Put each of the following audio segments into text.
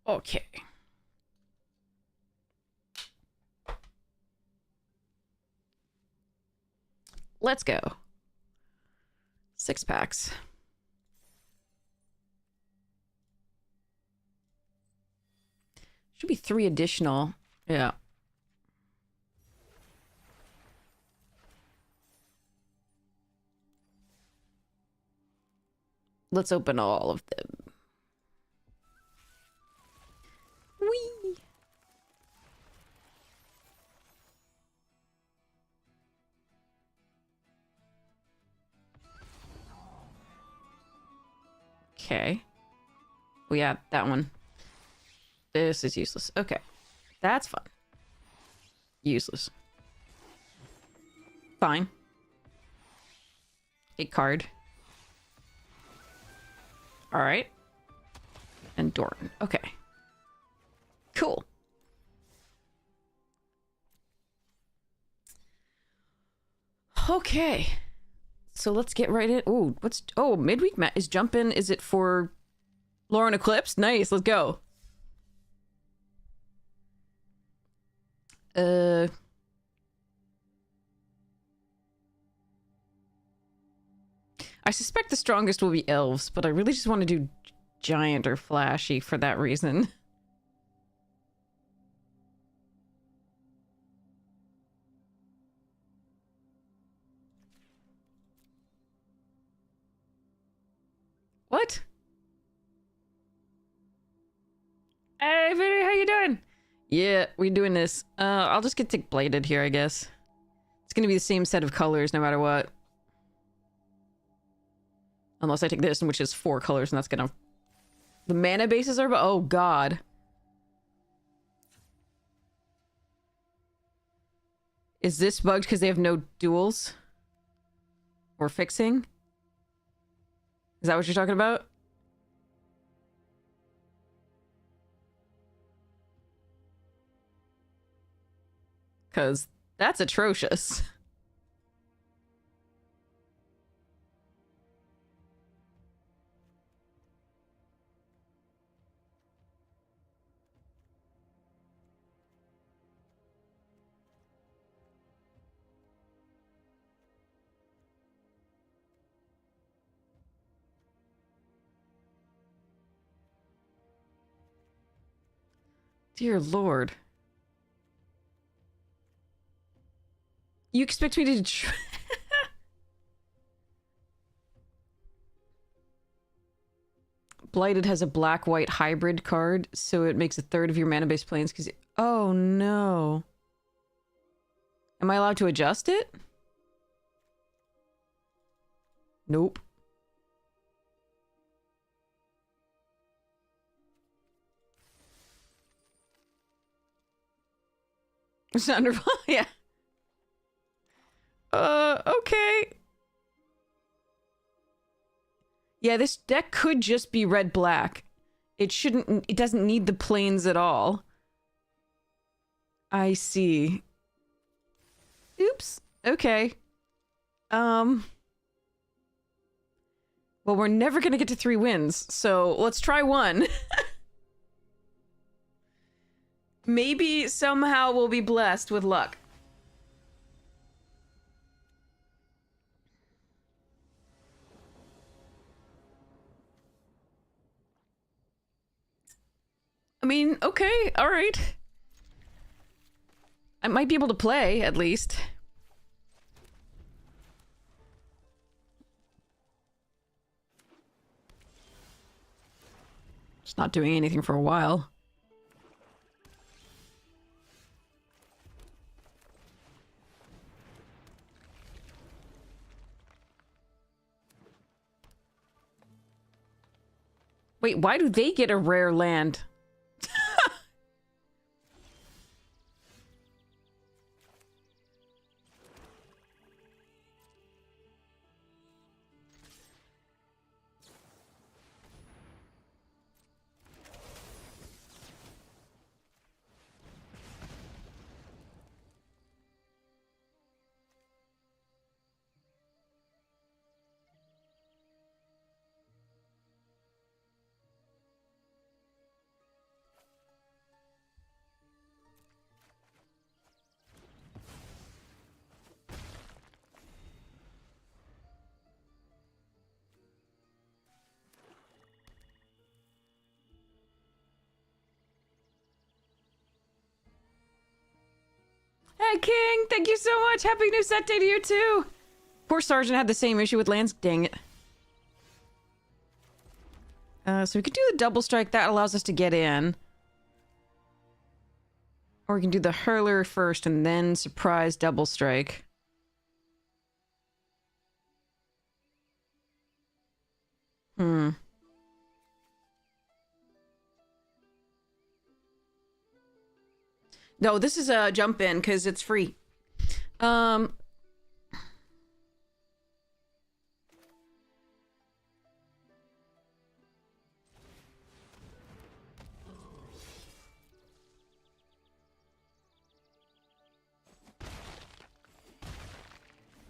Okay. Let's go. 6 packs. Should be 3 additional. Yeah. Let's open all of them. Whee! Okay. Oh yeah, that one. This is useless. Okay. That's fun. Useless. Fine. A card. Alright. And Doran. Okay. Cool. Okay. So let's get right in. Oh, what's... Oh, midweek mat is jumping. Is it for Lorwyn Eclipsed? Nice, let's go. I suspect the strongest will be Elves, but I really just want to do Giant or Flashy for that reason. What? Hey, Vinny, how you doing? Yeah, we doing this. I'll just get tick bladed here, I guess. It's gonna be the same set of colors no matter what. Unless I take this, which is 4 colors, and that's gonna... The mana bases are... Oh, God. Is this bugged because they have no duels? Or fixing? Is that what you're talking about? Because that's atrocious. Dear Lord. You expect me to... Blighted has a black-white hybrid card, so it makes a third of your mana-based planes because... Oh, no. Am I allowed to adjust it? Nope. It's wonderful, yeah. Okay. Yeah, this deck could just be red-black. It shouldn't... It doesn't need the planes at all. I see. Oops. Okay. Well, we're never gonna get to 3 wins, so let's try 1. Maybe somehow we'll be blessed with luck. I mean, okay, alright. I might be able to play, at least. Just not doing anything for a while. Wait, why do they get a rare land? Hey, King! Thank you so much! Happy new set day to you, too! Poor Sergeant had the same issue with Lance. Dang it. So we could do the double strike. That allows us to get in. Or we can do the hurler first and then surprise double strike. Hmm. No, this is a jump in because it's free.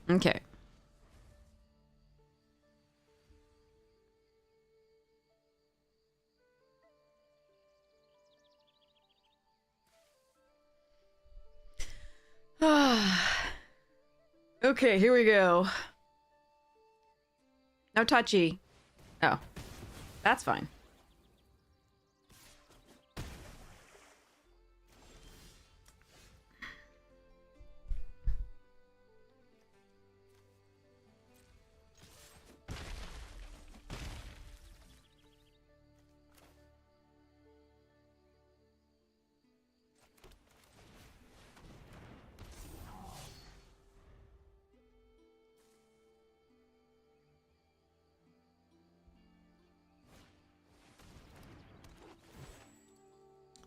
Okay. Okay, here we go. No touchy. Oh. That's fine.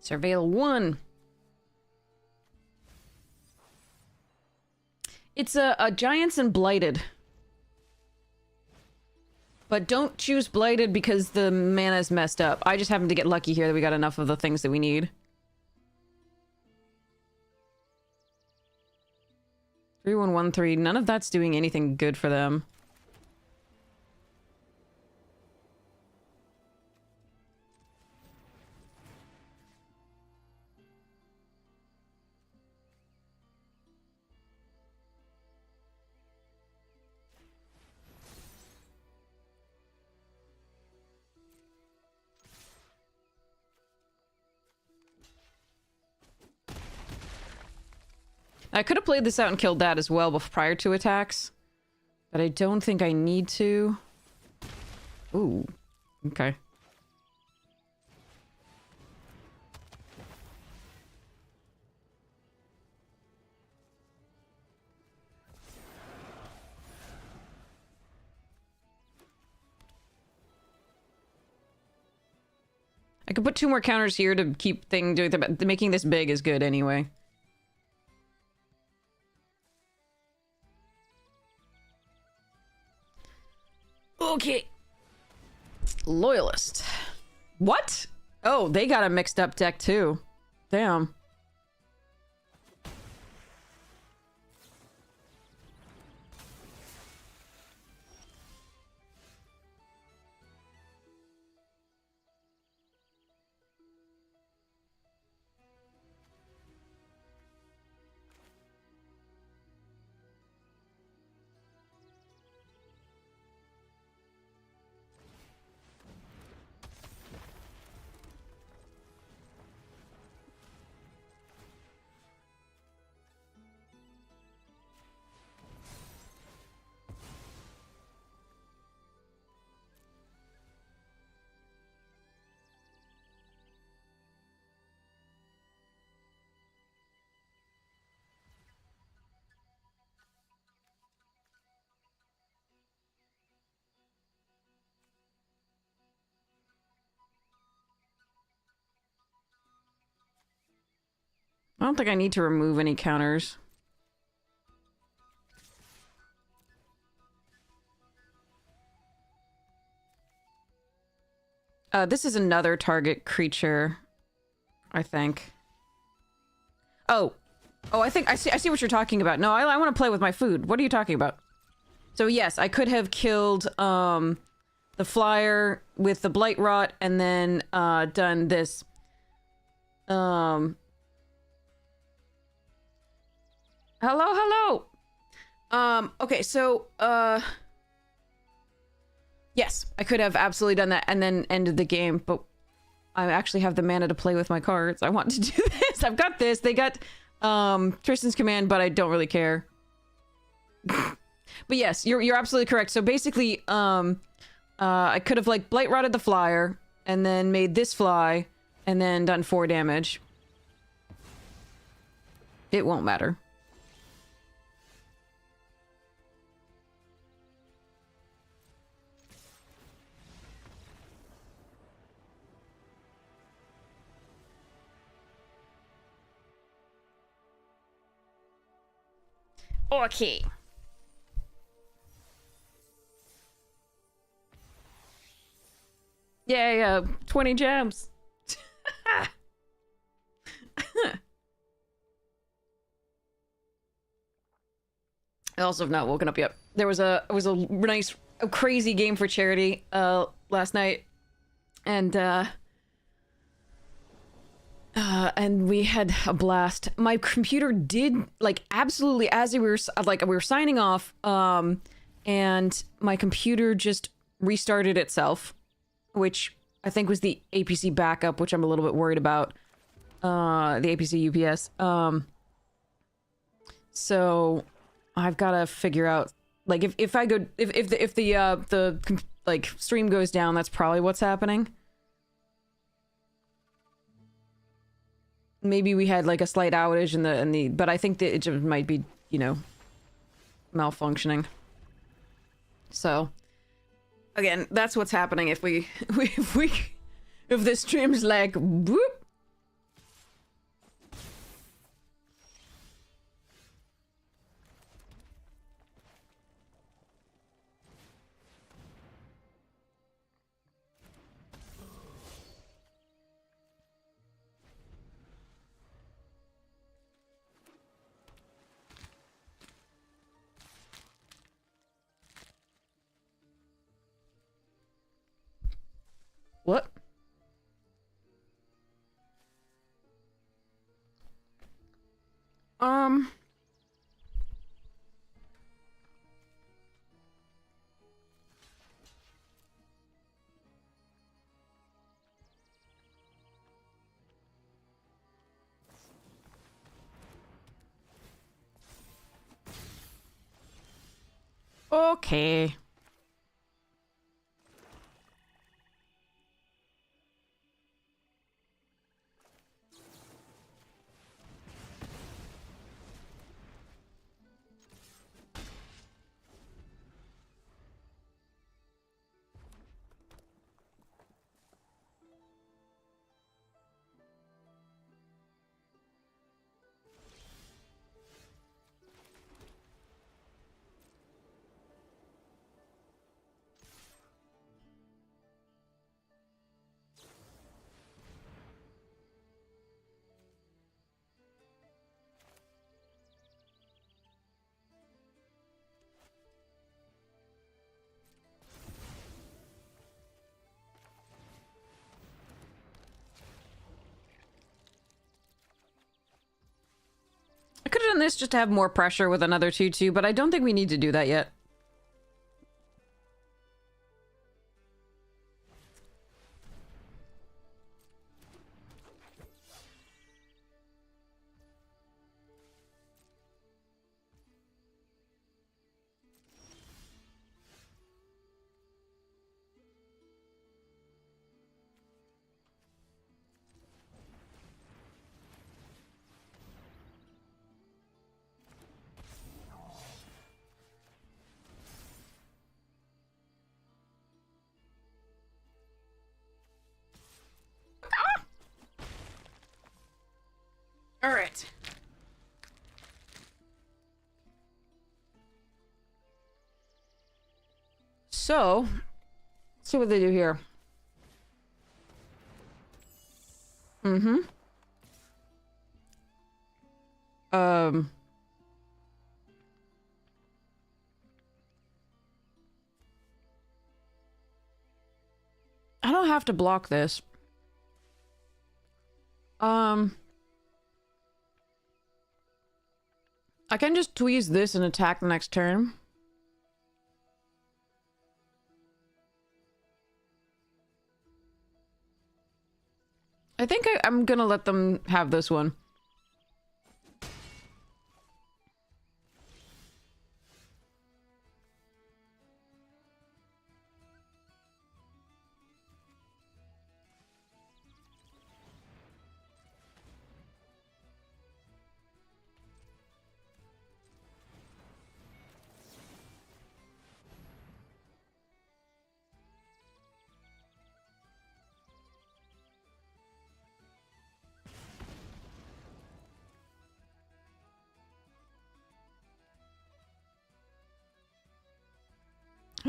Surveil 1. It's a Giants and Blighted. But don't choose Blighted because the mana's messed up. I just happened to get lucky here that we got enough of the things that we need. 3113. None of that's doing anything good for them. I could have played this out and killed that as well prior to attacks. But I don't think I need to. Ooh. Okay. I could put 2 more counters here to keep doing making this big is good anyway. Okay. Loyalist. What? Oh, they got a mixed up deck too. Damn. I don't think I need to remove any counters. This is another target creature, I think. Oh. Oh, I think I see what you're talking about. No, I want to play with my food. What are you talking about? So yes, I could have killed the flyer with the blight rot and then done this. Hello, hello. Okay, so yes, I could have absolutely done that and then ended the game, but I actually have the mana to play with my cards. I want to do this. I've got this. They got Tristan's command, but I don't really care. But yes, you're absolutely correct. So basically, I could have like blight rotted the flyer and then made this fly and then done 4 damage. It won't matter. Okay. Yeah, 20 gems. I also have not woken up yet. It was a nice, crazy game for charity last night, and we had a blast. My computer did like absolutely as we were signing off, and my computer just restarted itself, which I think was the APC backup, which I'm a little bit worried about. The APC UPS. So I've got to figure out like if the like stream goes down, that's probably what's happening. Maybe we had like a slight outage in the but I think that it just might be, you know, malfunctioning. So again, that's what's happening if if the stream's like whoop. What? Okay. I could have done this just to have more pressure with another 2-2, but I don't think we need to do that yet. All right. So, let's see what they do here. Mm-hmm. I don't have to block this. I can just tweeze this and attack the next turn. I think I'm gonna let them have this one.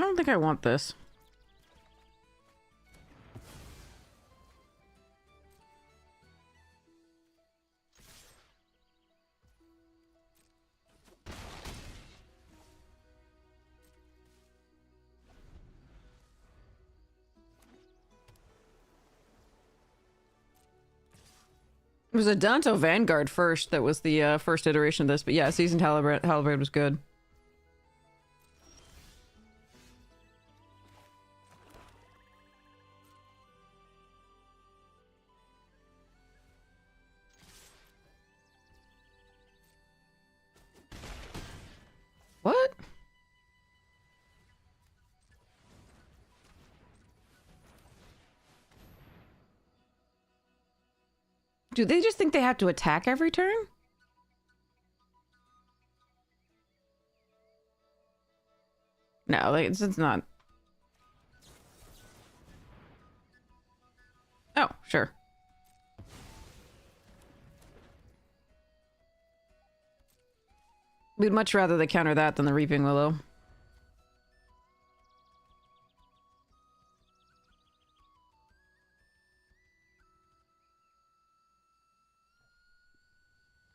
I don't think I want this. It was a Danto Vanguard first that was the first iteration of this, but yeah, Seasoned Halberd was good. What? Do they just think they have to attack every turn? No, it's not. Oh, sure. We'd much rather they counter that than the Reaping Willow.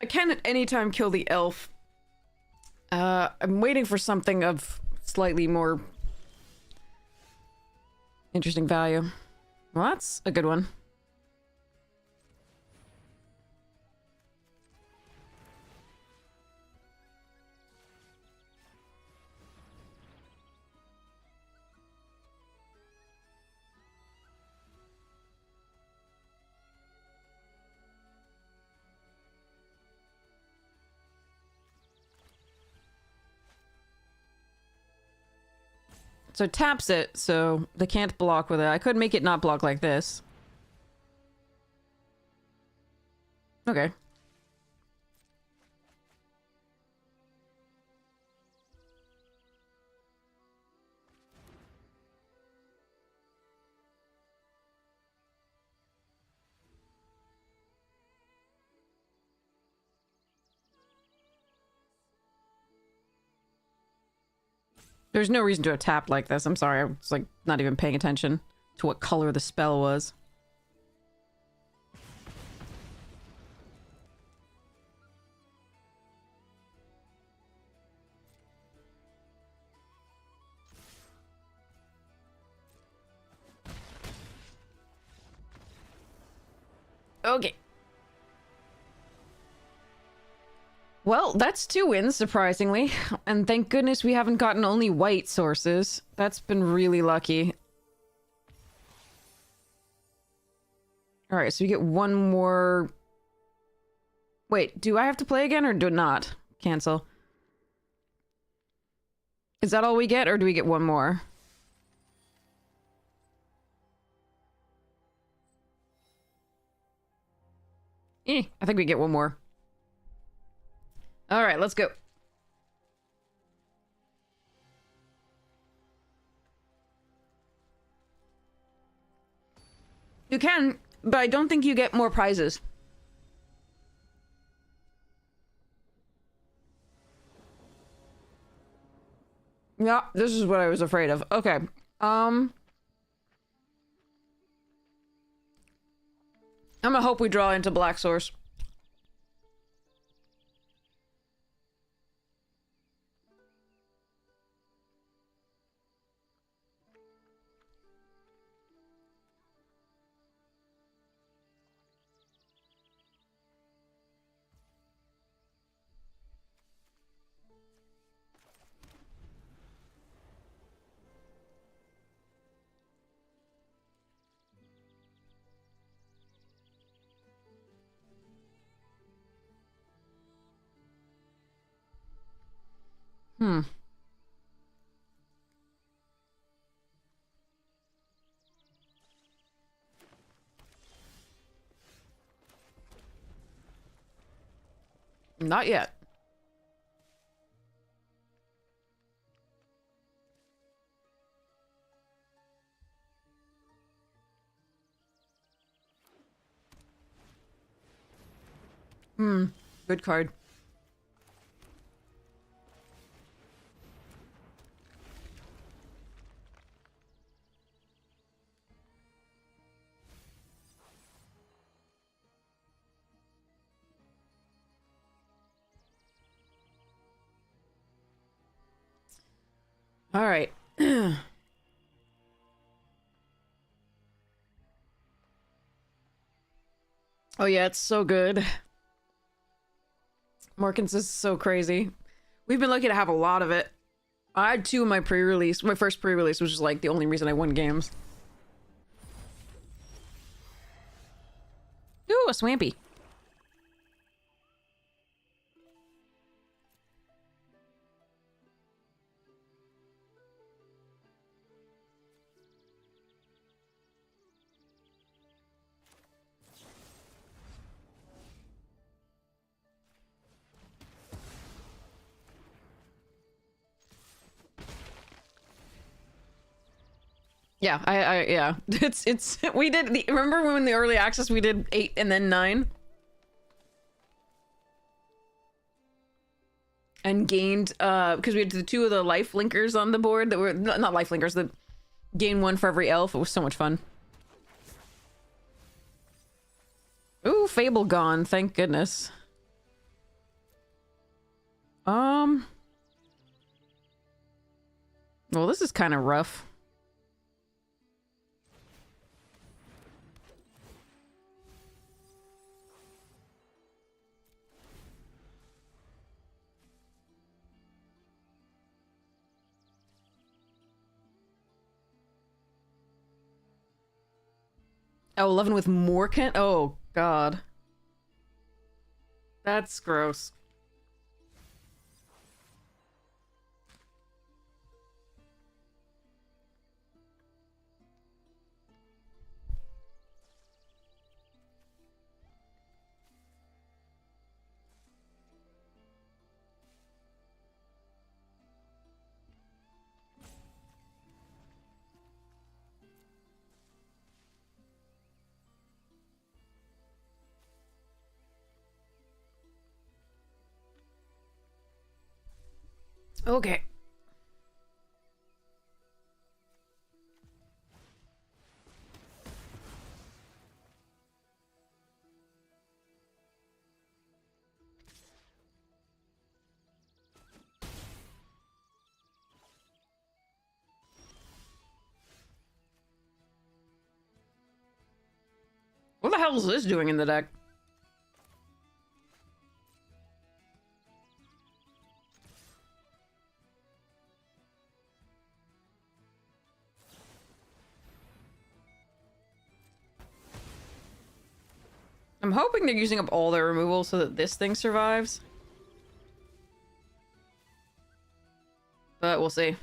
I can at any time kill the elf. I'm waiting for something of slightly more interesting value. Well, that's a good one. So it taps it, so they can't block with it. I could make it not block like this. Okay. There's no reason to a tap like this. I'm sorry, I was like not even paying attention to what color the spell was. Okay. Well, that's 2 wins, surprisingly. And thank goodness we haven't gotten only white sources. That's been really lucky. Alright, so we get one more... Wait, do I have to play again or do not? Cancel. Is that all we get or do we get one more? I think we get one more. Alright, let's go. You can, but I don't think you get more prizes. Yeah, this is what I was afraid of. Okay. I'm gonna hope we draw into Black Source. Not yet. Good card. All right. Oh yeah, it's so good. Morkins is so crazy. We've been lucky to have a lot of it. I had 2 in my pre-release. My first pre-release, which is like the only reason I won games. Ooh, a Swampy. Yeah, yeah. It's, we did, remember when in the early access we did 8 and then 9? And gained, because we had the 2 of the life linkers on the board that were, not life linkers, that gain 1 for every elf. It was so much fun. Ooh, Fable gone, thank goodness. Well, this is kind of rough. Oh, 11 with Morkant? Oh, God. That's gross. Okay. What the hell is this doing in the deck? I'm hoping they're using up all their removal so that this thing survives. But we'll see.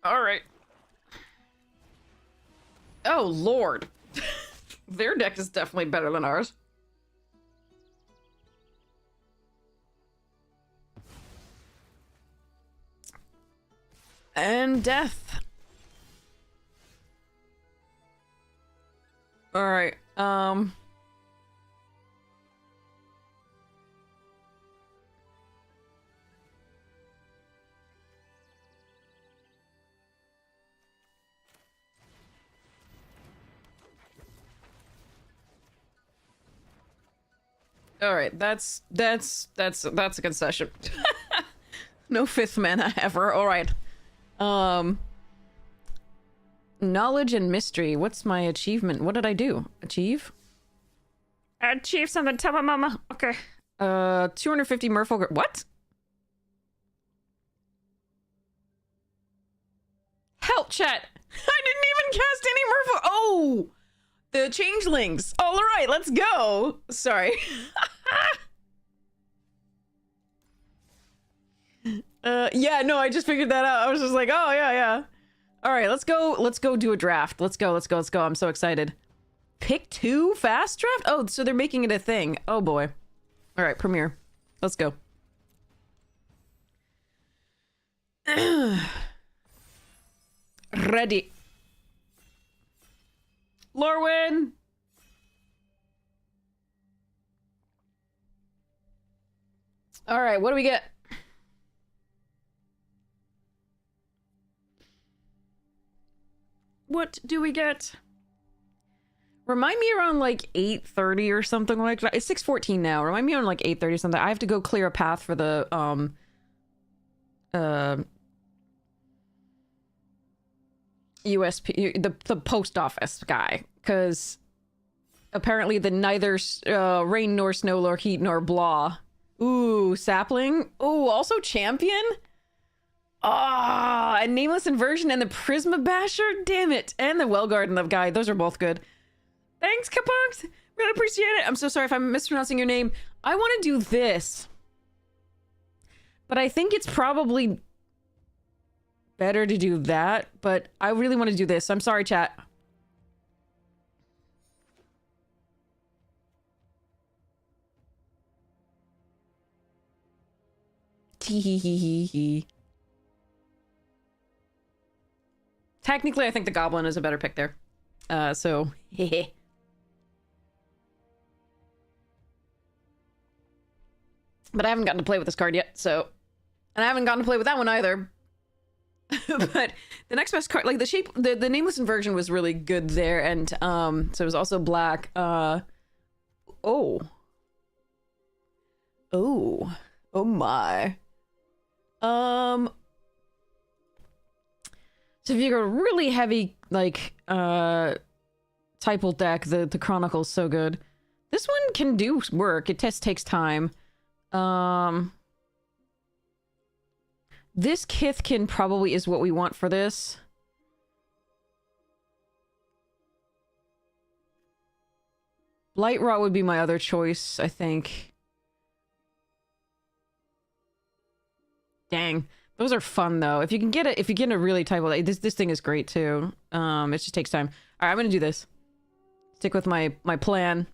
Alright. Oh, Lord. Their deck is definitely better than ours. And death. Alright, Alright, that's a concession. No 5th mana ever. Alright. Knowledge and mystery. What's my achievement? What did I do? Achieve? Achieve something. Tell my mama. Okay. 250 merfolk. What? Help, chat. I didn't even cast any merfolk. Oh! The changelings. All right, let's go. Sorry. Yeah, no, I just figured that out. I was just like, oh, yeah. All right, let's go do a draft. Let's go. I'm so excited. Pick 2 fast draft? Oh, so they're making it a thing. Oh, boy. All right, premiere. Let's go. Ready. Lorwyn! All right, what do we get? What do we get? Remind me around like 8:30 or something like that. It's 6:14 now. Remind me around like 8:30 something. I have to go clear a path for the USP, the post office guy, because apparently the neither rain nor snow nor heat nor blah. Ooh, sapling. Ooh, also champion. Ah, and nameless inversion and the Prisma Basher. Damn it, and the Well Garden guy. Those are both good. Thanks, Kapunks. Really appreciate it. I'm so sorry if I'm mispronouncing your name. I want to do this, but I think it's probably better to do that. But I really want to do this. I'm sorry, chat. Tee-hee-hee-hee-hee. Technically, I think the Goblin is a better pick there. So, heh. But I haven't gotten to play with this card yet, so... And I haven't gotten to play with that one either. But the next best card, like the shape, the nameless inversion was really good there, and so it was also black. Oh my. So if you go really heavy, like typal deck, the Chronicle's so good. This one can do work. It just takes time. This Kithkin probably is what we want for this. Blight Rot would be my other choice, I think. Dang. Those are fun though. If you can get it, if you get a really typal, this thing is great too. It just takes time. Alright, I'm gonna do this. Stick with my plan.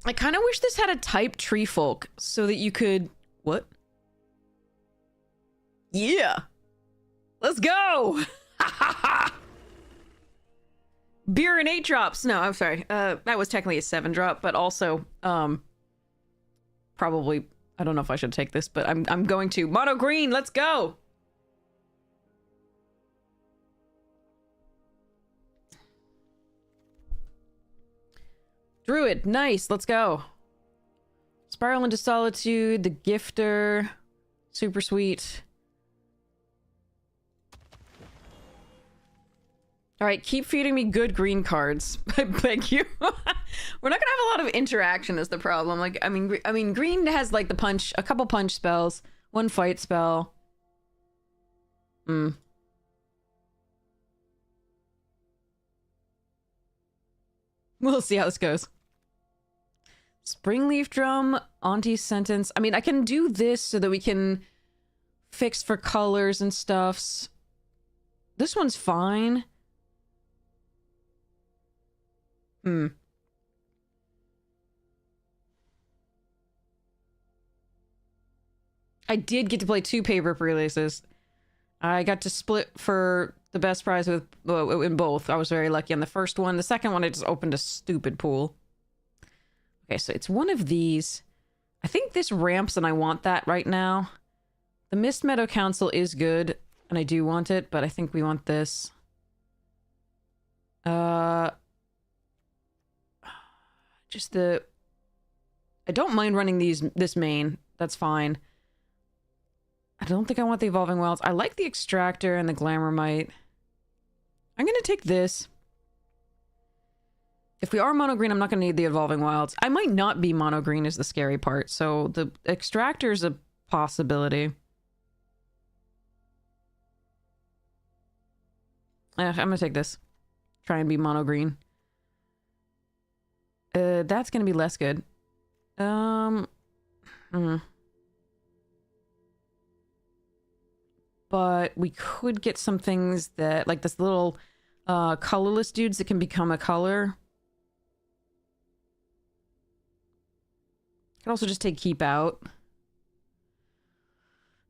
I kind of wish this had a type tree folk so that you could... What? Yeah! Let's go! Beer and 8 drops! No, I'm sorry. That was technically a 7 drop, but also, probably... I don't know if I should take this, but I'm going to. Mono green, let's go! Druid, nice, let's go. Spiral into Solitude, the Gifter, super sweet. Alright, keep feeding me good green cards. I beg you. We're not gonna have a lot of interaction is the problem. Like, I mean, green has like the punch, a couple punch spells, one fight spell. We'll see how this goes. Springleaf Drum, Auntie's Sentence. I mean, I can do this so that we can fix for colors and stuffs. This one's fine. I did get to play 2 paper releases. I got to split for the best prize with in both. I was very lucky on the first one. The second one, I just opened a stupid pool. Okay, so it's one of these. I think this ramps and I want that right now. The Mist Meadow Council is good, and I do want it, but I think we want this. Just the... I don't mind running this main. That's fine. I don't think I want the Evolving Wilds. I like the Extractor and the Glamourmite. I'm gonna take this. If we are mono green, I'm not gonna need the Evolving Wilds. I might not be mono green is the scary part, so the Extractor's a possibility. I'm gonna take this. Try and be mono green. That's gonna be less good. But we could get some things that, like this little colorless dudes that can become a color. Could also just take Keep Out.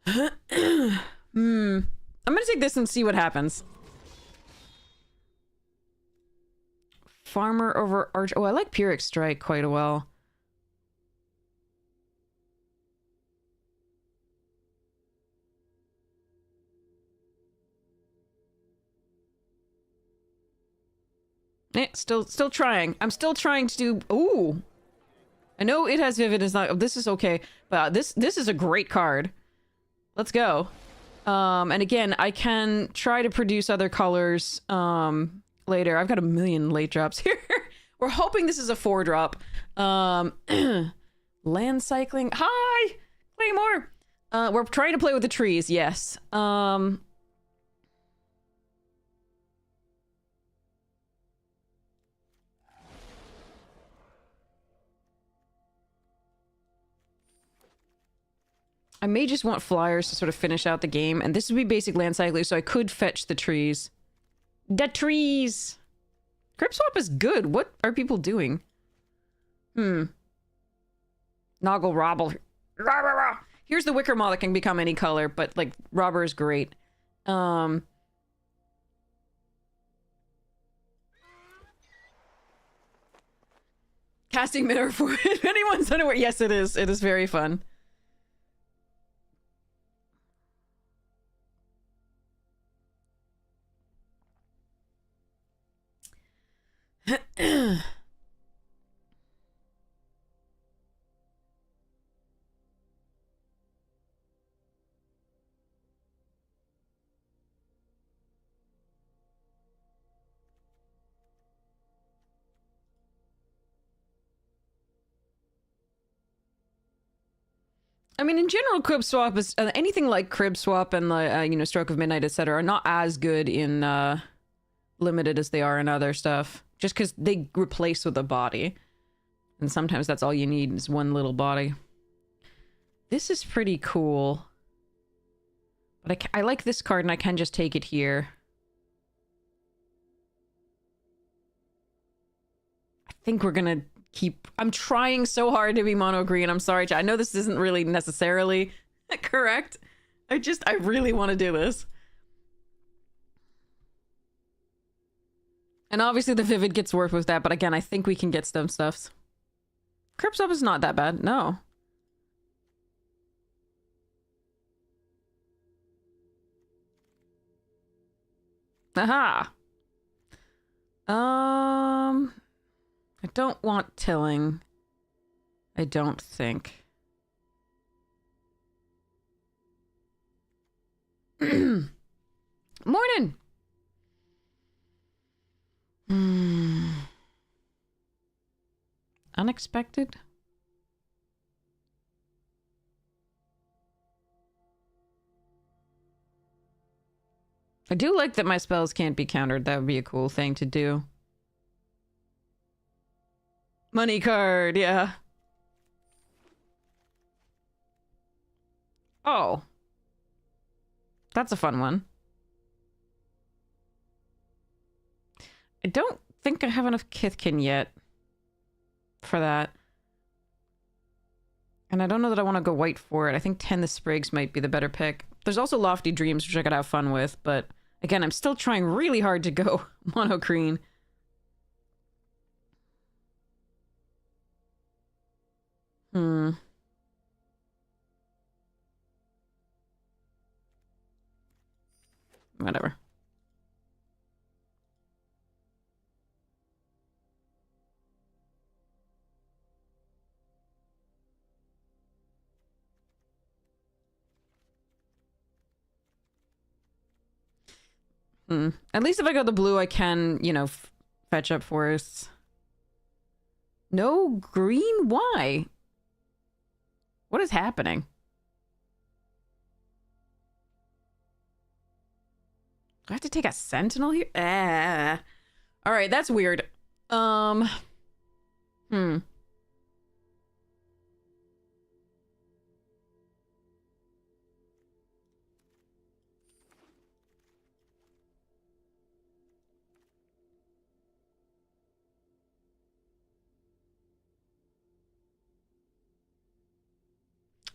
I'm gonna take this and see what happens. Farmer over Arch. Oh, I like Pyrrhic Strike quite well. Still trying. I'm still trying to do... Ooh! I know it has Vivid, it's not... This is okay, but this is a great card. Let's go. And again, I can try to produce other colors, later. I've got a million late drops here. We're hoping this is a 4-drop. Land cycling. Hi! Claymore! We're trying to play with the trees, yes. I may just want flyers to sort of finish out the game, and this would be basic land cycling, so I could fetch the trees. The trees! Crib swap is good. What are people doing? Noggle robble. Here's the wicker moth that can become any color, but like robber is great. Casting minnow for if anyone's unaware. Yes, it is. It is very fun. I mean, in general, crib swap is anything like crib swap and the you know, stroke of midnight, etc. are not as good in limited as they are in other stuff. Just because they replace with a body, and sometimes that's all you need is one little body. This is pretty cool, but I like this card, and I can just take it here. I think we're gonna keep... I'm trying so hard to be mono green. I'm sorry, I know this isn't really necessarily correct. I really want to do this. And obviously the Vivid gets worse with that, but again, I think we can get some stuffs. Crib swap is not that bad, no. Aha! I don't want tilling. I don't think. Morning! Unexpected? I do like that my spells can't be countered. That would be a cool thing to do. Money card, yeah. Oh. That's a fun one. I don't think I have enough Kithkin yet for that. And I don't know that I want to go white for it. I think 10 the Sprigs might be the better pick. There's also Lofty Dreams, which I could have fun with, but again, I'm still trying really hard to go mono green. Whatever. At least if I go the blue, I can, you know, fetch up forests. No green? Why? What is happening? Do I have to take a sentinel here? Alright, that's weird.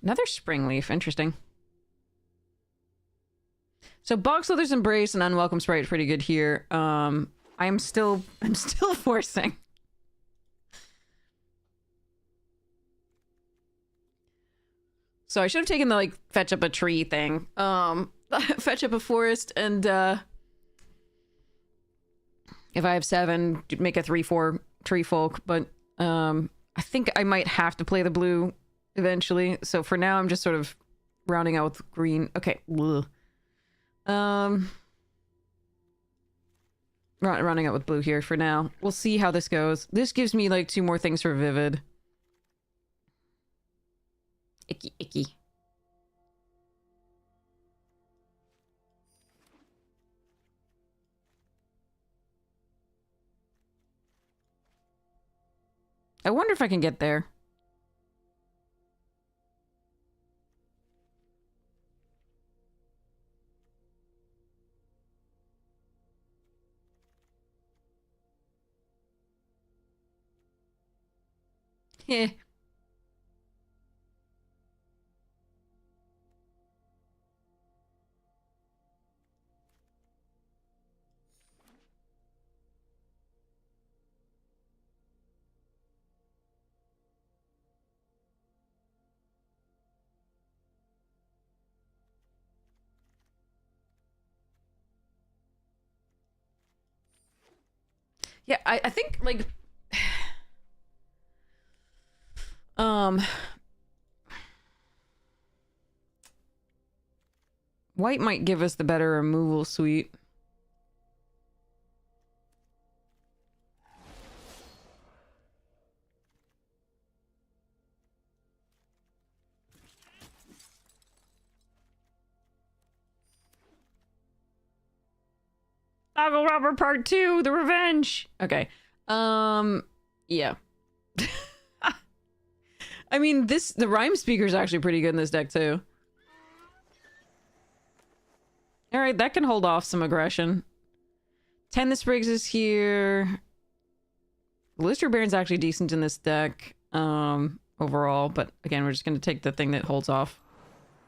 Another spring leaf. Interesting. So Bog Slither's Embrace and Unwelcome Sprite pretty good here. I'm still forcing. So I should have taken the like fetch up a tree thing. Fetch up a forest and If I have 7, make a 3/4 tree folk, but I think I might have to play the blue eventually. So for now, I'm just sort of rounding out with green. Okay. Rounding out with blue here for now. We'll see how this goes. This gives me like 2 more things for vivid. Icky, icky. I wonder if I can get there. Heh. Yeah, I think, like... White might give us the better removal suite. Toggle Robber Part 2, The Revenge! Okay. Yeah. I mean, the rhyme speaker is actually pretty good in this deck, too. Alright, that can hold off some aggression. 10 the Sprigs is here. Lister Baron's actually decent in this deck, overall, but again, we're just gonna take the thing that holds off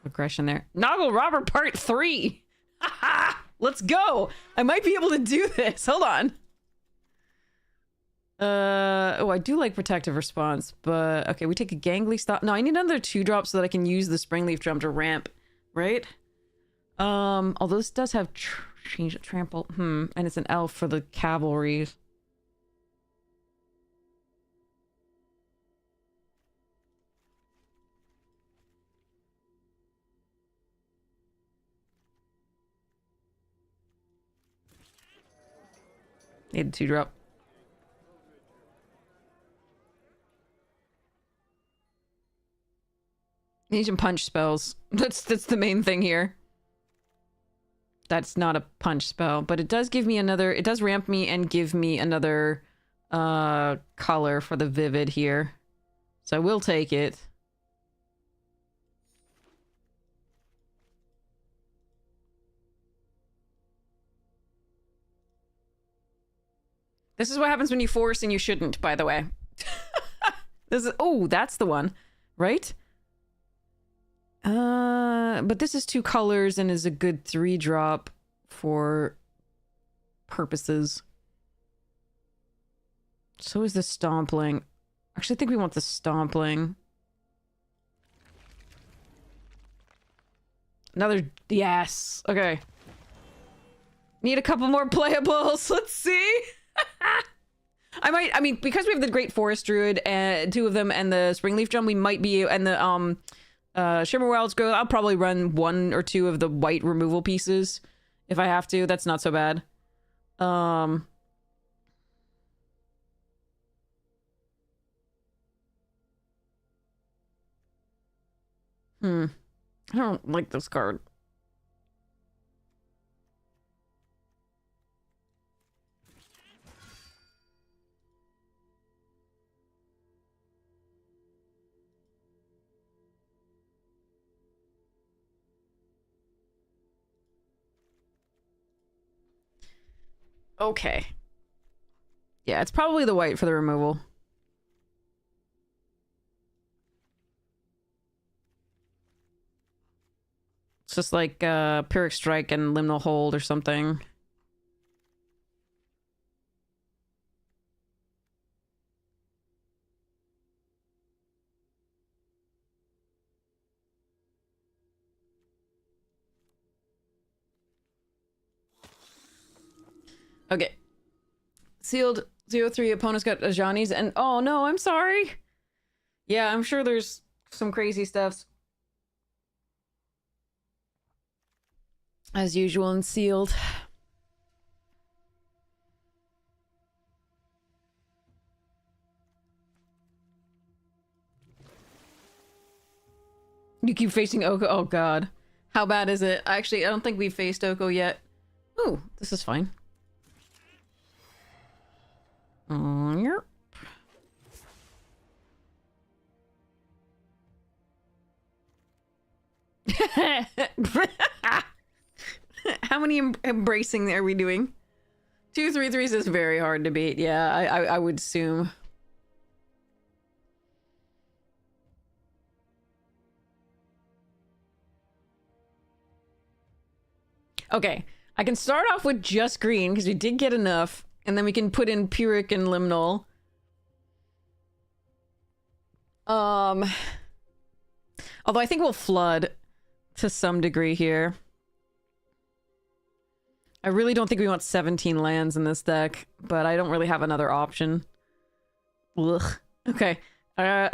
aggression there. Noggle Robber Part 3! Haha! Let's go! I might be able to do this. Hold on. Oh, I do like Protective Response, but... Okay, we take a Gangly Stop. No, I need another 2-drop so that I can use the Springleaf Drum to ramp, right? Although this does have change trample. And it's an elf for the cavalry. Need a 2-drop. Need some punch spells. That's the main thing here. That's not a punch spell, but it does give me another... It does ramp me and give me another color for the vivid here. So I will take it. This is what happens when you force and you shouldn't, by the way. This is... Oh, that's the one. Right? But this is 2 colors and is a good 3-drop for purposes. So is the Stompling. Actually, I think we want the Stompling. Another... Yes! Okay. Need a couple more playables. Let's see! I mean, because we have the Great Forest Druid, 2 of them, and the Springleaf Drum, we might be... And the, Shimmer Wilds Growth, I'll probably run 1 or 2 of the white removal pieces if I have to. That's not so bad. I don't like this card. Okay. Yeah, it's probably the white for the removal. It's just like Pyrrhic Strike and Liminal Hold or something. Okay. Sealed 0-3 opponents got Ajani's and oh no, I'm sorry. Yeah, I'm sure there's some crazy stuffs. As usual in sealed. You keep facing Oko. Oh god. How bad is it? Actually, I don't think we've faced Oko yet. Ooh, this is fine. Yep. How many embracing are we doing? 2-3-3s is very hard to beat. Yeah, I would assume. Okay, I can start off with just green because we did get enough, and then we can put in Pyrrhic and Limnol. Although I think we'll flood to some degree here. I really don't think we want 17 lands in this deck, but I don't really have another option. Ugh. Okay. I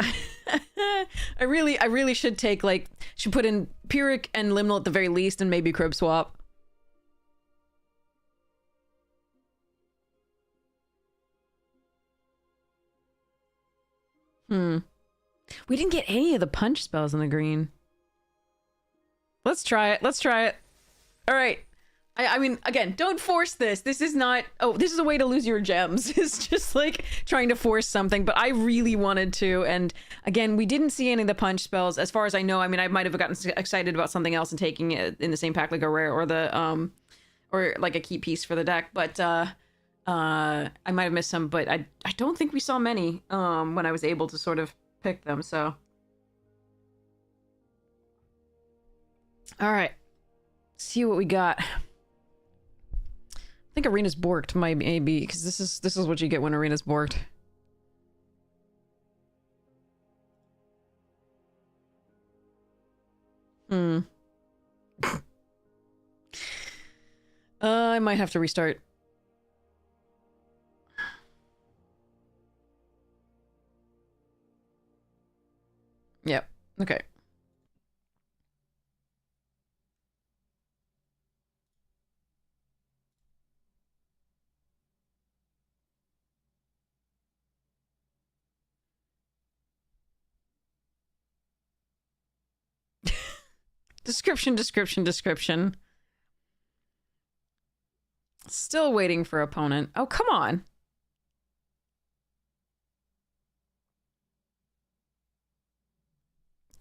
really should take, like, should put in Pyrrhic and Limnol at the very least, and maybe Crib Swap. We didn't get any of the punch spells in the green. Let's try it. Let's try it. All right. I mean, again, don't force this. This is not... Oh, this is a way to lose your gems. It's just, like, trying to force something. But I really wanted to. And, again, we didn't see any of the punch spells. As far as I know, I mean, I might have gotten excited about something else and taking it in the same pack, like a rare or the... Or, like, a key piece for the deck. But, I might have missed some. But I don't think we saw many when I was able to sort of pick them, so... Alright. See what we got. I think Arena's Borked might maybe, because this is what you get when Arena's Borked. I might have to restart. Yep. Okay. Description. Still waiting for opponent. Oh, come on.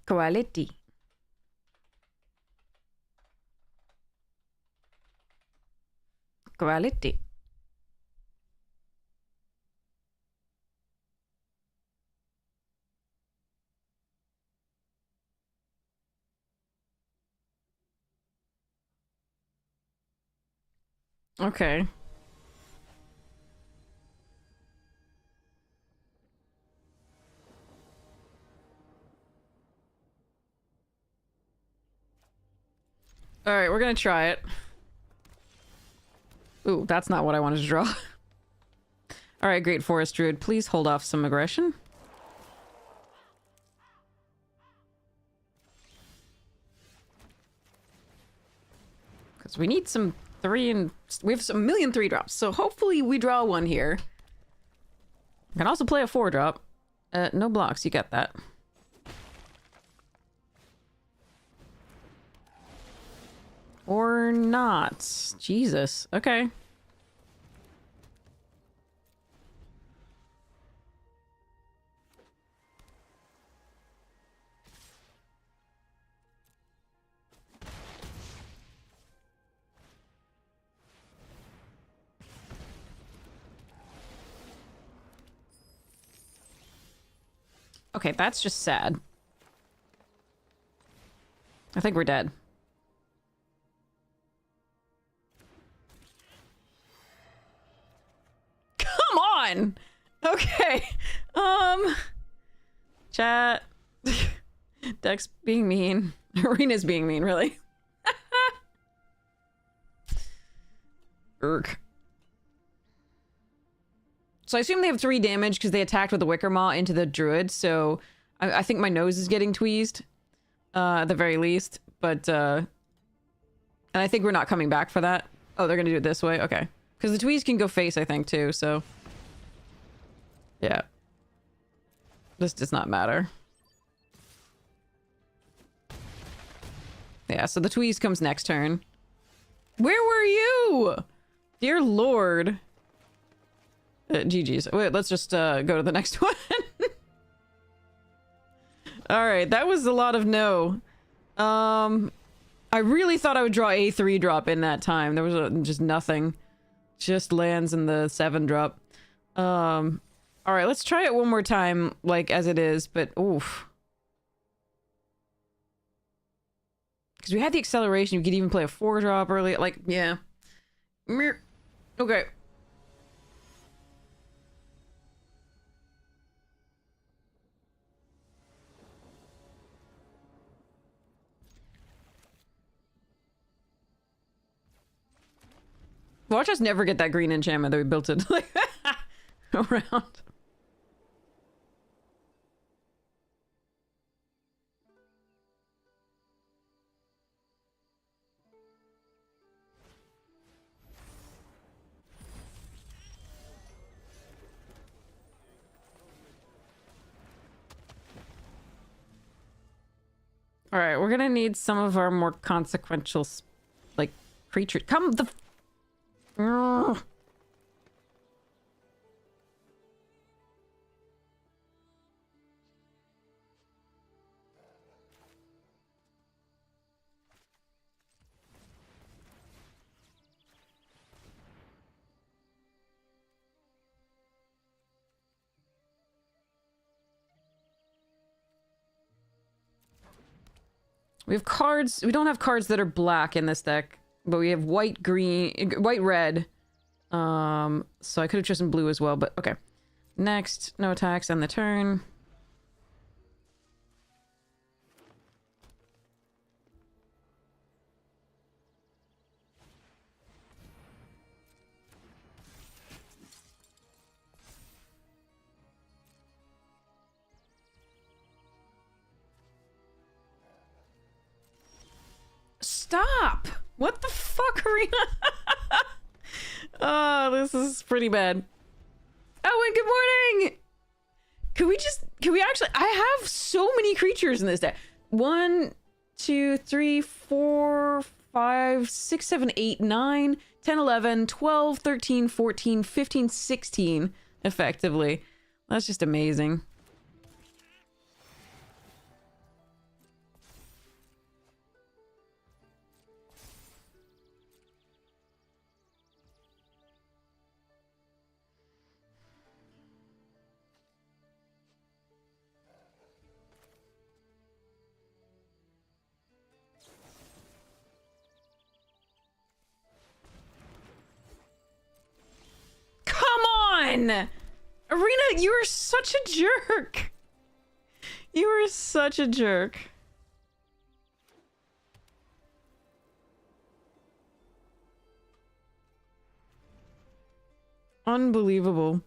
Quality. Okay. Alright, we're gonna try it. Ooh, that's not what I wanted to draw. Alright, Great Forest Druid, please hold off some aggression. Because we need some 3 and... We have a million 3-drops, so hopefully we draw one here. I can also play a 4-drop. No blocks, you get that. Or not. Jesus. Okay. Okay, that's just sad. I think we're dead. Come on! Okay. Chat. Dex being mean. Arena's being mean, really. Urk. So I assume they have 3 damage because they attacked with the Wicker Maw into the Druid, so I think my nose is getting tweezed, at the very least, but, and I think we're not coming back for that. Oh, they're gonna do it this way? Okay. Because the tweeze can go face, I think, too, so... Yeah. This does not matter. Yeah, so the tweeze comes next turn. Where were you? Dear Lord. GG's. Wait, let's just go to the next one. Alright, that was a lot of no. I really thought I would draw a 3-drop in that time. There was just nothing. Just lands in the 7-drop. Alright, let's try it one more time, like, as it is, but oof. Because we had the acceleration, you could even play a 4-drop early, like, yeah. Okay. Watch us never get that green enchantment that we built it, like, around. Alright, we're gonna need some of our more consequential, like, creatures. Come the... Ugh. We have cards. We don't have cards that are black in this deck, but we have white, green, white, red. So I could have chosen blue as well, but okay. Next, no attacks on the turn. Stop! What the fuck, Arena? Oh, this is pretty bad. Oh, and good morning! Can we actually, I have so many creatures in this deck. 1, 2, 3, 4, 5, 6, 7, 8, 9, 10, 11, 12, 13, 14, 15, 16, effectively. That's just amazing. Arena, you are such a jerk. You are such a jerk. Unbelievable.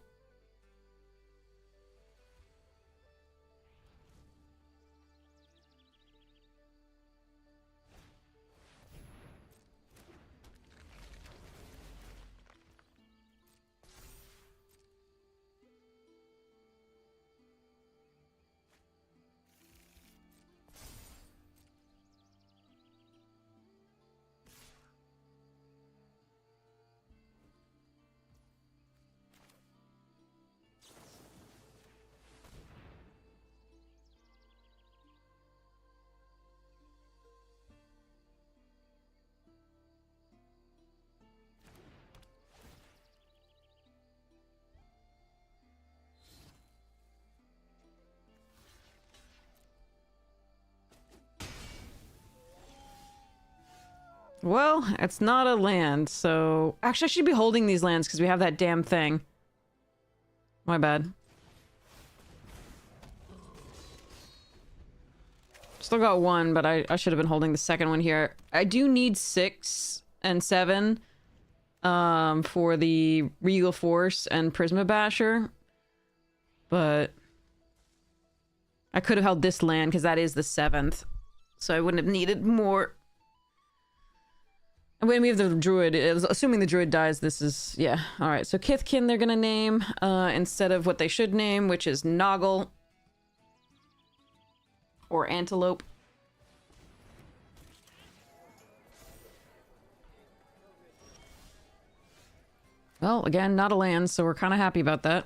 Well, it's not a land, so... Actually, I should be holding these lands because we have that damn thing. My bad. Still got one, but I should have been holding the second one here. I do need 6 and 7 for the Regal Force and Prisma Basher. But I could have held this land because that is the 7th. So I wouldn't have needed more. And when we have the druid, assuming the druid dies, this is, yeah. All right, so Kithkin they're gonna name instead of what they should name, which is Noggle. Or Antelope. Well, again, not a land, so we're kind of happy about that.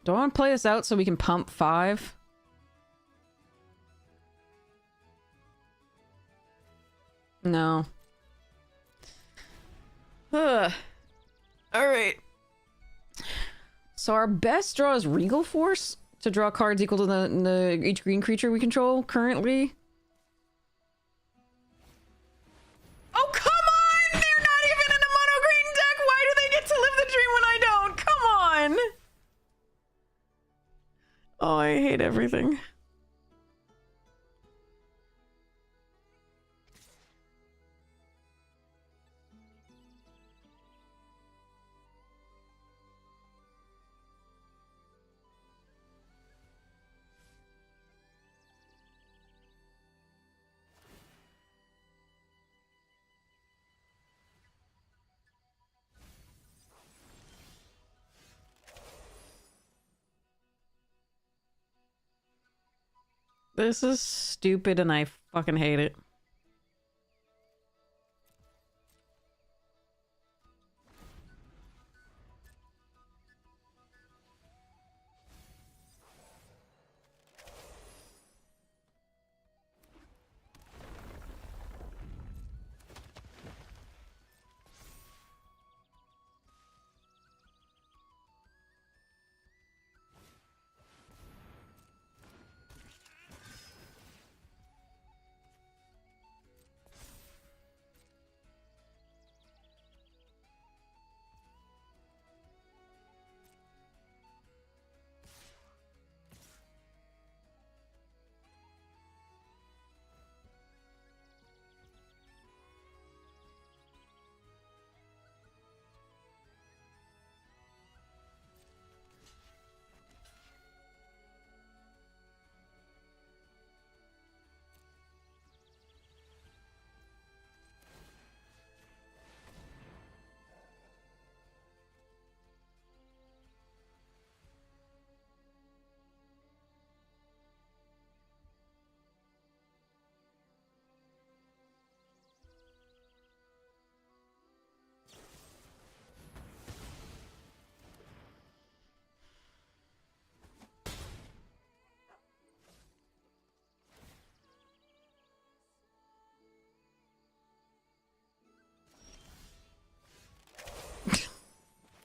Do I want to play this out so we can pump 5? No. Ugh. Alright. So our best draw is Regal Force to draw cards equal to each green creature we control currently. Oh, come on! They're not even in a mono green deck! Why do they get to live the dream when I don't? Come on! Oh, I hate everything. This is stupid and I fucking hate it.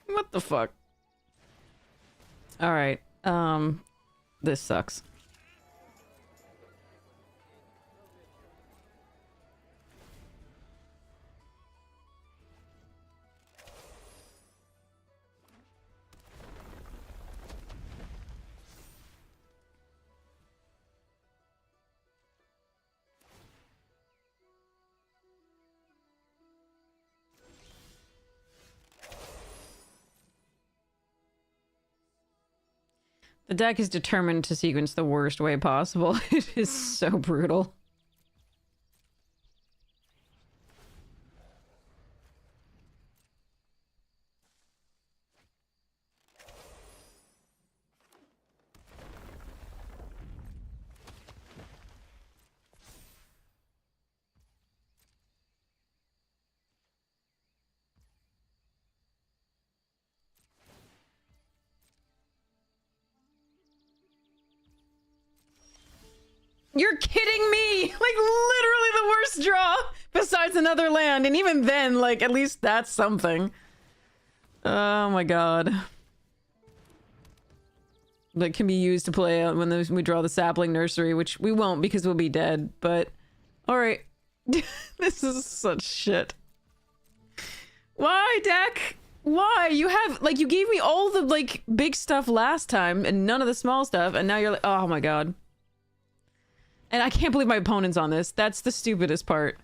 What the fuck? Alright, this sucks. The deck is determined to sequence the worst way possible. It is so brutal. You're kidding me! Like, literally the worst draw besides another land. And even then, like, at least that's something. Oh my god. That can be used to play out when we draw the sapling nursery, which we won't because we'll be dead. But, alright. This is such shit. Why, deck? Why? You have, like, you gave me all the, like, big stuff last time and none of the small stuff. And now you're like, oh my god. And I can't believe my opponent's on this. That's the stupidest part.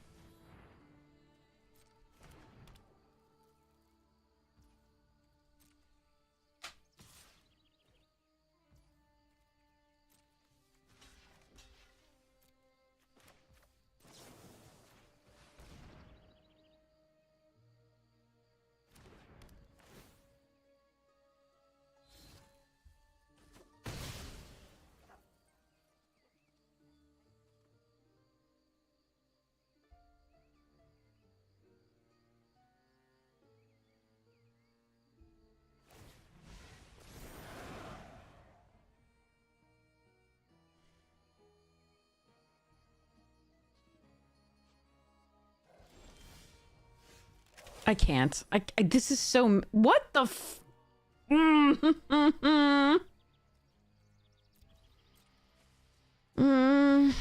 I can't. This is so... What the f... Mm. Mm.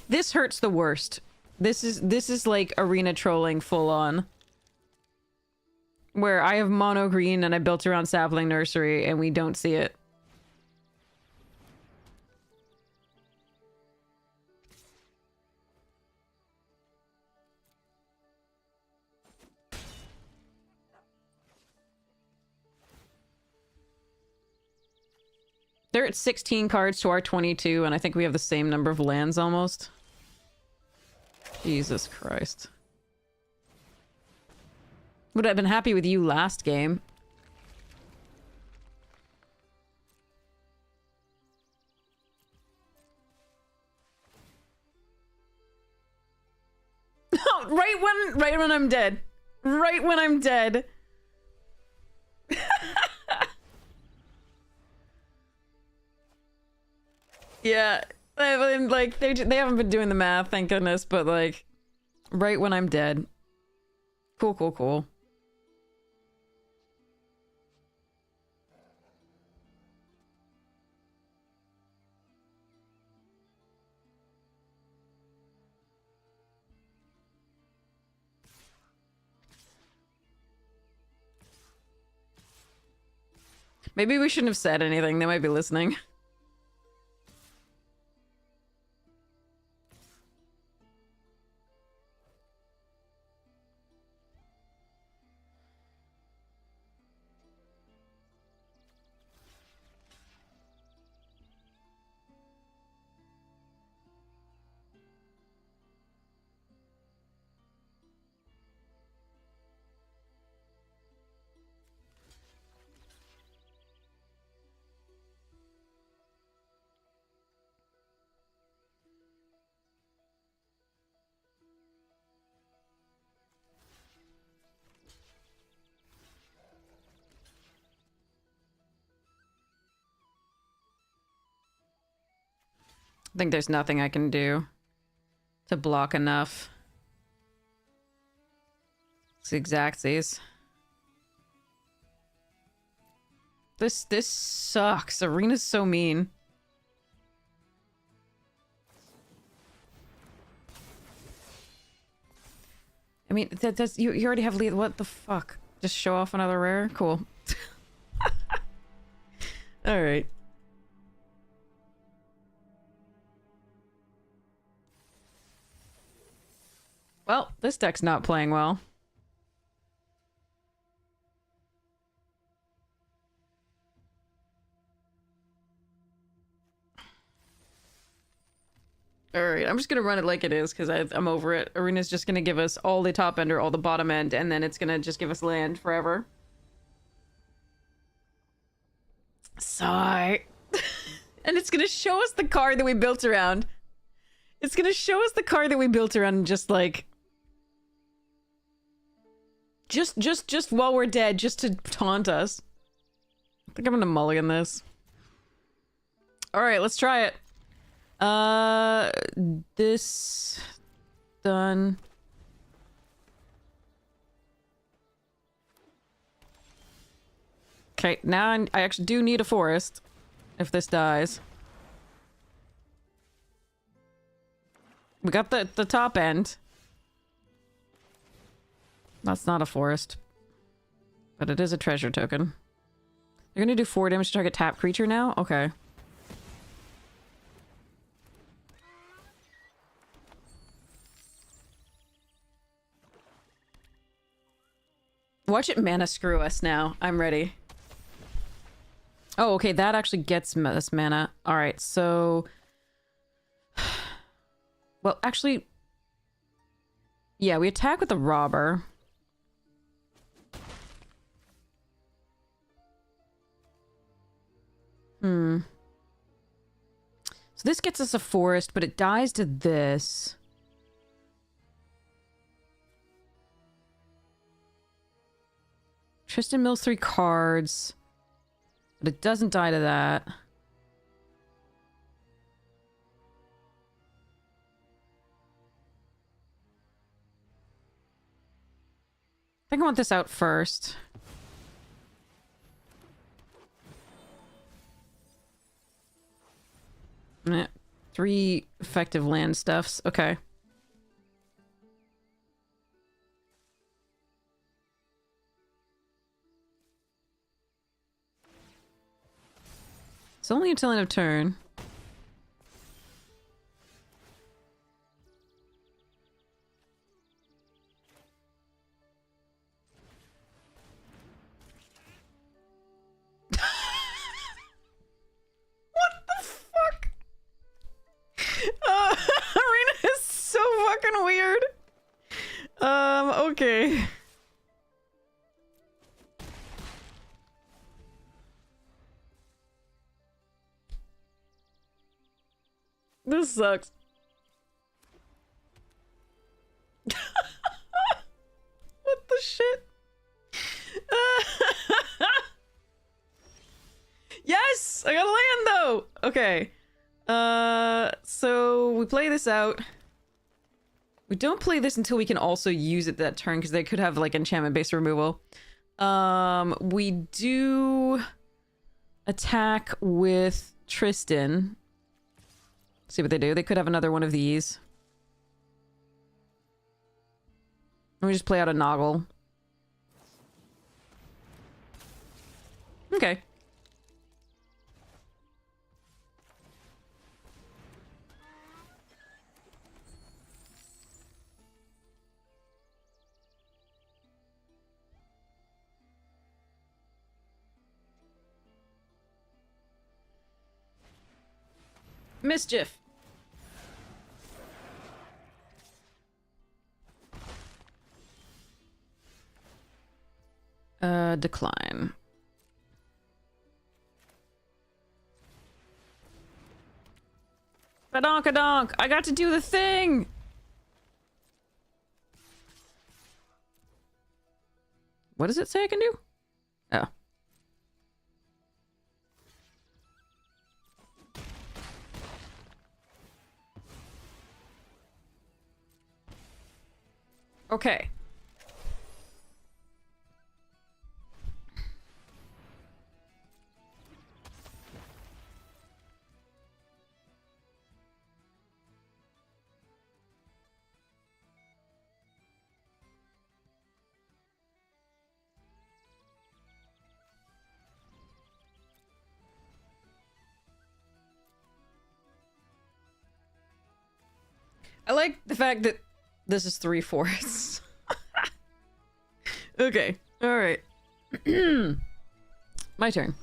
This hurts the worst. This is like arena trolling full on. Where I have mono green and I built around sapling nursery and we don't see it. They're at 16 cards to our 22, and I think we have the same number of lands almost. Jesus Christ. Would have been happy with you last game. right when I'm dead. Right when I'm dead. Yeah, I mean, like, they haven't been doing the math, thank goodness, but, like, right when I'm dead. Cool, cool, cool. Maybe we shouldn't have said anything, they might be listening. I think there's nothing I can do to block enough. It's exactsies. This sucks. Arena's so mean. I mean, that's you already have lead. What the fuck? Just show off another rare? Cool. All right. Well, this deck's not playing well. Alright, I'm just gonna run it like it is, because I'm over it. Arena's just gonna give us all the top end or all the bottom end, and then it's gonna just give us land forever. Sigh. And it's gonna show us the card that we built around. It's gonna show us the card that we built around and just, like... Just while we're dead, just to taunt us. I think I'm gonna mulligan this. Alright, let's try it. This... Done. Okay, now I actually do need a forest. If this dies. We got the top end. That's not a forest. But it is a treasure token. You're gonna do 4 damage to target tap creature now? Okay. Watch it mana screw us now. I'm ready. Oh, okay, that actually gets this mana. Alright, so... Well, actually... Yeah, we attack with the robber. So this gets us a forest, but it dies to this. Tristan mills 3 cards. But it doesn't die to that. I think I want this out first. Eh, 3 effective land stuffs. Okay. It's only until end of turn. What the fuck? Arena is so fucking weird. Okay. This sucks. What the shit? Yes! I got a land though! Okay. So we play this out. We don't play this until we can also use it that turn because they could have like enchantment-based removal. We do attack with Tristan. See what they do. They could have another one of these. And we just play out a Noggle. Okay. Mischief. Decline. Badonk-a-donk! I got to do the thing! What does it say I can do? Oh. Okay. I like the fact that this is 3 forests. Okay. Alright. My turn.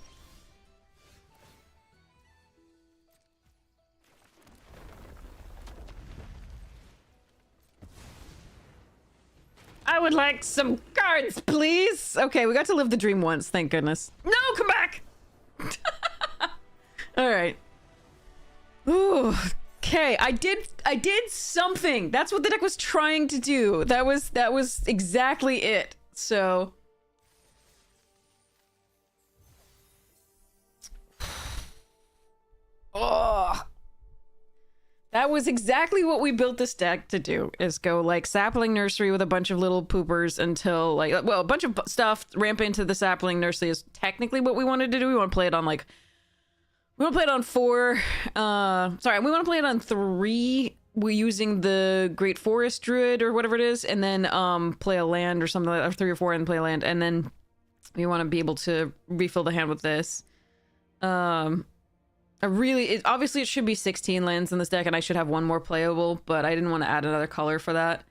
I would like some cards, please! Okay, we got to live the dream once, thank goodness. No, come back! Alright. Ooh. Okay, I did something. That's what the deck was trying to do. That was exactly it. So oh. That was exactly what we built this deck to do, is go like sapling nursery with a bunch of little poopers until like, well, a bunch of stuff, ramp into the sapling nursery is technically what we wanted to do. We want to play it on like, we want to play it on 4. Sorry, we want to play it on 3. We're using the Great Forest Druid or whatever it is, and then play a land or something like that, or 3 or 4 and play a land, and then we want to be able to refill the hand with this. Obviously it should be 16 lands in this deck, and I should have 1 more playable, but I didn't want to add another color for that.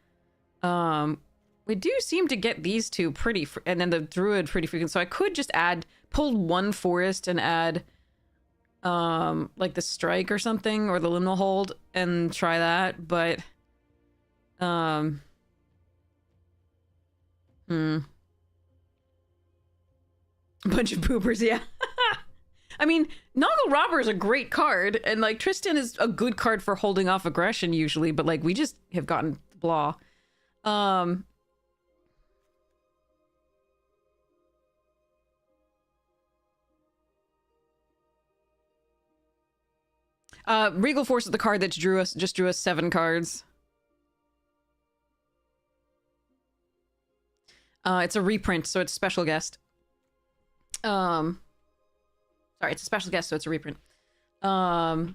We do seem to get these 2 pretty, and then the Druid pretty frequent, so I could just pull 1 forest and add like the strike or something, or the liminal hold, and try that, but bunch of poopers, yeah. I mean, Noggle Robber is a great card, and like Tristan is a good card for holding off aggression usually, but like we just have gotten blah. Regal Force is the card that just drew us 7 cards. It's a reprint, so it's special guest. Sorry, it's a special guest, so it's a reprint. I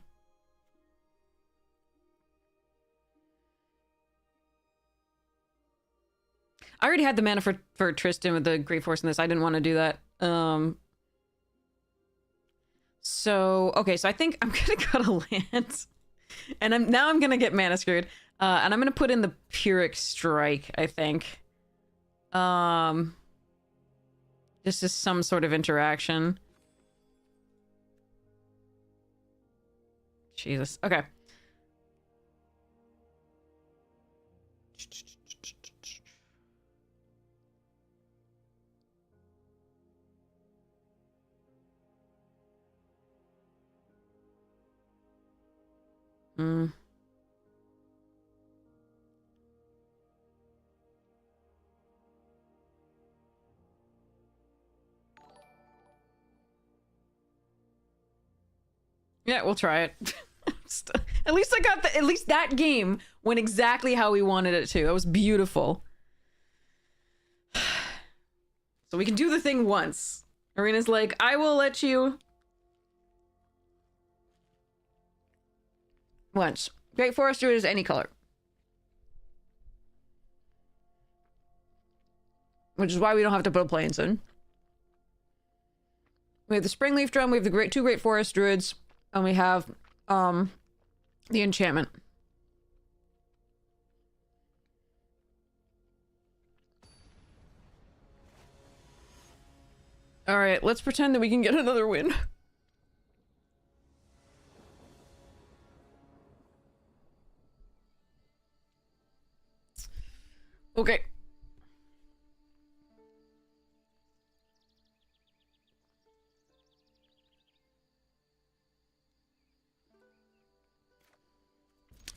already had the mana for Tristan with the Great Force in this. I didn't want to do that. So, okay, so I think I'm gonna cut a land. And I'm gonna get mana screwed. And I'm gonna put in the Pyrrhic Strike, I think. This is some sort of interaction. Jesus. Okay. Yeah, we'll try it. At least I got at least that game went exactly how we wanted it to. That was beautiful. So we can do the thing once. Arena's like, I will let you once. Great Forest Druid is any color. Which is why we don't have to put planes in. We have the Springleaf Drum, we have the two Great Forest Druids, and we have the enchantment. Alright, let's pretend that we can get another win. Okay.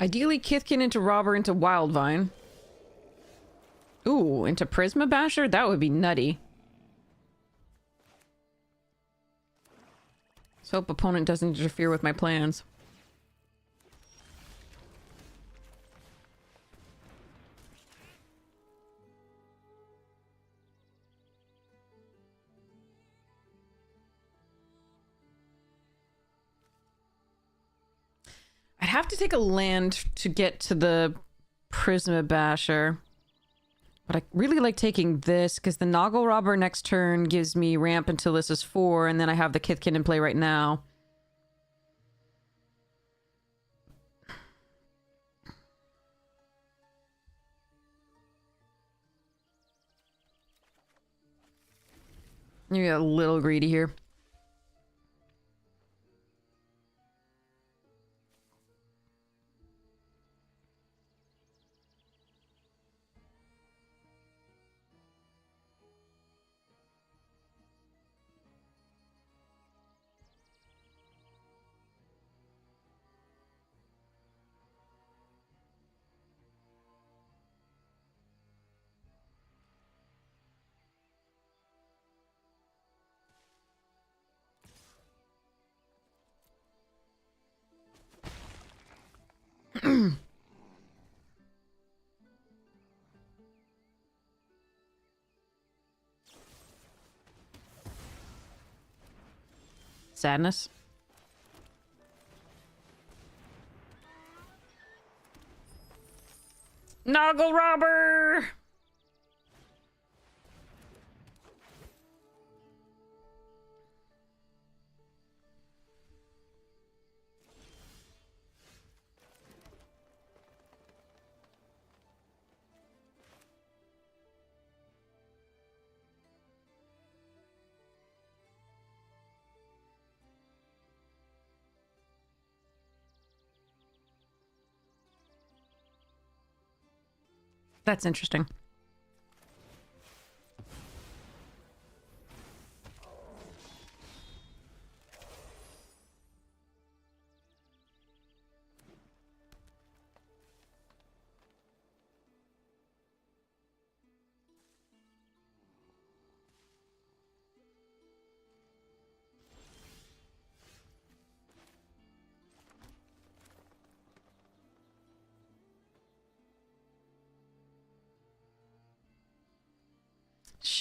Ideally, Kithkin into Robber into Wildvine. Ooh, into Prisma Basher? That would be nutty. Let's hope opponent doesn't interfere with my plans. I'd have to take a land to get to the Prisma Basher. But I really like taking this, because the Noggle Robber next turn gives me ramp until this is 4, and then I have the Kithkin in play right now. Maybe a little greedy here. Sadness. Noggle Robber! That's interesting.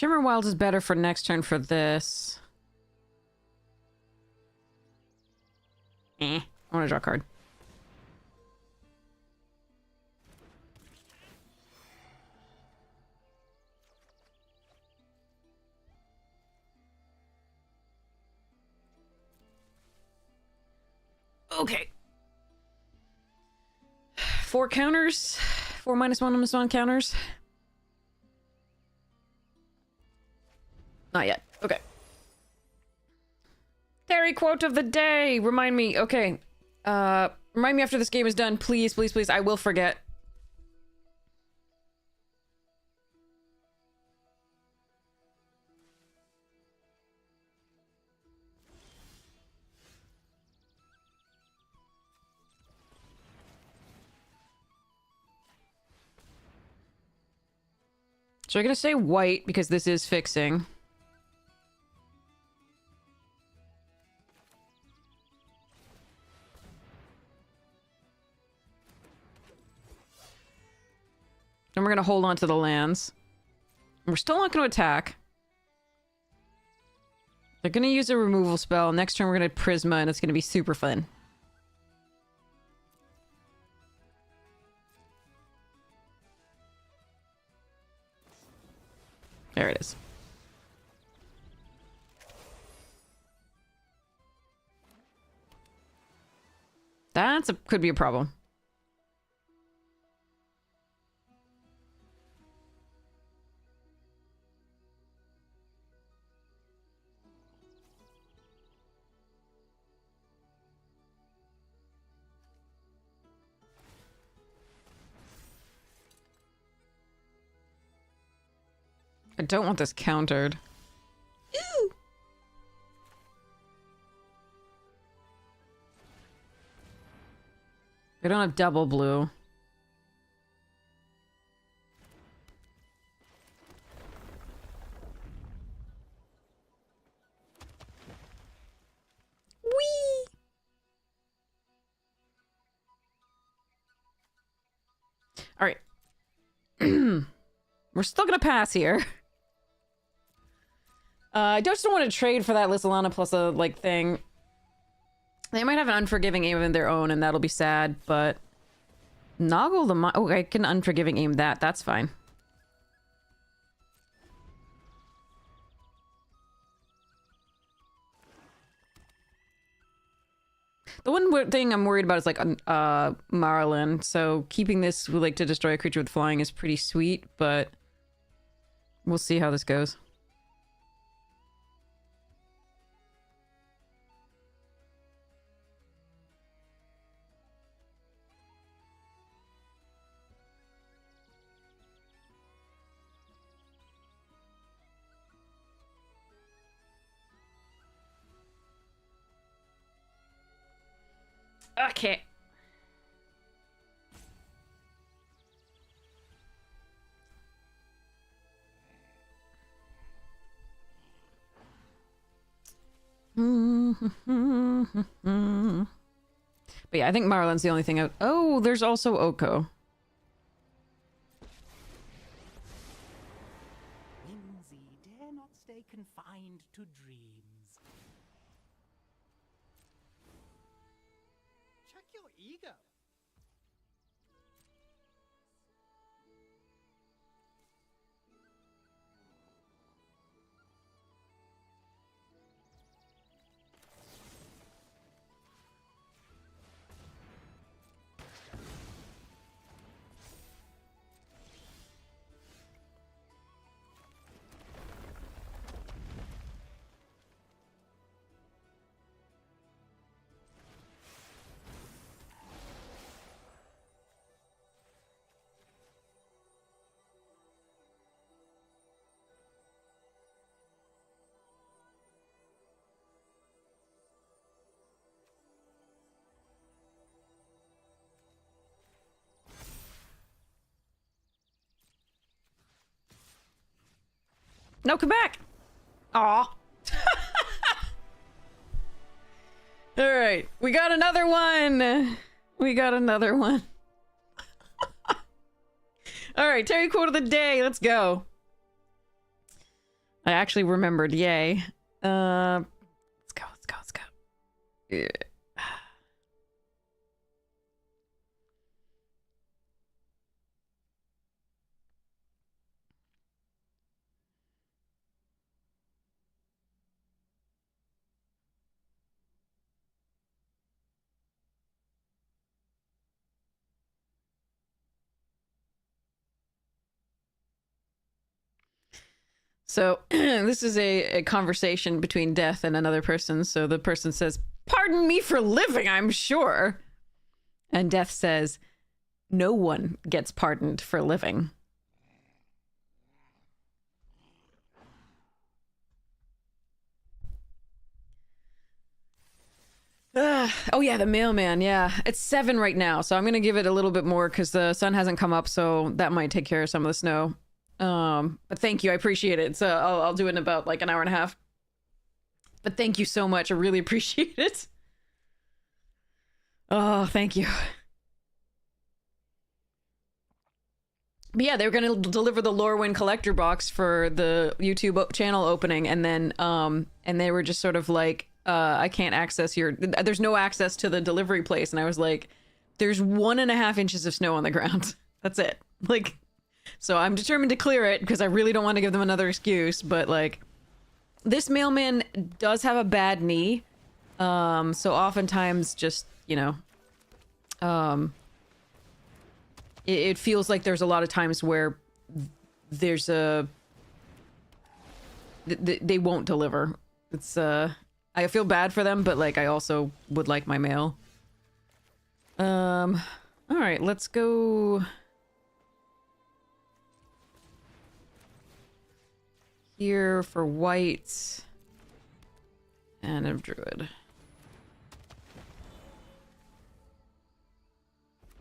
Shimmer Wilds is better for next turn for this. I want to draw a card. Okay. 4 counters. 4 -1/-1 counters. Not yet. Okay. Terry quote of the day. Remind me. Okay. Remind me after this game is done. Please, please, please. I will forget. So I'm gonna say white because this is fixing. And we're gonna hold on to the lands. We're still not gonna attack. They're gonna use a removal spell. Next turn we're gonna Prisma and it's gonna be super fun. There it is. Could be a problem. I don't want this countered. Ew. I don't have double blue. Whee! All right. We're still gonna pass here. I just don't want to trade for that Lysolana plus a, like, thing. They might have an Unforgiving Aim of their own, and that'll be sad, but... Noggle the... Oh, I can Unforgiving Aim that. That's fine. The one thing I'm worried about is, like, Marlin, so keeping this, like, to destroy a creature with flying is pretty sweet, but... We'll see how this goes. Okay. But yeah, I think Marlin's the only thing out. Oh, there's also Oko. Whimsy, dare not stay confined to dreams. Check your ego. No, come back! Aw. Alright, we got another one! We got another one. Alright, Terry quote of the day, let's go. I actually remembered. Yay. Let's go, let's go, let's go. Yeah. So this is a conversation between Death and another person. So the person says, "Pardon me for living, I'm sure." And Death says, "No one gets pardoned for living." Oh yeah, the mailman. Yeah, it's 7 right now, so I'm gonna give it a little bit more because the sun hasn't come up, so that might take care of some of the snow. But thank you, I appreciate it. So I'll do it in about like an hour and a half. But thank you so much, I really appreciate it. Oh, thank you. But yeah, they were gonna deliver the Lorwyn collector box for the YouTube channel opening, and then and they were just sort of like, I can't access your. There's no access to the delivery place, and I was like, there's 1.5 inches of snow on the ground. That's it. Like, so I'm determined to clear it because I really don't want to give them another excuse. But like, this mailman does have a bad knee, so oftentimes just it feels like there's a lot of times where there's they won't deliver. It's I feel bad for them, but like I also would like my mail. All right, let's go here for white and a druid.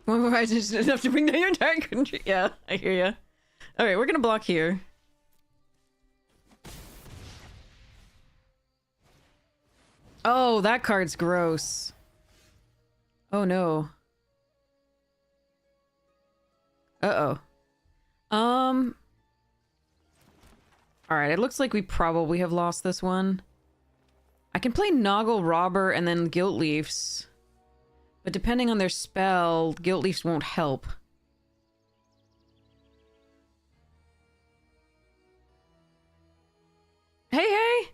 I just enough to bring down your entire country. Yeah, I hear ya. All right, we're gonna block here. Oh, that card's gross. Oh no. Uh-oh. All right, it looks like we probably have lost this one. I can play Noggle Robber and then Guilt Leafs. But depending on their spell, Guilt Leafs won't help. Hey, hey!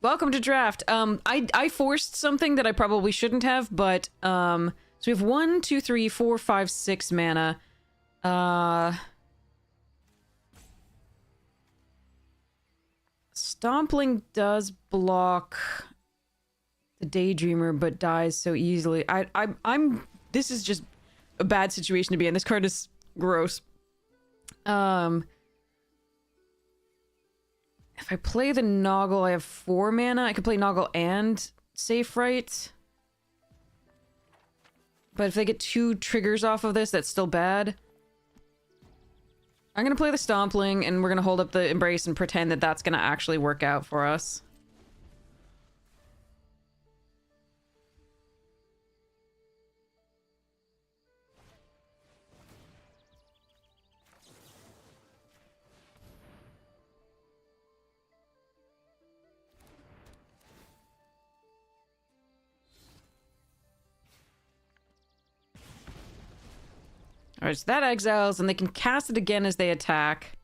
Welcome to draft. I forced something that I probably shouldn't have, but, so we have 1, 2, 3, 4, 5, 6 mana. Stompling does block the Daydreamer, but dies so easily. I'm this is just a bad situation to be in. This card is gross. If I play the Noggle, I have 4 mana. I could play Noggle and Safe Right. But if they get 2 triggers off of this, that's still bad. I'm gonna play the Stompling, and we're gonna hold up the Embrace and pretend that that's gonna actually work out for us. Alright, so that exiles, and they can cast it again as they attack.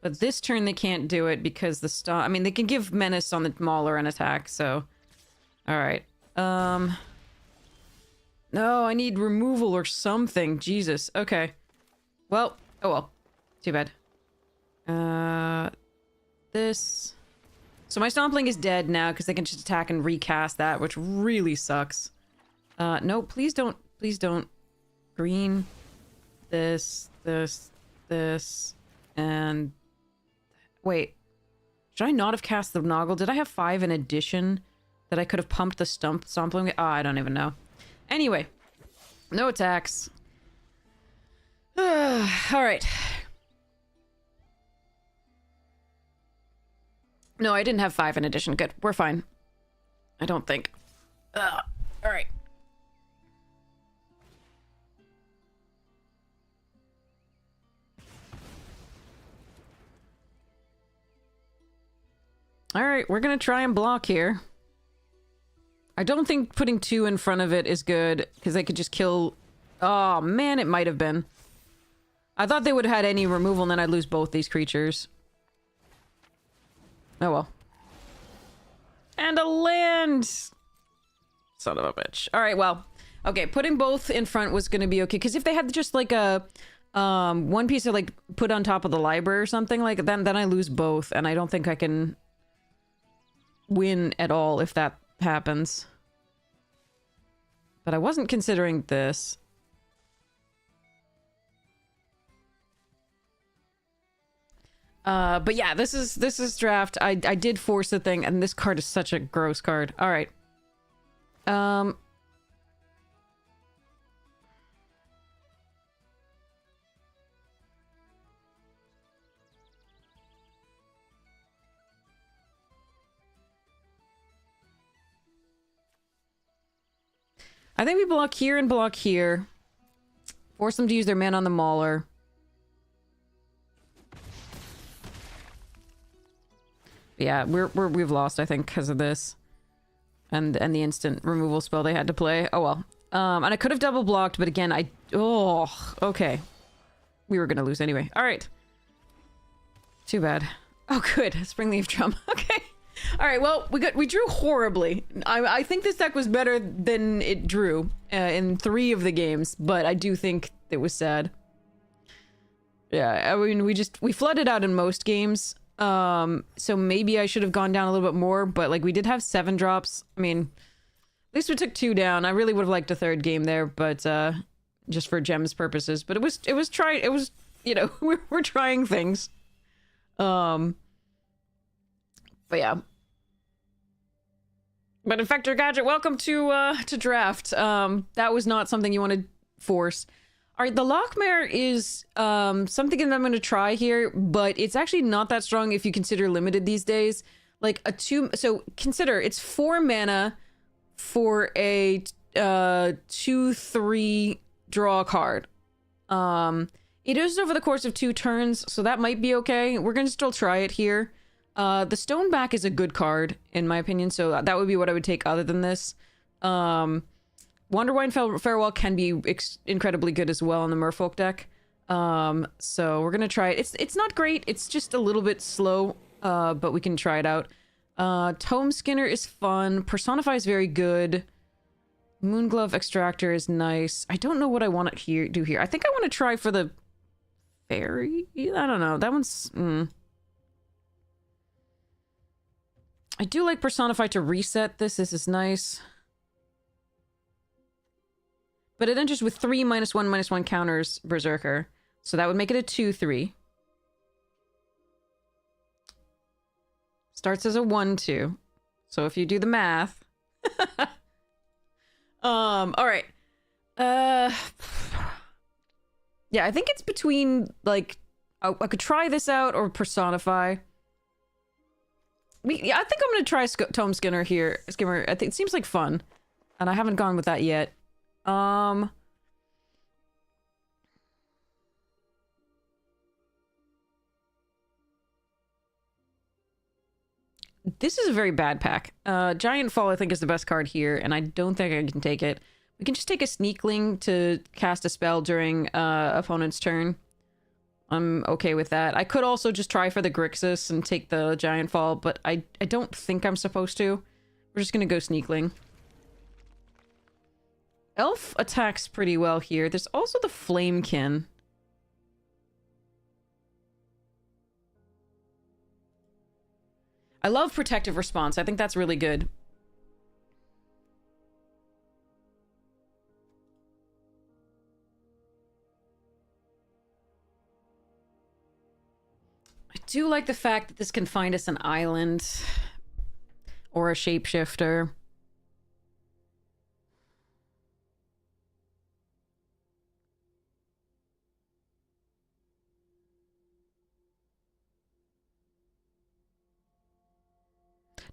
But this turn they can't do it because the I mean, they can give Menace on the Mauler an attack, so... Alright. No, I need removal or something. Jesus. Okay. Well, oh well. Too bad. This... So my Stompling is dead now because they can just attack and recast that, which really sucks. No, please don't. Please don't. Green. This, and... Wait. Should I not have cast the Noggle? Did I have 5 in addition that I could have pumped the Stompling? Oh, I don't even know. Anyway. No attacks. Alright. No, I didn't have 5 in addition. Good. We're fine. I don't think. Alright. Alright, we're gonna try and block here. I don't think putting 2 in front of it is good, because they could just kill... Oh, man, it might have been. I thought they would have had any removal, and then I'd lose both these creatures. Oh, well. And a land! Son of a bitch. Alright, well. Okay, putting both in front was gonna be okay, because if they had just, like, a... one piece of, like, put on top of the library or something, like, then I lose both, and I don't think I can... win at all if that happens. But I wasn't considering this. But yeah, this is draft. I did force the thing, and this card is such a gross card. All right. I think we block here and block here. Force them to use their mana on the Mauler. Yeah, we've lost, I think, because of this. And the instant removal spell they had to play. Oh well. And I could have double blocked, but again, oh, okay. We were gonna lose anyway. Alright. Too bad. Oh good, Springleaf Drum. Okay. Alright, well, we drew horribly. I think this deck was better than it drew in 3 of the games, but I do think it was sad. Yeah, I mean, we flooded out in most games. So maybe I should have gone down a little bit more, but like we did have 7 drops. I mean, at least we took 2 down. I really would have liked a 3rd game there, but just for gems purposes. But it was you know, we're trying things. But yeah. But Infector Gadget, welcome to draft. That was not something you want to force. All right, the Lochmare is something that I'm going to try here, but it's actually not that strong if you consider limited these days. Like a 2, so consider it's 4 mana for a 2/3 draw card. It is over the course of 2 turns, so that might be okay. We're going to still try it here. The Stoneback is a good card, in my opinion, so that would be what I would take other than this. Wanderwine Farewell can be incredibly good as well in the Merfolk deck. So we're gonna try it. It's not great, it's just a little bit slow, but we can try it out. Tome Skinner is fun. Personify is very good. Moonglove Extractor is nice. I don't know what I want to do here. I think I want to try for the Fairy? I don't know. That one's... I do like Personify to reset this. This is nice. But it enters with 3 -1/-1 counters Berserker. So that would make it a 2/3. Starts as a 1/2. So if you do the math. Alright. Yeah, I think it's between, like... I could try this out or Personify. Yeah, I think I'm gonna try Tome Skinner here. Skimmer. I think it seems like fun. And I haven't gone with that yet. This is a very bad pack. Giant Fall, I think, is the best card here, and I don't think I can take it. We can just take a Sneakling to cast a spell during opponent's turn. I'm okay with that. I could also just try for the Grixis and take the Giant Fall, but I don't think I'm supposed to. We're just gonna go Sneakling. Elf attacks pretty well here. There's also the Flamekin. I love Protective Response. I think that's really good. I do like the fact that this can find us an island or a shapeshifter.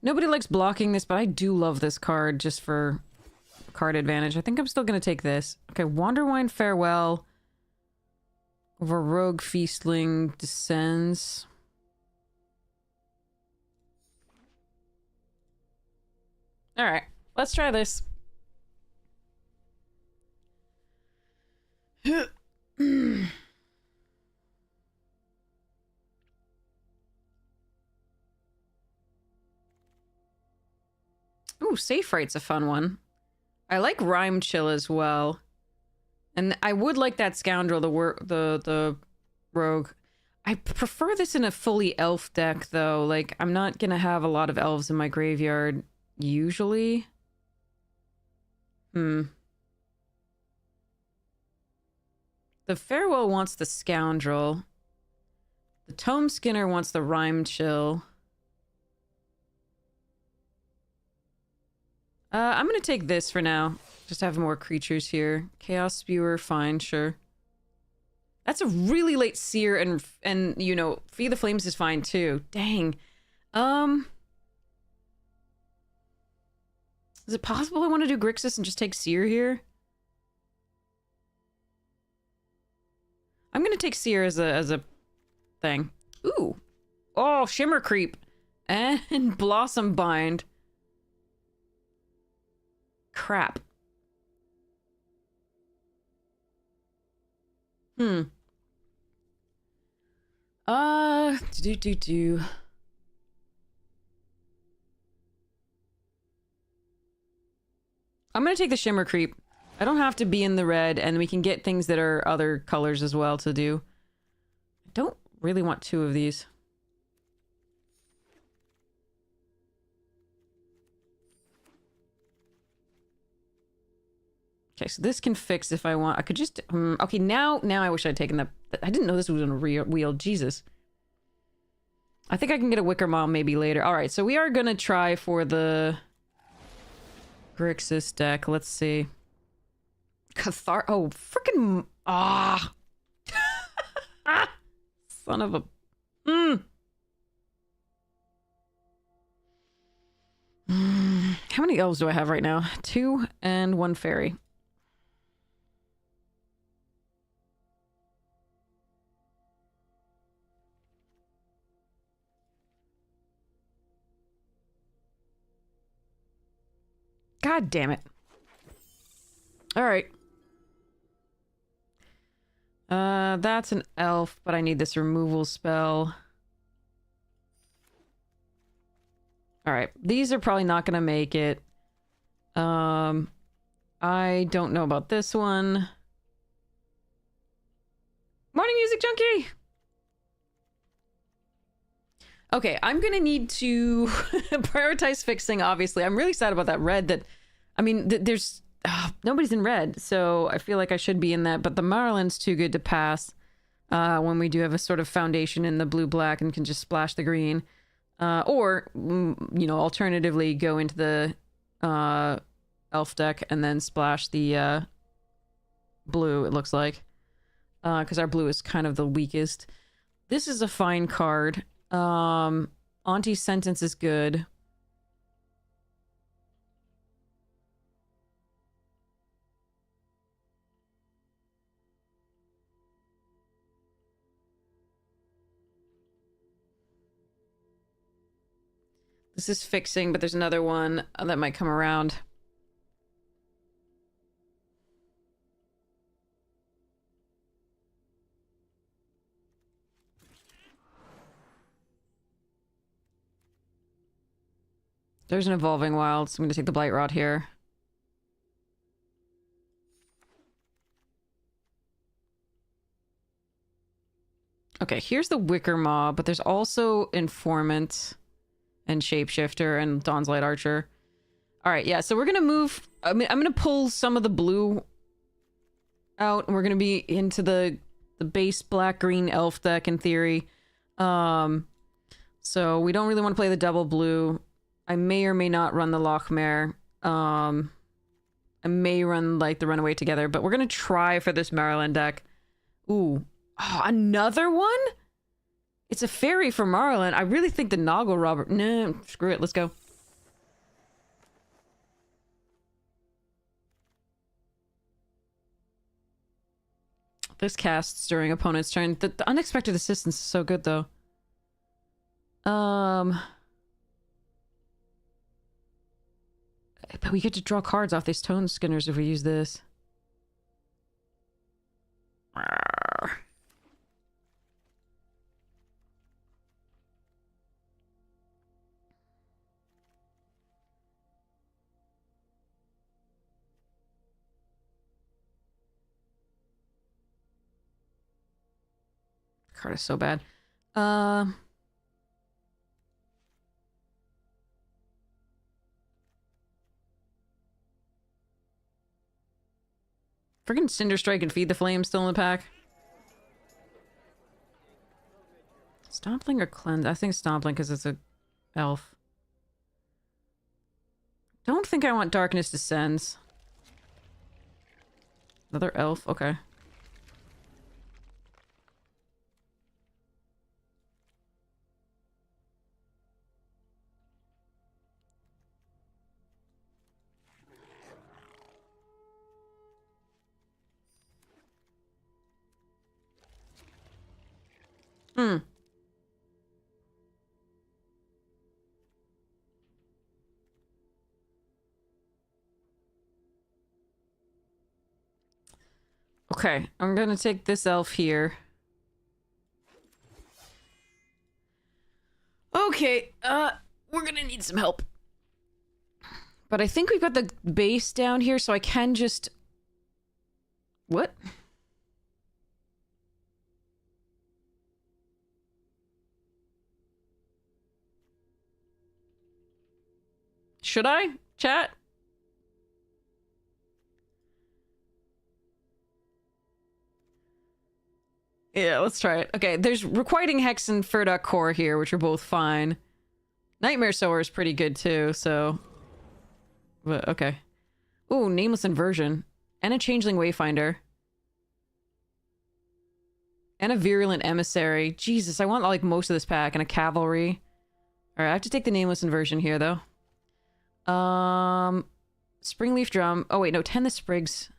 Nobody likes blocking this, but I do love this card just for card advantage. I think I'm still going to take this. Okay, Wanderwine Farewell over Rogue Feastling Descends. Alright, let's try this. Ooh, Safe Fright's a fun one. I like Rhyme Chill as well. And I would like that Scoundrel, the rogue. I prefer this in a fully elf deck, though. Like, I'm not gonna have a lot of elves in my graveyard, usually. The Farewell wants the Scoundrel. The Tome Skinner wants the Rhyme Chill. I'm gonna take this for now. Just have more creatures here. Chaos Spewer, fine, sure. That's a really late Seer, and you know, Feed the Flames is fine too. Dang. Is it possible I want to do Grixis and just take Seer here? I'm gonna take Seer as a thing. Ooh. Oh, Shimmer Creep. And Blossom Bind. Crap. Do. I'm gonna take the Shimmer Creep. I don't have to be in the red, and we can get things that are other colors as well to do. I don't really want two of these. Okay, so this can fix if I want. I could just... okay, now I wish I'd taken that... I didn't know this was on a wheel. Jesus. I think I can get a Wicker Mom maybe later. Alright, so we are gonna try for the... Grixis deck. Let's see. Oh, freaking... Ah! Son of a... How many elves do I have right now? 2 and 1 fairy. God damn it. Alright. That's an elf, but I need this removal spell. Alright, these are probably not gonna make it. I don't know about this one. Morning, Music Junkie! Okay, I'm gonna need to prioritize fixing, obviously. I'm really sad about that red that... I mean, there's... nobody's in red, so I feel like I should be in that, but the Marlin's too good to pass when we do have a sort of foundation in the blue-black and can just splash the green. Or, you know, alternatively go into the elf deck and then splash the blue, it looks like. Because our blue is kind of the weakest. This is a fine card. Auntie's Sentence is good. This is fixing, but there's another one that might come around. There's an Evolving Wild, so I'm gonna take the Blight Rod here. Okay, here's the Wicker Mob, but there's also Informant and Shapeshifter and Dawn's Light Archer. Alright, yeah, so we're gonna move... I'm gonna pull some of the blue out, and we're gonna be into the base black-green elf deck, in theory. So we don't really want to play the double blue. I may or may not run the Lochmere. I may run, like, the Runaway Together, but we're gonna try for this Maryland deck. Ooh. Oh, another one? It's a fairy for Marlin. I really think the Noggle Robber... No, screw it. Let's go. This casts during opponent's turn. The unexpected assistance is so good, though. we get to draw cards off these tone skinners if we use this. Card is so bad. Friggin' Cinder Strike and Feed the Flame still in the pack. Stompling or Cleanse? I think Stompling because it's a elf. Don't think I want Darkness Descends. Another elf? Okay. Okay, I'm gonna take this elf here. Okay, we're gonna need some help. But I think we've got the base down here, so I can just... What? Should I? Chat? Yeah, let's try it. Okay, there's Requiting Hex and Furdock Core here, which are both fine. Nightmare Sower is pretty good too, so... But, okay. Ooh, Nameless Inversion. And a Changeling Wayfinder. And a Virulent Emissary. Jesus, I want like most of this pack. And a Cavalry. Alright, I have to take the Nameless Inversion here, though. Springleaf Drum. Oh wait, no, Tend the Sprigs.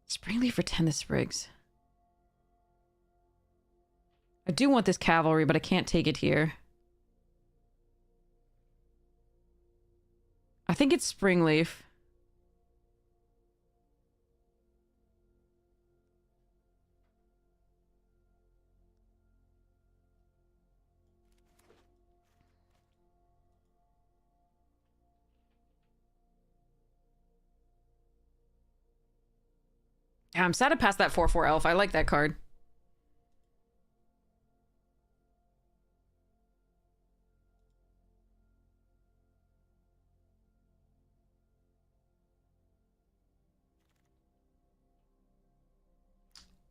Springleaf or Tend the Sprigs? I do want this Cavalry, but I can't take it here. I think it's Springleaf. Yeah, I'm sad to pass that 4/4 elf. I like that card.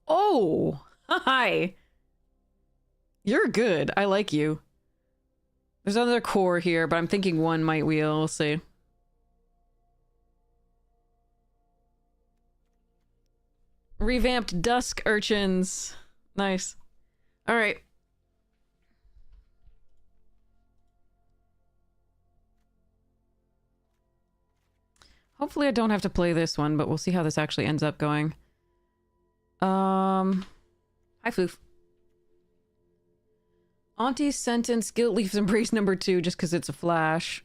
Oh, hi. You're good. I like you. There's another core here, but I'm thinking one might wheel. We'll see. Revamped Dusk Urchins. Nice. All right. Hopefully I don't have to play this one, but we'll see how this actually ends up going. Hi, Floof. Auntie's Sentence, Guilt Leaf's Embrace number 2, just because it's a flash.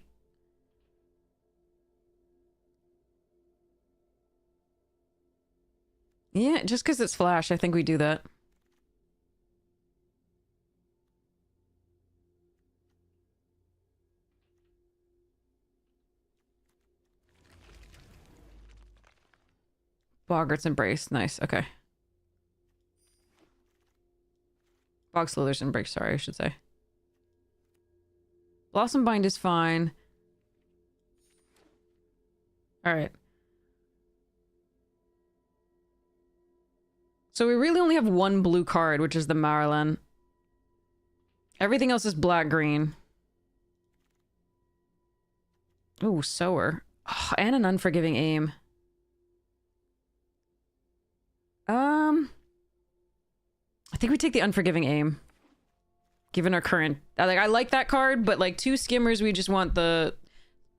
Yeah, just because it's flash, I think we do that. Boggarts Embrace, nice, okay. Bog Slither's Embrace, sorry, I should say. Blossom Bind is fine. Alright. So we really only have one blue card, which is the Marlin. Everything else is black-green. Ooh, Sower. Oh, and an Unforgiving Aim. I think we take the Unforgiving Aim. Given our current... I like that card, but like 2 Skimmers, we just want the...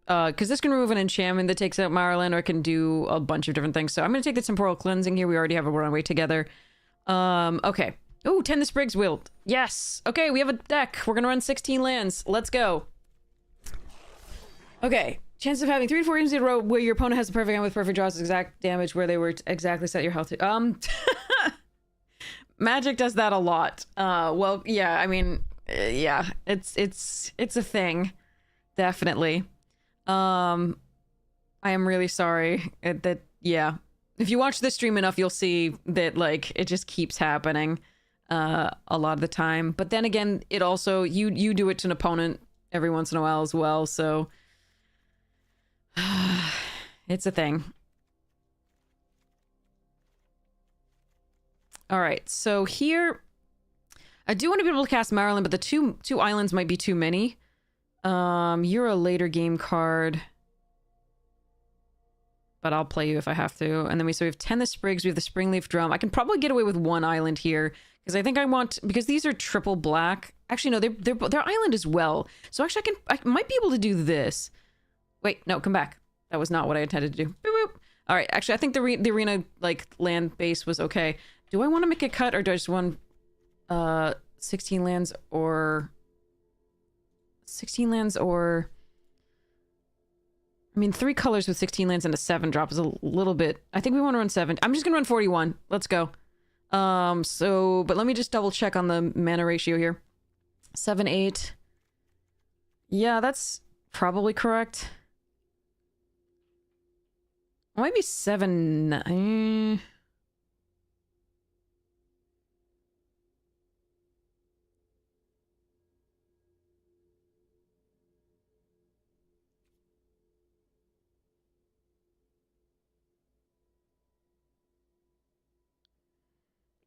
because this can remove an enchantment that takes out Marlin, or it can do a bunch of different things. So I'm going to take the Temporal Cleansing here. We already have a runaway together. Okay. Ooh, Tend the Sprigs Wilt. Yes! Okay, we have a deck. We're going to run 16 lands. Let's go. Okay. Chance of having 3 to 4 games in a row where your opponent has the perfect hand with perfect draws, exact damage where they were exactly set your health to. Magic does that a lot. Well, yeah, I mean, yeah, it's a thing, definitely. I am really sorry that, yeah. If you watch this stream enough, you'll see that, like, it just keeps happening a lot of the time. But then again, it also, you do it to an opponent every once in a while as well, so it's a thing. All right, so here I do want to be able to cast Marilyn, but the two islands might be too many. You're a later game card, but I'll play you if I have to. And then we have 10 the Sprigs, we have the Springleaf Drum. I can probably get away with 1 island here because I think I want, because these are triple black. Actually, no, they're island as well. So actually I might be able to do this. Wait, no, come back. That was not what I intended to do. Boop, boop. All right, actually, I think the arena, like, land base was okay. Do I want to make a cut, or do I just want 16 lands or... 16 lands or... I mean, 3 colors with 16 lands and a 7 drop is a little bit... I think we want to run 7. I'm just going to run 41. Let's go. But let me just double check on the mana ratio here. 7, 8. Yeah, that's probably correct. Might be 7, 9.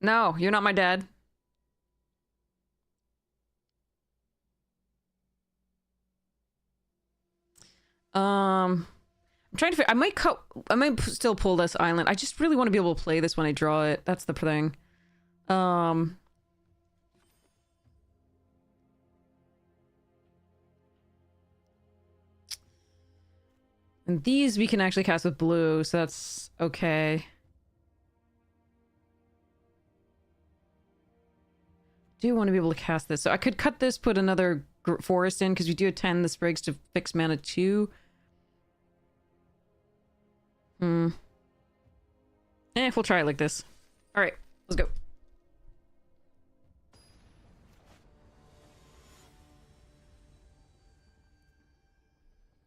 No, you're not my dad. I'm trying to figure, I might still pull this island. I just really want to be able to play this when I draw it. That's the thing. And these we can actually cast with blue, so that's okay. Do want to be able to cast this. So I could cut this, put another forest in, because we do attend the Sprigs to fix mana 2. We'll try it like this. Alright, let's go.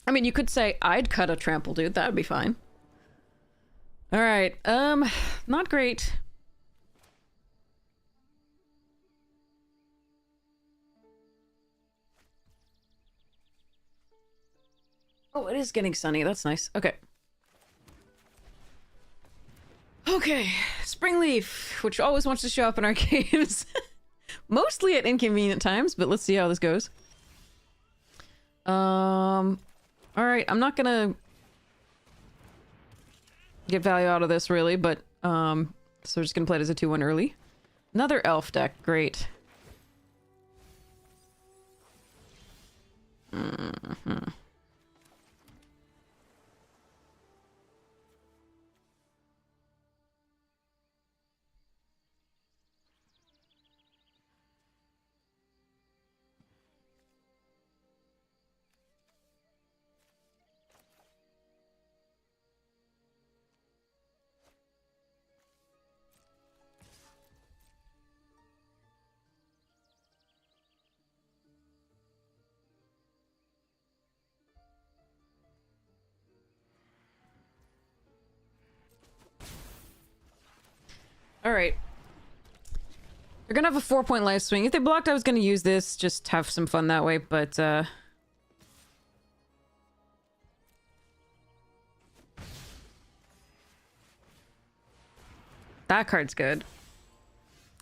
I mean, you could say I'd cut a trample, dude. That would be fine. Alright, not great. Oh, it is getting sunny. That's nice. Okay. Okay. Springleaf, which always wants to show up in our games. Mostly at inconvenient times, but let's see how this goes. Alright, I'm not gonna get value out of this, really, but, so we're just gonna play it as a 2-1 early. Another elf deck. Great. Alright. They're gonna have a 4-point life swing. If they blocked, I was gonna use this, just have some fun that way, but, that card's good.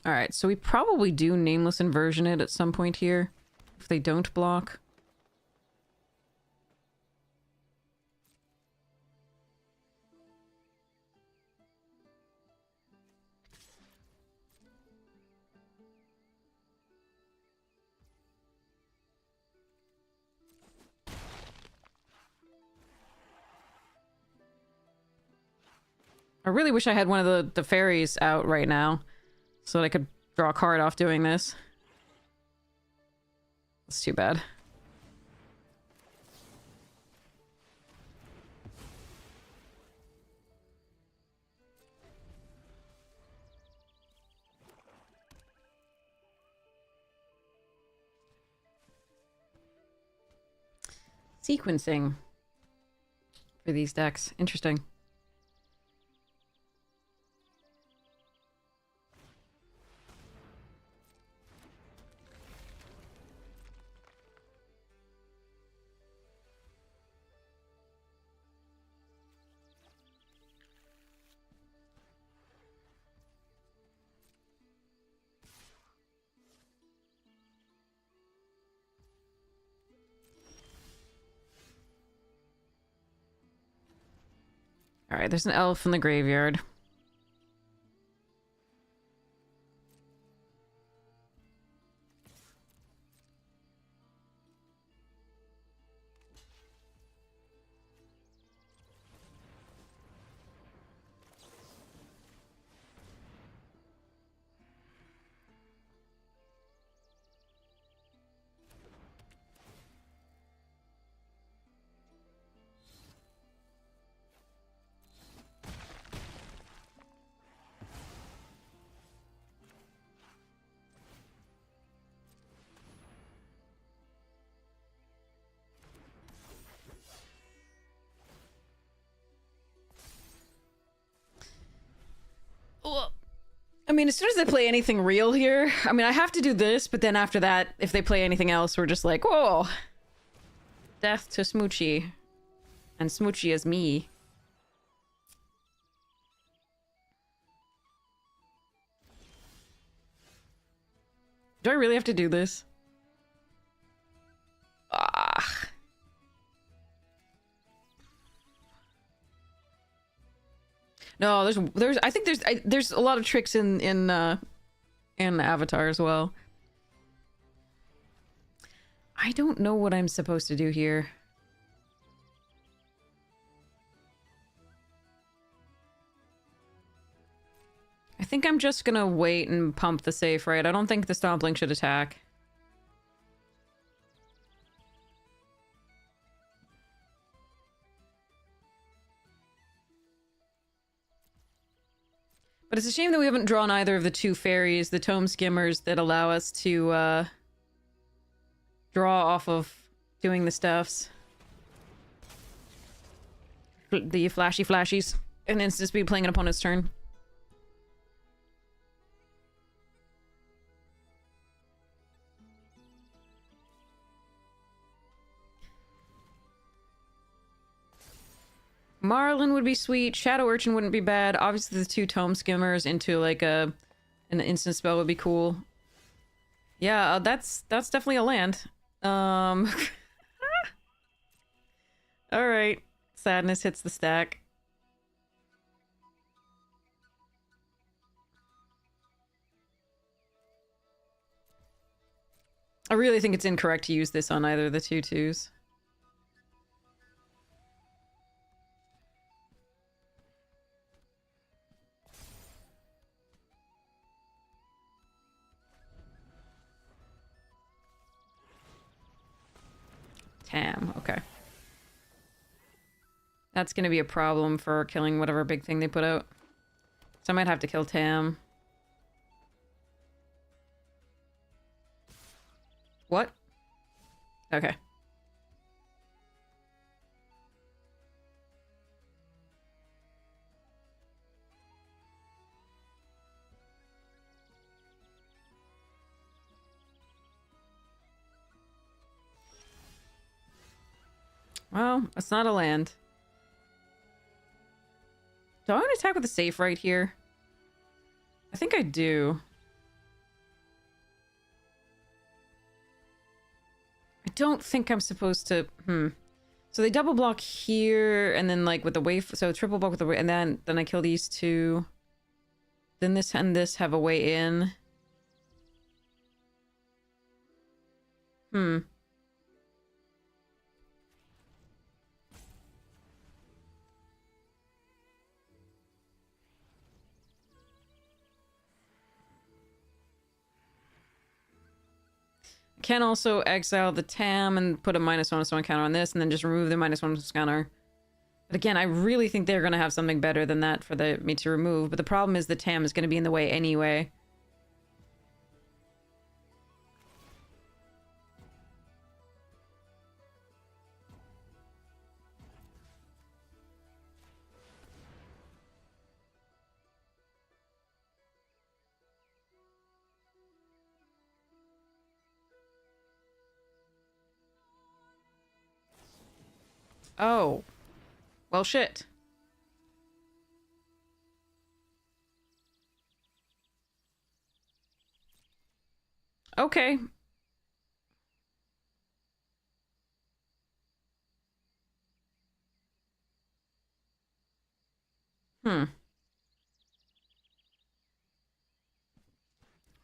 Alright, so we probably do Nameless Inversion it at some point here, if they don't block. I really wish I had one of the Faeries out right now, so that I could draw a card off doing this. That's too bad. sequencing for these decks. Interesting. Alright, there's an elf in the graveyard. I mean, as soon as they play anything real here, I mean, I have to do this, but then after that, if they play anything else, we're just like, whoa. Death to Smoochie. And Smoochie is me. Do I really have to do this? Ah. No, I think there's a lot of tricks in Avatar as well. I don't know what I'm supposed to do here. I think I'm just gonna wait and pump the safe, right? I don't think the Stompling should attack. But it's a shame that we haven't drawn either of the two fairies, the tome skimmers, that allow us to draw off of doing the stuffs. The flashy flashies. And instant speed playing an opponent's turn. Marlin would be sweet. Shadow Urchin wouldn't be bad. Obviously, the two Tome Skimmers into like an instant spell would be cool. Yeah, that's definitely a land. All right. Sadness hits the stack. I really think it's incorrect to use this on either of the two twos. Tam, okay. That's gonna be a problem for killing whatever big thing they put out. So I might have to kill Tam. What? Okay. Well, it's not a land. Do I want to attack with a safe right here? I think I do. I don't think I'm supposed to... So they double block here, and then like with the wave... So triple block with the wave... And then I kill these two. Then this and this have a way in. Can also exile the Tam and put a -1/-1 counter on this, and then just remove the -1 counter. But again, I really think they're going to have something better than that for me to remove. But the problem is the Tam is going to be in the way anyway. Oh. Well, shit. Okay. Hmm.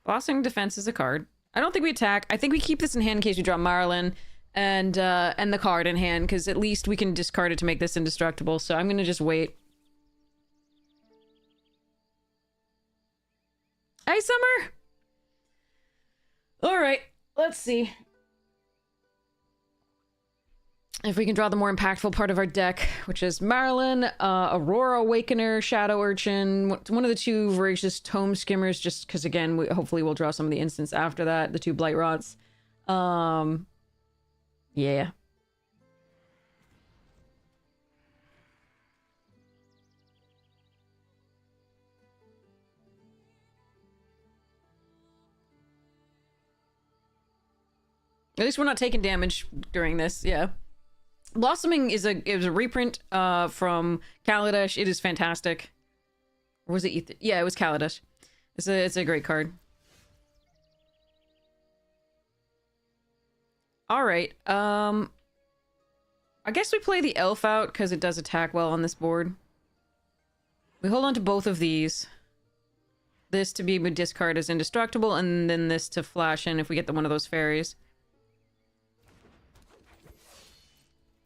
Bossing defense is a card. I don't think we attack. I think we keep this in hand in case we draw Marlin and the card in hand, because at least we can discard it to make this indestructible, so I'm gonna just wait. Hey, Summer! Alright, let's see if we can draw the more impactful part of our deck, which is Marlin, Aurora Awakener, Shadow Urchin, one of the two Voracious Tome Skimmers, just because, again, hopefully we'll draw some of the instants after that, the two Blight Rots. Yeah. At least we're not taking damage during this, yeah. Blossoming is a reprint from Kaladesh. It is fantastic. Or was it yeah, it was Kaladesh. It's a great card. Alright, I guess we play the elf out because it does attack well on this board. We hold on to both of these. This to be discard as indestructible, and then this to flash in if we get one of those fairies.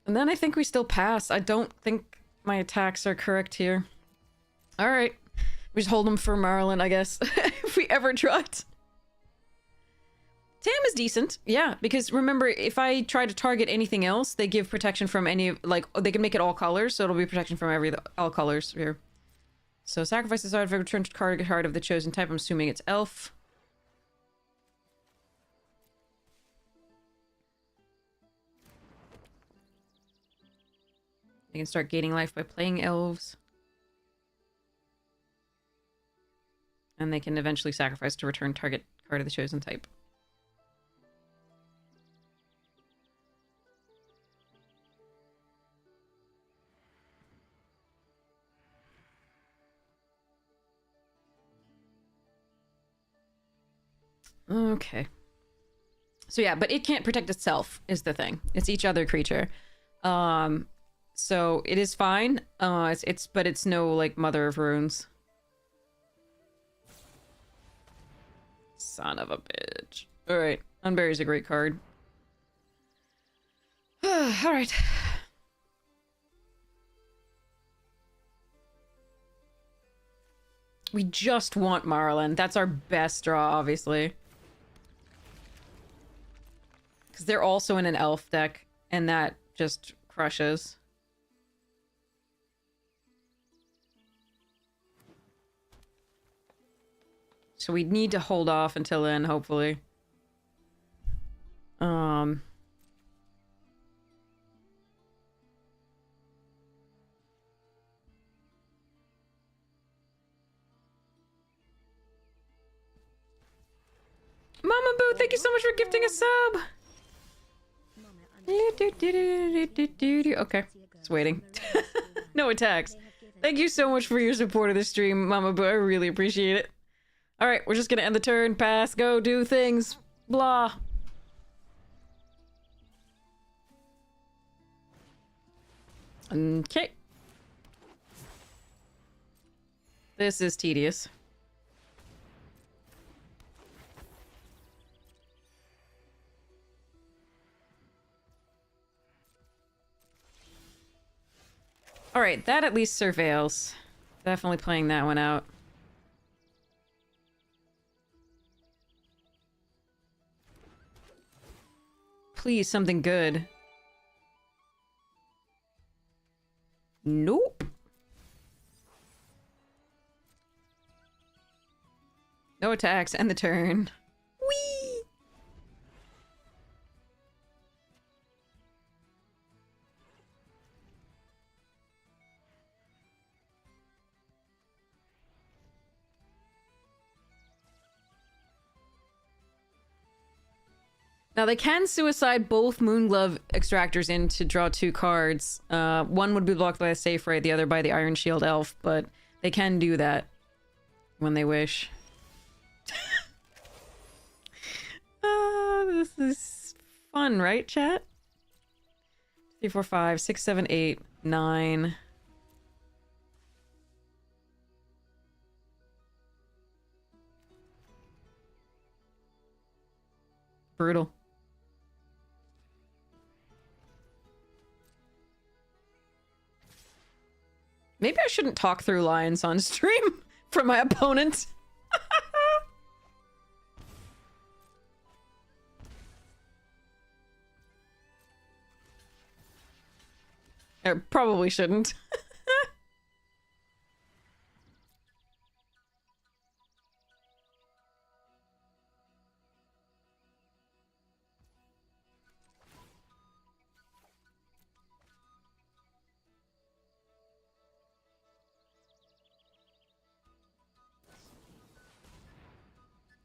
And then I think we still pass. I don't think my attacks are correct here. Alright. We just hold them for Marlin, I guess. If we ever draw it. Tam is decent. Yeah, because remember, if I try to target anything else, they give protection from any, like, they can make it all colors, so it'll be protection from all colors here. So sacrifice this artifact, return to target card of the chosen type. I'm assuming it's elf. They can start gaining life by playing elves. And they can eventually sacrifice to return target card of the chosen type. Okay. So yeah, but it can't protect itself is the thing. It's each other creature. So it is fine. But it's no like Mother of Runes. Son of a bitch. Alright. Unbury's a great card. Alright. We just want Marlin. That's our best draw, obviously. Because they're also in an elf deck, and that just crushes. So we need to hold off until then, hopefully. Mama Boo, thank you so much for gifting a sub! Okay, just waiting. No attacks. Thank you so much for your support of the stream, Mama Boo. I really appreciate it. Alright, we're just gonna end the turn, pass, go, do things, blah. Okay. This is tedious. Alright, that at least surveils. Definitely playing that one out. Please, something good. Nope. No attacks, end the turn. Whee! Now they can suicide both Moonglove extractors in to draw 2 cards. One would be blocked by a safe rate, the other by the Iron Shield Elf, but they can do that when they wish. This is fun, right, chat? 3, 4, 5, 6, 7, 8, 9. Brutal. Maybe I shouldn't talk through lines on stream from my opponent. I probably shouldn't.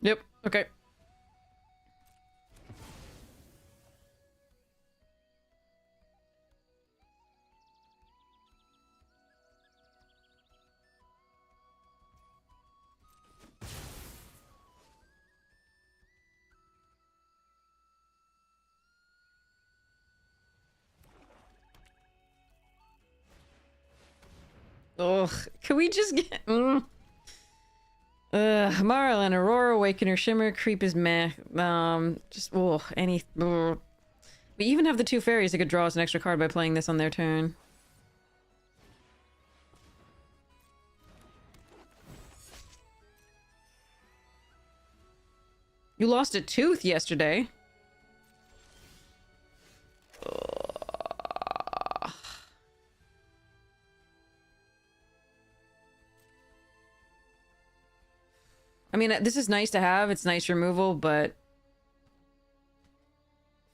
Yep, okay. Ugh, can we just get... Marlin, Aurora, Awakener, Shimmer, Creep is meh. Just, any... We even have the 2 fairies that could draw us an extra card by playing this on their turn. You lost a tooth yesterday. I mean, this is nice to have. It's nice removal, but...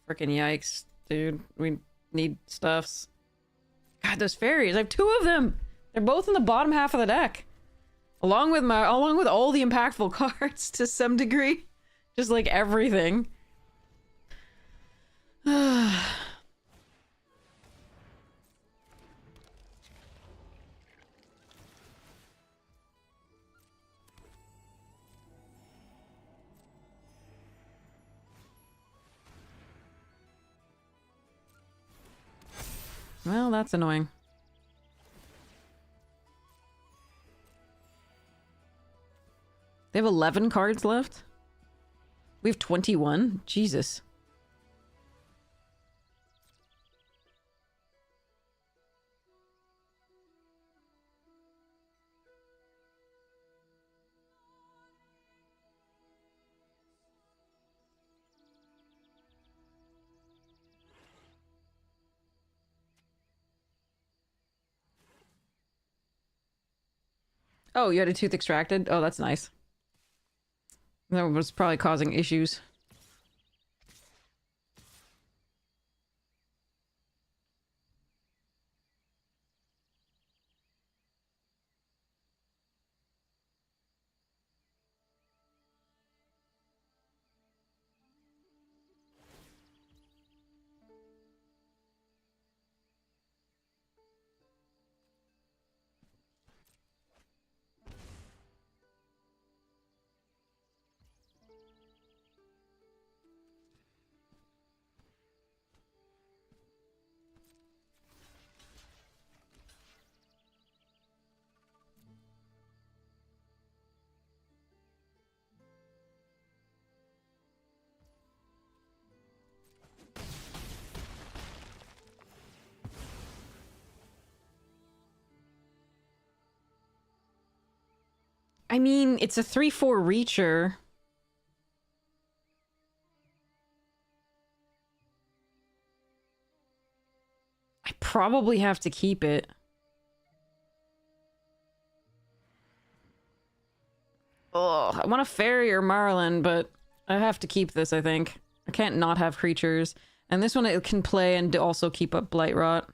Frickin' yikes, dude. We need stuffs. God, those fairies. I have 2 of them! They're both in the bottom half of the deck. Along with all the impactful cards to some degree. Just like everything. Well, that's annoying. They have 11 cards left? We have 21? Jesus. Oh, you had a tooth extracted? Oh, that's nice. That was probably causing issues. I mean, it's a 3/4 reacher. I probably have to keep it. Ugh, I want a fairy or Marlin, but I have to keep this, I think. I can't not have creatures. And this one it can play and also keep up Blight Rot.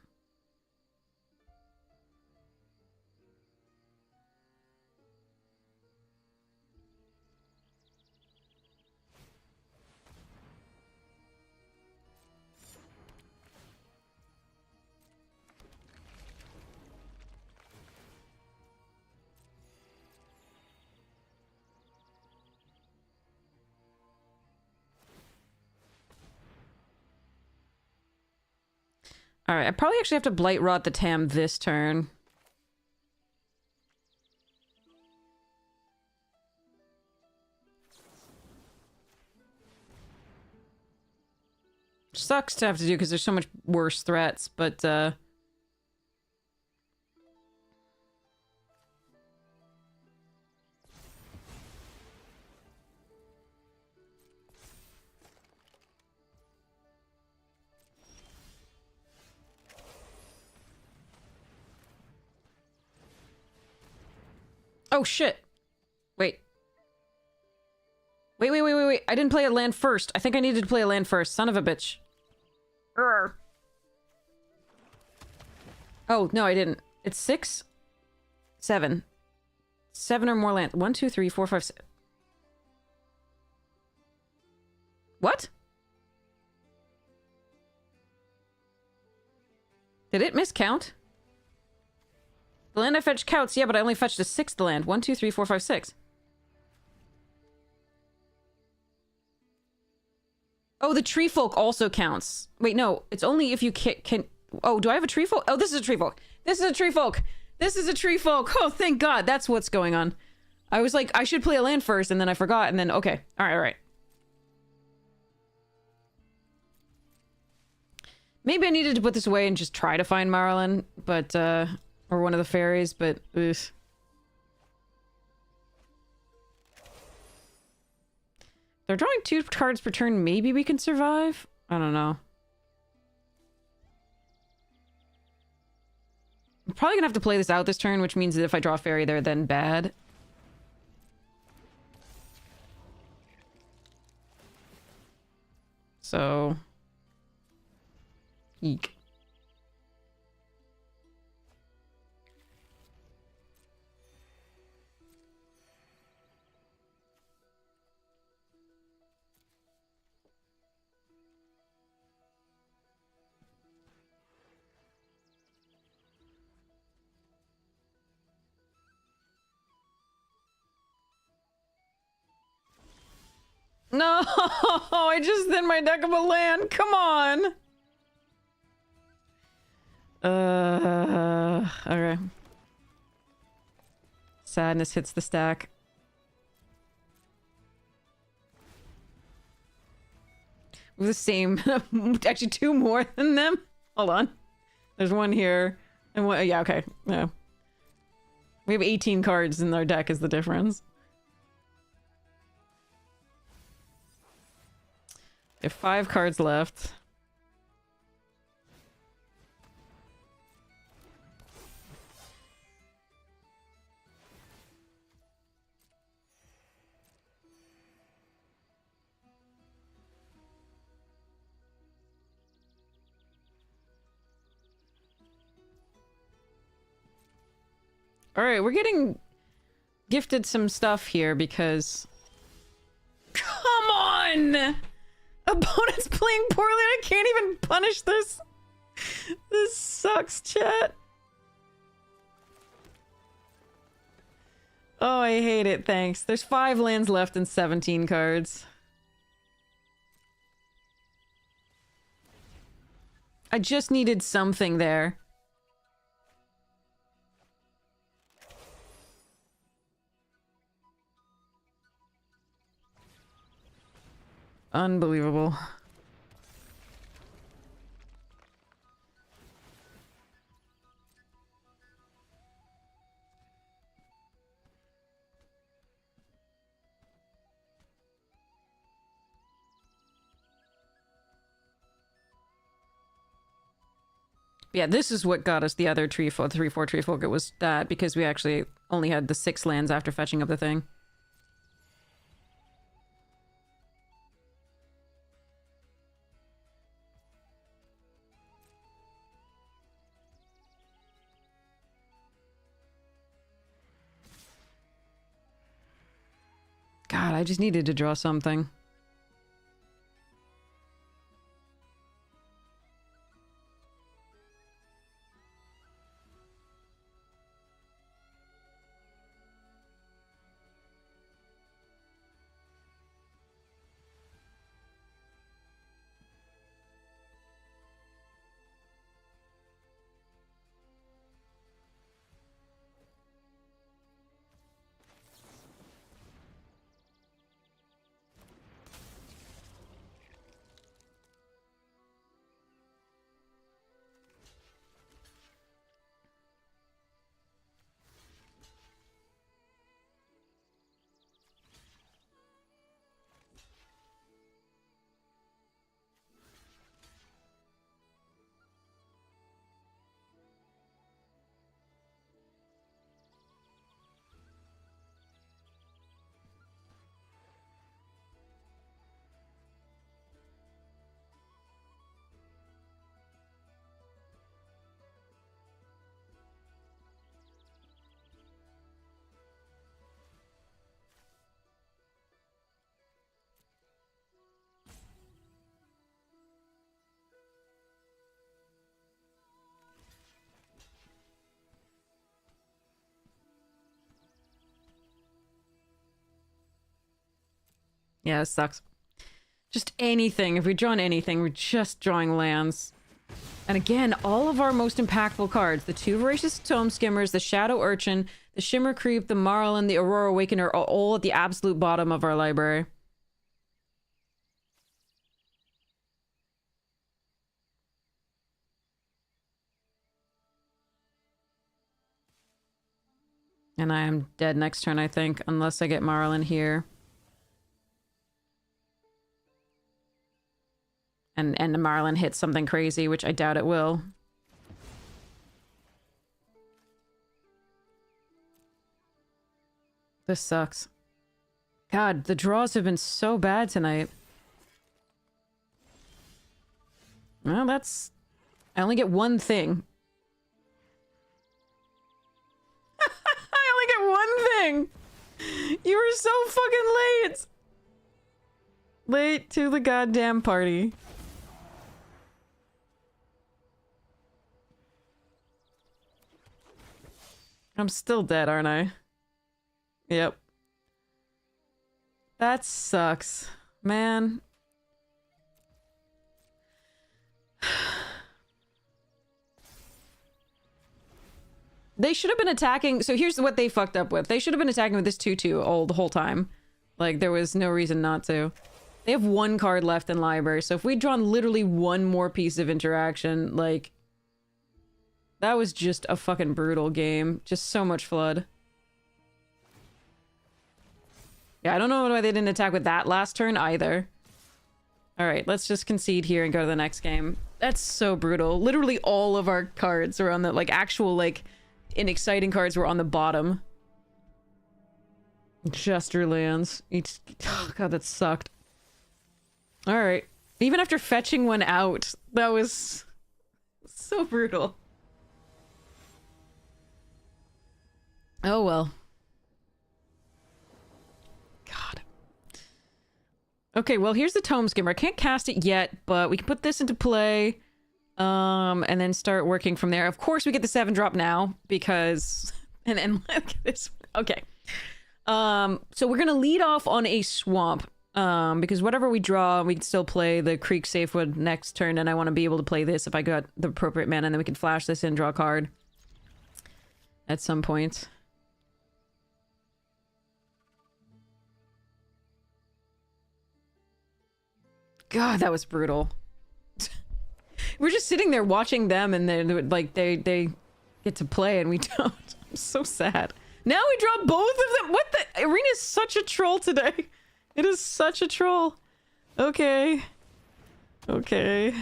Alright, I probably actually have to Blight Rot the Tam this turn. Sucks to have to do because there's so much worse threats, but oh shit. Wait. Wait. I didn't play a land first. I think I needed to play a land first. Son of a bitch. Urgh. Oh, no, I didn't. It's 6? 7. 7 or more land. 1, 2, 3, 4, 5, 6. What? Did it miscount? The land I fetched counts, yeah, but I only fetched a 6th land. 1, 2, 3, 4, 5, 6. Oh, the tree folk also counts. Wait, no, it's only if you can... Oh, do I have a tree folk? Oh, this is a tree folk. This is a tree folk. This is a tree folk. Oh, thank God. That's what's going on. I was like, I should play a land first, and then I forgot, and then, okay. All right. Maybe I needed to put this away and just try to find Marlin, but, or one of the fairies, but, ugh. They're drawing 2 cards per turn. Maybe we can survive? I don't know. I'm probably gonna have to play this out this turn, which means that if I draw a fairy, they're then bad. So... Eek. No, I just did my deck of a land. Come on. Okay. Sadness hits the stack. With the same, actually 2 more than them. Hold on. There's one here, and one. Yeah, okay. Yeah. We have 18 cards in our deck. Is the difference? We have 5 cards left. Alright, we're getting gifted some stuff here because... Come on! Opponent's playing poorly, I can't even punish this! This sucks, chat. Oh, I hate it, thanks. There's 5 lands left and 17 cards. I just needed something there. Unbelievable. Yeah, this is what got us the other tree folk, 3/4 tree folk. It was that because we actually only had the 6 lands after fetching up the thing. God, I just needed to draw something. Yeah, it sucks. Just anything. If we've drawn anything, we're just drawing lands. And again, all of our most impactful cards. The 2 Voracious Tome Skimmers, the Shadow Urchin, the Shimmer Creep, the Marlin, the Aurora Awakener are all at the absolute bottom of our library. And I am dead next turn, I think, unless I get Marlin here. And Marlin hits something crazy, which I doubt it will. This sucks. God, the draws have been so bad tonight. Well, that's... I only get one thing. I only get one thing! You were so fucking late! Late to the goddamn party. I'm still dead, aren't I? Yep. That sucks. Man. They should have been attacking... So here's what they fucked up with. They should have been attacking with this 2/2 all the whole time. Like, there was no reason not to. They have 1 card left in library, so if we'd drawn literally 1 more piece of interaction, like... That was just a fucking brutal game. Just so much flood. Yeah, I don't know why they didn't attack with that last turn either. Alright, let's just concede here and go to the next game. That's so brutal. Literally all of our cards were on the, like, actual, like, exciting cards were on the bottom. Jester lands. Each... Oh, God, that sucked. Alright. Even after fetching one out, that was... so brutal. Oh, well. God. Okay, well, here's the Tome Skimmer. I can't cast it yet, but we can put this into play. And then start working from there. Of course, we get the 7-drop now, because... And look at this. Okay. So we're gonna lead off on a swamp. Because whatever we draw, we can still play the Creek Safewood next turn, and I want to be able to play this if I got the appropriate mana, and then we can flash this in, draw a card. At some point. God, that was brutal. We're just sitting there watching them, and they're like they get to play, and we don't. I'm so sad. Now we draw both of them. What the? Arena is such a troll today. It is such a troll. Okay. Okay.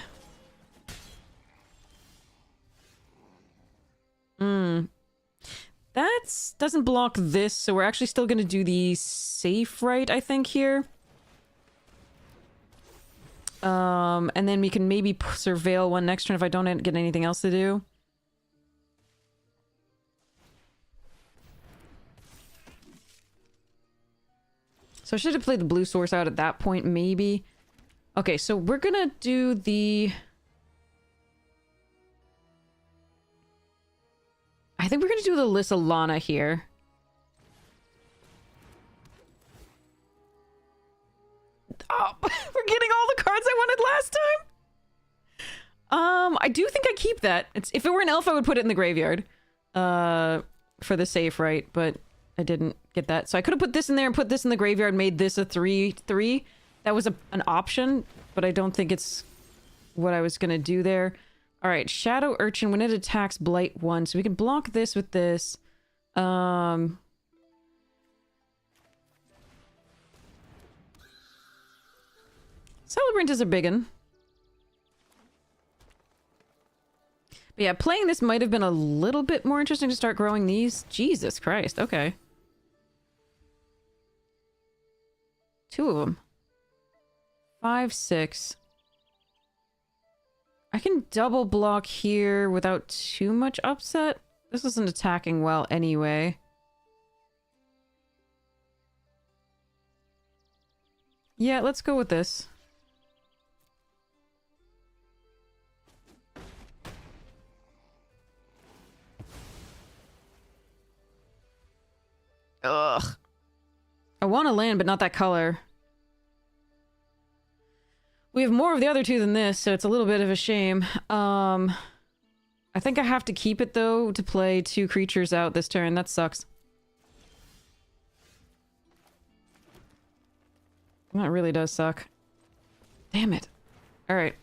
That doesn't block this, so we're actually still gonna do the safe right, I think, here. And then we can maybe surveil one next turn if I don't get anything else to do. So I should have played the blue source out at that point, maybe. Okay, so we're gonna do the... I think we're gonna do the Lissalana here. Oh, we're getting all the cards I wanted last time. I do think I keep that. If it were an elf, I would put it in the graveyard. For the safe, right? But I didn't get that. So I could have put this in there and put this in the graveyard, made this a 3/3. That was an option, but I don't think it's what I was gonna do there. All right, Shadow Urchin, when it attacks, Blight 1. So we can block this with this. Celebrant is a biggin. But yeah, playing this might have been a little bit more interesting to start growing these. Jesus Christ, okay. 2 of them. 5, 6. I can double block here without too much upset. This isn't attacking well anyway. Yeah, let's go with this. Ugh. I want to land, but not that color. We have more of the other two than this, so it's a little bit of a shame. I think I have to keep it, though, to play 2 creatures out this turn. That sucks. That really does suck. Damn it. Alright.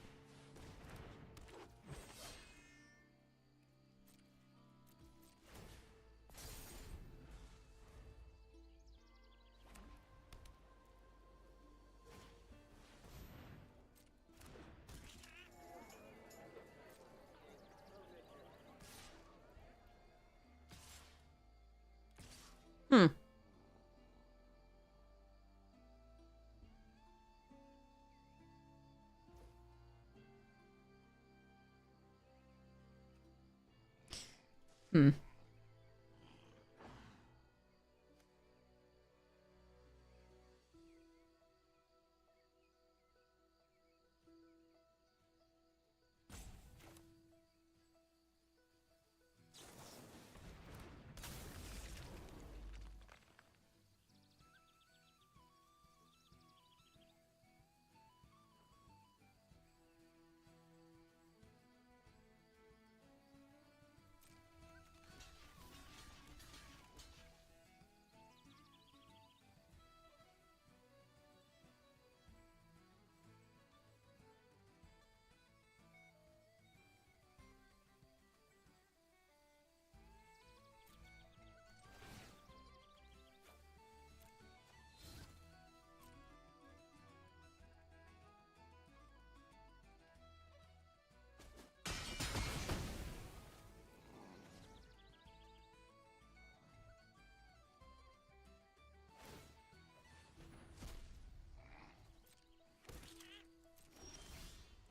Hmm. Hmm.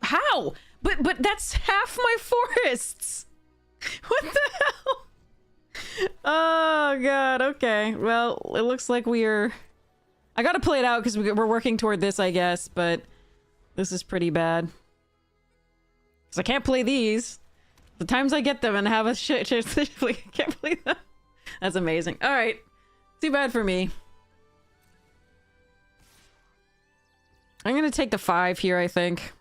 How? But that's half my forests. What the hell? Oh god, okay. Well, it looks like we're... I gotta play it out because we're working toward this, I guess, but this is pretty bad. Because I can't play these. The times I get them and have a shit, I can't play them. That's amazing. Alright. Too bad for me. I'm gonna take the 5 here, I think.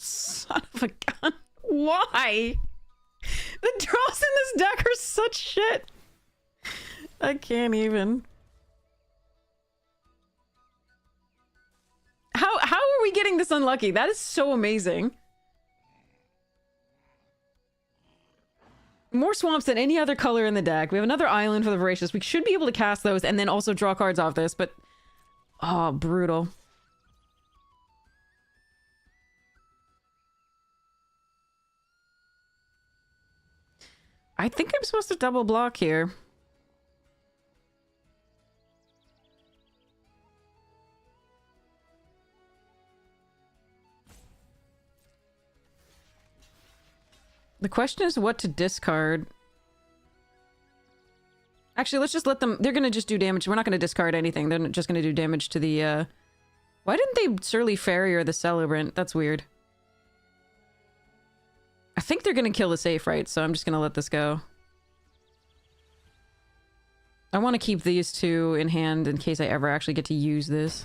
Son of a gun. Why? The draws in this deck are such shit. I can't even. How are we getting this unlucky? That is so amazing. More swamps than any other color in the deck. We have another island for the Voracious. We should be able to cast those and then also draw cards off this, but... Oh, brutal. I think I'm supposed to double block here. The question is what to discard. Actually, let's just let them... They're gonna just do damage. We're not gonna discard anything. They're just gonna do damage to the, Why didn't they Surly Fairy or the Celebrant? That's weird. I think they're gonna kill the safe, right? So I'm just gonna let this go. I want to keep these 2 in hand in case I ever actually get to use this.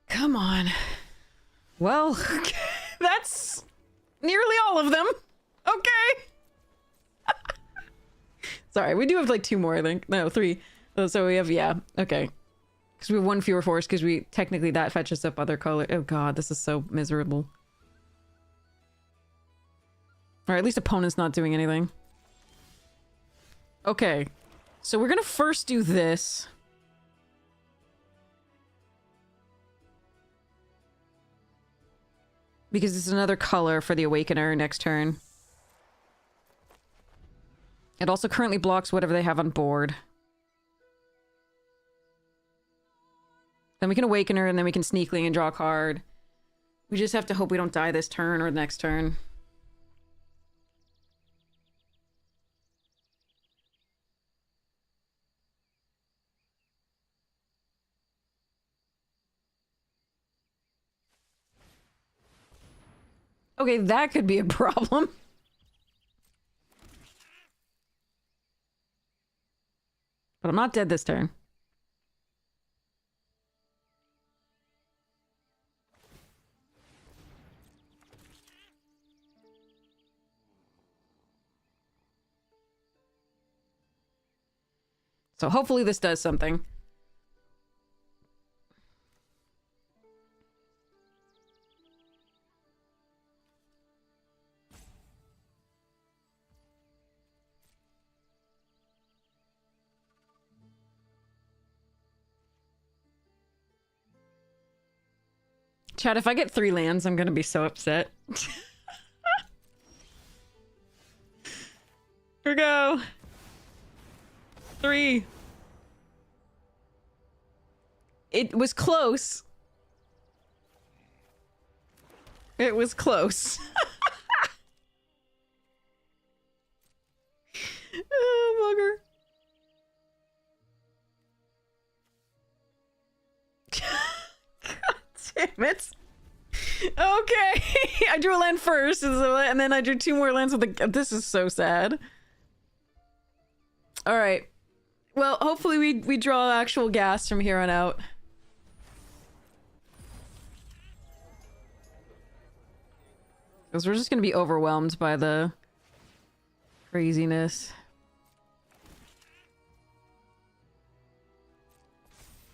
Come on. Well, that's nearly all of them. Okay. Sorry, we do have like 2 more, I think. No, 3. Oh, so we have, yeah, okay. Because we have 1 fewer force, because we, technically that fetches up other color. Oh god, this is so miserable. Or at least opponent's not doing anything. Okay. So we're gonna first do this. Because it's another color for the Awakener next turn. It also currently blocks whatever they have on board. Then we can Awakener, and then we can Sneakling and draw a card. We just have to hope we don't die this turn or the next turn. Okay, that could be a problem. But I'm not dead this turn. So hopefully this does something. Chad, if I get 3 lands, I'm gonna be so upset. Here we go. 3. It was close. It was close. Oh, bugger. God damn it. Okay. I drew a land first, and then I drew 2 more lands with the... This is so sad. Alright. Well, hopefully we draw actual gas from here on out. Because we're just gonna be overwhelmed by the craziness.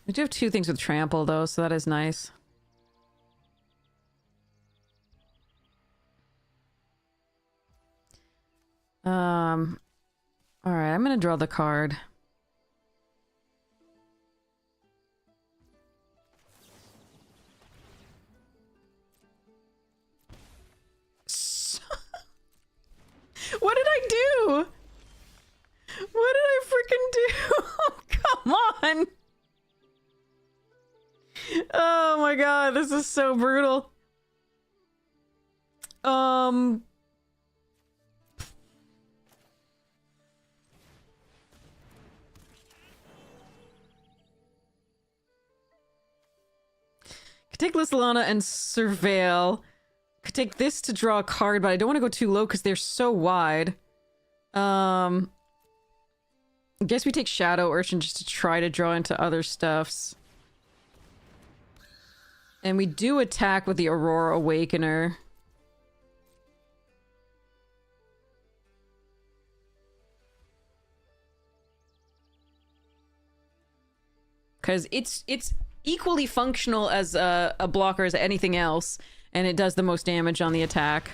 We do have 2 things with trample, though, so that is nice. Alright, I'm gonna draw the card. What did I do? What did I freaking do? Oh, come on! Oh my god, this is so brutal. Could take Lysolana and Surveil. Could take this to draw a card, but I don't want to go too low because they're so wide. I guess we take Shadow Urchin just to try to draw into other stuffs. And we do attack with the Aurora Awakener. Because it's equally functional as a blocker as anything else, and it does the most damage on the attack.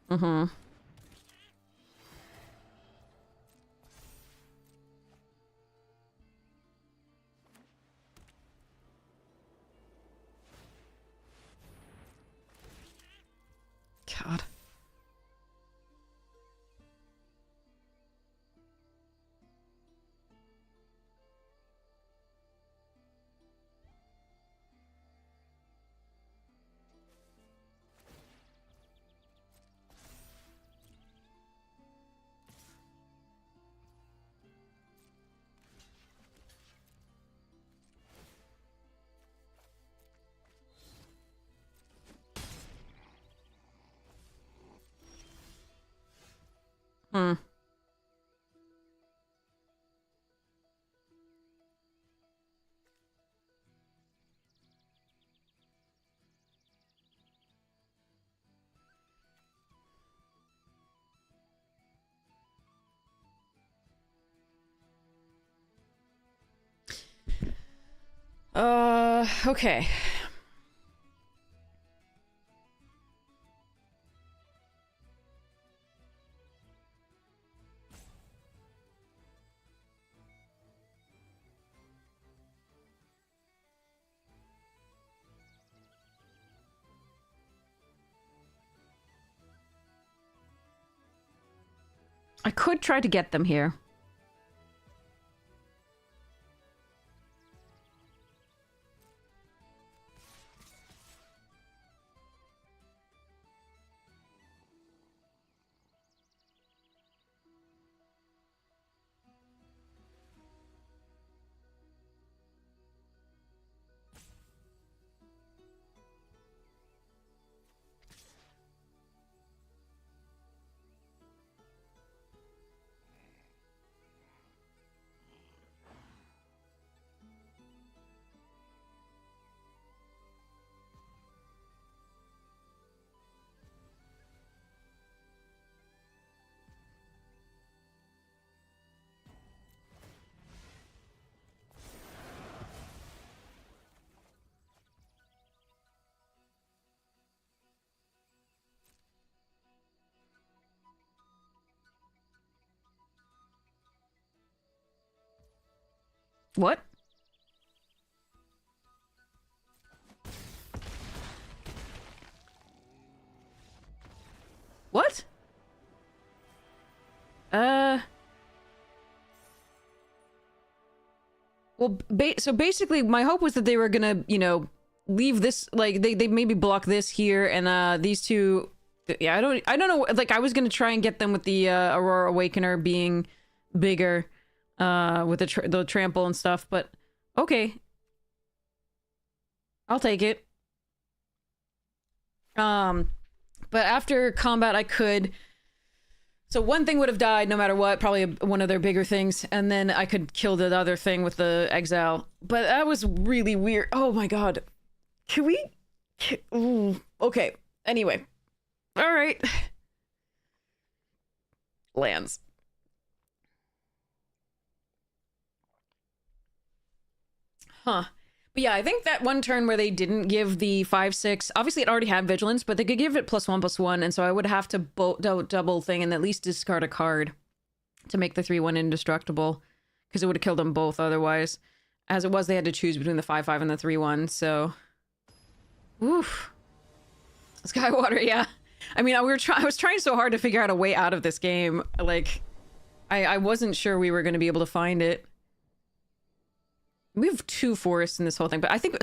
Mm-hmm. God. Hmm. Okay. I could try to get them here. What? What? Well, so basically, my hope was that they were gonna, you know, leave this, like, they maybe block this here, and, these two... Yeah, I don't know, like, I was gonna try and get them with the, Aurora Awakener being bigger, with the trample and stuff, but... Okay. I'll take it. But after combat, I could... So one thing would have died no matter what, probably one of their bigger things, and then I could kill the other thing with the exile. But that was really weird. Oh my god. Can we... Ooh. Okay. Anyway. Alright. Lands. Huh. But yeah, I think that one turn where they didn't give the 5/6, obviously it already had vigilance, but they could give it +1/+1, and so I would have to double thing and at least discard a card to make the 3/1 indestructible, because it would have killed them both otherwise. As it was, they had to choose between the 5/5 and the 3/1, so... Oof. Skywater, yeah. I mean, I was trying so hard to figure out a way out of this game. Like, I wasn't sure we were going to be able to find it. We have 2 forests in this whole thing, but I think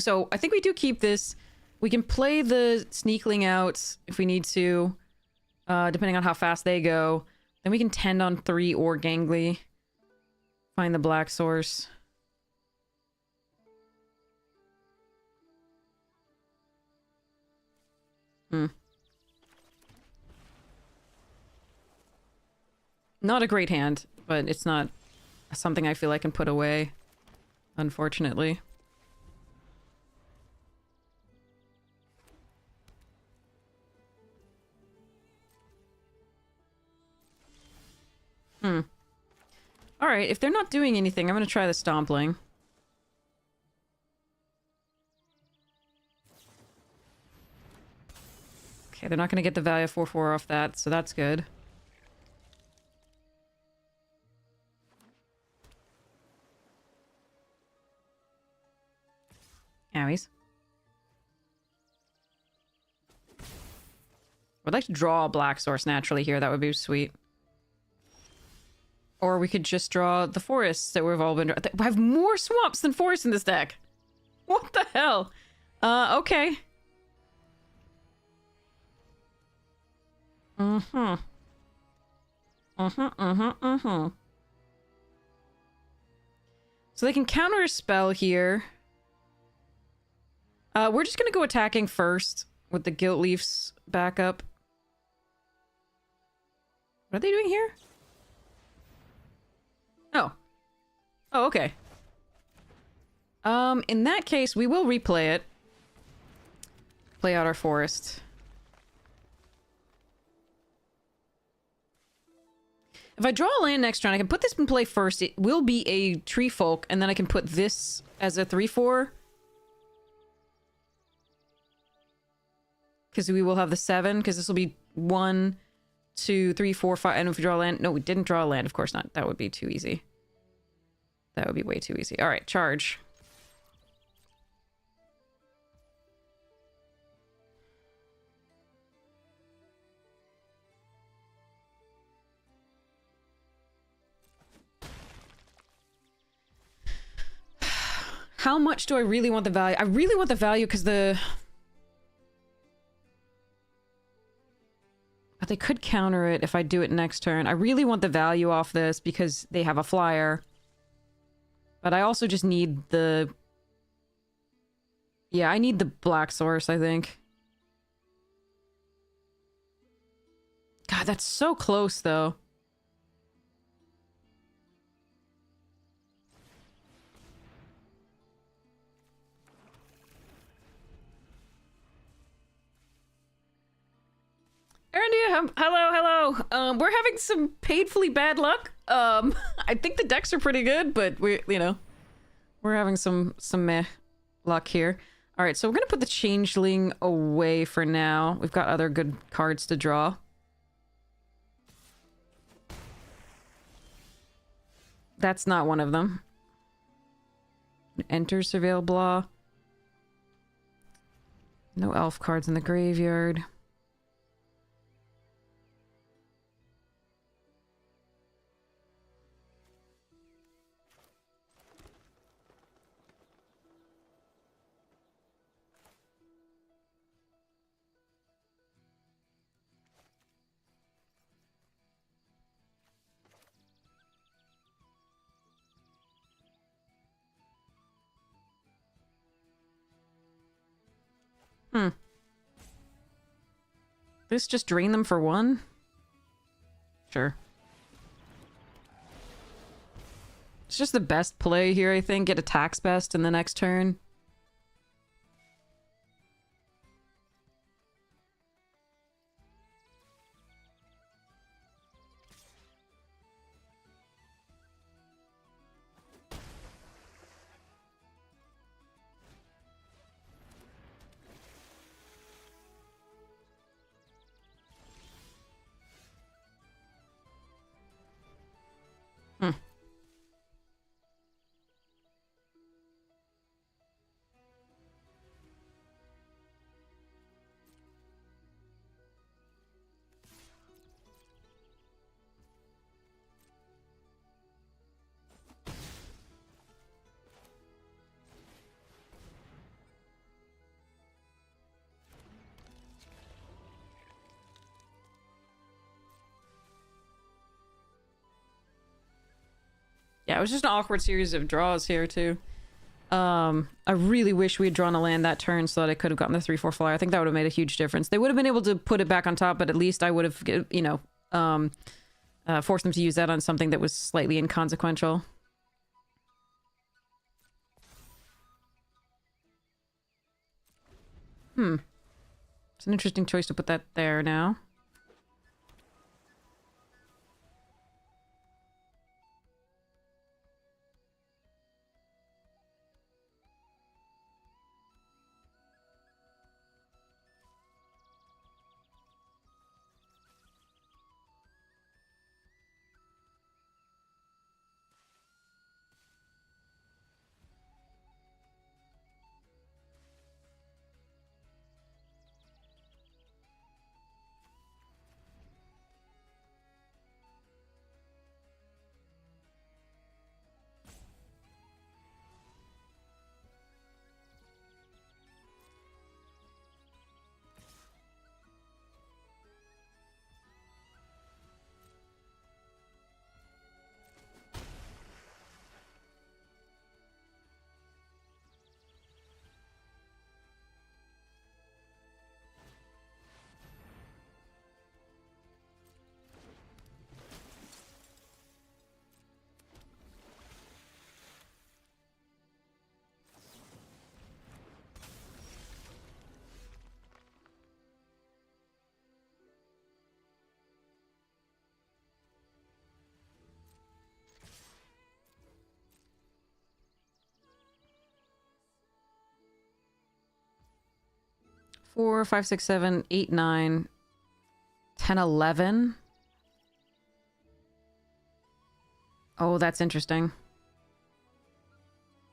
we do keep this. We can play the Sneakling out if we need to, depending on how fast they go. Then we can tend on 3 or Gangly. Find the black source. Not a great hand, but it's not something I feel I can put away. Unfortunately. Alright, if they're not doing anything, I'm gonna try the Stompling. Okay, they're not gonna get the value of 4/4 off that, so that's good. Owies. I'd like to draw a black source naturally here. That would be sweet. Or we could just draw the forests that we've all been... I have more swamps than forests in this deck. What the hell? Okay. So they can counter a spell here. We're just gonna go attacking first with the Gilt Leafs backup. What are they doing here? Oh. Oh, okay. In that case, we will replay it. Play out our forest. If I draw a land next turn, I can put this in play first. It will be a Tree Folk, and then I can put this as a 3/4. Because we will have the 7, because this will be 1, 2, 3, 4, 5. And if we draw a land... No, we didn't draw a land. Of course not. That would be too easy. That would be way too easy. Alright, charge. How much do I really want the value? I really want the value because the... But they could counter it if I do it next turn. I really want the value off this because they have a flyer. But I also just need the... Yeah, I need the black source, I think. God, that's so close, though. Erendia, hello. We're having some painfully bad luck. I think the decks are pretty good, but we're having some meh luck here. All right, so we're gonna put the Changeling away for now. We've got other good cards to draw. That's not one of them. enter surveil blah. No elf cards in the graveyard. Hmm. This just drain them for one? Sure. It's just the best play here, I think. Get attacks best in the next turn. Hmm. Yeah, it was just an awkward series of draws here, too. I really wish we had drawn a land that turn so that I could have gotten the 3/4 flyer. I think that would have made a huge difference. They would have been able to put it back on top, but at least I would have, you know, forced them to use that on something that was slightly inconsequential. It's an interesting choice to put that there now. Four, 5, 6, 7, 8, 9, 10, 11. Oh, that's interesting.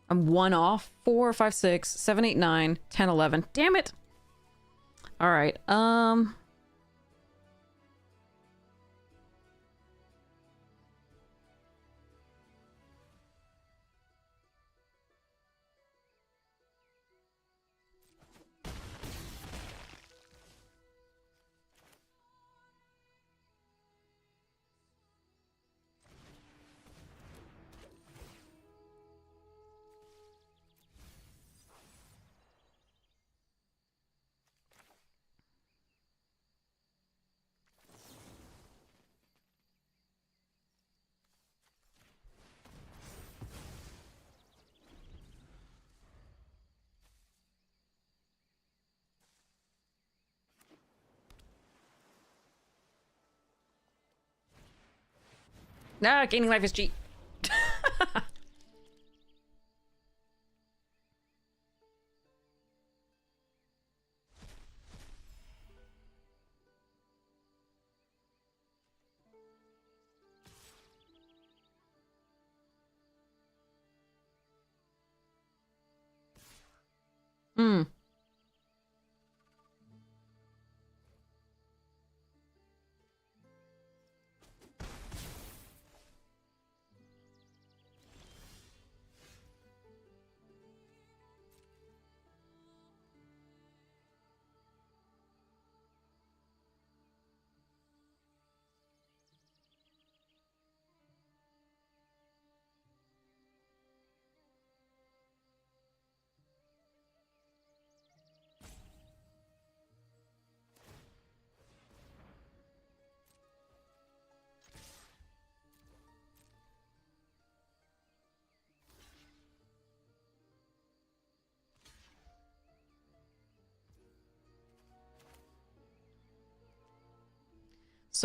I'm one off. 4, 5, 6, 7, 8, 9, 10, 11. Damn it! Alright, nah, gaining life is cheap.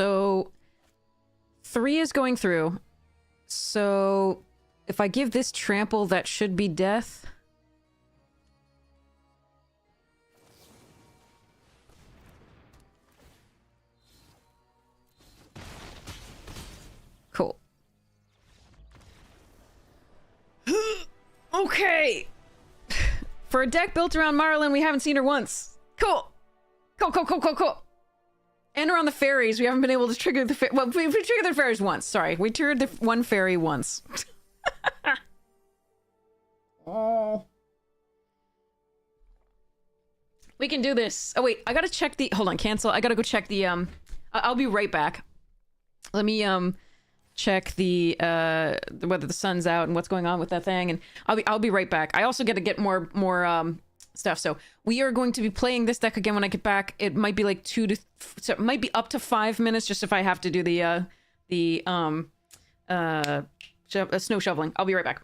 So 3 is going through. So if I give this trample, that should be death. Cool. Okay. For a deck built around Marlin, we haven't seen her once. Cool. Cool. And around the fairies, we haven't been able to trigger the well, we triggered the fairies once. Sorry, we triggered the one fairy once. Oh. We can do this. Oh wait, I gotta check the. Hold on, cancel. I gotta go check the. I'll be right back. Let me check the whether the sun's out and what's going on with that thing, and I'll be right back. I also get to get more stuff. So we are going to be playing this deck again when I get back. It might be like so it might be up to 5 minutes just if I have to do the snow shoveling. I'll be right back.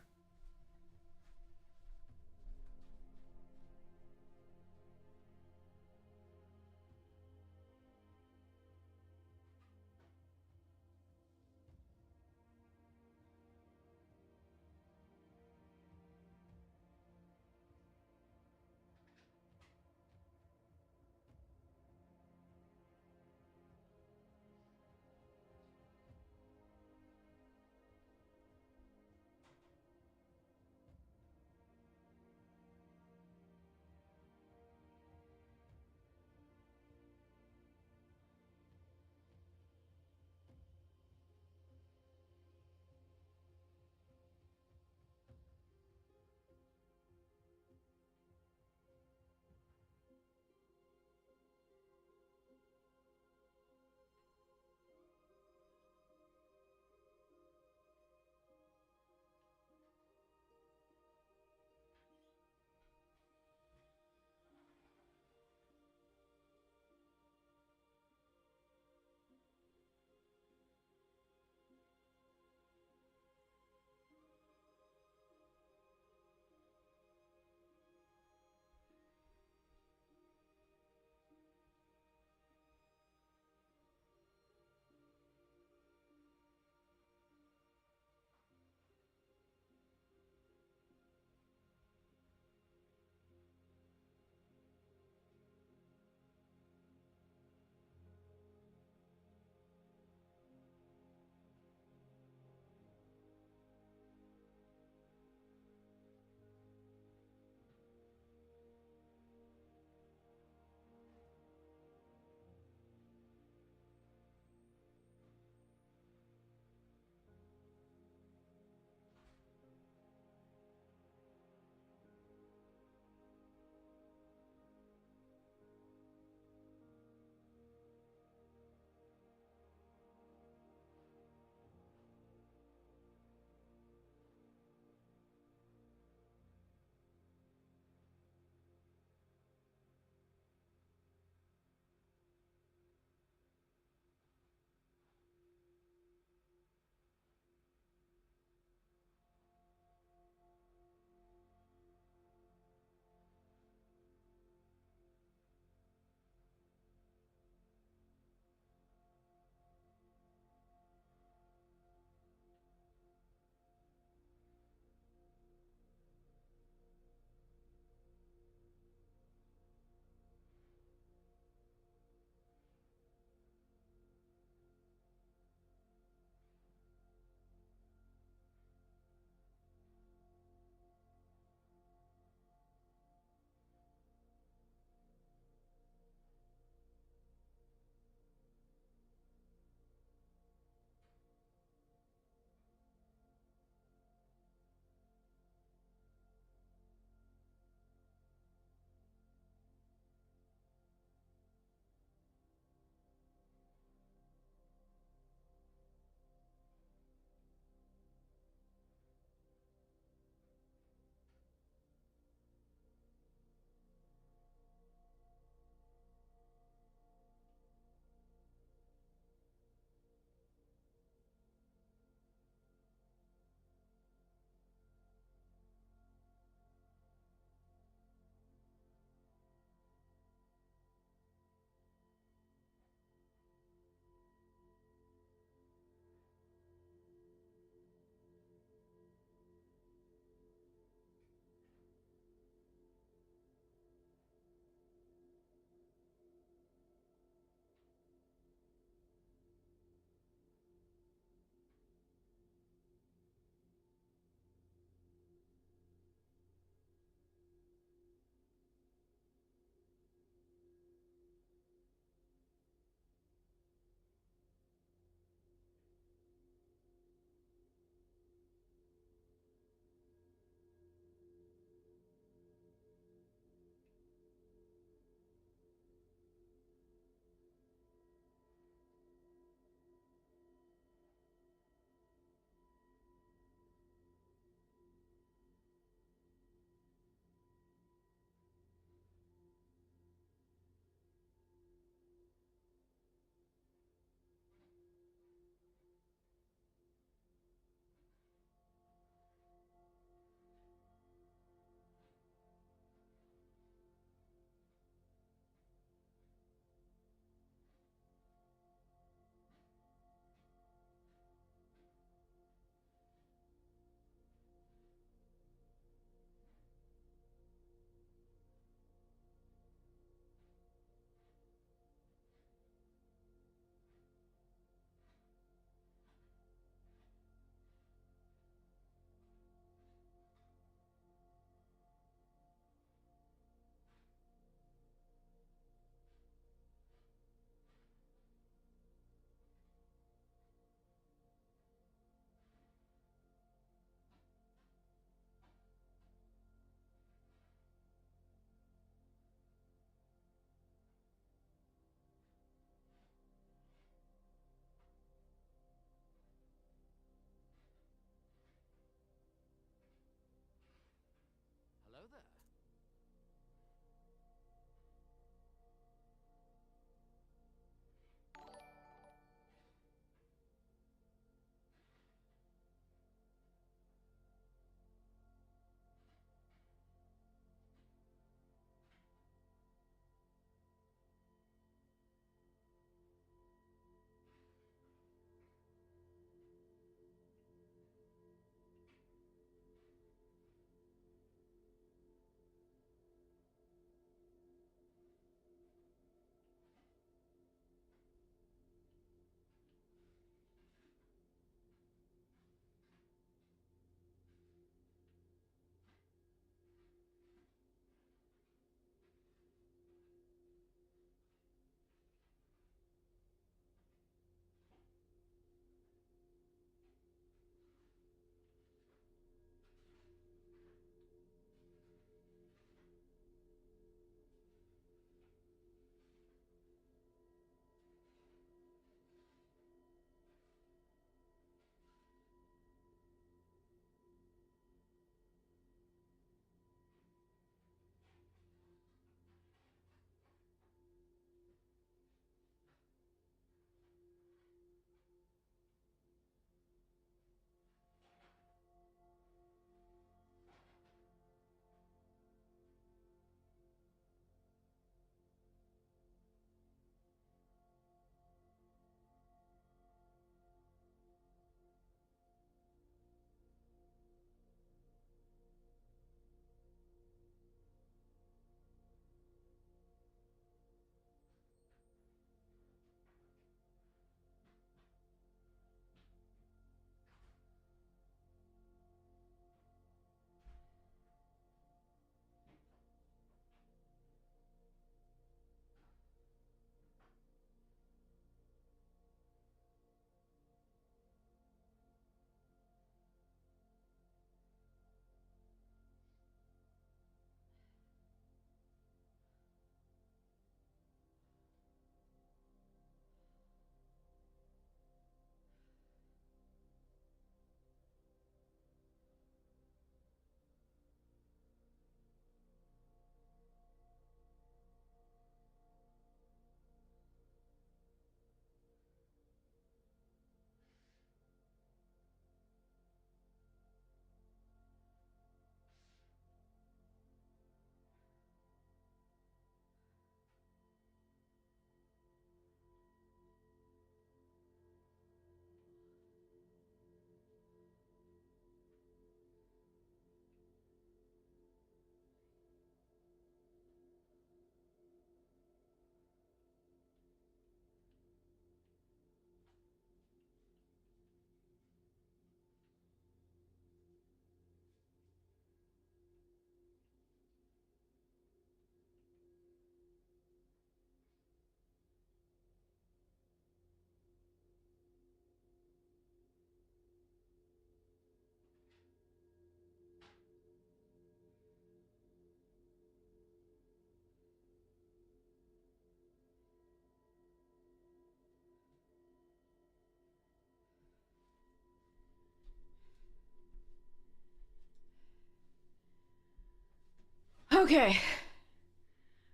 Okay.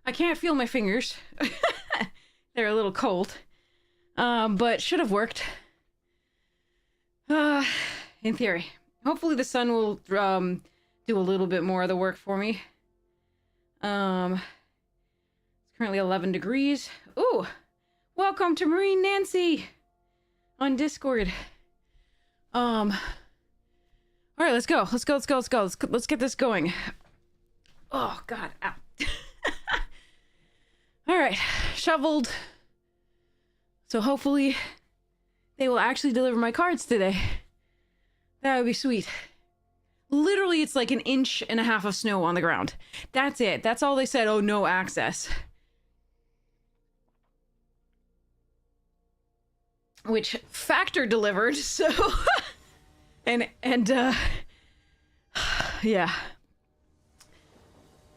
I can't feel my fingers. They're a little cold. But should have worked. In theory. Hopefully the sun will, do a little bit more of the work for me. It's currently 11 degrees. Ooh! Welcome to Marine Nancy! On Discord. Alright, let's go. Let's get this going. Oh, God. Ow. Alright. Shoveled. So hopefully they will actually deliver my cards today. That would be sweet. Literally, it's like 1.5 inches of snow on the ground. That's it. That's all they said. Oh, no access. Which Factor delivered, so... and yeah.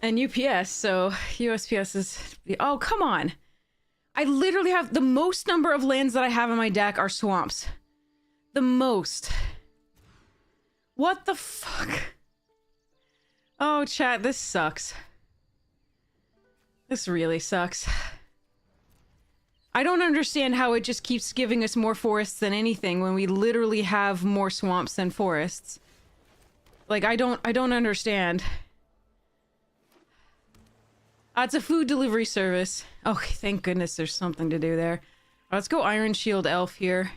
And UPS, so USPS is... Oh, come on. I literally have... The most number of lands that I have in my deck are swamps. The most. What the fuck? Oh, chat, this sucks. This really sucks. I don't understand how it just keeps giving us more forests than anything when we literally have more swamps than forests. Like, I don't understand. It's a food delivery service. Okay, thank goodness there's something to do there. Let's go Iron Shield Elf here.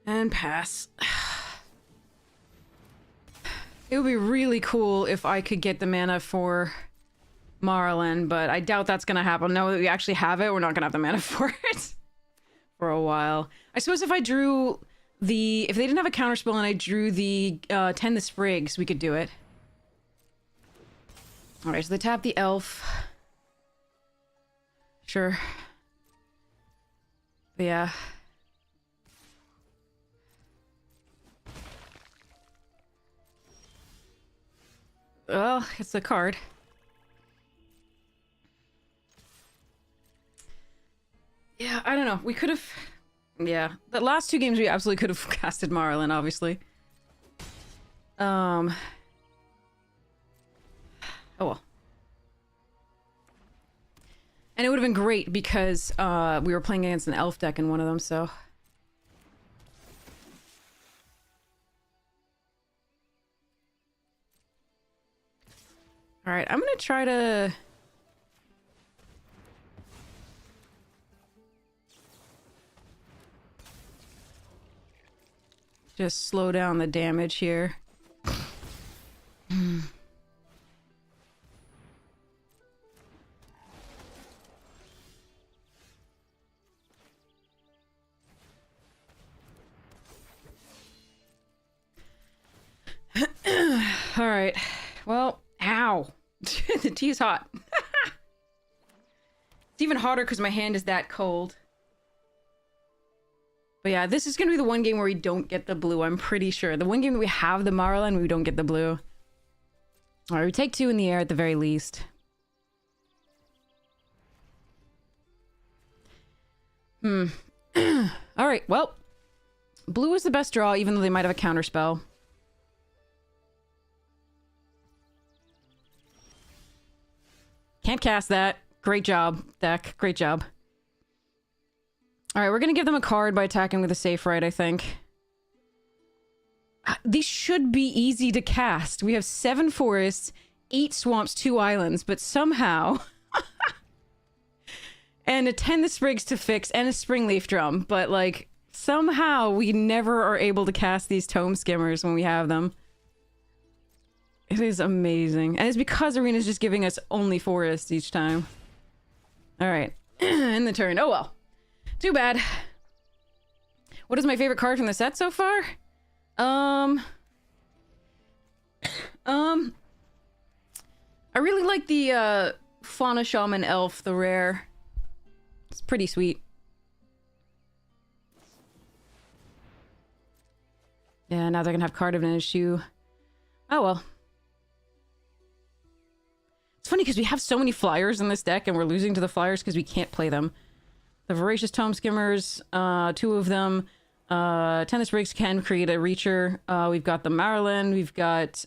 And pass. It would be really cool if I could get the mana for Marlin, but I doubt that's gonna happen. Now that we actually have it, we're not gonna have the mana for it for a while. I suppose if I drew the... If they didn't have a counterspell and I drew the Tend the Sprigs, we could do it. Alright, so they tap the elf. Sure. But yeah. Well, it's a card. Yeah, I don't know. We could have... Yeah. The last 2 games we absolutely could have casted Marlin, obviously. Oh well. And it would have been great because we were playing against an elf deck in one of them, so... Alright, I'm gonna try to... just slow down the damage here. Alright. Well, ow. The tea's hot. It's even hotter because my hand is that cold. But yeah, this is going to be the one game where we don't get the blue, I'm pretty sure. The one game that we have the Marlin, we don't get the blue. Alright, we take 2 in the air at the very least. Alright, well. Blue is the best draw, even though they might have a counterspell. Can't cast that. Great job, deck. Great job. Alright, we're gonna give them a card by attacking with a safe right, I think. These should be easy to cast. We have 7 forests, 8 swamps, 2 islands, but somehow... and a Tend the Sprigs to fix, and a Springleaf Drum, but, like, somehow we never are able to cast these Tome Skimmers when we have them. It is amazing. And it's because Arena's just giving us only forests each time. Alright. In the turn. Oh well. Too bad. What is my favorite card from the set so far? I really like the Fauna Shaman Elf, the rare. It's pretty sweet. Yeah, now they're gonna have Cardiff in his shoe. Oh well. It's funny because we have so many flyers in this deck and we're losing to the flyers because we can't play them. The Voracious Tome Skimmers, 2 of them. Tend the Sprigs can create a Reacher. We've got the Marlin. We've got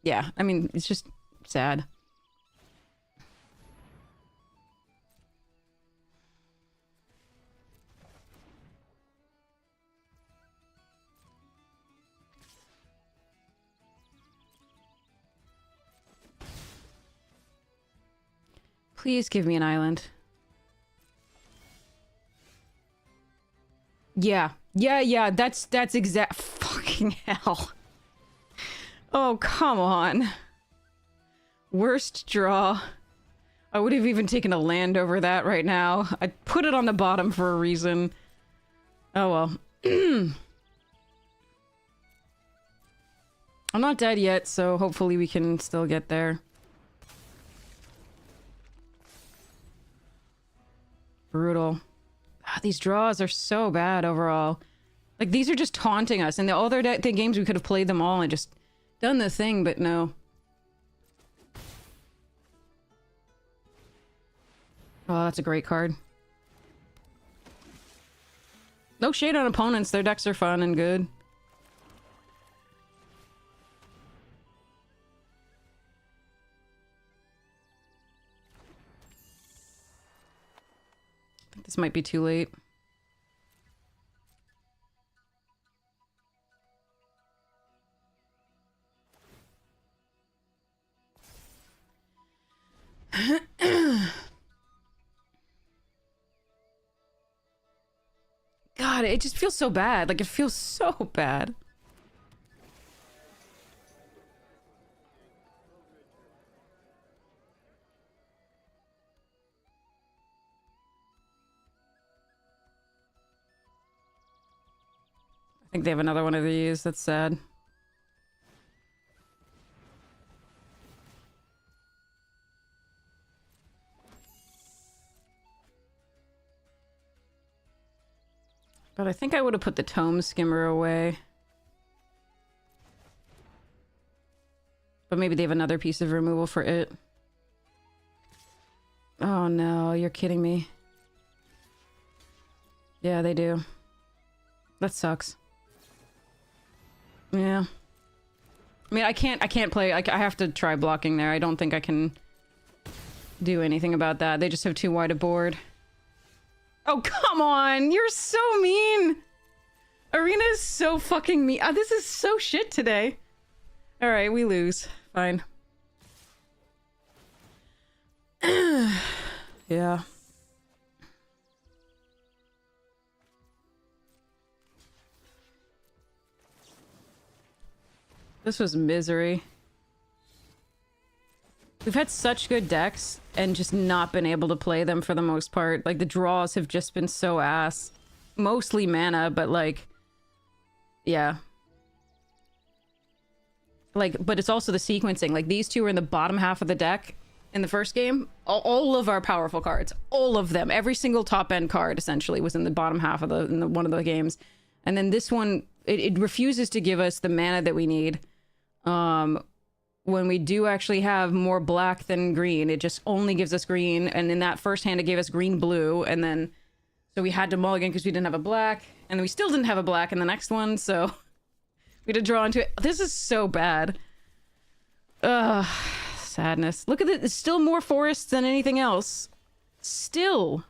Yeah, I mean, it's just sad. Please give me an island. Yeah. Yeah, that's exact fucking hell. Oh, come on. Worst draw. I would have even taken a land over that right now. I put it on the bottom for a reason. Oh well. I'm not dead yet, so hopefully we can still get there. Brutal. Ah, these draws are so bad overall. Like, these are just taunting us. In the other games, we could have played them all and just done the thing, but no. Oh, that's a great card. No shade on opponents. Their decks are fun and good. I think this might be too late. God, it just feels so bad. Like, it feels so bad. I think they have another one of these. That's sad. But I think I would have put the tome skimmer away. But maybe they have another piece of removal for it. Oh no, you're kidding me. Yeah, they do. That sucks. Yeah. I mean, I can't play. I have to try blocking there. I don't think I can do anything about that. They just have too wide a board. Oh, come on! You're so mean! Arena is so fucking mean. This is so shit today. Alright, we lose. Fine. Yeah. This was misery. We've had such good decks and just not been able to play them for the most part. Like, the draws have just been so ass. Mostly mana, but like... Yeah. Like, but it's also the sequencing. Like, these two are in the bottom half of the deck in the first game. All of our powerful cards. All of them. Every single top-end card, essentially, was in the bottom half of one of the games. And then this one, it refuses to give us the mana that we need. When we do actually have more black than green, it just only gives us green. And in that first hand, it gave us green-blue. And then, so we had to mulligan because we didn't have a black. And then we still didn't have a black in the next one, so... We had to draw into it. This is so bad. Ugh. Sadness. Look at it. It's still more forests than anything else. Still.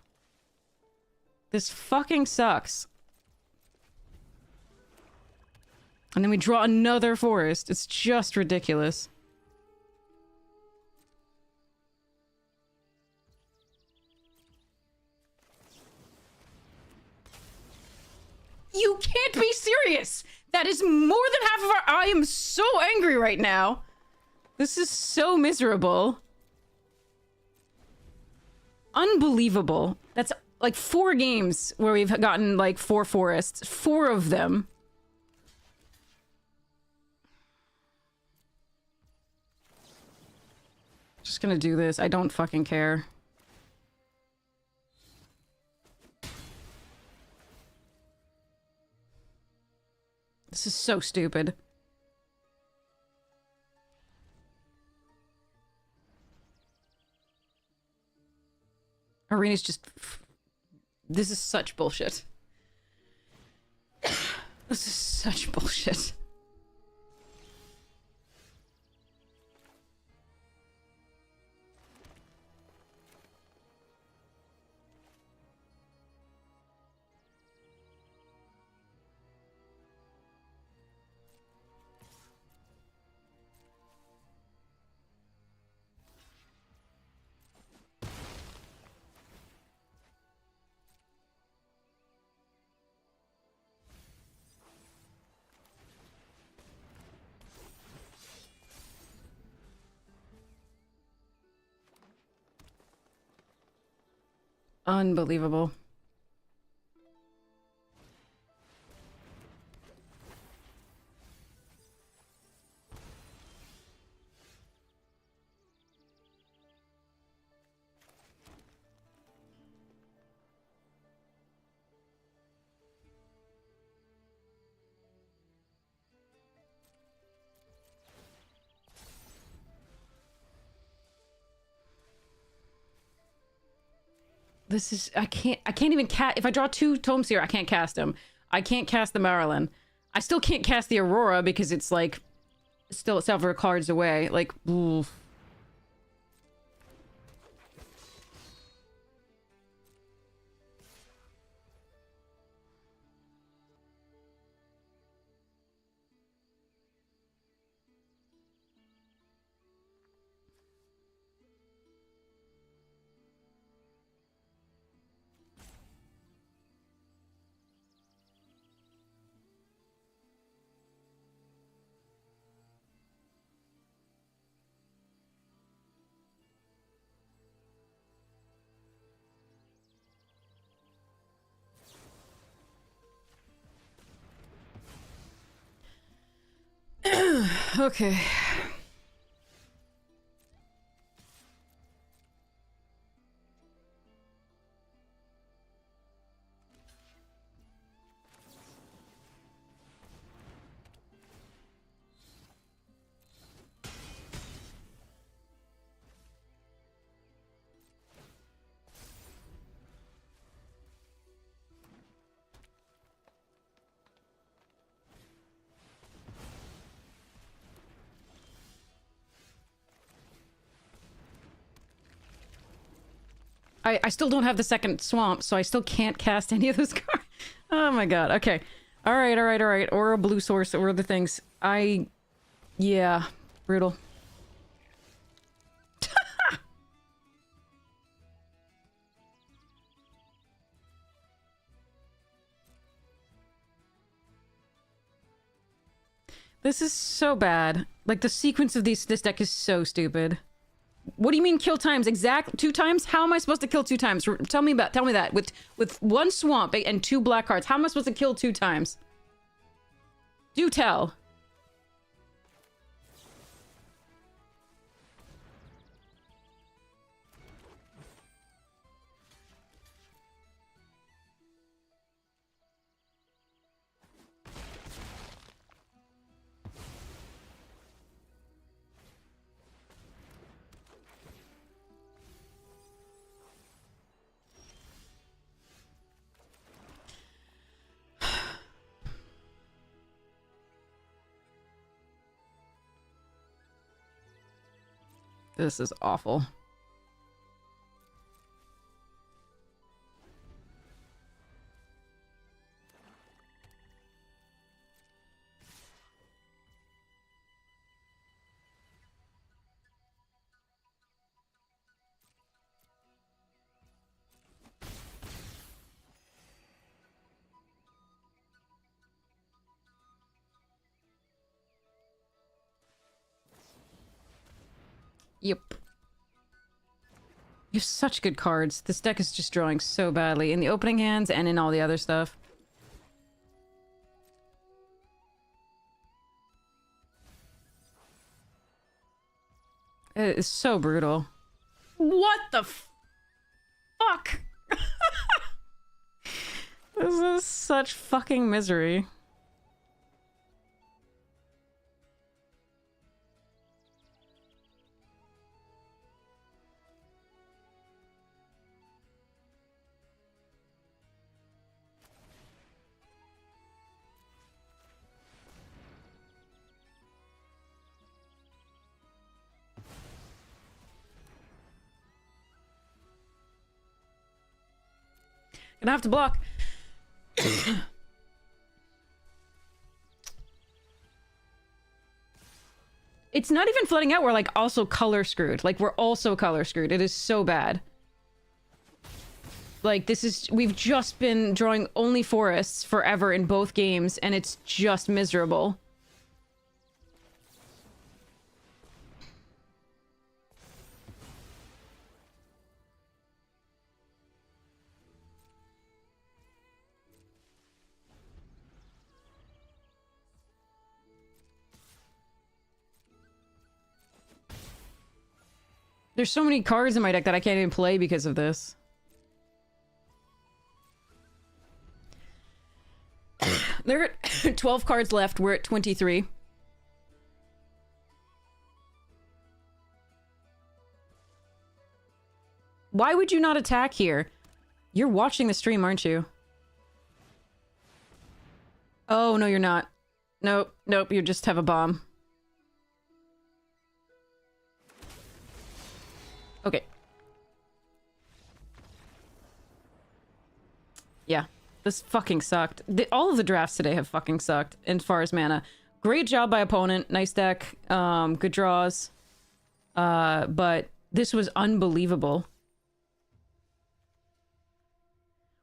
This fucking sucks. And then we draw another forest. It's just ridiculous. You can't be serious! That is more than half of our... I am so angry right now. This is so miserable. Unbelievable. That's like 4 games where we've gotten like 4 forests. 4 of them. Just gonna do this. I don't fucking care. This is so stupid. Arena's just... This is such bullshit. This is such bullshit. Unbelievable. This is, I can't even cast, if I draw 2 tomes here, I can't cast them. I can't cast the Marilyn. I still can't cast the Aurora because it's like, still several cards away. Like, oof. Okay. I still don't have the second swamp, so I still can't cast any of those cards. Oh my god. Okay. Alright, alright, alright. Or a blue source, or the things. Yeah. Brutal. This is so bad. Like, the sequence of this deck is so stupid. What do you mean kill times? Exact 2 times? How am I supposed to kill 2 times? Tell me that. With 1 swamp and 2 black cards, how am I supposed to kill 2 times? Do tell. This is awful. Yep. You have such good cards. This deck is just drawing so badly in the opening hands and in all the other stuff. It is so brutal. What the fuck? This is such fucking misery. Gonna have to block. It's not even flooding out. We're like also color screwed. Like we're also color screwed. It is so bad. Like this is, we've just been drawing only forests forever in both games and it's just miserable. There's so many cards in my deck that I can't even play because of this. There are 12 cards left. We're at 23. Why would you not attack here? You're watching the stream, aren't you? Oh, no, you're not. Nope, nope, you just have a bomb. Okay. Yeah, this fucking sucked. All of the drafts today have fucking sucked as far as mana. Great job by opponent. Nice deck. Good draws. But this was unbelievable.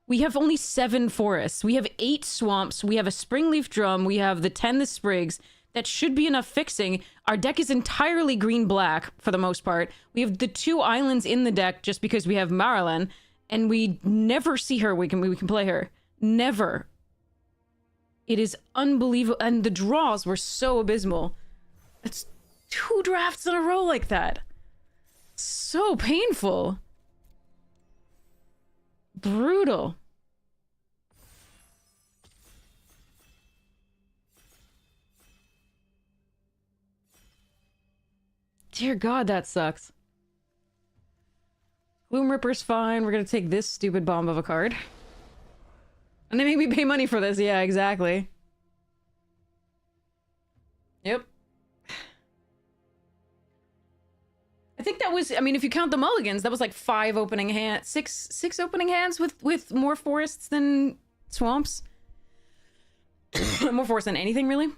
We have only 7 forests. We have 8 swamps. We have a springleaf drum. We have the 10 the sprigs. That should be enough fixing. Our deck is entirely green-black, for the most part. We have the 2 islands in the deck just because we have Marilyn, and we never see her. We can play her. Never. It is unbelievable. And the draws were so abysmal. It's 2 drafts in a row like that. So painful. Brutal. Dear God, that sucks. Gloom Ripper's fine. We're gonna take this stupid bomb of a card. And they make me pay money for this. Yeah, exactly. Yep. I think that was, I mean, if you count the mulligans, that was like 5 opening hands, six opening hands with more forests than swamps. More forests than anything, really.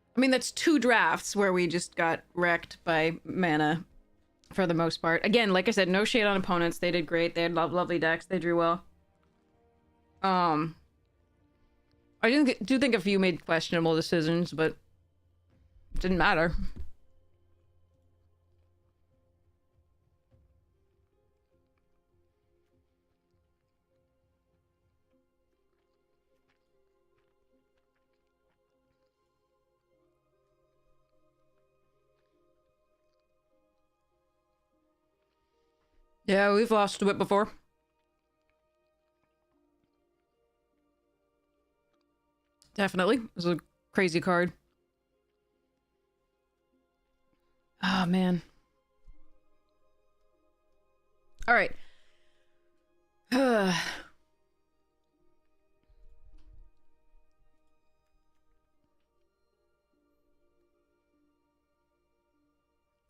I mean, that's 2 drafts where we just got wrecked by mana for the most part. Again, like I said, no shade on opponents. They did great. They had lovely decks. They drew well. I do think a few made questionable decisions, but it didn't matter. Yeah, we've lost to it before. Definitely. It was a crazy card. Oh, man. All right. All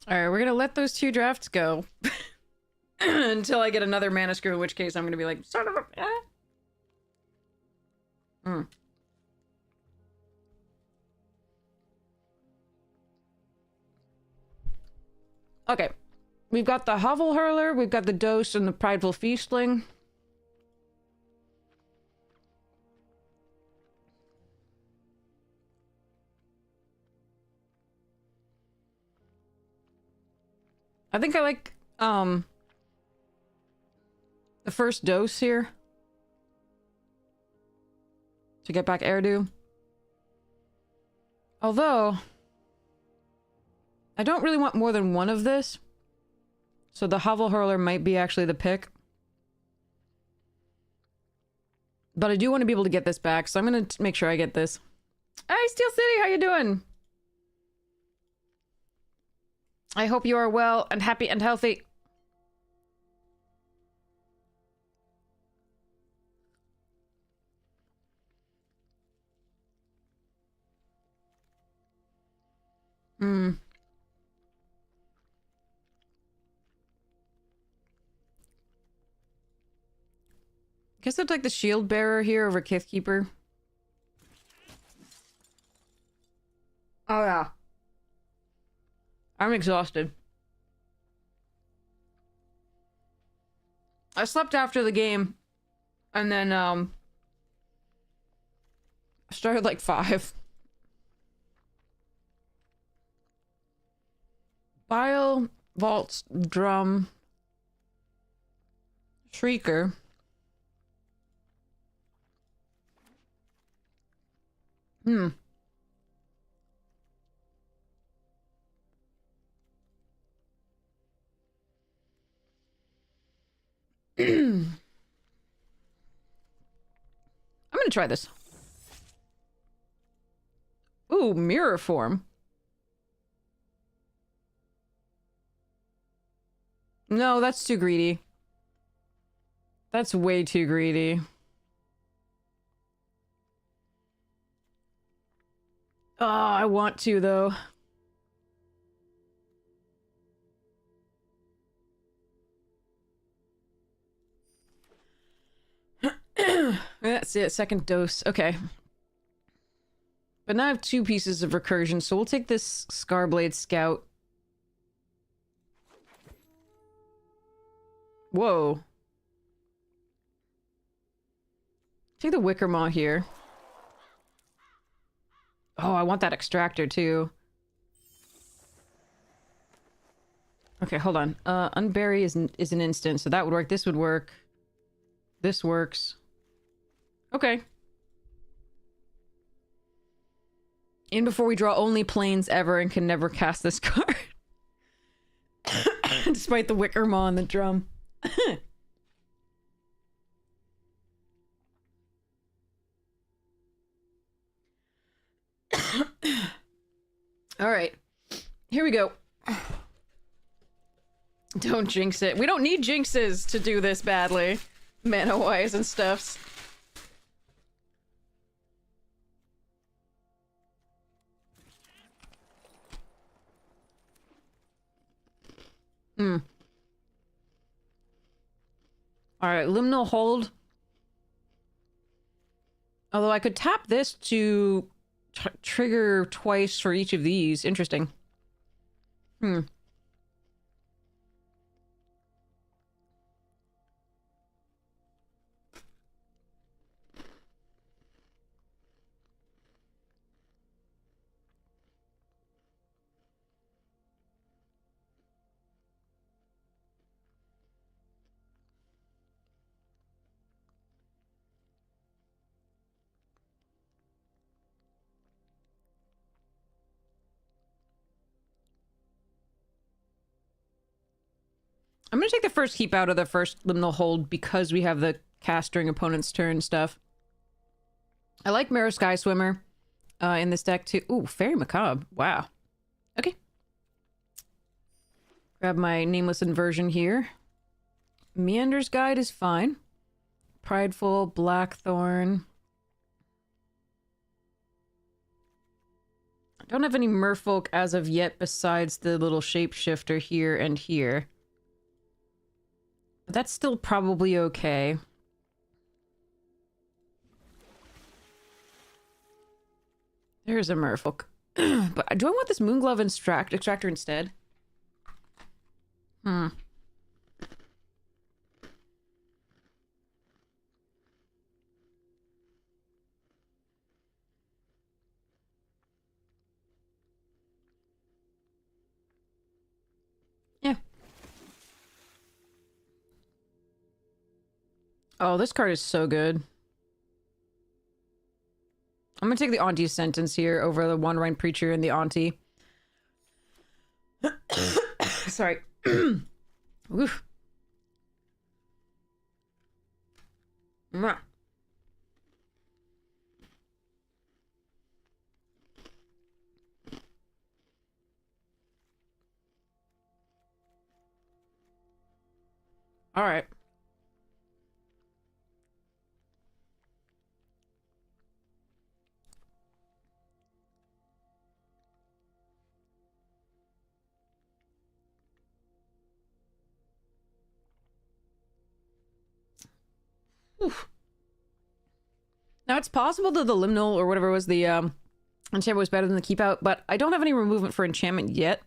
right, we're gonna let those 2 drafts go. Until I get another mana screw, in which case I'm gonna be like, son of a... Okay. We've got the Hovel Hurler, we've got the Dose and the Prideful Feastling. I think I like, the first Dose here. To get back Airdew. Although... I don't really want more than 1 of this. So the Hovel Hurler might be actually the pick. But I do want to be able to get this back, so I'm going to make sure I get this. Hey, Steel City, how you doing? I hope you are well and happy and healthy. Guess I'd take the Shield Bearer here over Kithkeeper. Oh yeah. I'm exhausted. I slept after the game. And then, I started like 5. Bile, Vaults, Drum, Shrieker. Hmm. I'm gonna try this. Ooh, mirror form. No, that's too greedy. That's way too greedy. Oh, I want to, though. That's it, second dose. Okay. But now I have 2 pieces of recursion, so we'll take this Scarblade Scout. Whoa. Take the Wicker Maw here. Oh, I want that extractor, too. Okay, hold on. Unbury is an instant, so that would work. This would work. This works. Okay. In before we draw only planes ever and can never cast this card. Despite the Wicker Maw and the drum. Alright. Here we go. Don't jinx it. We don't need jinxes to do this badly. Mana-wise and stuffs. Hmm. Alright, Liminal Hold. Although I could tap this to trigger twice for each of these. Interesting. Hmm. I'm gonna take the first keep out of the first Liminal Hold because we have the cast during opponent's turn stuff. I like Mirror Sky Swimmer in this deck too. Ooh, Fairy Macabre. Wow. Okay. Grab my Nameless Inversion here. Meander's Guide is fine. Prideful, Blackthorn. I don't have any Merfolk as of yet besides the little shapeshifter here and here. But that's still probably okay. There's a Merfolk. But do I want this Moonglove extractor instead? Hmm. Yeah. Oh, this card is so good. I'm gonna take the Auntie Sentence here over the One Rhine Preacher and the Auntie. Sorry. Oof. Mwah. All right. Oof. Now it's possible that the Liminal or whatever was the enchantment was better than the keep out, but I don't have any removement for enchantments yet,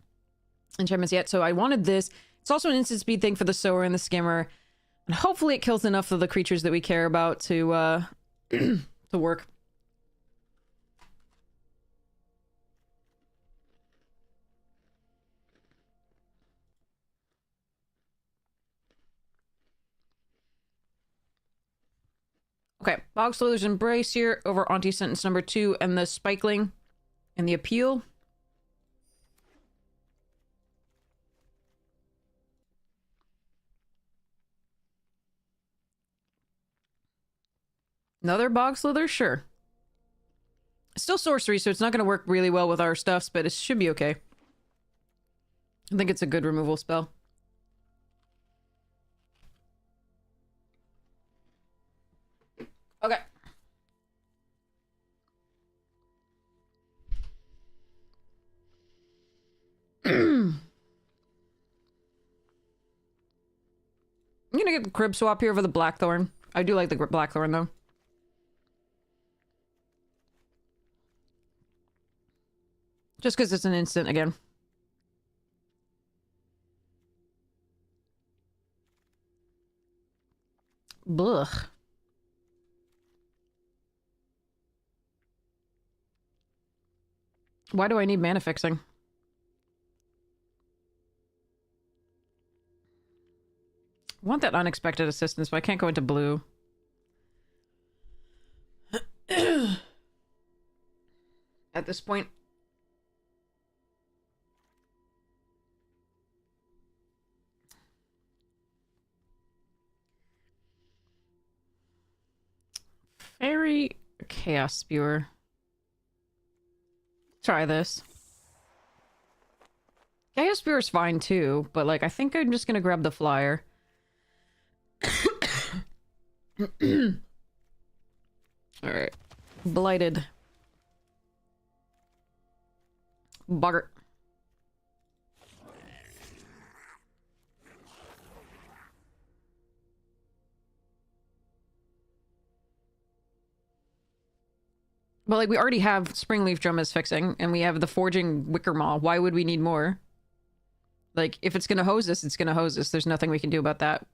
so I wanted this. It's also an instant speed thing for the Sower and the Skimmer, and hopefully it kills enough of the creatures that we care about to to work. Okay, Bog Slither's Embrace here over Auntie Sentence number 2 and the Spikeling and the Appeal. Another Bog Slither? Sure. It's still sorcery, so it's not going to work really well with our stuffs, but it should be okay. I think it's a good removal spell. Okay. I'm gonna get the Crib Swap here for the Blackthorn. I do like the Blackthorn, though. Just because it's an instant again. Blech. Why do I need mana fixing? I want that unexpected assistance, but I can't go into blue. At this point. Fairy Chaos Spewer. Try this. Chaos Spewer's fine too, but like I think I'm just gonna grab the flyer. Alright. Blighted. Boggart. But like we already have Springleaf Drum as fixing, and we have the Forging Wicker Maw. Why would we need more? Like, if it's gonna hose us, it's gonna hose us. There's nothing we can do about that.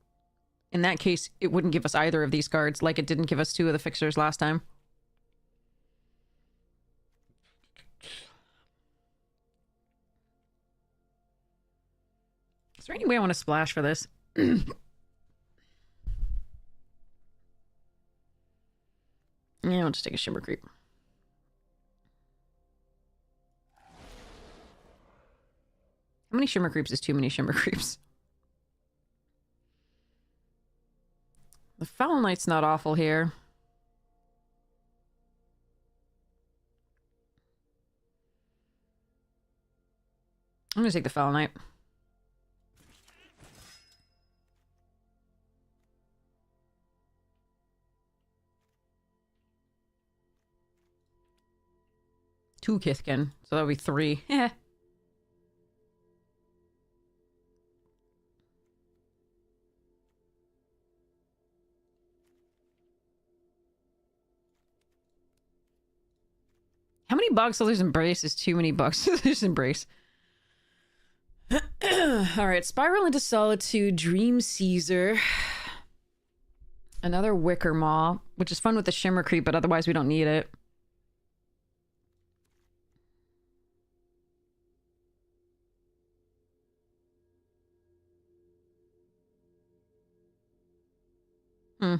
In that case, it wouldn't give us either of these cards, like it didn't give us 2 of the fixers last time. Is there any way I want to splash for this? Yeah, I'll just take a Shimmer Creep. How many Shimmer Creeps is too many Shimmer Creeps? The Foul Knight's not awful here. I'm gonna take the Foul Knight. Two Kithkin, so that'll be 3. Yeah. How many Bog Slither's Embrace is too many Bog Slither's Embrace? Alright, Spiral into Solitude, Dream Caesar. Another Wicker Maw, which is fun with the Shimmer Creep, but otherwise we don't need it. Hmm.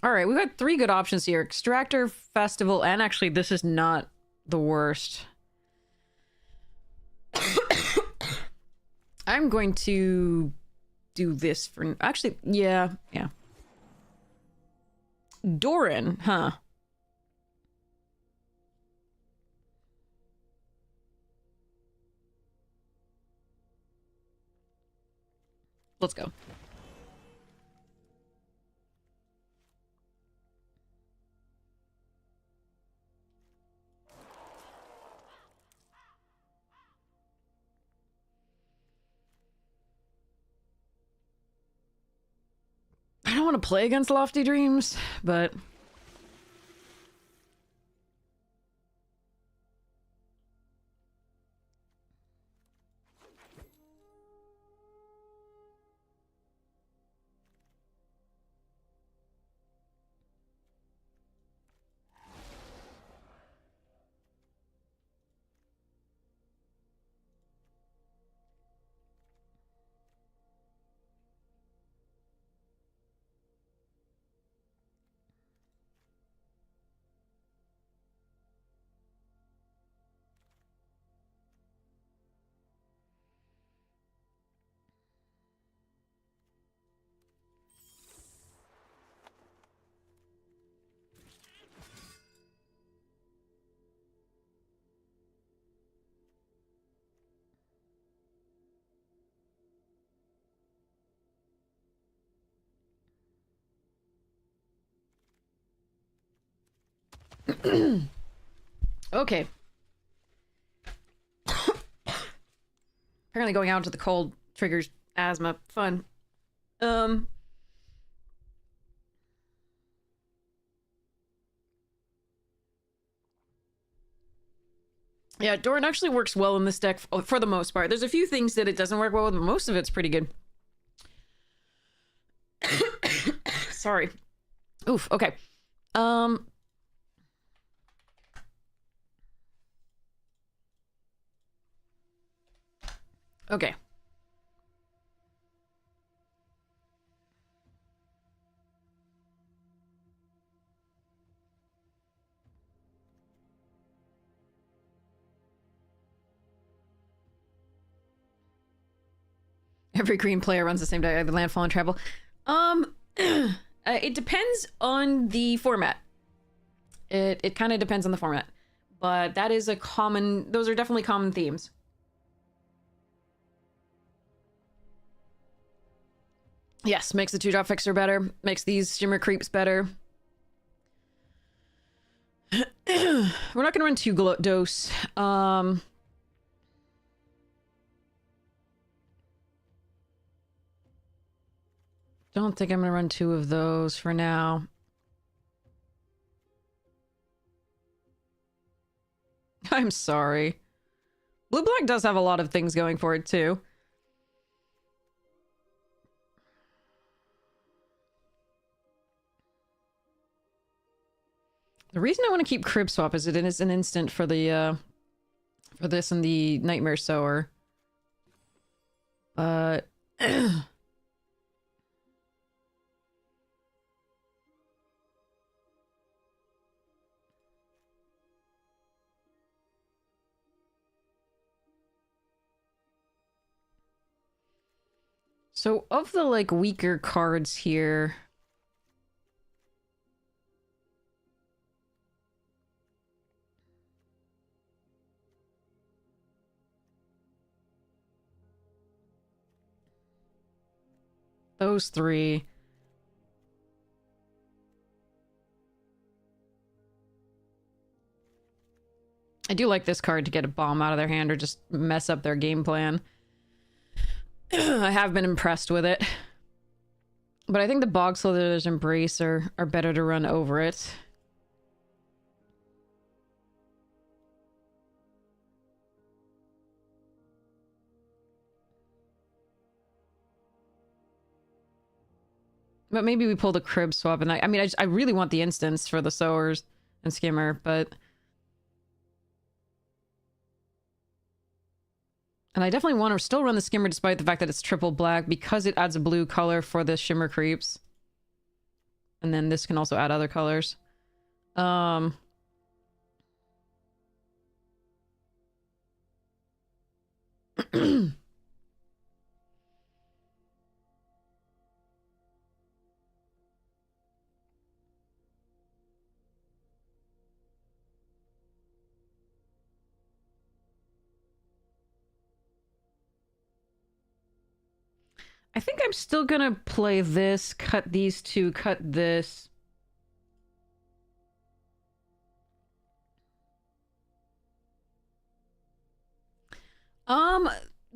Alright, we've got 3 good options here. Extractor, Festival, and actually this is not the worst. I'm going to do this for... Actually, yeah. Doran, huh? Let's go. I don't want to play against Lofty Dreams, but... Okay. Apparently going out into the cold triggers asthma. Fun. Yeah, Doran actually works well in this deck for the most part. There's a few things that it doesn't work well with, but most of it's pretty good. Sorry. Oof, okay. Okay. Every green player runs the same deck, the landfall and travel. It depends on the format. It kind of depends on the format. But that is a common... Those are definitely common themes. Yes, makes the 2-drop fixer better. Makes these Shimmer Creeps better. We're not gonna run 2 dose. Don't think I'm gonna run 2 of those for now. I'm sorry. Blue-black does have a lot of things going for it, too. The reason I want to keep Crib Swap is it is an instant for the, for this and the Nightmare Sower. But... So, of the, like, weaker cards here... Those 3... I do like this card to get a bomb out of their hand or just mess up their game plan. I have been impressed with it. But I think the Bog Slither's Embrace are better to run over it. But maybe we pull the Crib Swap, and I mean, I really want the instance for the Sowers and Skimmer, but... And I definitely want to still run the Skimmer despite the fact that it's triple black, because it adds a blue color for the Shimmer Creeps. And then this can also add other colors. I think I'm still gonna play this, cut these 2, cut this.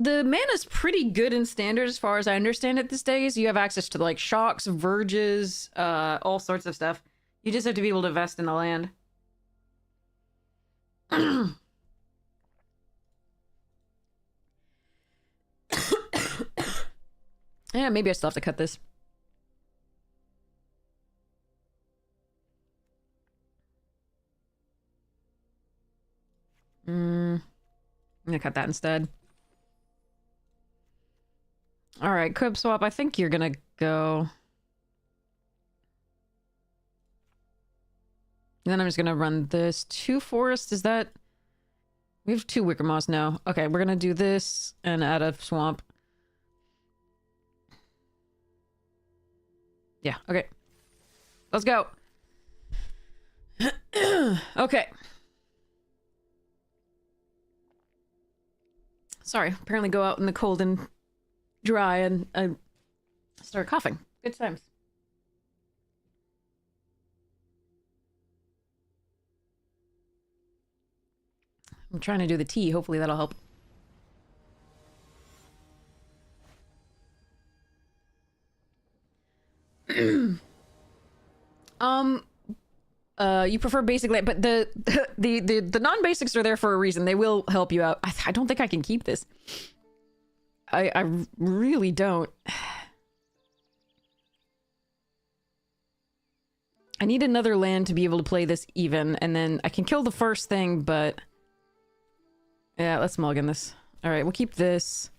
The mana's pretty good in standard as far as I understand it these days. You have access to, like, shocks, verges, all sorts of stuff. You just have to be able to invest in the land. Yeah, maybe I still have to cut this. I'm gonna cut that instead. Alright, Crib Swap, I think you're gonna go. And then I'm just gonna run this. 2 Forest, is that... We have 2 Wicker Moss now. Okay, we're gonna do this and add a Swamp. Yeah, okay. Let's go. Okay. Sorry, apparently go out in the cold and dry and I start coughing. Good times. I'm trying to do the tea. Hopefully that'll help. You prefer basic, but the non-basics are there for a reason. They will help you out. I don't think I can keep this. I really don't. I need another land to be able to play this even, and then I can kill the first thing, but... Yeah, let's mulligan this. Alright, we'll keep this.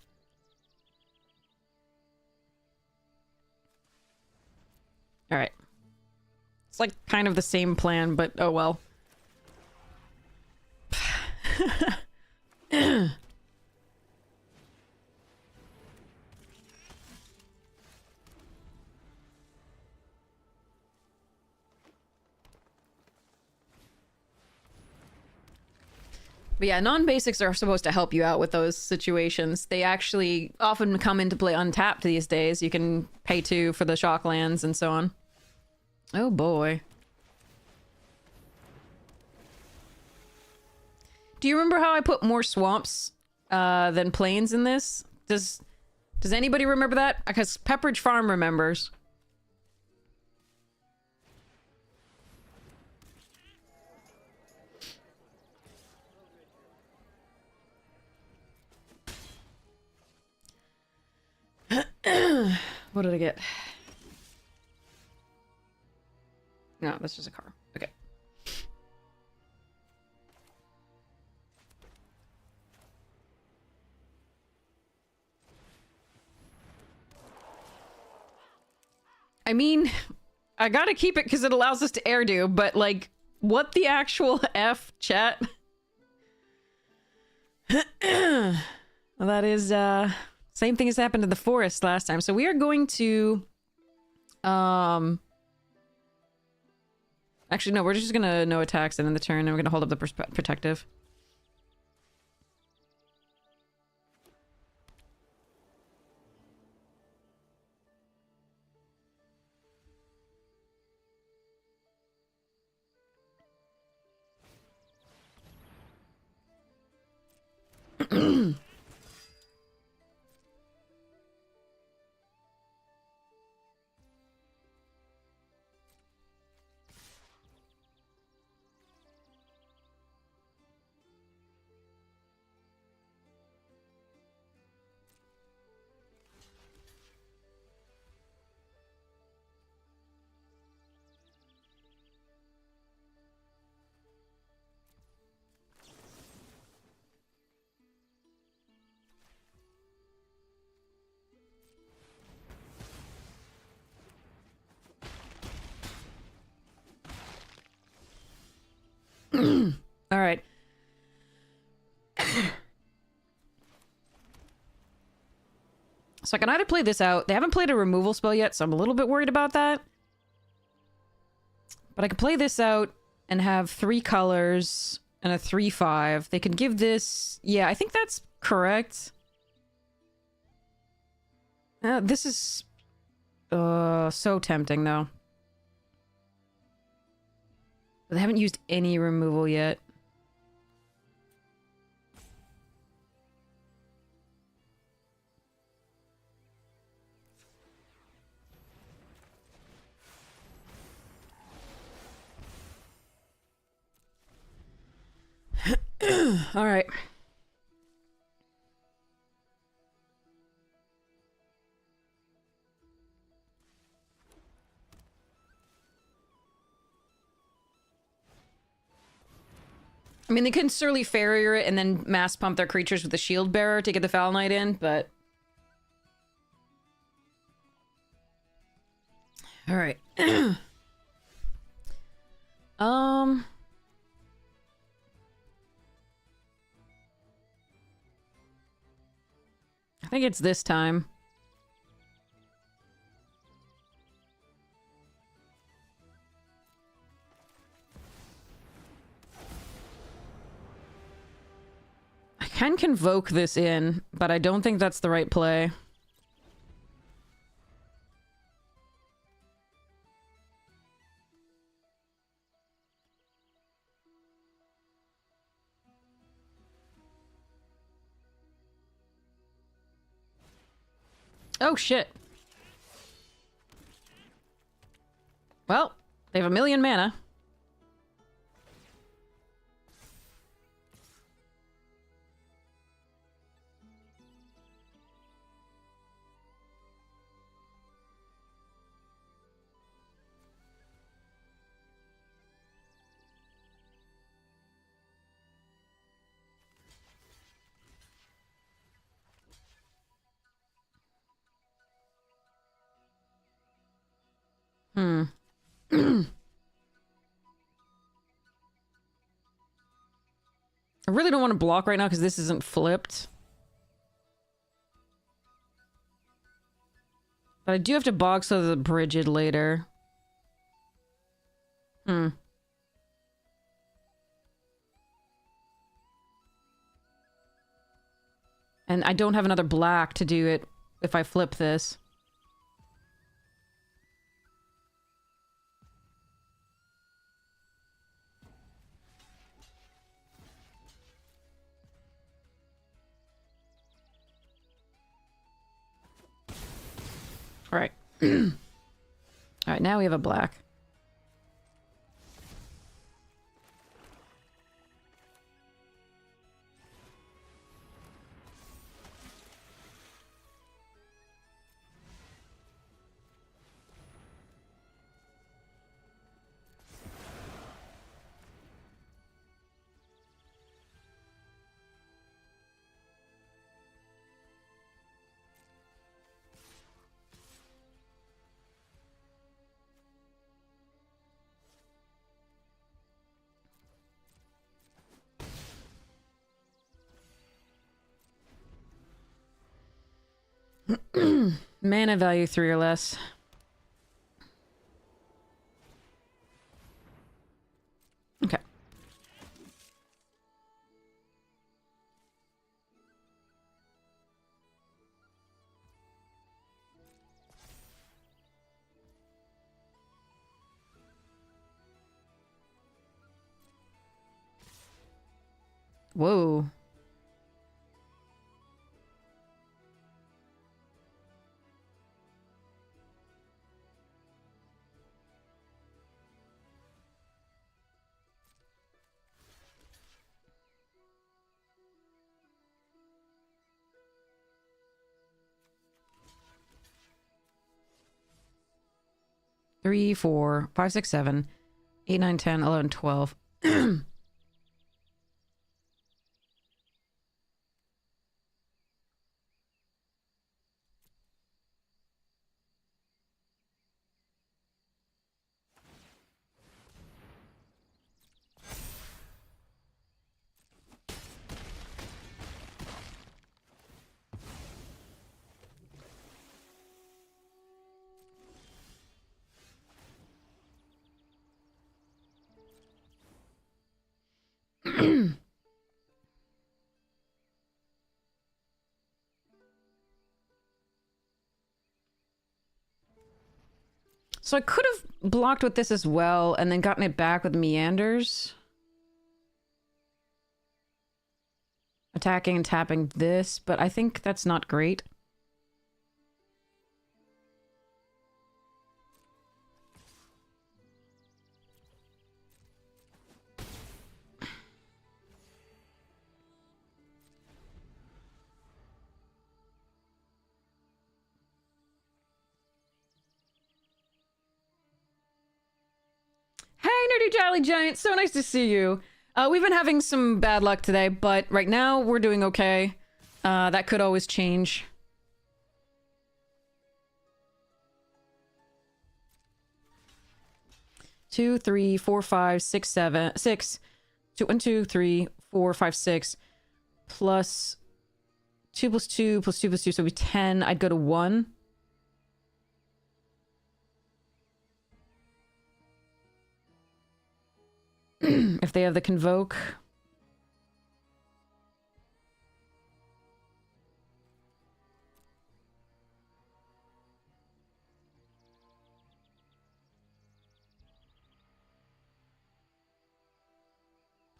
Alright. It's like kind of the same plan, but oh well. But yeah, non-basics are supposed to help you out with those situations. They actually often come into play untapped these days. You can pay 2 for the shock lands and so on. Oh boy. Do you remember how I put more swamps than plains in this? Does anybody remember that? Because Pepperidge Farm remembers. What did I get? No, that's just a car. Okay. I mean, I gotta keep it because it allows us to air do, but like, what the actual F, chat? Well, that is, same thing as happened to the forest last time. So we are going to, actually, no, we're just gonna no attacks and in the turn, and we're gonna hold up the protective. All right. So I can either play this out. They haven't played a removal spell yet, so I'm a little bit worried about that. But I can play this out and have 3 colors and a 3/5. They can give this... Yeah, I think that's correct. This is... so tempting, though. But they haven't used any removal yet. All right. I mean, they can surely farrier it and then mass pump their creatures with the shield bearer to get the Foul Knight in, but... All right. I think it's this time. I can convoke this in, but I don't think that's the right play. Oh, shit. Well, they have 1,000,000 mana. Hmm. I really don't want to block right now because this isn't flipped. But I do have to bog so the Brigid later. Hmm. And I don't have another black to do it if I flip this. Alright. Alright, now we have a black. Mana value 3 or less. Okay. Whoa. Three, 4, 5, 6, 7, 8, 9, 10, 11, 12. So I could have blocked with this as well and then gotten it back with meanders. Attacking and tapping this, but I think that's not great. Hey, Nerdy Jolly Giant, so nice to see you. We've been having some bad luck today, but right now we're doing okay. That could always change. Two, 3, 4, 5, 6, 7, 6. 2, 1, 2, 3, 4, 5, 6. Plus 2 plus 2 plus 2 plus 2, so it'd be 10. I'd go to 1. If they have the Convoke.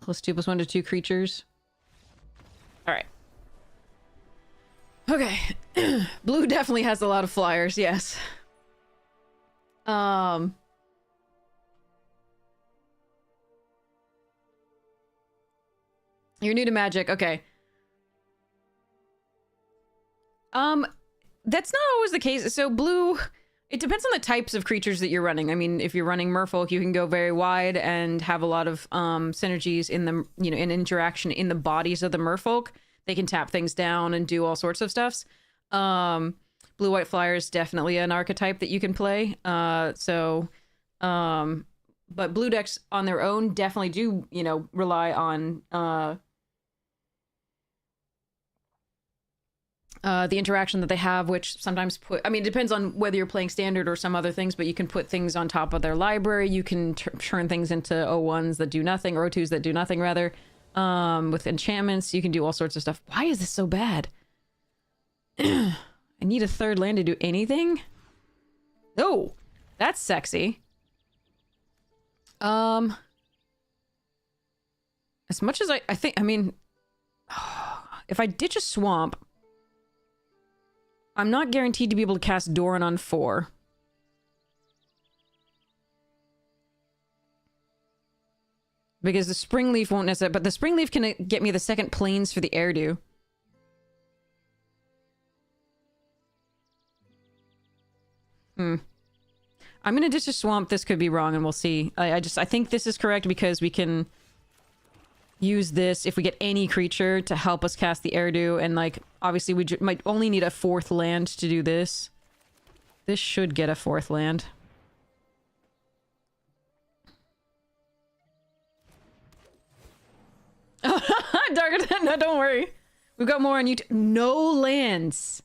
Plus 2 plus 1 to 2 creatures. Alright. Okay. Blue definitely has a lot of flyers, yes. You're new to Magic, okay. That's not always the case. So blue, it depends on the types of creatures that you're running. I mean, if you're running merfolk, you can go very wide and have a lot of synergies in the, you know, in interaction in the bodies of the merfolk. They can tap things down and do all sorts of stuffs. Blue-white flyer is definitely an archetype that you can play. But blue decks on their own definitely do, you know, rely on the interaction that they have, which sometimes put, I mean, it depends on whether you're playing standard or some other things, but you can put things on top of their library. You can turn things into O1s that do nothing, or O2s that do nothing, rather. With enchantments, you can do all sorts of stuff. Why is this so bad? I need a third land to do anything? Oh, that's sexy. As much as I think, I mean, if I ditch a swamp, I'm not guaranteed to be able to cast Doran on 4. Because the Springleaf won't necessarily... But the Springleaf can get me the second planes for the Airdew. I'm gonna ditch a swamp. This could be wrong, and we'll see. I think this is correct because we can use this if we get any creature to help us cast the Airdew, and like obviously we might only need a 4th land to do this. This should get a 4th land. Darker than, no, don't worry. We've got more on YouTube. No lands.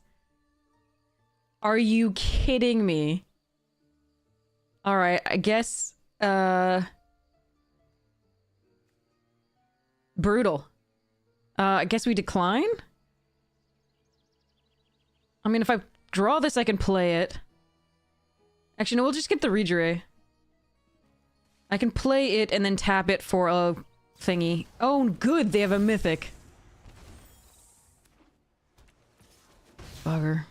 Are you kidding me? All right, I guess brutal. I guess we decline? I mean, if I draw this, I can play it. Actually, no, we'll just get the Regiray. I can play it and then tap it for a thingy. Oh, good, they have a mythic. Bugger.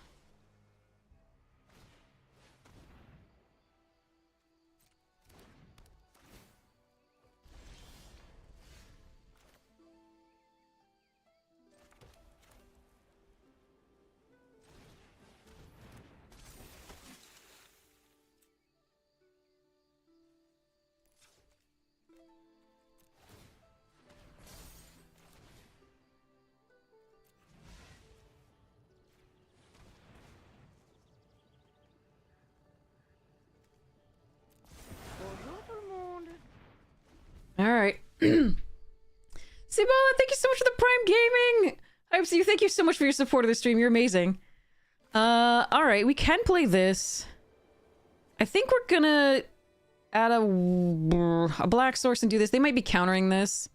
Alright. Cibola, thank you so much for the Prime Gaming! Hypesy, thank you so much for your support of the stream. You're amazing. Alright, we can play this. I think we're gonna add a black source and do this. They might be countering this.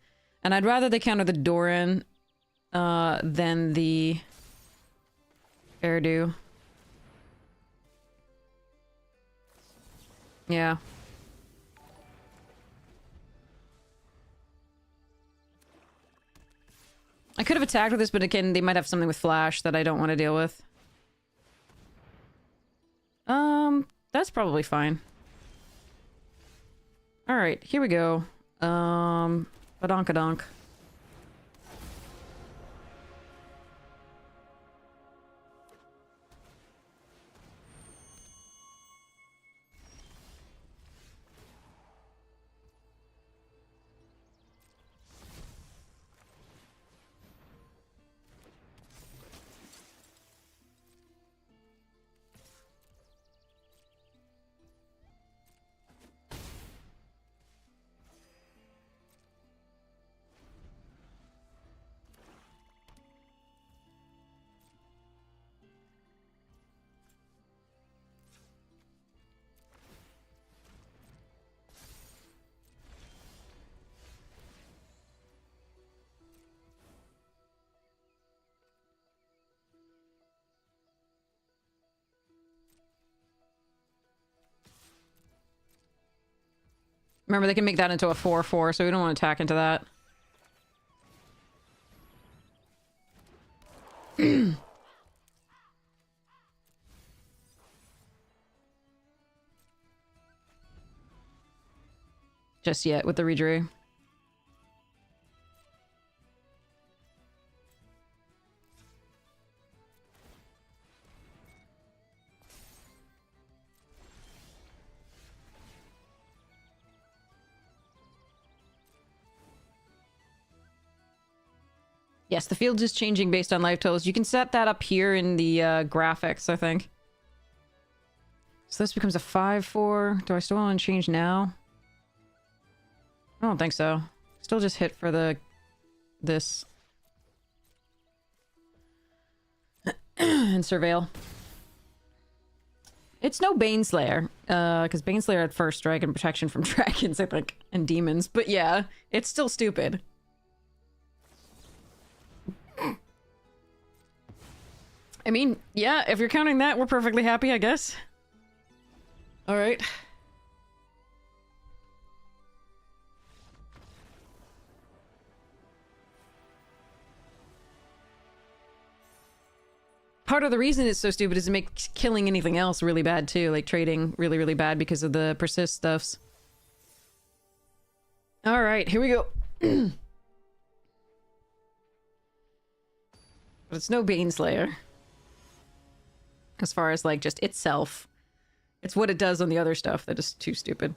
And I'd rather they counter the Doran than the Airdew. Yeah. I could have attacked with this, but again, they might have something with flash that I don't want to deal with. That's probably fine. Alright, here we go. Badonkadonk. Remember, they can make that into a 4/4, so we don't want to attack into that. just yet with the redraw. Yes, the field is changing based on life totals. You can set that up here in the graphics, I think. So this becomes a 5-4. Do I still want to change now? I don't think so. Still just hit for this. And surveil. It's no Baneslayer, because Baneslayer had first strike and protection from dragons, I think, and demons. But yeah, it's still stupid. I mean, yeah, if you're counting that, we're perfectly happy, I guess. Alright. Part of the reason it's so stupid is to make killing anything else really bad too, like trading really, really bad because of the persist stuffs. Alright, here we go. But it's no Baneslayer. As far as, like, just itself. It's what it does on the other stuff that is too stupid.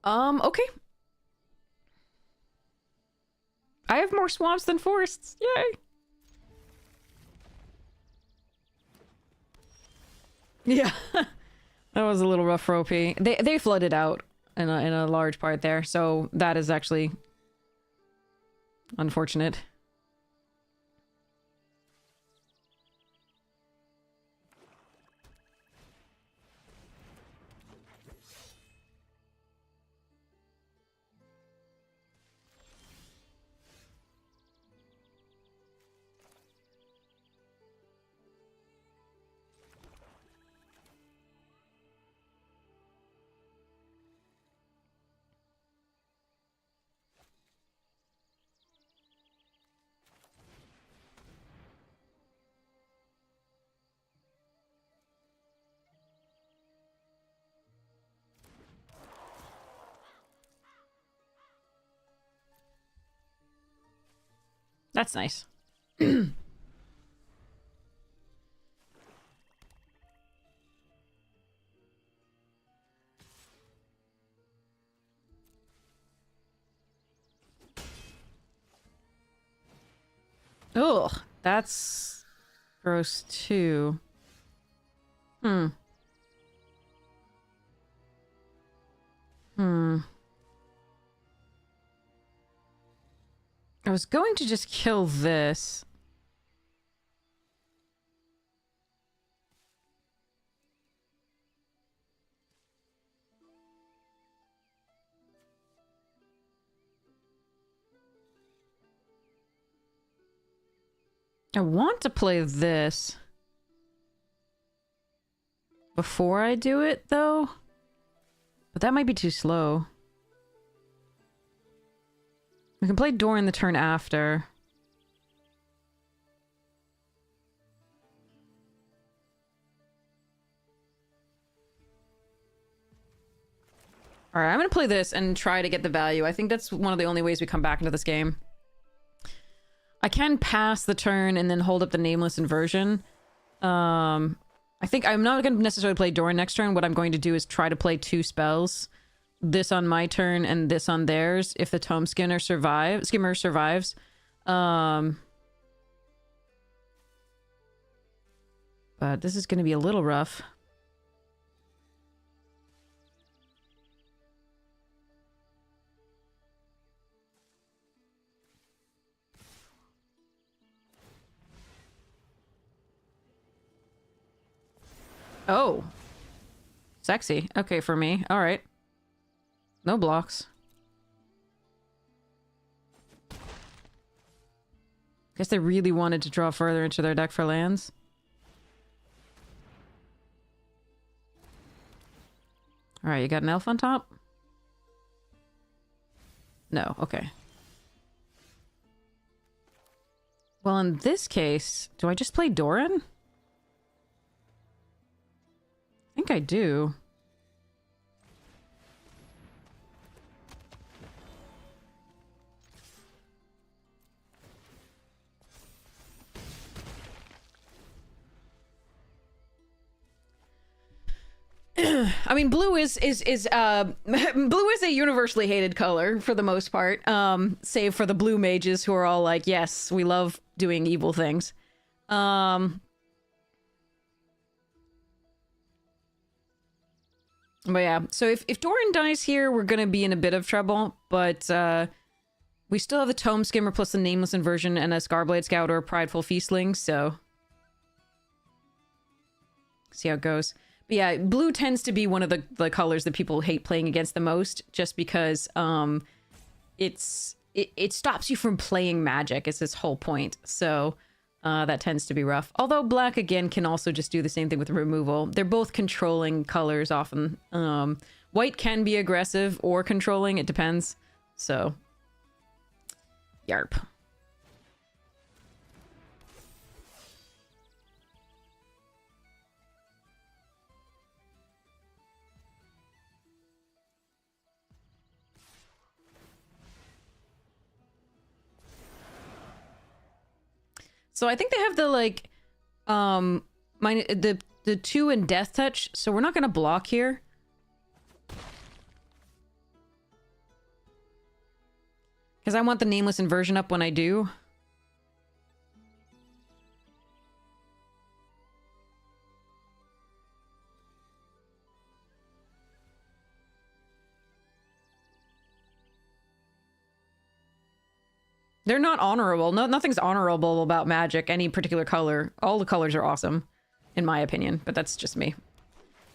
Okay. I have more swamps than forests. Yay! Yeah. That was a little rough for OP. They flooded out in a large part there, so that is actually unfortunate. That's nice. Ugh, that's gross too. Hmm. I was going to just kill this. I want to play this before I do it, though. But that might be too slow. We can play Doran the turn after. Alright, I'm gonna play this and try to get the value. I think that's one of the only ways we come back into this game. I can pass the turn and then hold up the Nameless Inversion. I think I'm not going to necessarily play Doran next turn. What I'm going to do is try to play 2 spells. This on my turn and this on theirs if the Tome Skimmer survives. But this is going to be a little rough. Oh. Sexy. Okay, for me. Alright. No blocks. Guess they really wanted to draw further into their deck for lands. Alright, you got an elf on top? No, okay. Well, in this case, do I just play Doran? I think I do. I mean, blue is blue is a universally hated color for the most part. Save for the blue mages who are all like, yes, we love doing evil things. But yeah, so if Doran dies here, we're gonna be in a bit of trouble, but we still have the Tome Skimmer plus the Nameless Inversion and a Scarblade Scout or a Prideful Feastling, so see how it goes. But yeah, blue tends to be one of the colors that people hate playing against the most, just because it stops you from playing Magic, is this whole point. So that tends to be rough. Although black, again, can also just do the same thing with removal. They're both controlling colors often. White can be aggressive or controlling, it depends. So, yarp. So I think they have the, like, the 2 in Death Touch, so we're not gonna block here. Because I want the Nameless Inversion up when I do. They're not honorable. No, nothing's honorable about Magic, any particular color. All the colors are awesome, in my opinion, but that's just me.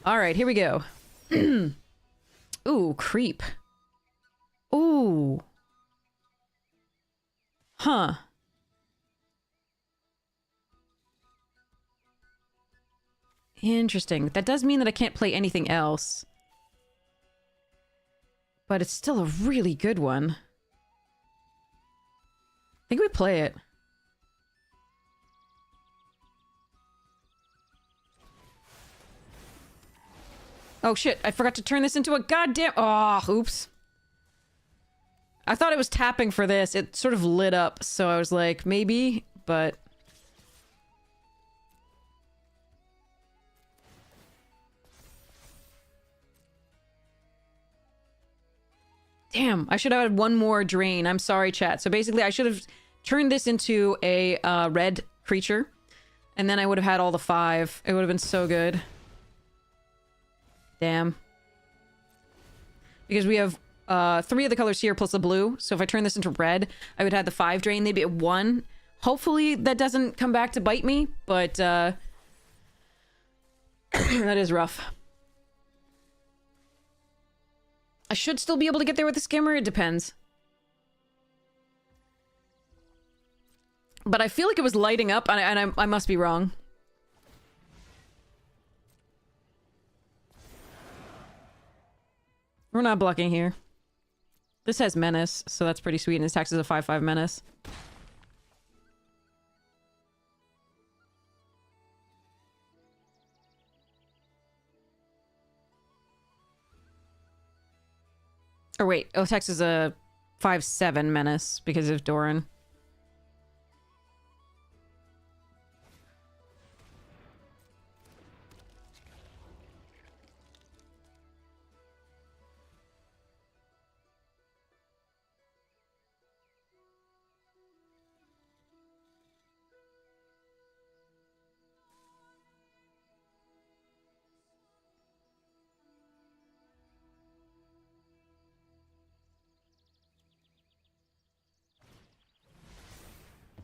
All right, here we go. Ooh, creep. Ooh. Huh. Interesting. That does mean that I can't play anything else. But it's still a really good one. I think we play it. Oh shit, I forgot to turn this into a goddamn— oh, oops. I thought it was tapping for this. It sort of lit up, so I was like, maybe, but... Damn, I should have had one more drain. I'm sorry, chat. So basically, I should have turned this into a red creature, and then I would have had all the 5. It would have been so good. Damn. Because we have 3 of the colors here plus the blue, so if I turn this into red, I would have the 5 drain. They'd be at 1. Hopefully that doesn't come back to bite me, but that is rough. I should still be able to get there with the skimmer. It depends. But I feel like it was lighting up, and I must be wrong. We're not blocking here. This has Menace, so that's pretty sweet, and his tax is a 5/5 Menace. Or wait, Otex is a 5/7 Menace because of Doran.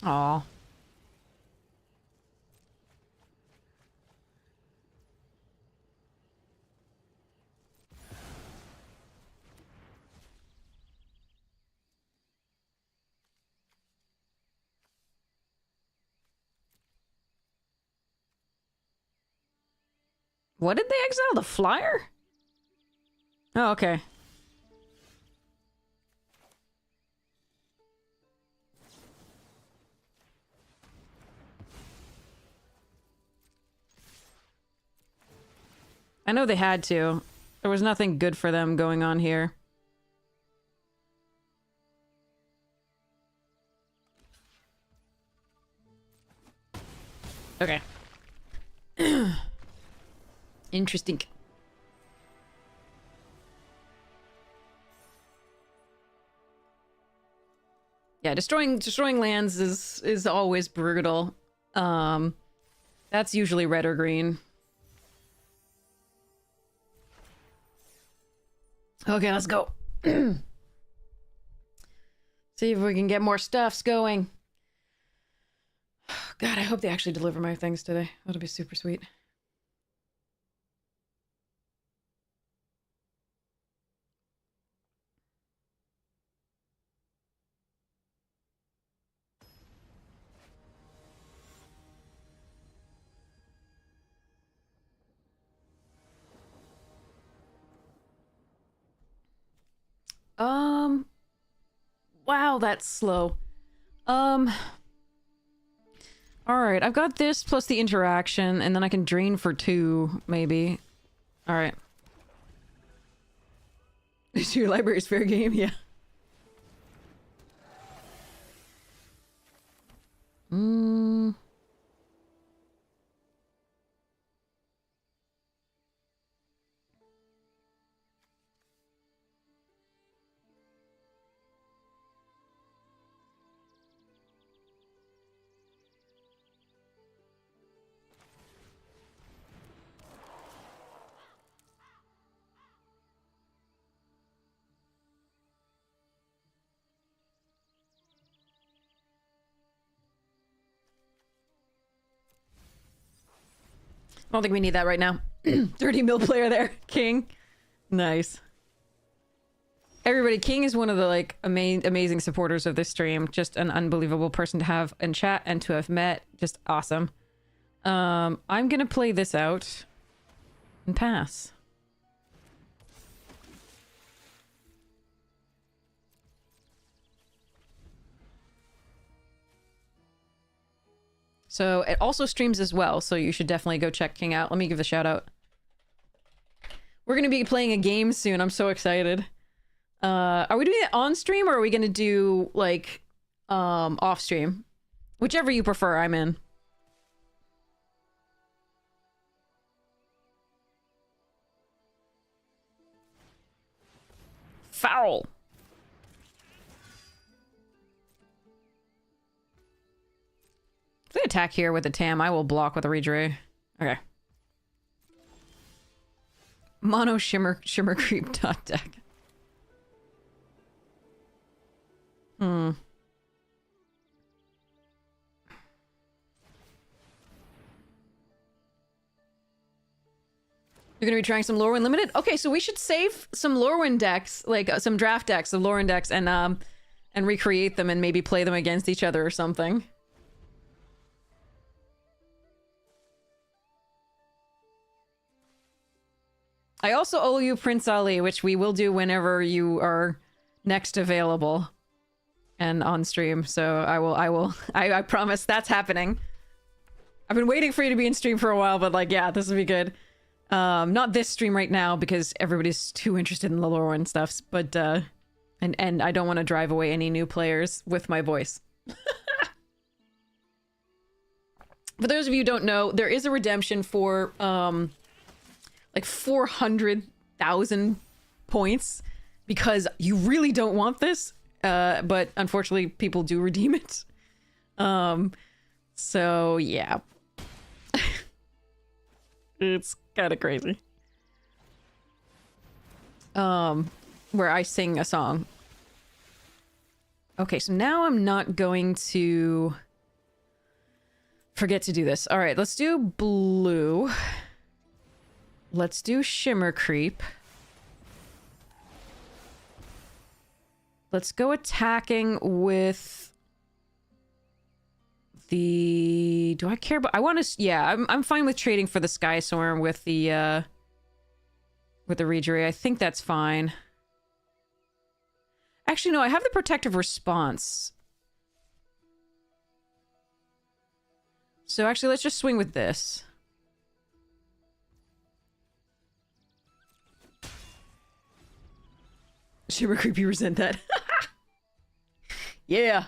Aw. What did they exile? The flyer? Oh, okay. I know they had to. There was nothing good for them going on here. Okay. Interesting. Yeah, destroying lands is always brutal. That's usually red or green. Okay, let's go. See if we can get more stuffs going. God, I hope they actually deliver my things today. That'll be super sweet. Wow, that's slow. All right, I've got this plus the interaction, and then I can drain for 2, maybe. All right. Is your library's fair game? Yeah. I don't think we need that right now. 30 mil player there. King. Nice. Everybody, King is one of the, like, amazing supporters of this stream. Just an unbelievable person to have in chat and to have met. Just awesome. I'm gonna play this out and pass. So it also streams as well, so you should definitely go check King out. Let me give a shout out. We're gonna be playing a game soon. I'm so excited. Are we doing it on stream or are we gonna do like off stream? Whichever you prefer, I'm in. Foul. If they attack here with a Tam, I will block with a Redray. Okay. Mono shimmer creep dot deck. You're gonna be trying some Lorwyn Limited? Okay, so we should save some Lorwyn decks, like some draft decks of Lorwyn decks, and recreate them and maybe play them against each other or something. I also owe you Prince Ali, which we will do whenever you are next available and on stream. So I promise that's happening. I've been waiting for you to be in stream for a while, but like, yeah, this will be good. Not this stream right now because everybody's too interested in the lore and stuff, but and I don't want to drive away any new players with my voice. For those of you who don't know, there is a redemption for like 400,000 points because you really don't want this, but unfortunately people do redeem it. So yeah. It's kind of crazy. Where I sing a song. Okay, so now I'm not going to forget to do this. All right, let's do blue. Let's do Shimmer Creep. Let's go attacking with the... Do I care about... I want to... Yeah, I'm fine with trading for the Sky Storm with the Regery. I think that's fine. Actually, no, I have the Protective Response. So actually, let's just swing with this. Shimmer Creepy resent that. Yeah.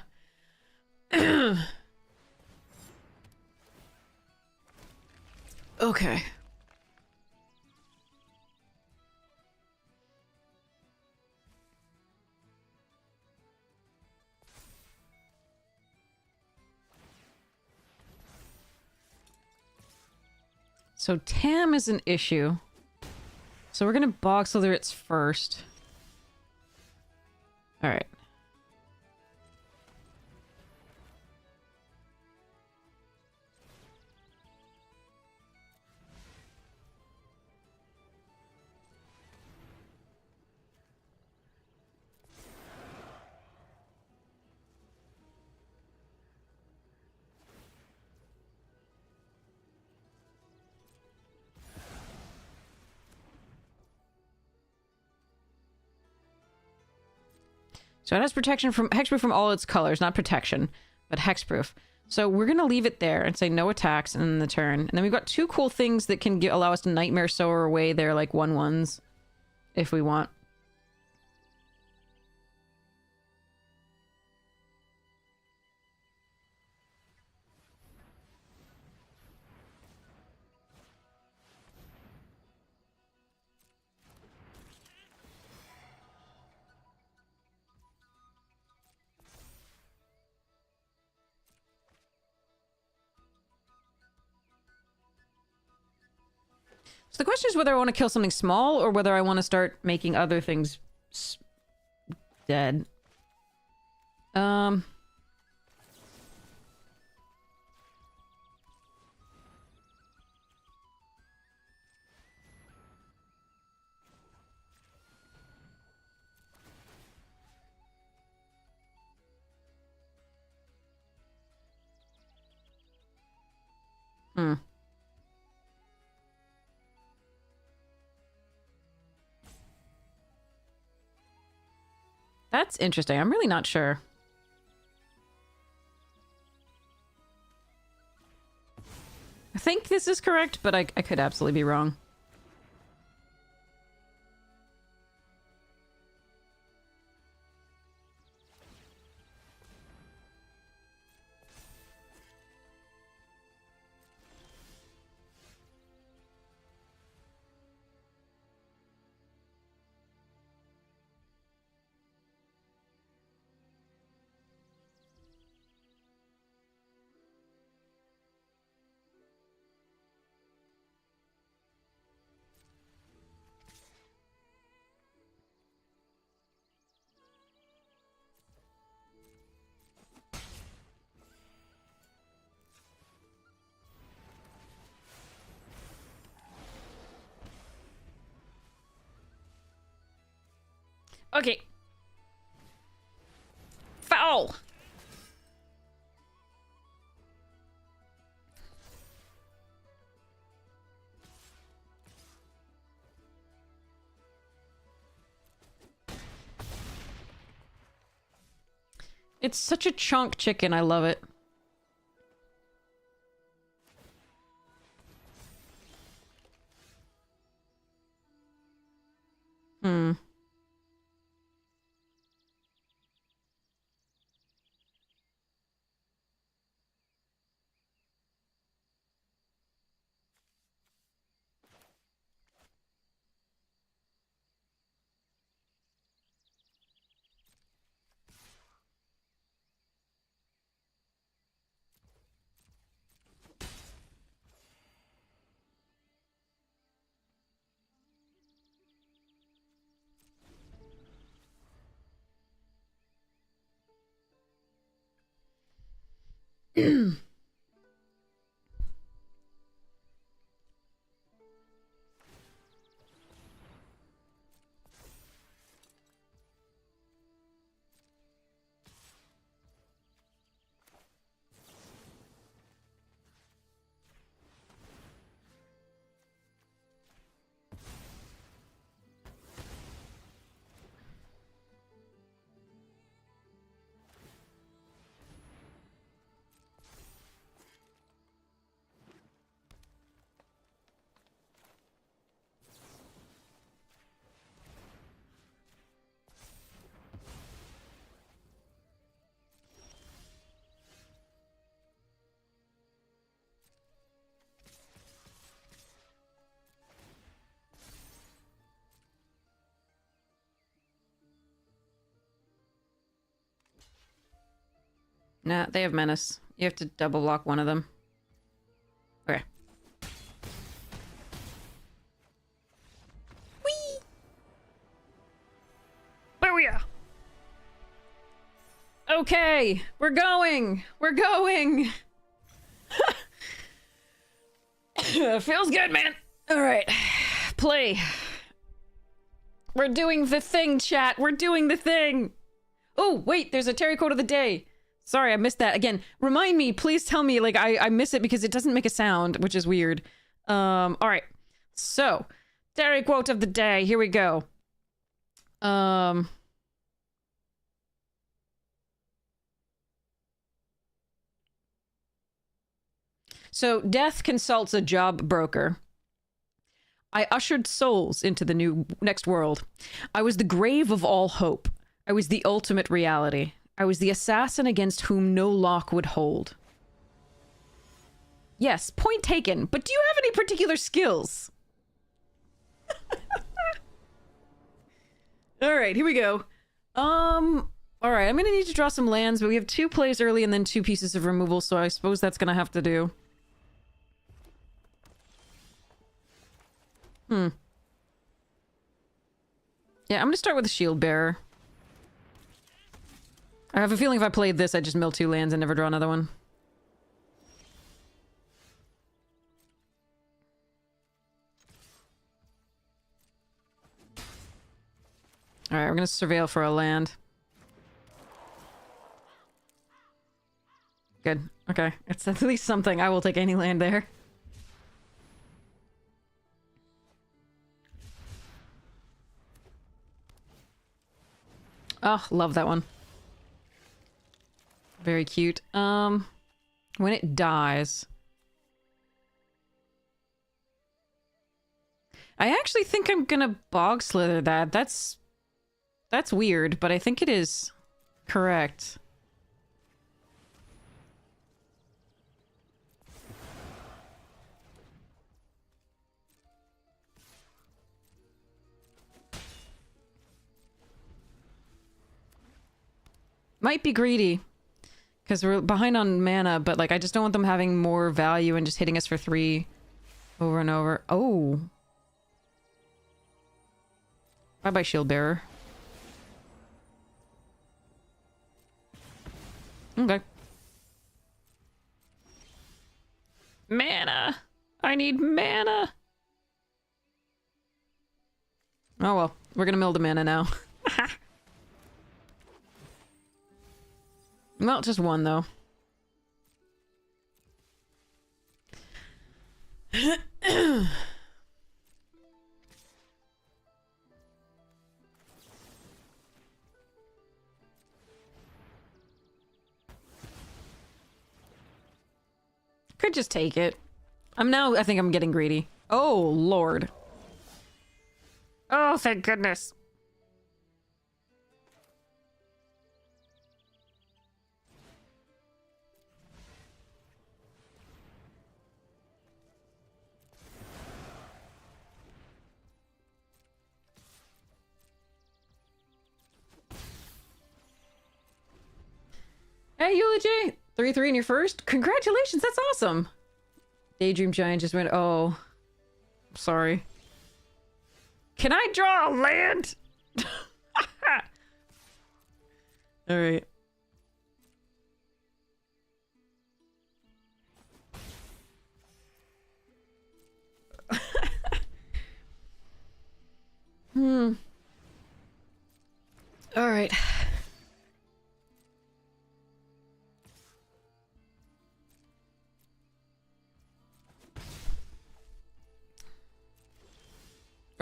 Okay. So Tam is an issue. So we're gonna bog slither first. Alright. So it has protection from hexproof from all its colors, not protection, but hexproof. So we're gonna leave it there and say no attacks in the turn. And then we've got 2 cool things that can allow us to Nightmare Sower away their like 1/1s if we want. So the question is whether I want to kill something small or whether I want to start making other things dead. Hmm. That's interesting. I'm really not sure. I think this is correct, but I could absolutely be wrong. Okay. Foul! It's such a chunk chicken. I love it. Hmm. Nah, they have menace. You have to double block one of them. Okay. Hallelujah! Okay, we're going! We're going! Feels good, man. All right, play. We're doing the thing, chat. We're doing the thing. Oh, wait, there's a Terry quote of the day. Sorry, I missed that. Again, remind me, please tell me, like, I miss it because it doesn't make a sound, which is weird. All right. So, Terry quote of the day. Here we go. So, Death consults a job broker. I ushered souls into the next world. I was the grave of all hope. I was the ultimate reality. I was the assassin against whom no lock would hold. Yes, point taken, but do you have any particular skills? Alright, here we go. Alright, I'm gonna need to draw some lands, but we have 2 plays early and then 2 pieces of removal, so I suppose that's gonna have to do. Yeah, I'm gonna start with a shield bearer. I have a feeling if I played this, I'd just mill 2 lands and never draw another one. Alright, we're gonna surveil for a land. Good. Okay. It's at least something. I will take any land there. Oh, love that one. Very cute. When it dies... I actually think I'm gonna bog slither that. That's weird, but I think it is correct. Might be greedy. Because we're behind on mana, but like I just don't want them having more value and just hitting us for 3 over and over. Oh. Bye-bye, shield bearer. Okay. Mana! I need mana! Oh well, we're gonna mill the mana now. Well, just 1 though. Could just take it. I think I'm getting greedy. Oh, Lord. Oh, thank goodness. Hey, Eulogy! 3-3 in your first? Congratulations, that's awesome! Daydream Giant just went, oh. I'm sorry. Can I draw a land? Alright. Alright.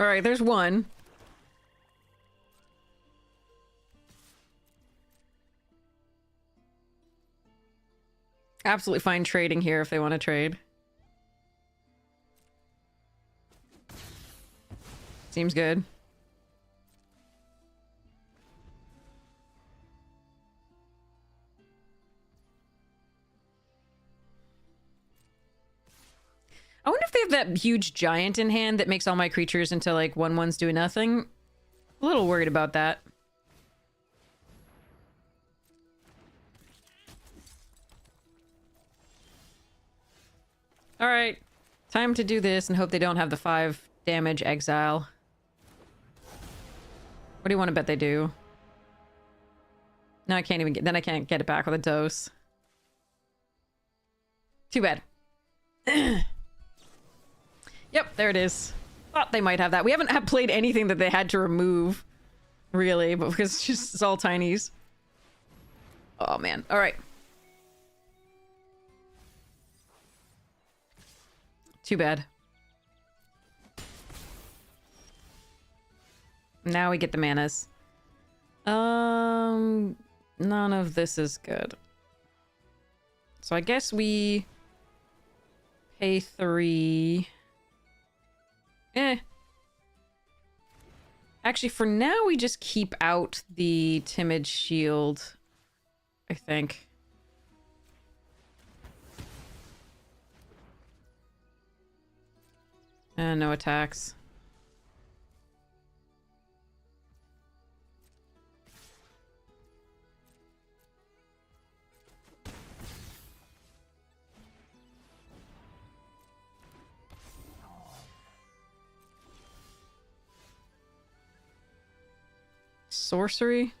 Alright, there's 1. Absolutely fine trading here if they want to trade. Seems good. I wonder if they have that huge giant in hand that makes all my creatures into like 1/1s do nothing. A little worried about that. Alright. Time to do this and hope they don't have the 5 damage exile. What do you want to bet they do? No, I can't even get... Then I can't get it back with a dose. Too bad. Yep, there it is. Thought they might have that. We haven't played anything that they had to remove, really, but because it's all tinies. Oh, man. All right. Too bad. Now we get the manas. None of this is good. So I guess we pay 3. Actually, for now, we just keep out the Timid Shield, I think. And no attacks. Sorcery?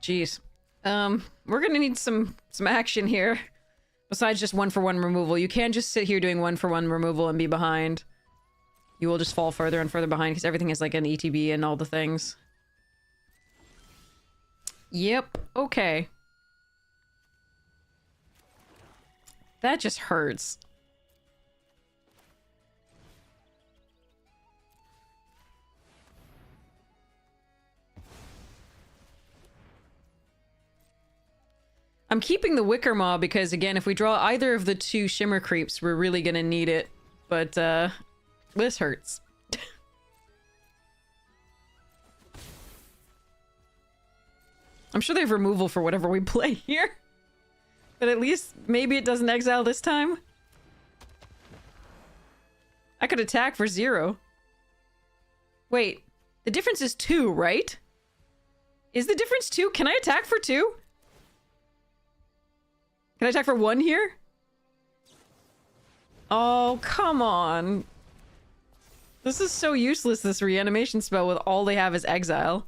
Jeez. We're gonna need some action here. Besides just 1-for-1 removal. You can't just sit here doing 1-for-1 removal and be behind. You will just fall further and further behind because everything is like an ETB and all the things. Yep. Okay. That just hurts. I'm keeping the Wicker Maw because, again, if we draw either of the 2 Shimmer Creeps, we're really gonna need it. But, this hurts. I'm sure they have removal for whatever we play here. But at least, maybe it doesn't exile this time. I could attack for 0. Wait, the difference is 2, right? Is the difference 2? Can I attack for 2? Can I attack for 1 here? Oh, come on. This is so useless, this reanimation spell, with all they have is exile.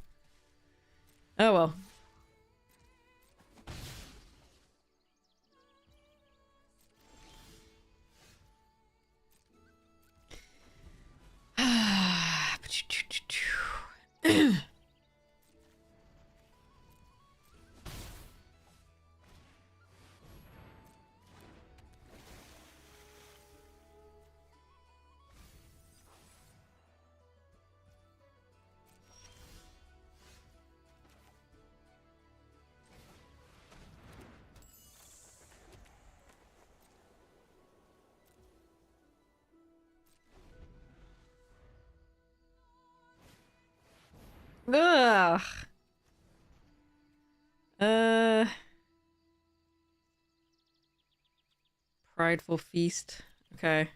Oh well. Ugh. Prideful Feast. Okay.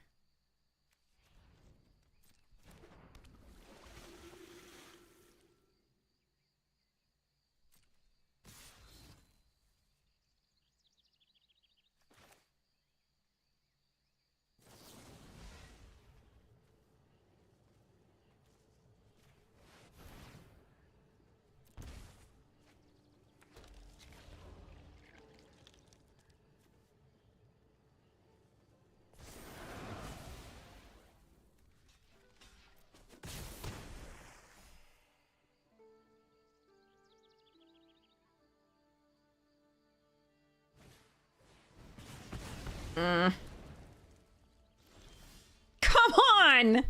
Come on!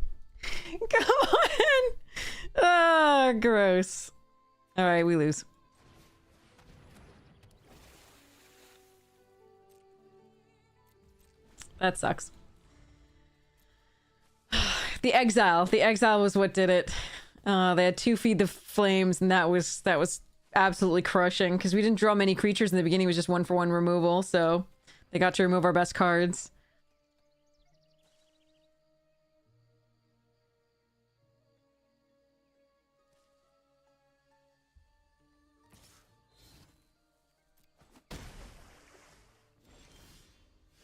Come on! Ah, gross. Alright, we lose. That sucks. The exile. The exile was what did it. They had 2 Feed the Flames, and that was absolutely crushing, because we didn't draw many creatures in the beginning. It was just 1-for-1 removal, so... They got to remove our best cards.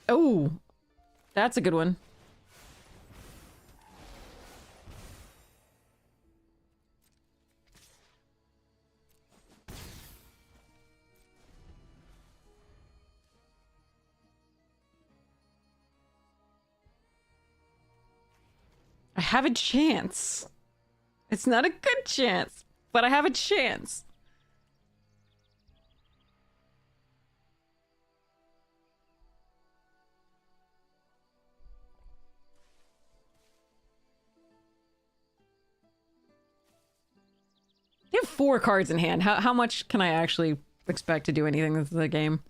Oh, that's a good one. I have a chance. It's not a good chance, but I have a chance. They have 4 cards in hand. How much can I actually expect to do anything with the game?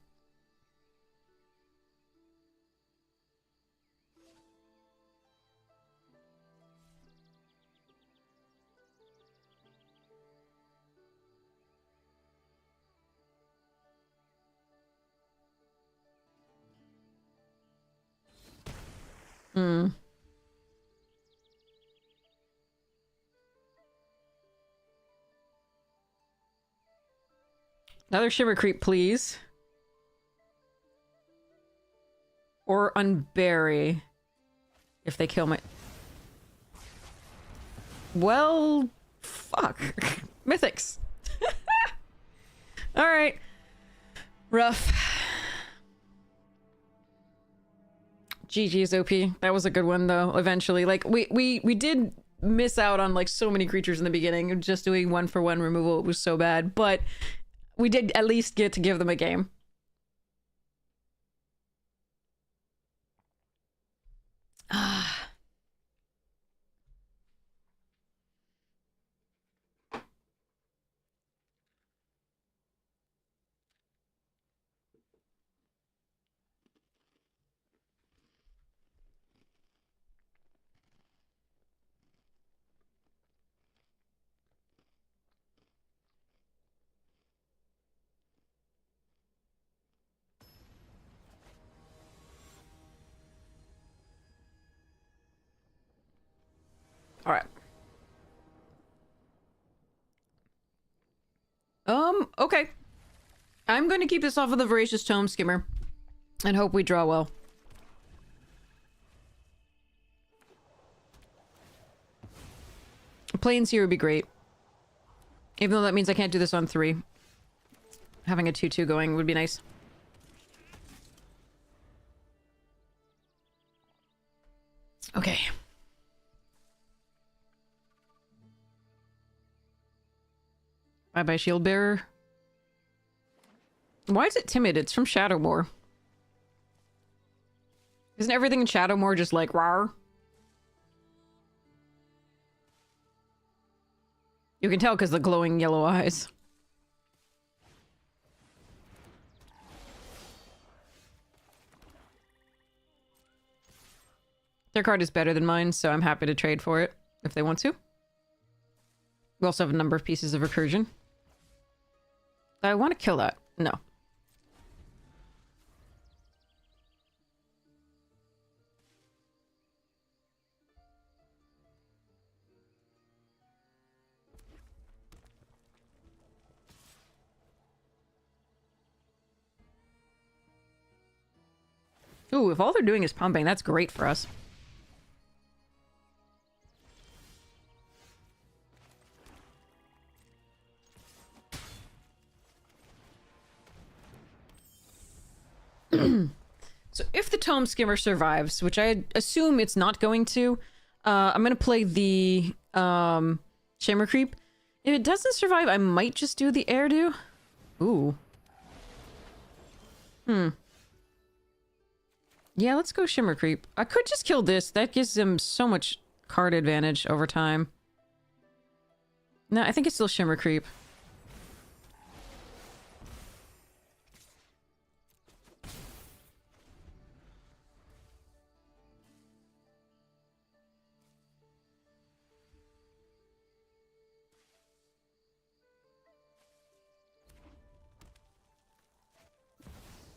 Hmm. Another Shimmer Creep, please. Or Unbury. If they kill my... Well... Fuck. Mythics. Alright. Rough. GG's OP. That was a good one, though, eventually. Like, we did miss out on, like, so many creatures in the beginning. Just doing 1-for-1 removal, it was so bad. But we did at least get to give them a game. Ah. Alright. Okay. I'm going to keep this off of the Voracious Tome Skimmer. And hope we draw well. Plains here would be great. Even though that means I can't do this on 3. Having a 2-2 going would be nice. Okay. Bye-bye, Shield Bearer. Why is it timid? It's from Shadowmoor. Isn't everything in Shadowmoor just like, rawr? You can tell because the glowing yellow eyes. Their card is better than mine, so I'm happy to trade for it if they want to. We also have a number of pieces of recursion. I want to kill that. No. Ooh, if all they're doing is pumping, that's great for us. So if the Tome Skimmer survives, which I assume it's not going to, I'm going to play the Shimmer Creep. If it doesn't survive, I might just do the Airdo. Ooh. Yeah, let's go Shimmer Creep. I could just kill this. That gives him so much card advantage over time. No, I think it's still Shimmer Creep.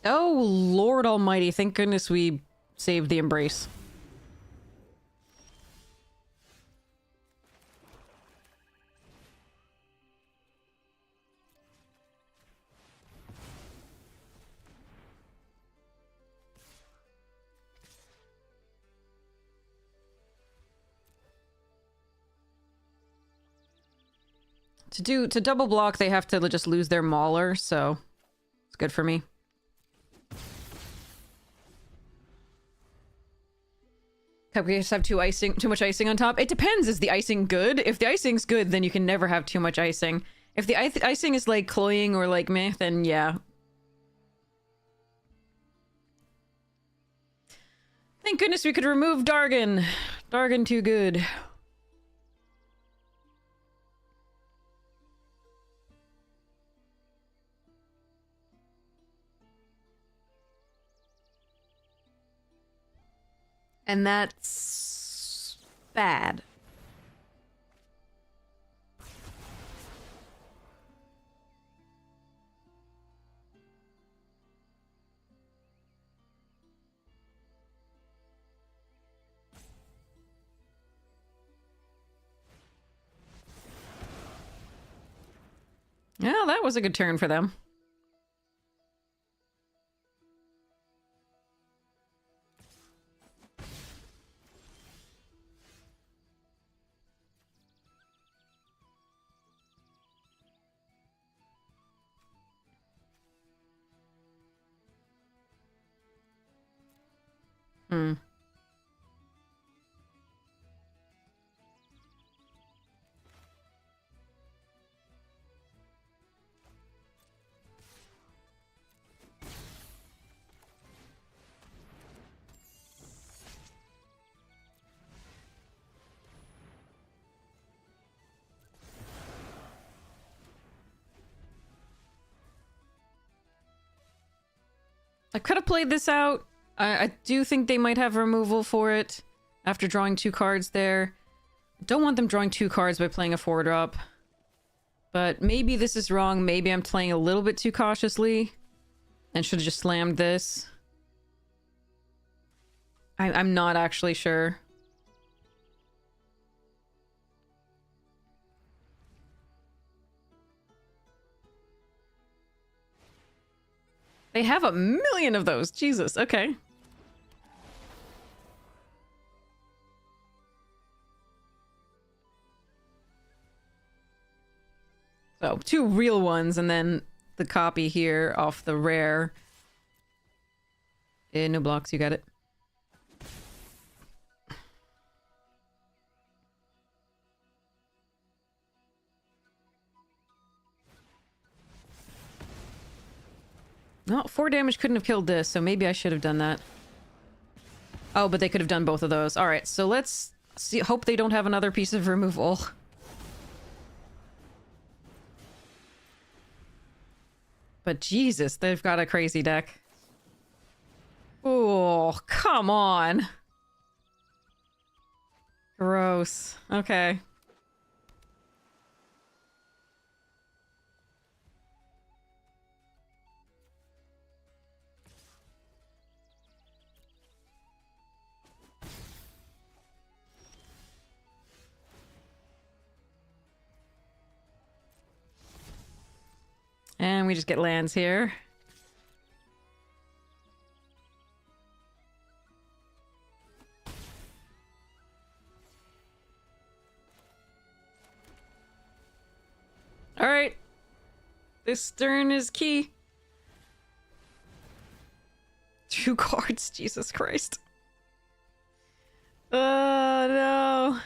Oh, Lord Almighty. Thank goodness we saved the Embrace. To double block, they have to just lose their Mauler, so it's good for me. Cupcakes have too much icing on top. It depends. Is the icing good? If the icing's good, then you can never have too much icing. If the icing is like cloying or like meh, then yeah. Thank goodness we could remove Dargon. Dargon too good. And that's bad. Yeah, that was a good turn for them. Hmm. I could have played this out. I do think they might have removal for it after drawing 2 cards there. Don't want them drawing 2 cards by playing a 4-drop. But maybe this is wrong. Maybe I'm playing a little bit too cautiously and should have just slammed this. I'm not actually sure. They have a million of those. Jesus, okay. So, 2 real ones, and then the copy here off the rare. No blocks, you got it. No, 4 damage couldn't have killed this, so maybe I should have done that. Oh, but they could have done both of those. Alright, so let's see. Hope they don't have another piece of removal. But Jesus, they've got a crazy deck. Oh, come on. Gross. Okay. And we just get lands here. Alright. This turn is key. 2 cards, Jesus Christ. Oh, no.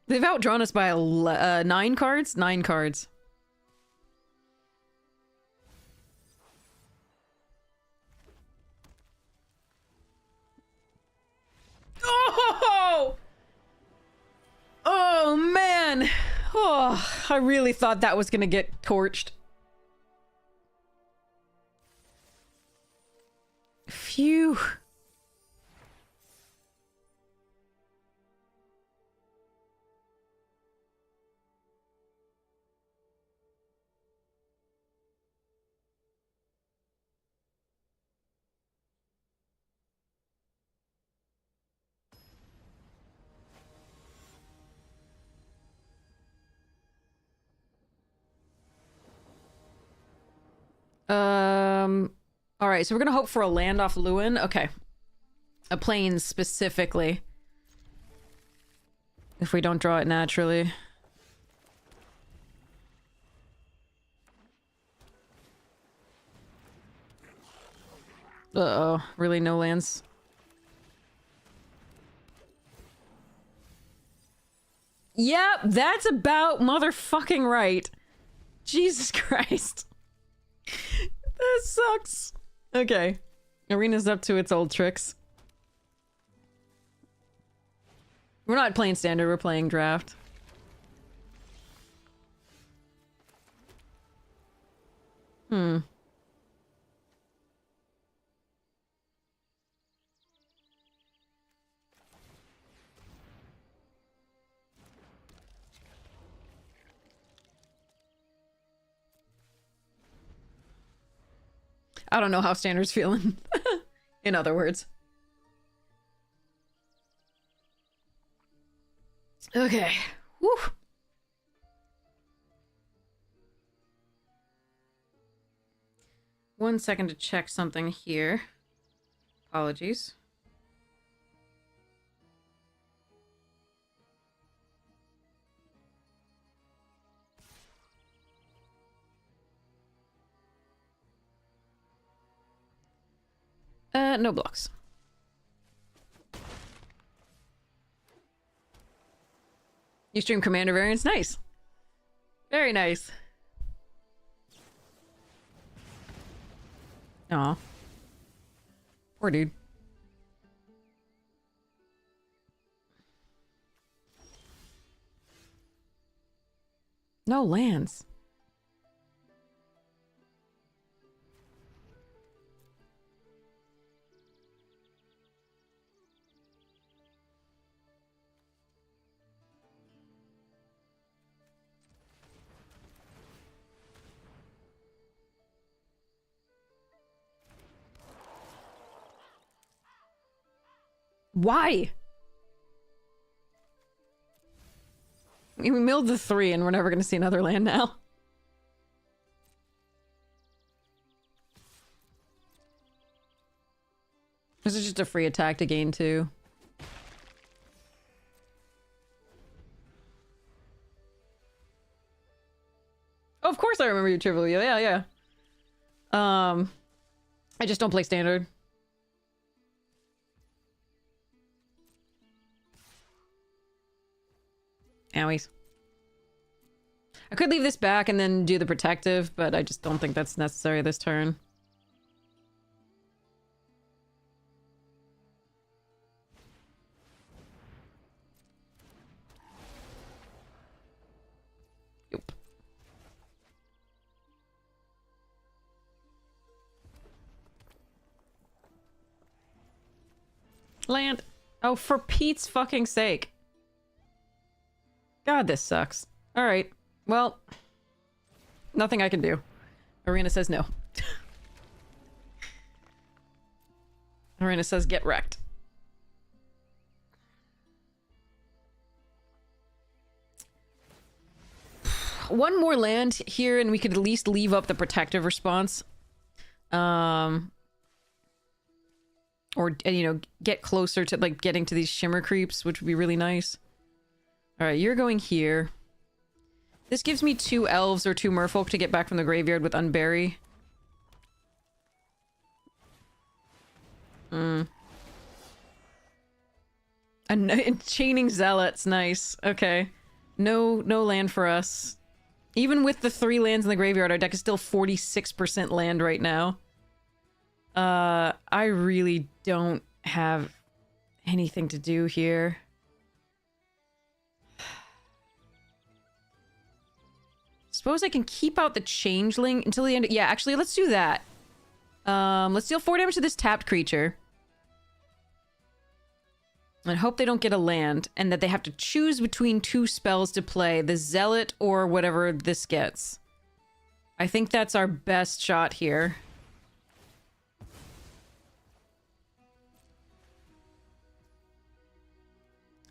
They've outdrawn us by 9 cards? 9 cards. Oh! Oh, man! Oh, I really thought that was gonna get torched. Phew. All right, so we're gonna hope for a land off Lorwyn. Okay. A plane specifically. If we don't draw it naturally. Uh-oh. Really no lands? Yep, that's about motherfucking right. Jesus Christ. That sucks. Okay. Arena's up to its old tricks. We're not playing standard, we're playing draft. I don't know how standard's feeling. In other words. Okay. Whew. One second to check something here. Apologies. No blocks. You stream commander variants? Nice. Very nice. Aw. Poor dude. No lands. Why? We milled the 3 and we're never going to see another land now. This is just a free attack to gain 2. Oh, of course I remember you, Trivial. Yeah, yeah. I just don't play standard. Owies. I could leave this back and then do the protective, but I just don't think that's necessary this turn. Yep. Land. Oh, for Pete's fucking sake. God, this sucks. Alright. Well, nothing I can do. Arena says no. Arena says get wrecked. One more land here and we could at least leave up the protective response. Or, you know, get closer to, like, getting to these shimmer creeps, which would be really nice. Alright, you're going here. This gives me 2 elves or 2 merfolk to get back from the graveyard with Unbury. And chaining zealots, nice. Okay. No land for us. Even with the 3 lands in the graveyard, our deck is still 46% land right now. I really don't have anything to do here. Suppose I can keep out the changeling until the end. Yeah, actually, let's do that. Let's deal 4 damage to this tapped creature. And hope they don't get a land, and that they have to choose between 2 spells to play, the Zealot or whatever this gets. I think that's our best shot here.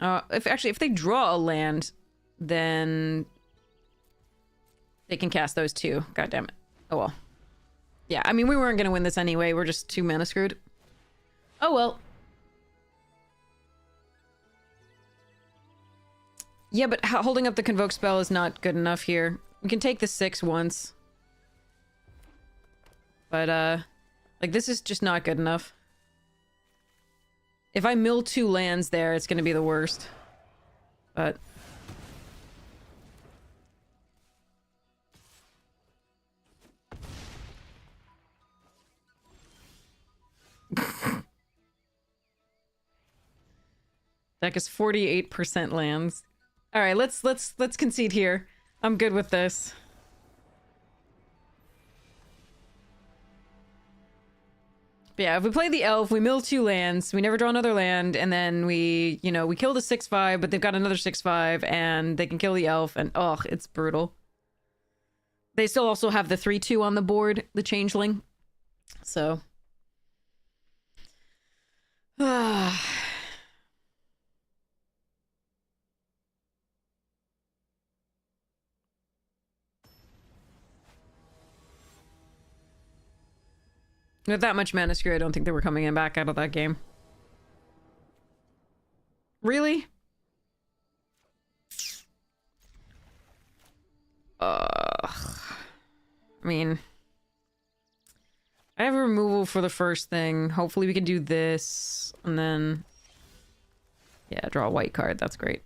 If they draw a land, then they can cast those 2. God damn it. Oh well. Yeah, I mean, we weren't gonna win this anyway. We're just 2 mana screwed. Oh well. Yeah, but holding up the Convoke spell is not good enough here. We can take the 6 once. But, like, this is just not good enough. If I mill 2 lands there, it's gonna be the worst. But... Deck is 48% lands. Alright, let's concede here. I'm good with this. But yeah, if we play the elf, we mill 2 lands, we never draw another land, and then we, you know, we kill the 6/5, but they've got another 6/5, and they can kill the elf, and oh, it's brutal. They still also have the 3/2 on the board, the changeling. So. With that much mana screw, I don't think they were coming in back out of that game. Really? I mean... I have a removal for the first thing. Hopefully we can do this, and then... Yeah, draw a white card. That's great.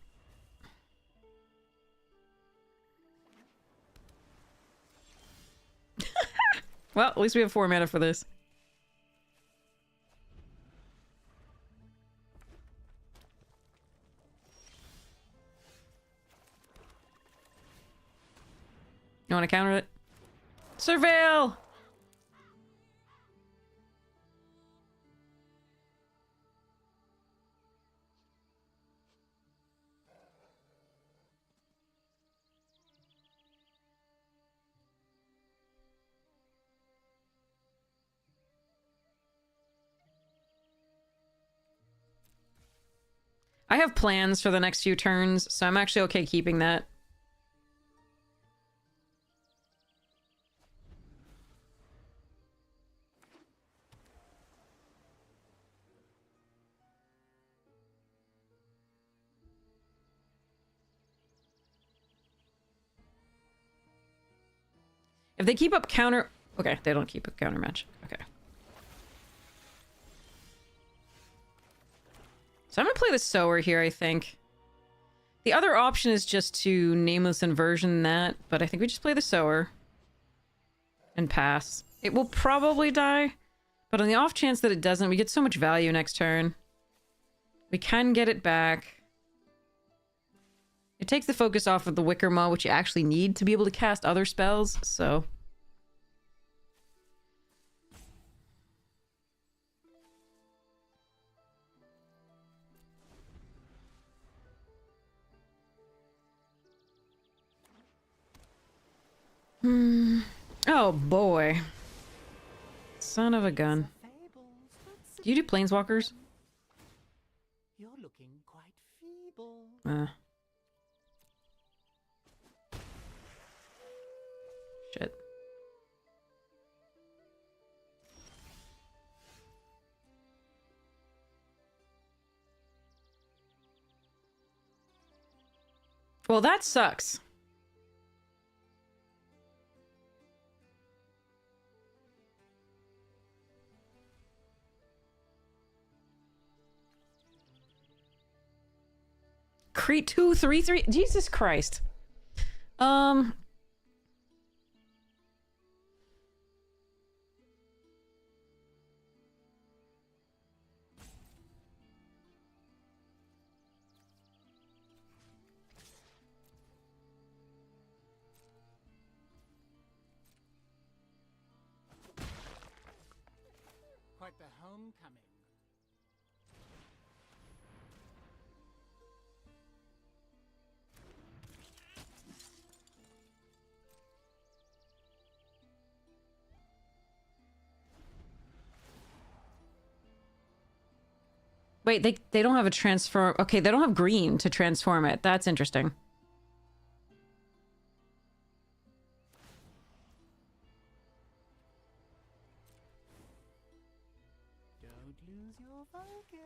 Well, at least we have 4 mana for this. You want to counter it? Surveil! I have plans for the next few turns, so I'm actually okay keeping that. If they keep up counter... Okay, they don't keep up counter match. Okay. So I'm gonna play the Sower here, I think. The other option is just to Nameless Inversion that, but I think we just play the Sower. And pass. It will probably die, but on the off chance that it doesn't, we get so much value next turn. We can get it back. It takes the focus off of the Wicker Maw, which you actually need to be able to cast other spells, so... Oh boy. Son of a gun. Do you do planeswalkers? You're looking quite feeble. Shit. Well, that sucks. Create 2/3/3. Jesus Christ. Quite the homecoming. Wait, they don't have a transform... Okay, they don't have green to transform it. That's interesting. Don't lose your focus.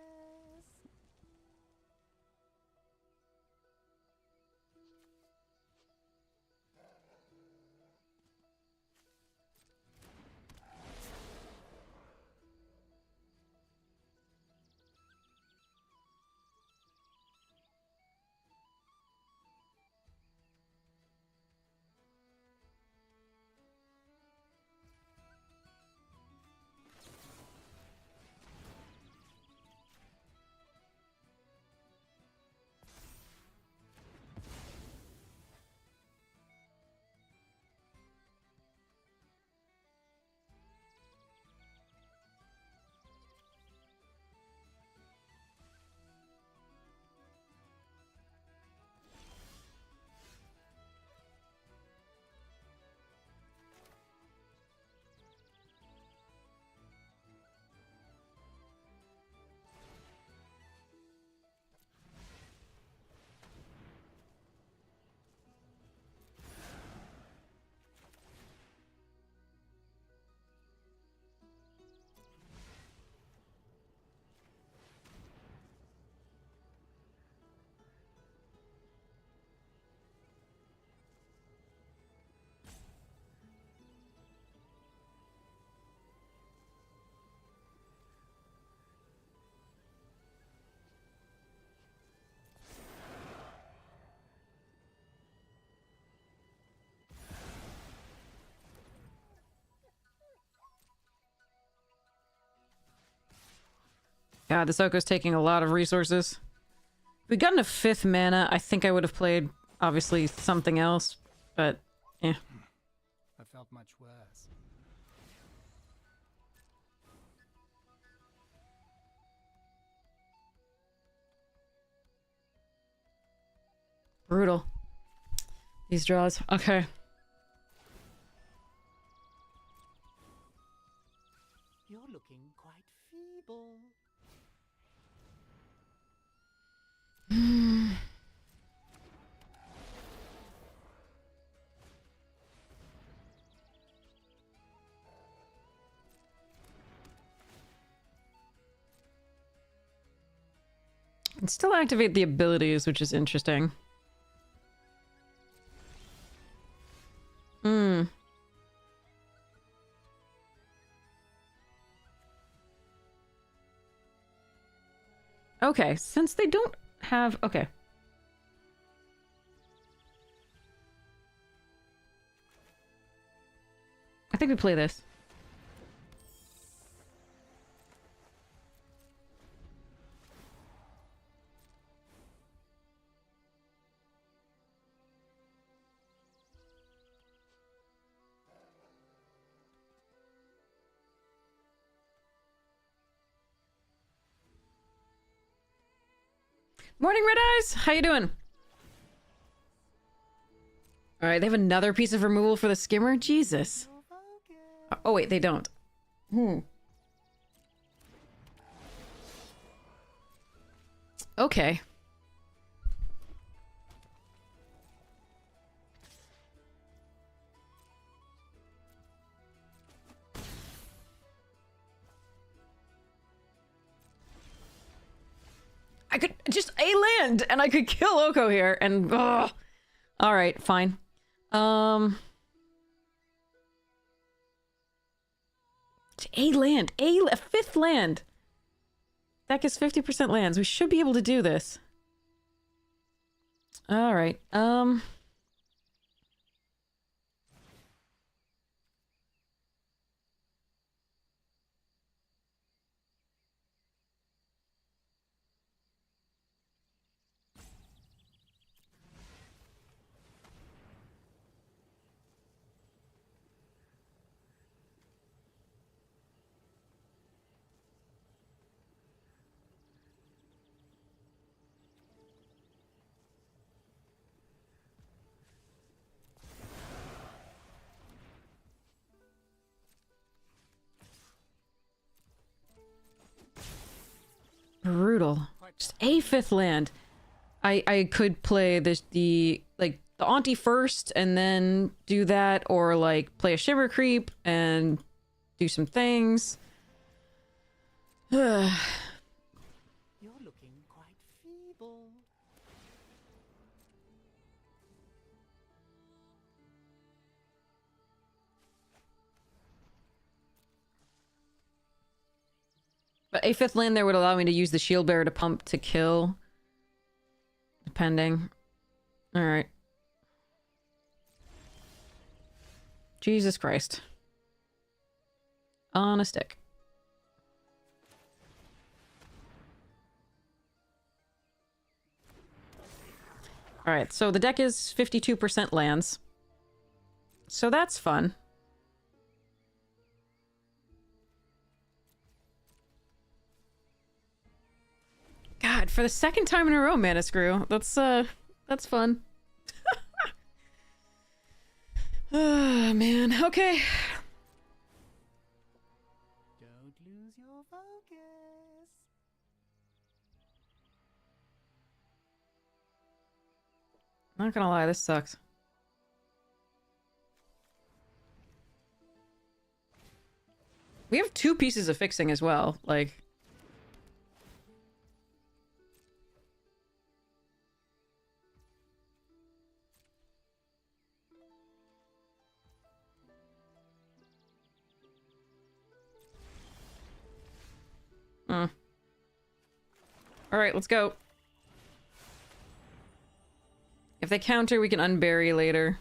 God, this Oko's taking a lot of resources. If we'd gotten a 5th mana, I think I would have played, obviously, something else. But, eh. I felt much worse. Brutal. These draws. Okay. You're looking quite feeble. Can still activate the abilities, which is interesting. Okay, since they don't have... Okay. I think we play this. Morning, Red Eyes! How you doing? Alright, they have another piece of removal for the skimmer? Jesus. Oh, wait, they don't. Okay. I could just a land and I could kill Oko here and ugh. All right, fine. A land, a 5th land. That gets 50% lands. We should be able to do this. All right. Brutal. Just a 5th land. I could play the Auntie first and then do that, or like play a Shimmer Creep and do some things. You're looking quite feeble. But a fifth land there would allow me to use the shield bearer to pump to kill. Depending. Alright. Jesus Christ. On a stick. Alright, so the deck is 52% lands. So that's fun. God, for the second time in a row, Mana Screw. That's fun. Oh, man. Okay. Don't lose your focus. Not gonna lie, this sucks. We have 2 pieces of fixing as well, like... Alright, let's go. If they counter, we can unbury later.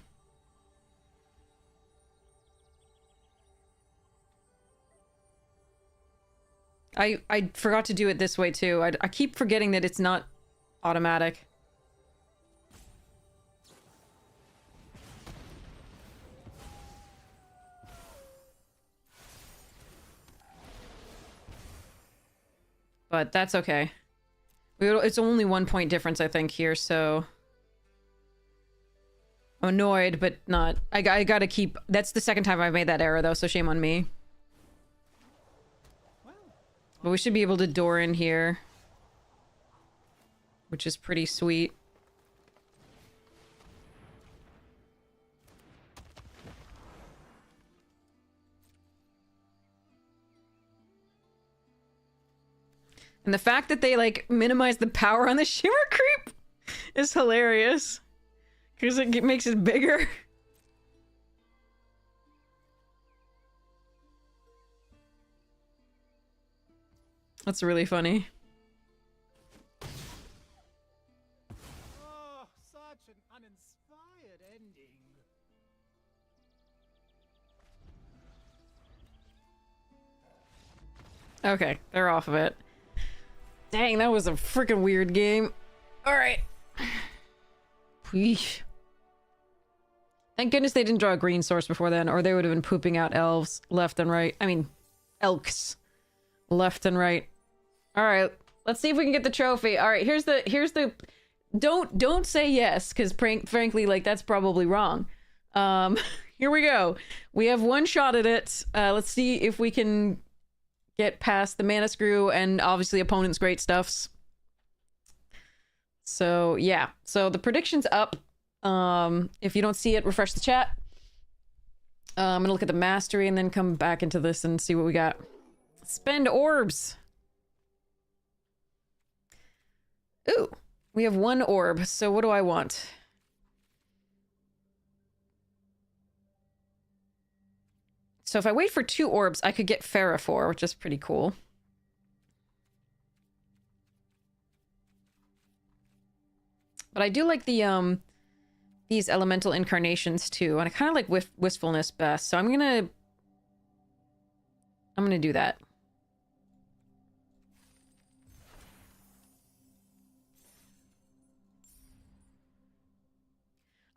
I forgot to do it this way too. I keep forgetting that it's not automatic. But that's okay. It's only 1 point difference, I think, here, so... I'm annoyed, but not... I gotta keep... That's the second time I've made that error, though, so shame on me. But we should be able to door in here. Which is pretty sweet. And the fact that they, like, minimize the power on the Shimmer Creep is hilarious. Because it makes it bigger. That's really funny. Oh, such an uninspired ending. Okay, they're off of it. Dang, that was a freaking weird game. Alright. Thank goodness they didn't draw a green source before then, or they would have been pooping out elves left and right. I mean, elks left and right. Alright, let's see if we can get the trophy. Alright, here's the... Don't say yes, because frankly, like, that's probably wrong. Here we go. We have one shot at it. Let's see if we can get past the Mana Screw and obviously opponent's great stuffs. So, yeah. So the prediction's up. If you don't see it, refresh the chat. I'm gonna look at the mastery and then come back into this and see what we got. Spend orbs. Ooh, we have 1 orb. So what do I want? So if I wait for 2 orbs, I could get Ferrophore, which is pretty cool. But I do like the, these elemental incarnations too, and I kind of like Wistfulness best, so I'm gonna do that.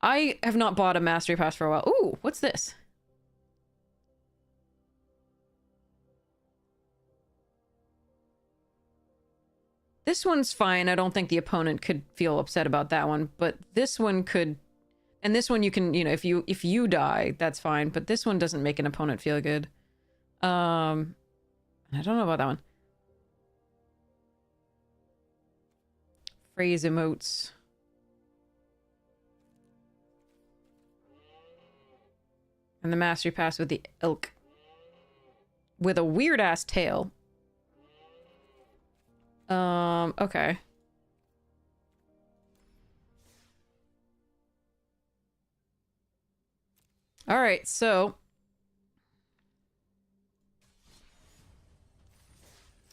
I have not bought a Mastery Pass for a while. Ooh, what's this? This one's fine. I don't think the opponent could feel upset about that one, but this one could... And this one you can, you know, if you die, that's fine, but this one doesn't make an opponent feel good. I don't know about that one. Phrase emotes. And the Mastery Pass with the elk. With a weird-ass tail. Okay. Alright, so...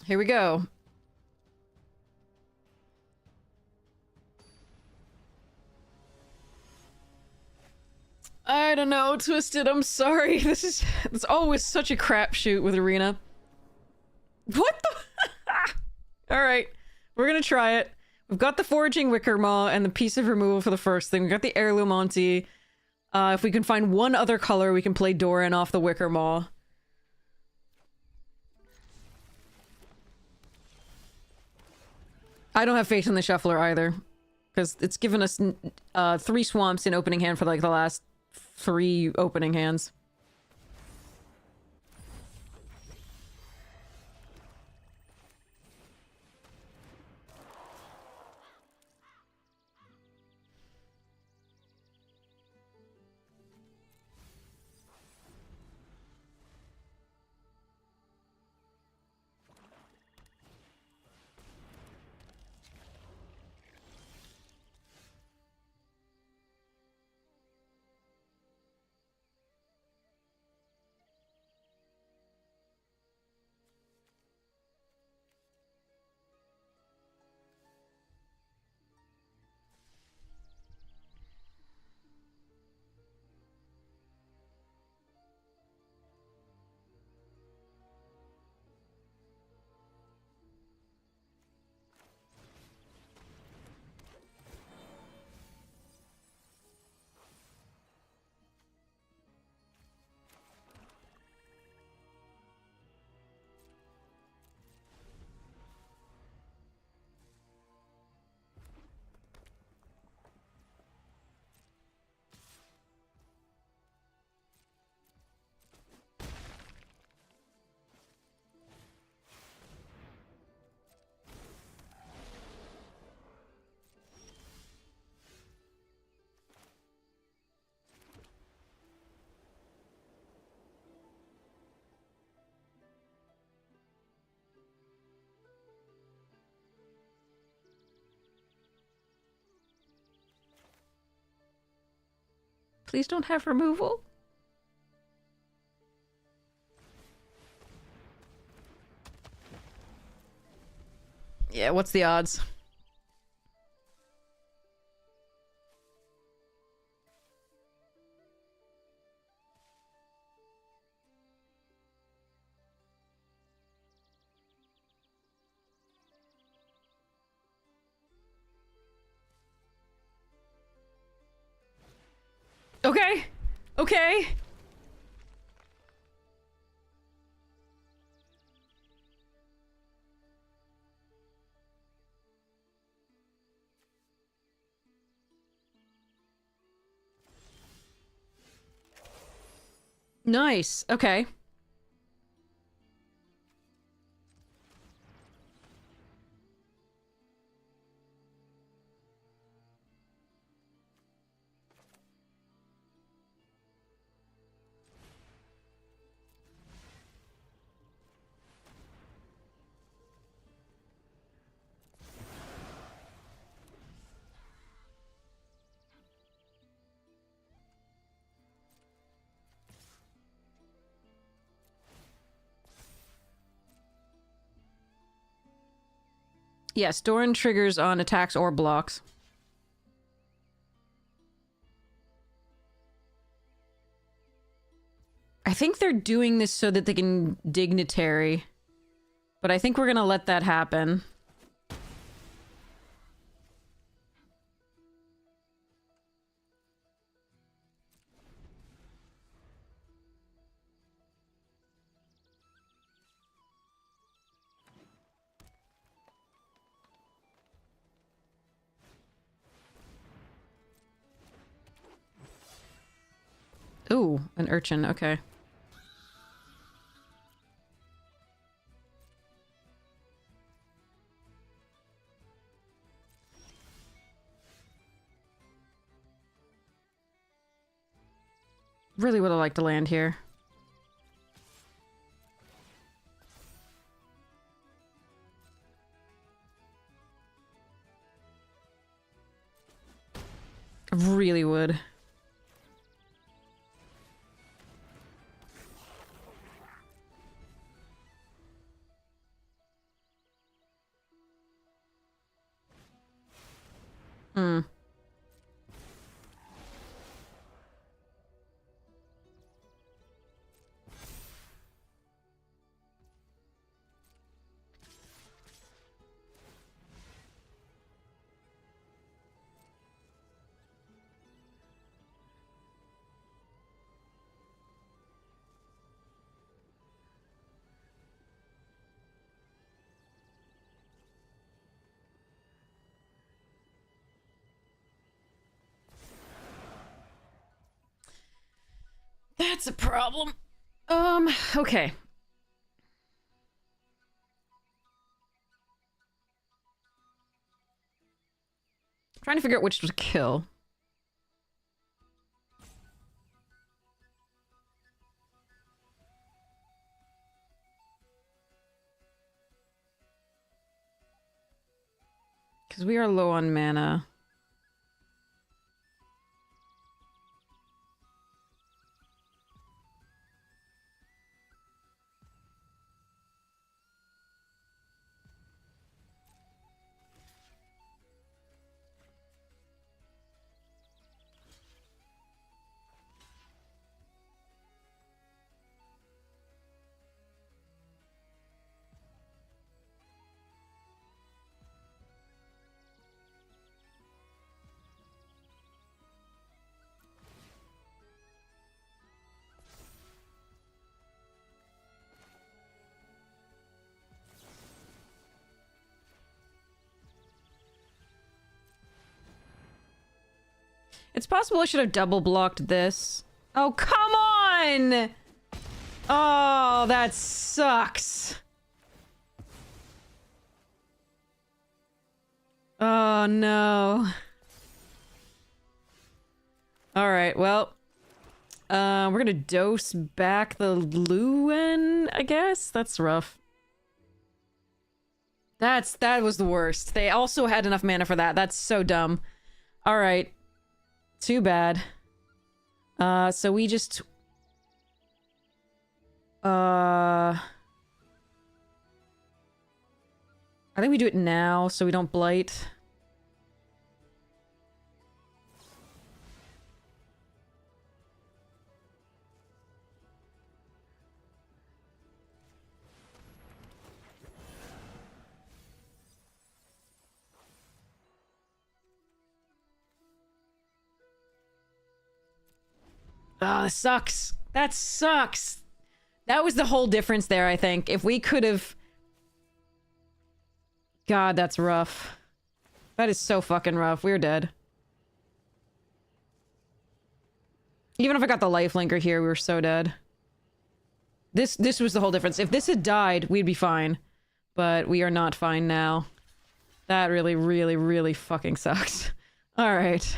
here we go. I don't know, Twisted, I'm sorry. It's always such a crapshoot with Arena. What the? Alright, we're gonna try it. We've got the Foraging Wicker Maw and the Piece of Removal for the first thing. We've got the Heirloom Auntie. If we can find one other color, we can play Doran off the Wicker Maw. I don't have faith in the Shuffler either. Because it's given us 3 swamps in opening hand for like the last 3 opening hands. Please don't have removal. Yeah, what's the odds? Okay. Okay. Nice. Okay. Yes, Doran triggers on attacks or blocks. I think they're doing this so that they can dignitary. But I think we're gonna let that happen. Ooh, an urchin, okay. Really would have liked to land here. I really would. Hmm. That's a problem. Okay. Trying to figure out which to kill. Because we are low on mana. It's possible I should have double blocked this. Oh, come on! Oh, that sucks. Oh, no. Alright, well. We're gonna dose back the Lorwyn, I guess? That's rough. That was the worst. They also had enough mana for that. That's so dumb. Alright. Too bad. So we just... I think we do it now, so we don't blight. Oh, this sucks. That sucks. That was the whole difference there, I think. If we could have... God, that's rough. That is so fucking rough. We're dead. Even if I got the lifelinker here, we were so dead. This was the whole difference. If this had died, we'd be fine. But we are not fine now. That really, really, really fucking sucks. Alright.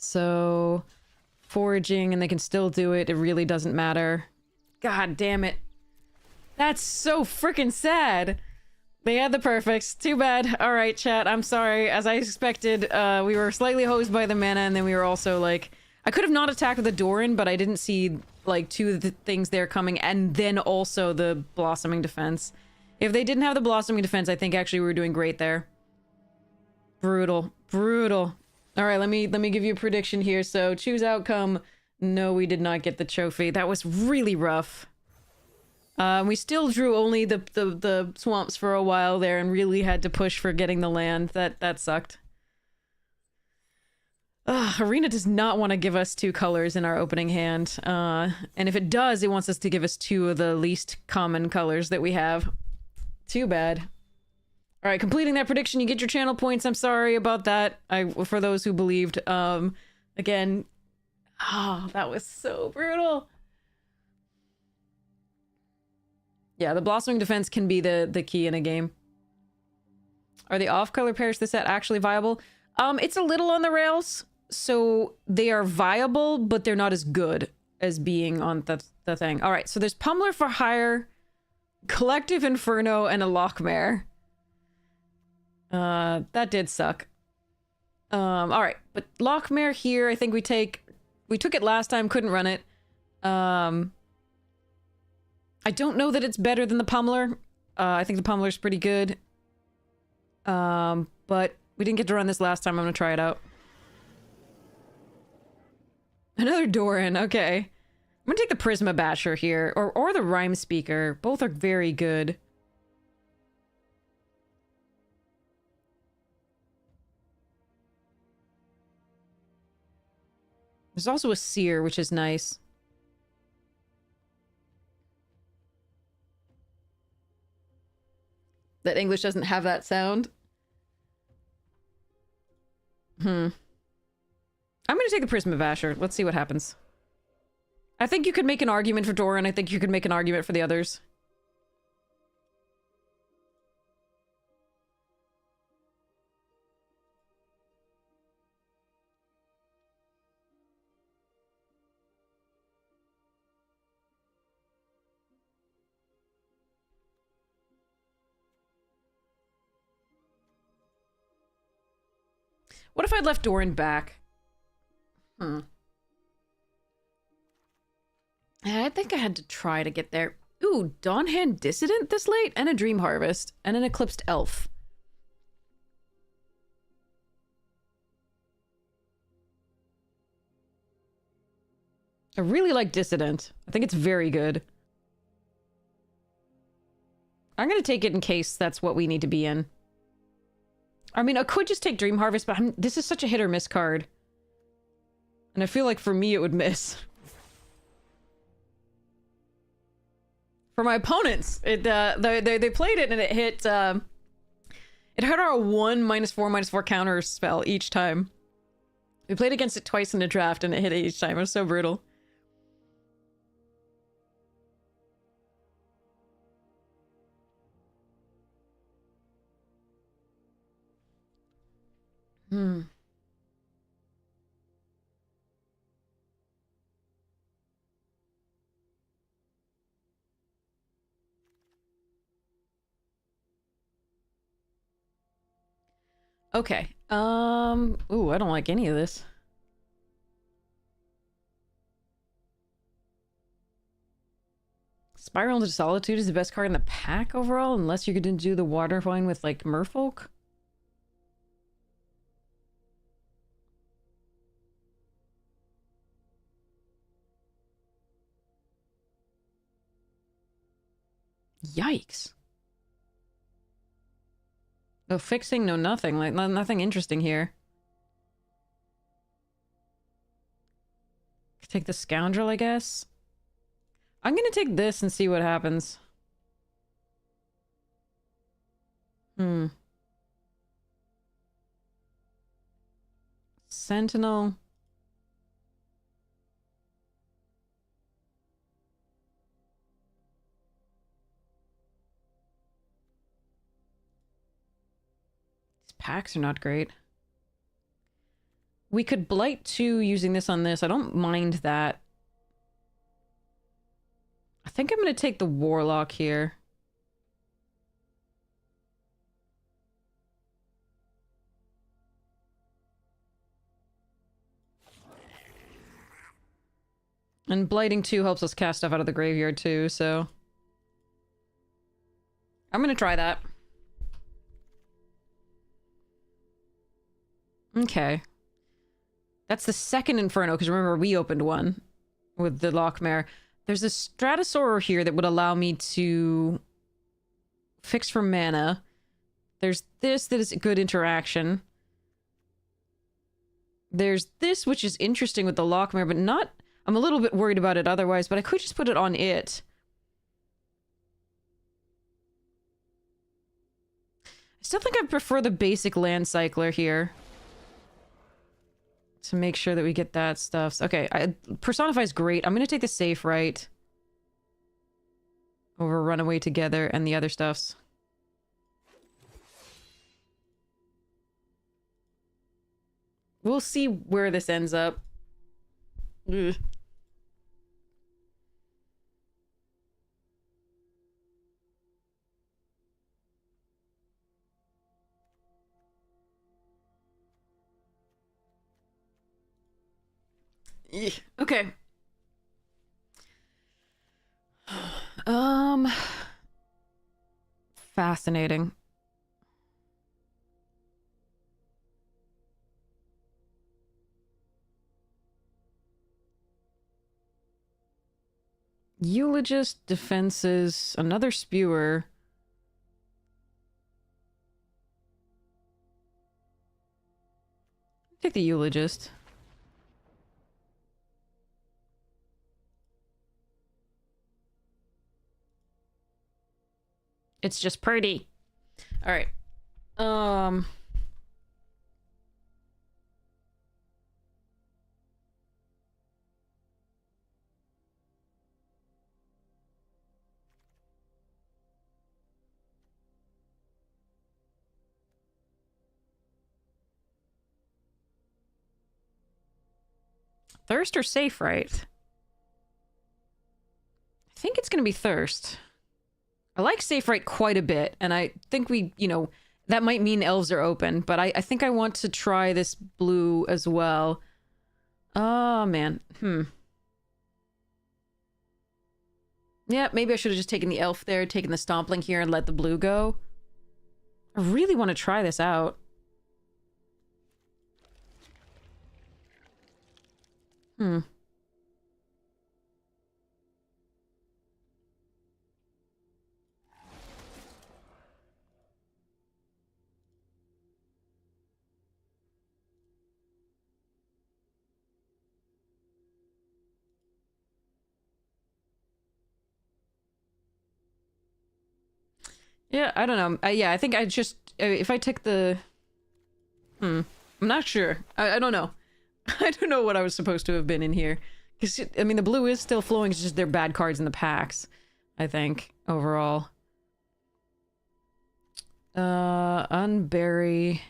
So... foraging, and they can still do it. It really doesn't matter. God damn it. That's so freaking sad. They had the perfects. Too bad. Alright, chat. I'm sorry. As I expected, we were slightly hosed by the mana, and then we were also, like... I could have not attacked with the Doran, but I didn't see, like, two of the things there coming, and then also the Blossoming Defense. If they didn't have the Blossoming Defense, I think actually we were doing great there. Brutal. Brutal. Alright, let me give you a prediction here. So, choose outcome. No, we did not get the trophy. That was really rough. We still drew only the swamps for a while there and really had to push for getting the land. That sucked. Arena does not want to give us two colors in our opening hand. And if it does, it wants us to give us two of the least common colors that we have. Too bad. Alright, completing that prediction, you get your channel points. I'm sorry about that. For those who believed. Again, that was so brutal. Yeah, the Blossoming Defense can be the key in a game. Are the off-color pairs to the set actually viable? It's a little on the rails. So they are viable, but they're not as good as being on the thing. Alright, so there's Pummeler for Hire, Collective Inferno, and a Lockmare. That did suck. All right, but Lochmere here, I think we took it last time, couldn't run it. I don't know that it's better than the Pummeler. I think the Pummeler's pretty good. But we didn't get to run this last time. I'm gonna try it out. Another Doran, okay. I'm gonna take the Prisma Basher here, or the Rhyme Speaker. Both are very good. There's also a Seer, which is nice. That English doesn't have that sound. I'm gonna take the Prisma Basher. Let's see what happens. I think you could make an argument for Doran. I think you could make an argument for the others. What if I'd left Doran back? I think I had to try to get there. Ooh, Dawnhand Dissident this late? And a Dream Harvest. And an Eclipsed Elf. I really like Dissident. I think it's very good. I'm gonna take it in case that's what we need to be in. I mean, I could just take Dream Harvest, but this is such a hit or miss card. And I feel like for me it would miss. For my opponents, they played it and it hit, it hit our 1/-4/-4 counter spell each time. We played against it twice in a draft and it hit it each time. It was so brutal. Okay. Ooh, I don't like any of this. Spiral into Solitude is the best card in the pack overall, unless you're gonna do the water vine with, like, Merfolk. Yikes. No fixing, no nothing. Like, nothing interesting here. Take the Scoundrel, I guess. I'm gonna take this and see what happens. Sentinel. These packs are not great. We could Blight 2 using this on this. I don't mind that. I think I'm gonna take the Warlock here. And Blighting 2 helps us cast stuff out of the graveyard too, so... I'm gonna try that. Okay. That's the second Inferno, because remember, we opened one with the Lochmere. There's a Stratosaur here that would allow me to fix for mana. There's this that is a good interaction. There's this, which is interesting with the Lochmere, but not... I'm a little bit worried about it otherwise, but I could just put it on it. I still think I prefer the basic Land Cycler here. To make sure that we get that stuff. Okay, Personify is great. I'm gonna take the Safe Right over Runaway Together and the other stuffs. We'll see where this ends up. Ugh. Okay. Um, fascinating. Eulogist, defenses, another spewer. Take the eulogist. It's just pretty. All right. Thirst or safe, right? I think it's gonna be thirst. I like safe right quite a bit, and I think we, that might mean elves are open, but I think I want to try this blue as well. Oh, man. Yeah, maybe I should have just taken the elf there, taken the stompling here, and let the blue go. I really want to try this out. Yeah, I don't know. Yeah, I think I just... if I took the... I'm not sure. I don't know. I don't know what I was supposed to have been in here. Because, I mean, the blue is still flowing, it's just they're bad cards in the packs, I think, overall. Unbury.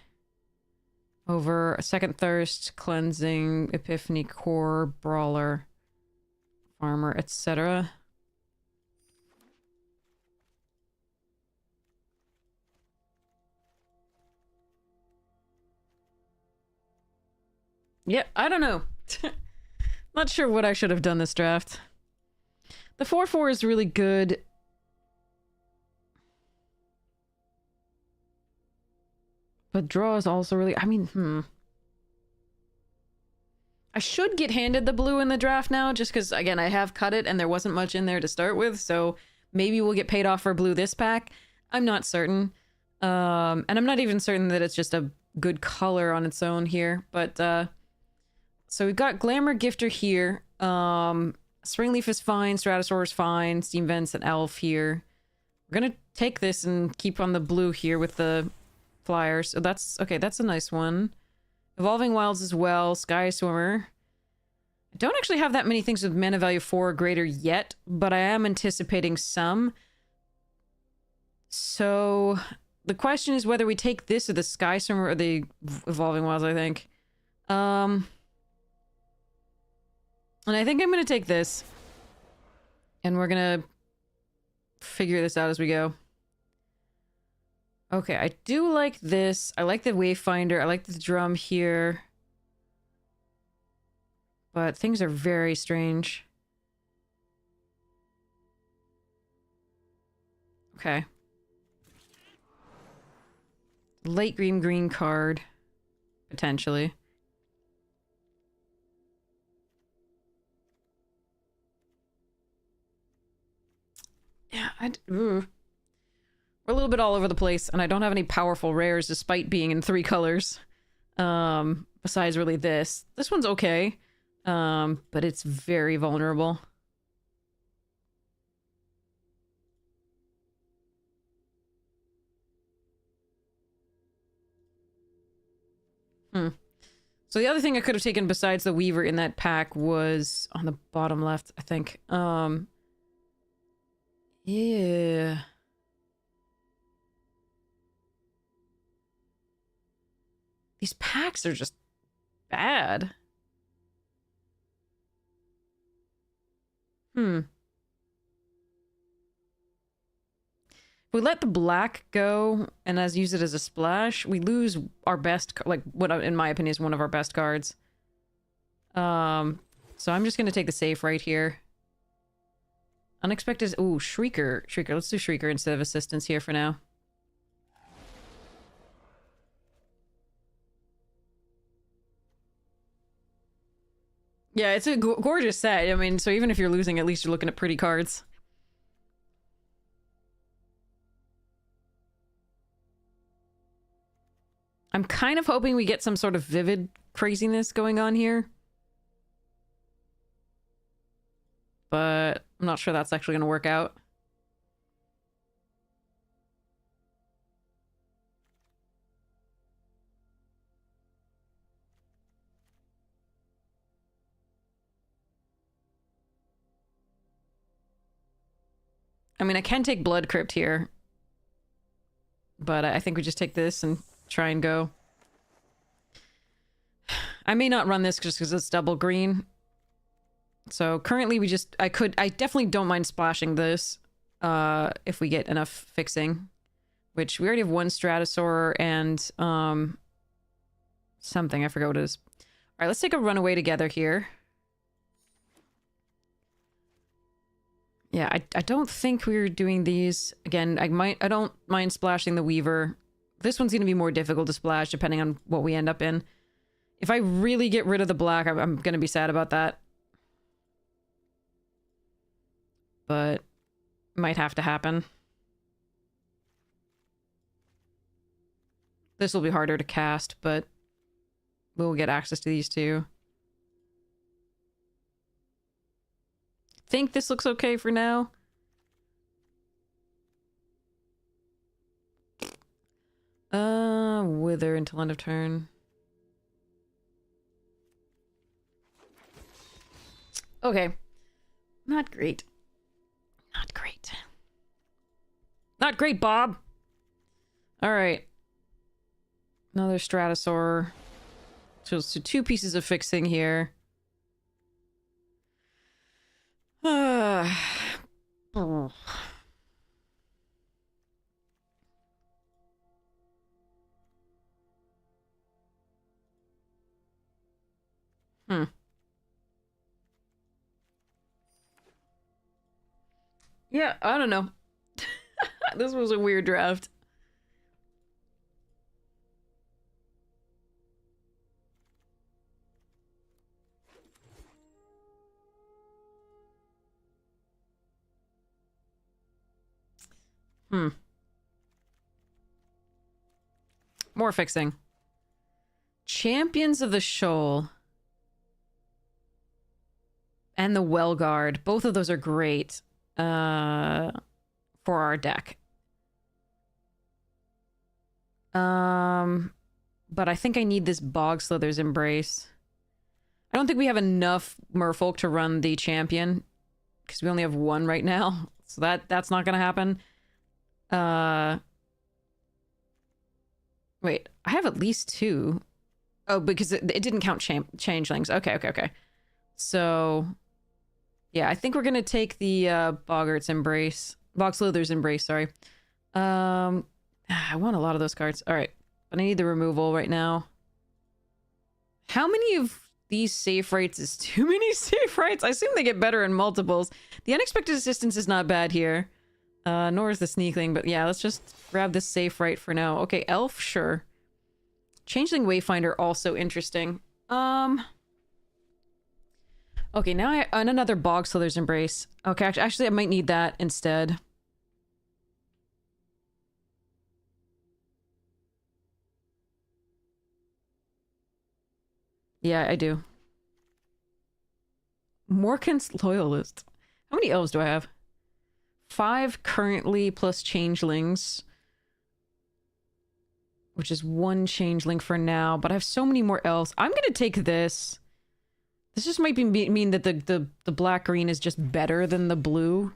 Over a second thirst, cleansing, epiphany, core, brawler, farmer, etc. Yep, I don't know. Not sure what I should have done this draft. The 4/4 is really good. But draw is also really... I mean, I should get handed the blue in the draft now, just because, again, I have cut it and there wasn't much in there to start with, so maybe we'll get paid off for blue this pack. I'm not certain. And I'm not even certain that it's just a good color on its own here, but, so we've got Glamour Gifter here. Springleaf is fine, Stratosaur is fine, Steam Vents and Elf here. We're gonna take this and keep on the blue here with the flyers. So that's... okay, that's a nice one. Evolving Wilds as well, Sky Swimmer. I don't actually have that many things with mana value 4 or greater yet, but I am anticipating some. So the question is whether we take this or the Sky Swimmer or the Evolving Wilds, I think. And I think I'm gonna take this. And we're gonna figure this out as we go. Okay, I do like this. I like the Wayfinder. I like the drum here. But things are very strange. Okay. Late green card. Potentially. Yeah, we're a little bit all over the place, and I don't have any powerful rares despite being in 3 colors. Besides really this. This one's okay. But it's very vulnerable. So the other thing I could have taken besides the Weaver in that pack was on the bottom left, I think. Yeah. These packs are just bad. If we let the black go and use it as a splash, we lose our best, like, what in my opinion is one of our best cards. So So I'm just going to take the safe right here. Unexpected... Ooh, Shrieker. Shrieker. Let's do Shrieker instead of Assistance here for now. Yeah, it's a gorgeous set. I mean, so even if you're losing, at least you're looking at pretty cards. I'm kind of hoping we get some sort of vivid craziness going on here. But I'm not sure that's actually going to work out. I mean, I can take Blood Crypt here. But I think we just take this and try and go. I may not run this just because it's double green. So currently we just... I definitely don't mind splashing this. If we get enough fixing. Which we already have one Stratosaur and... something. I forgot what it is. Alright, let's take a runaway together here. Yeah, I don't think we were doing these. Again, I don't mind splashing the Weaver. This one's going to be more difficult to splash depending on what we end up in. If I really get rid of the black, I'm going to be sad about that. But might have to happen. This will be harder to cast, but we'll get access to these two. Think this looks okay for now. Wither until end of turn. Okay. Not great. Not great. Not great, Bob! Alright. Another Stratosaur. So two pieces of fixing here. Oh. Yeah, I don't know. This was a weird draft. More fixing. Champions of the Shoal. And the Wellguard. Both of those are great. For our deck. But I think I need this Bogslither's Embrace. I don't think we have enough merfolk to run the champion. Because we only have one right now. So that's not gonna happen. Wait, I have at least two. Oh, because it didn't count changelings. Okay. So, yeah, I think we're gonna take the Boggarts Embrace. Bogslither's Embrace, sorry. I want a lot of those cards. Alright, but I need the removal right now. How many of these safe rates is too many safe rates? I assume they get better in multiples. The Unexpected Assistance is not bad here. Nor is the Sneakling, but yeah, let's just grab this safe right for now. Okay, Elf, sure. Changeling Wayfinder, also interesting. Okay, now on another Bogslither's Embrace. Okay, actually, I might need that instead. Yeah, I do. Morkan's Loyalist. How many elves do I have? 5 currently plus changelings. Which is 1 changeling for now, but I have so many more elves. I'm gonna take this. This just might mean that the black-green is just better than the blue.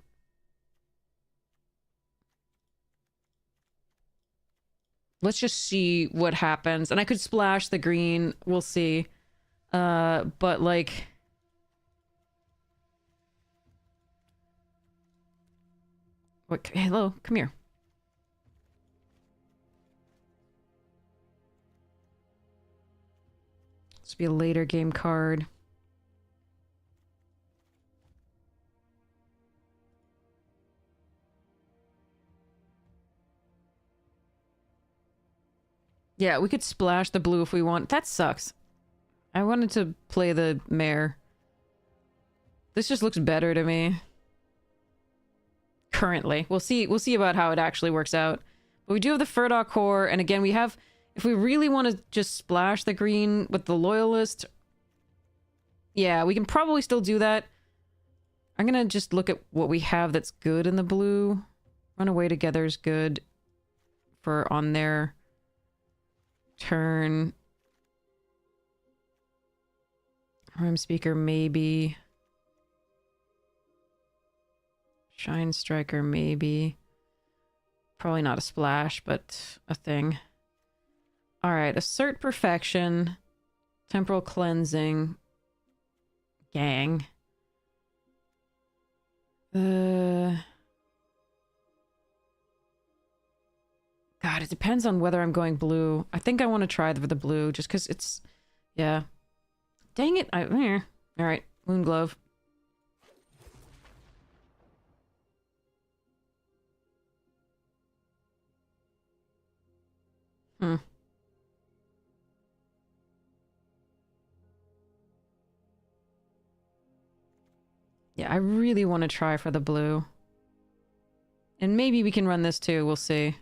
Let's just see what happens. And I could splash the green. We'll see. But like... What? Hello, come here. This will be a later game card. Yeah, we could splash the blue if we want. That sucks. I wanted to play the mare. This just looks better to me. Currently. We'll see about how it actually works out. But we do have the Furdock core, and again, we have... If we really want to just splash the green with the Loyalist... Yeah, we can probably still do that. I'm gonna just look at what we have that's good in the blue. Runaway Together is good for on their turn. Rim Speaker, maybe. Shine Striker, maybe. Probably not a splash, but a thing. Alright, Assert Perfection. Temporal Cleansing. Gang. God, it depends on whether I'm going blue. I think I want to try for the blue, just because it's... Yeah. Dang it. Alright, Moon Glove. Yeah, I really want to try for the blue. And maybe we can run this too, we'll see.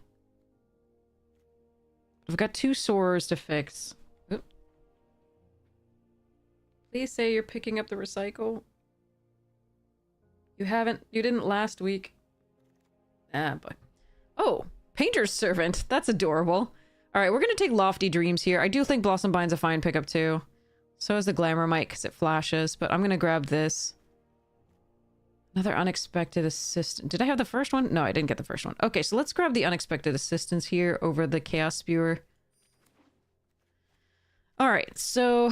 We've got 2 sores to fix. Oop. Please say you're picking up the recycle. You didn't last week. Ah, boy. Oh, Painter's Servant. That's adorable. Alright, we're gonna take Lofty Dreams here. I do think Blossom Bind's a fine pickup too. So is the Glamour Mite, because it flashes, but I'm gonna grab this. Another Unexpected Assistant. Did I have the first one? No, I didn't get the first one. Okay, so let's grab the Unexpected Assistance here over the Chaos Spewer. Alright, so...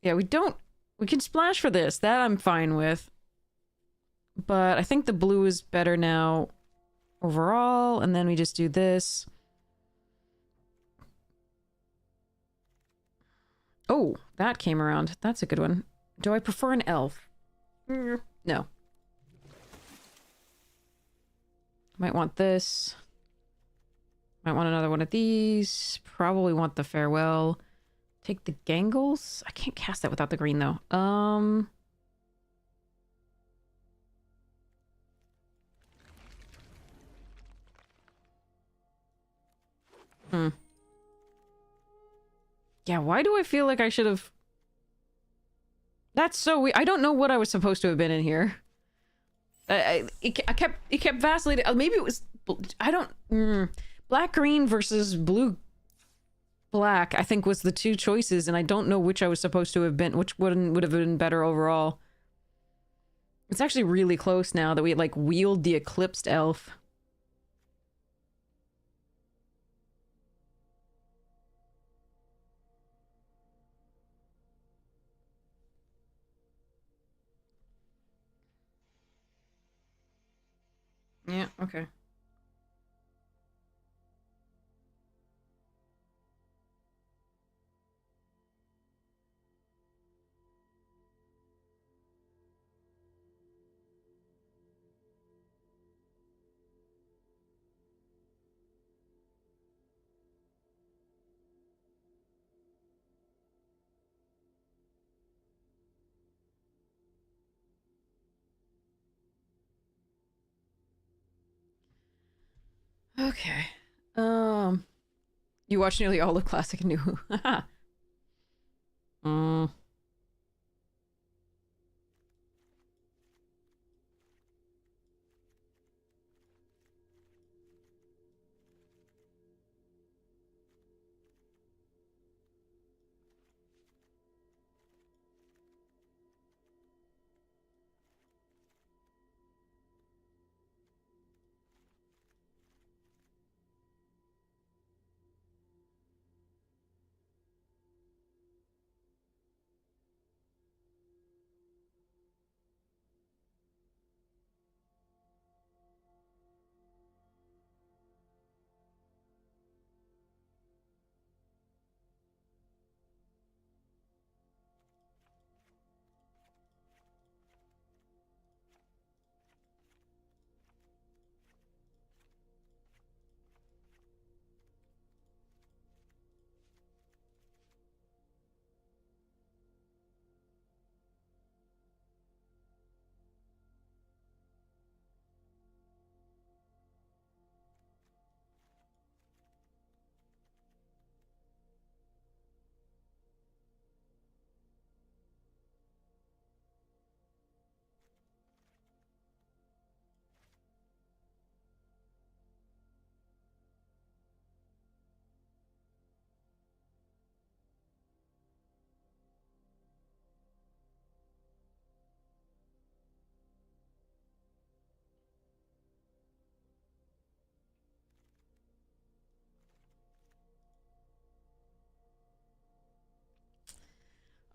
Yeah, we can splash for this. That I'm fine with. But I think the blue is better now overall, and then we just do this. Oh, that came around. That's a good one. Do I prefer an elf? No. Might want this. Might want another one of these. Probably want the Farewell. Take the Gangles? I can't cast that without the green, though. Yeah, why do I feel like I should have... That's so weird. I don't know what I was supposed to have been in here. It kept vacillating. Maybe it was... I don't... Black-green versus blue-black, I think, was the 2 choices, and I don't know which I was supposed to have been, which would have been better overall. It's actually really close now that we, like, wield the Eclipsed elf. Yeah, okay. Okay. You watched nearly all of Classic and New.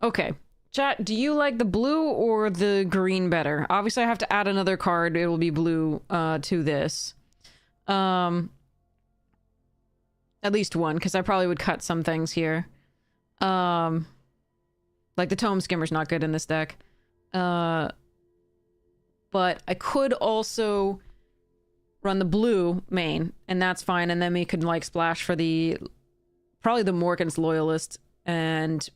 Okay. Chat, do you like the blue or the green better? Obviously, I have to add another card. It will be blue to this. At least one, because I probably would cut some things here. Like the Tome Skimmer's not good in this deck. But I could also run the blue main, and that's fine. And then we could like splash for the probably the Morgan's Loyalist and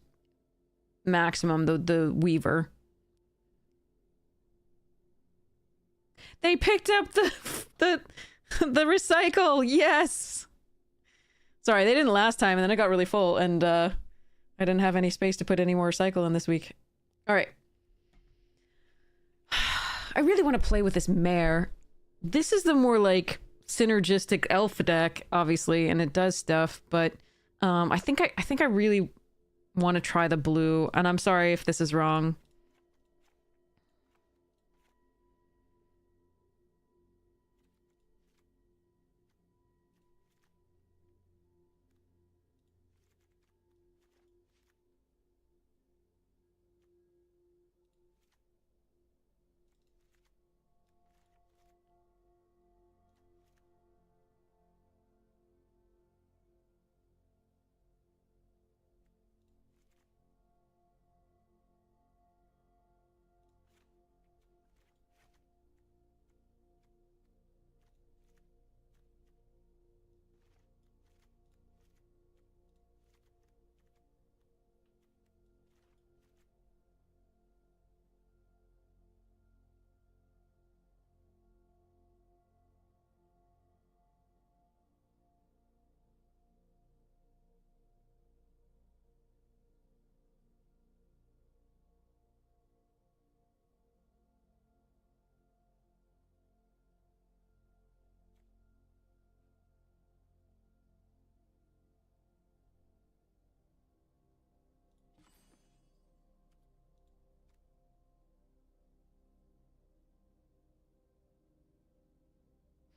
maximum the Weaver. They picked up the recycle. Yes. Sorry, they didn't last time, and then it got really full, and I didn't have any space to put any more recycle in this week. All right. I really want to play with this mare. This is the more like synergistic elf deck, obviously, and it does stuff, but I think I really want to try the blue, and I'm sorry if this is wrong.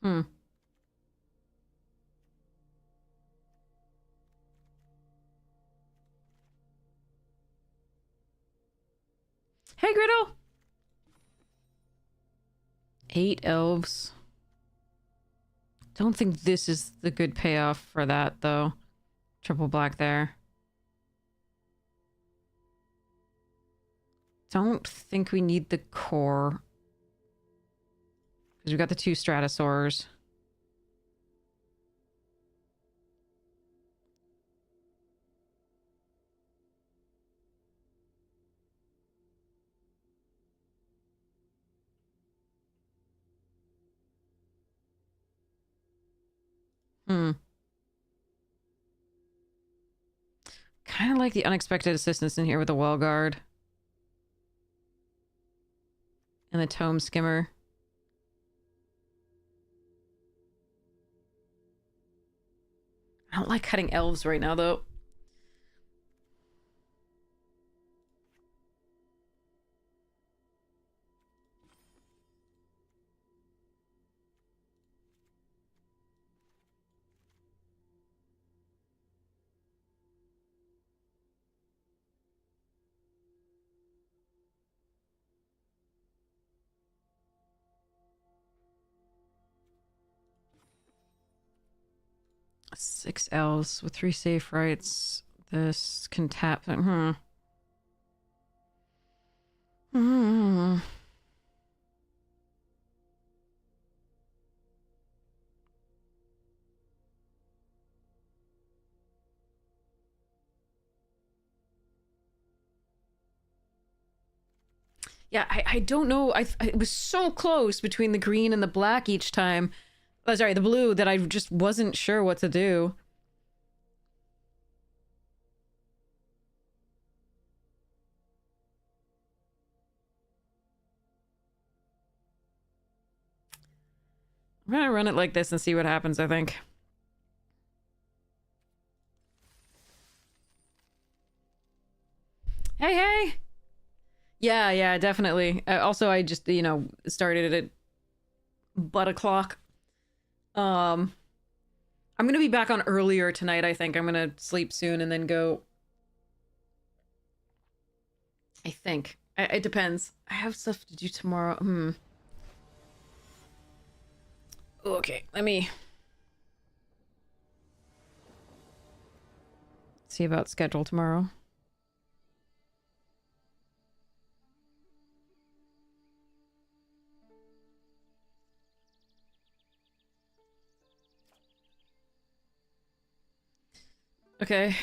Hmm. Hey, Griddle! 8 elves. Don't think this is the good payoff for that, though. Triple black there. Don't think we need the core. Because we got the 2 Stratosaurs. Hmm. Kind of like the unexpected assistance in here with the Well Guard. And the Tome Skimmer. I don't like cutting elves right now, though. Six elves with 3 safe rights. This can tap. Hmm. Hmm. Yeah, I don't know. It was so close between the green and the black each time. Oh, sorry, the blue, that I just wasn't sure what to do. I'm gonna run it like this and see what happens, I think. Hey, hey! Yeah, definitely. Also, I just, you know, started it at butt o'clock. I'm gonna be back on earlier tonight, I think. I'm gonna sleep soon and then go I think. It depends. I have stuff to do tomorrow. Okay, let me see about schedule tomorrow. Okay.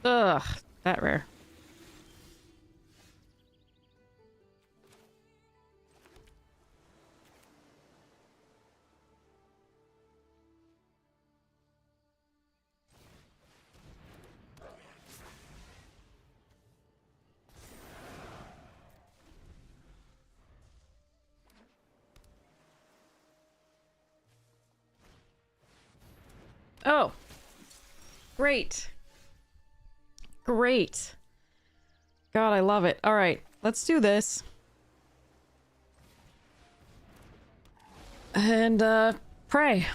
Ugh, that rare. Oh. Great. Great. God, I love it. All right, let's do this. And, pray.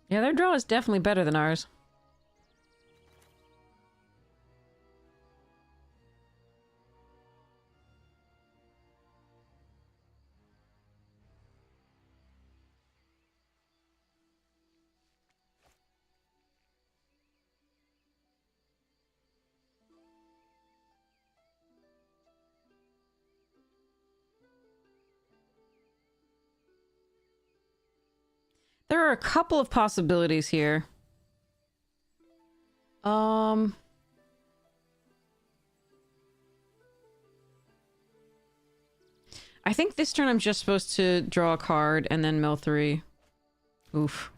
Yeah, their draw is definitely better than ours. There are a couple of possibilities here. I think this turn I'm just supposed to draw a card and then mill 3. Oof.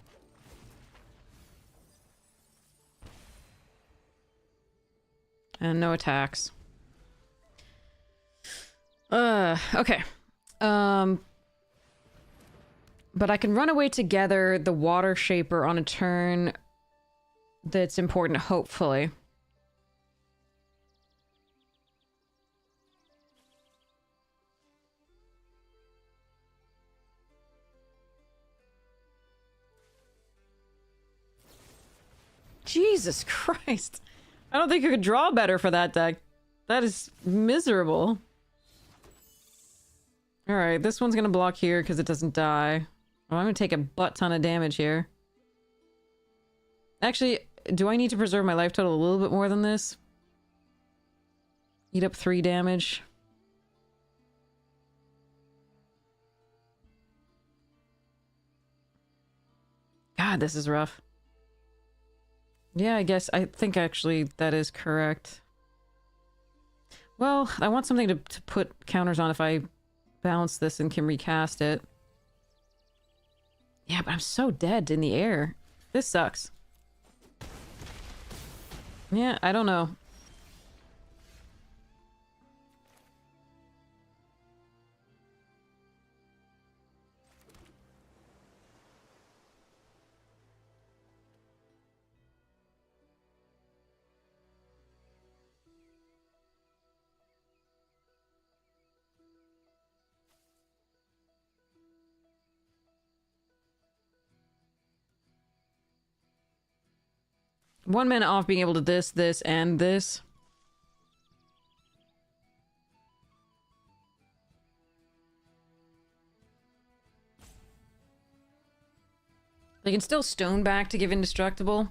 And no attacks. Okay. But I can run away together the Water Shaper on a turn that's important, hopefully. Jesus Christ. I don't think you could draw better for that deck. That is miserable. Alright, this one's gonna block here because it doesn't die. Oh, I'm gonna take a butt ton of damage here. Actually, do I need to preserve my life total a little bit more than this? Eat up 3 damage. God, this is rough. Yeah, I think actually that is correct. Well, I want something to put counters on if I bounce this and can recast it. Yeah, but I'm so dead in the air. This sucks. Yeah, I don't know. One mana off being able to this, and this. They can still stone back to give indestructible.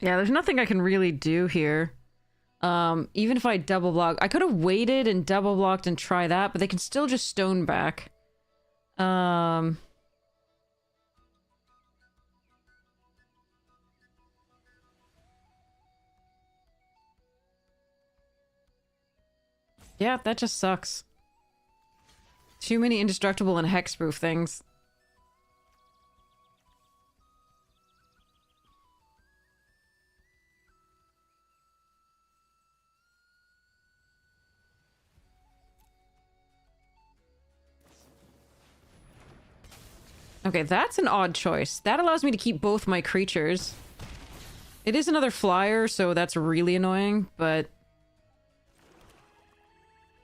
Yeah, there's nothing I can really do here. Even if I double block, I could have waited and double blocked and try that, but they can still just stone back. Yeah, that just sucks. Too many indestructible and hexproof things. Okay, that's an odd choice. That allows me to keep both my creatures. It is another flyer, so that's really annoying, but...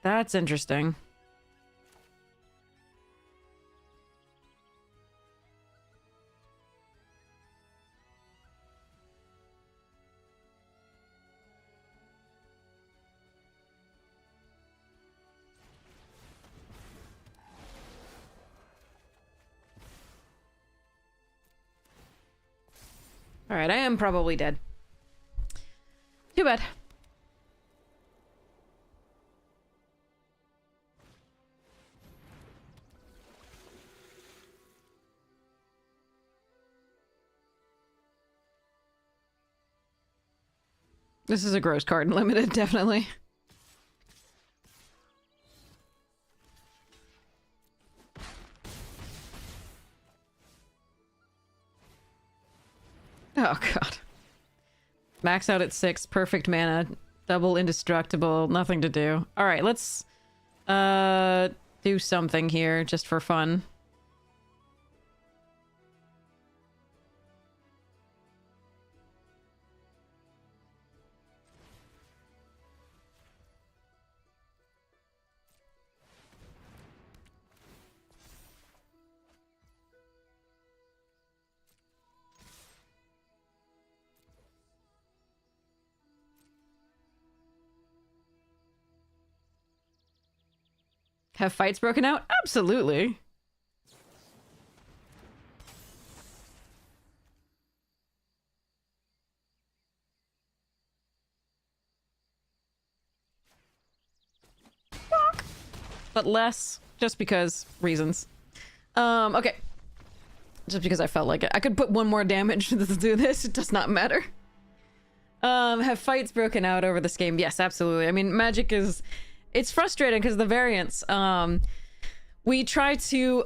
that's interesting. Alright, I am probably dead. Too bad. This is a gross card and limited, definitely. Oh god. Max out at 6, perfect mana, double indestructible, nothing to do. Alright, let's do something here just for fun. Have fights broken out? Absolutely. But less, just because reasons. Okay. Just because I felt like it. I could put one more damage to do this, it does not matter. Have fights broken out over this game? Yes, absolutely. I mean, Magic is... it's frustrating because the variants, we try to,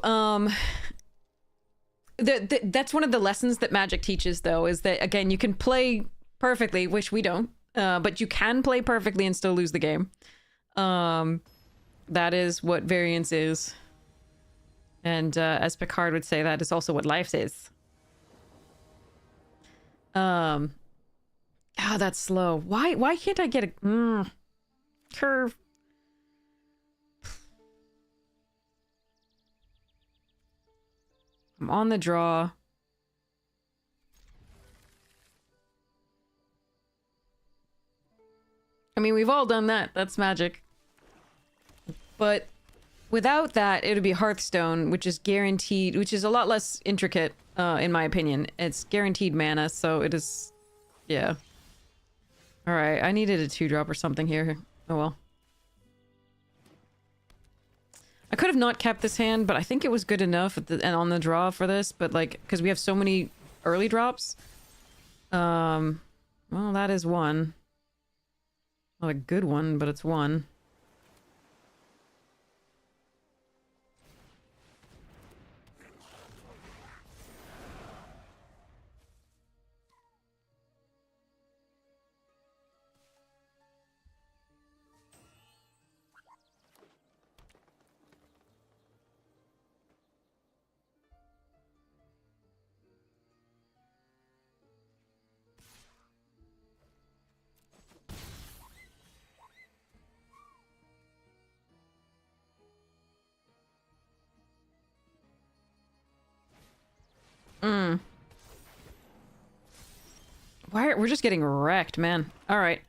that's one of the lessons that Magic teaches, though, is that, again, you can play perfectly, which we don't, but you can play perfectly and still lose the game. That is what variance is. And, as Picard would say, that is also what life is. Ah, that's slow. Why can't I get a, curve? I'm on the draw. I mean, we've all done that. That's Magic. But without that, it would be Hearthstone, which is guaranteed, which is a lot less intricate, in my opinion. It's guaranteed mana, so it is... yeah. Alright, I needed a 2-drop or something here. Oh well. I could have not kept this hand, but I think it was good enough and on the draw for this, but like, because we have so many early drops. Well, that is one. Not a good one, but it's one. We're just getting wrecked, man. All right.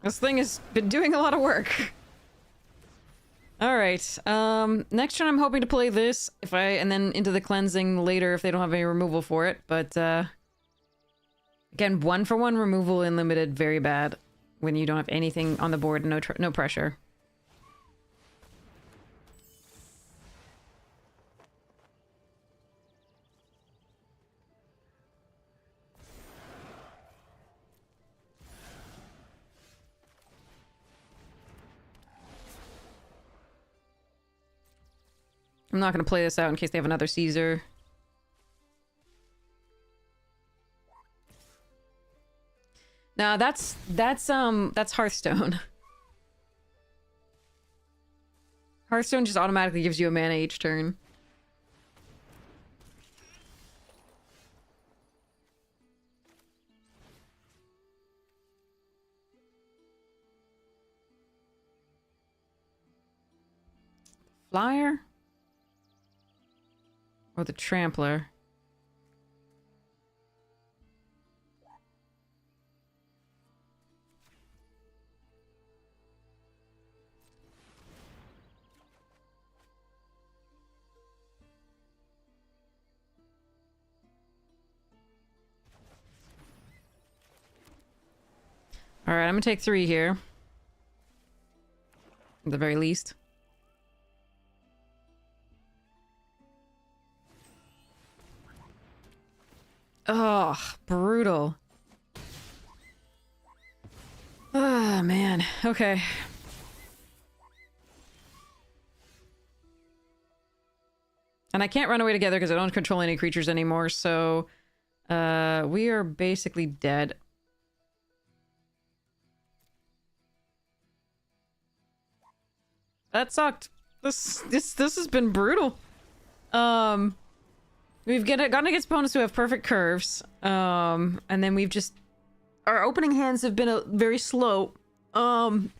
This thing has been doing a lot of work. Alright, next turn I'm hoping to play this, and then into the cleansing later if they don't have any removal for it, but, again, 1-for-1 removal in limited, very bad. When you don't have anything on the board, no pressure. I'm not gonna play this out in case they have another Caesar. No, that's Hearthstone. Hearthstone just automatically gives you a mana each turn. Flyer? Or the Trampler? Alright, I'm gonna take 3 here. At the very least. Oh, brutal. Oh, man. Okay. And I can't run away together because I don't control any creatures anymore, so... we are basically dead. That sucked. This has been brutal. We've gone against opponents who have perfect curves. And then we've just... Our opening hands have been very slow. And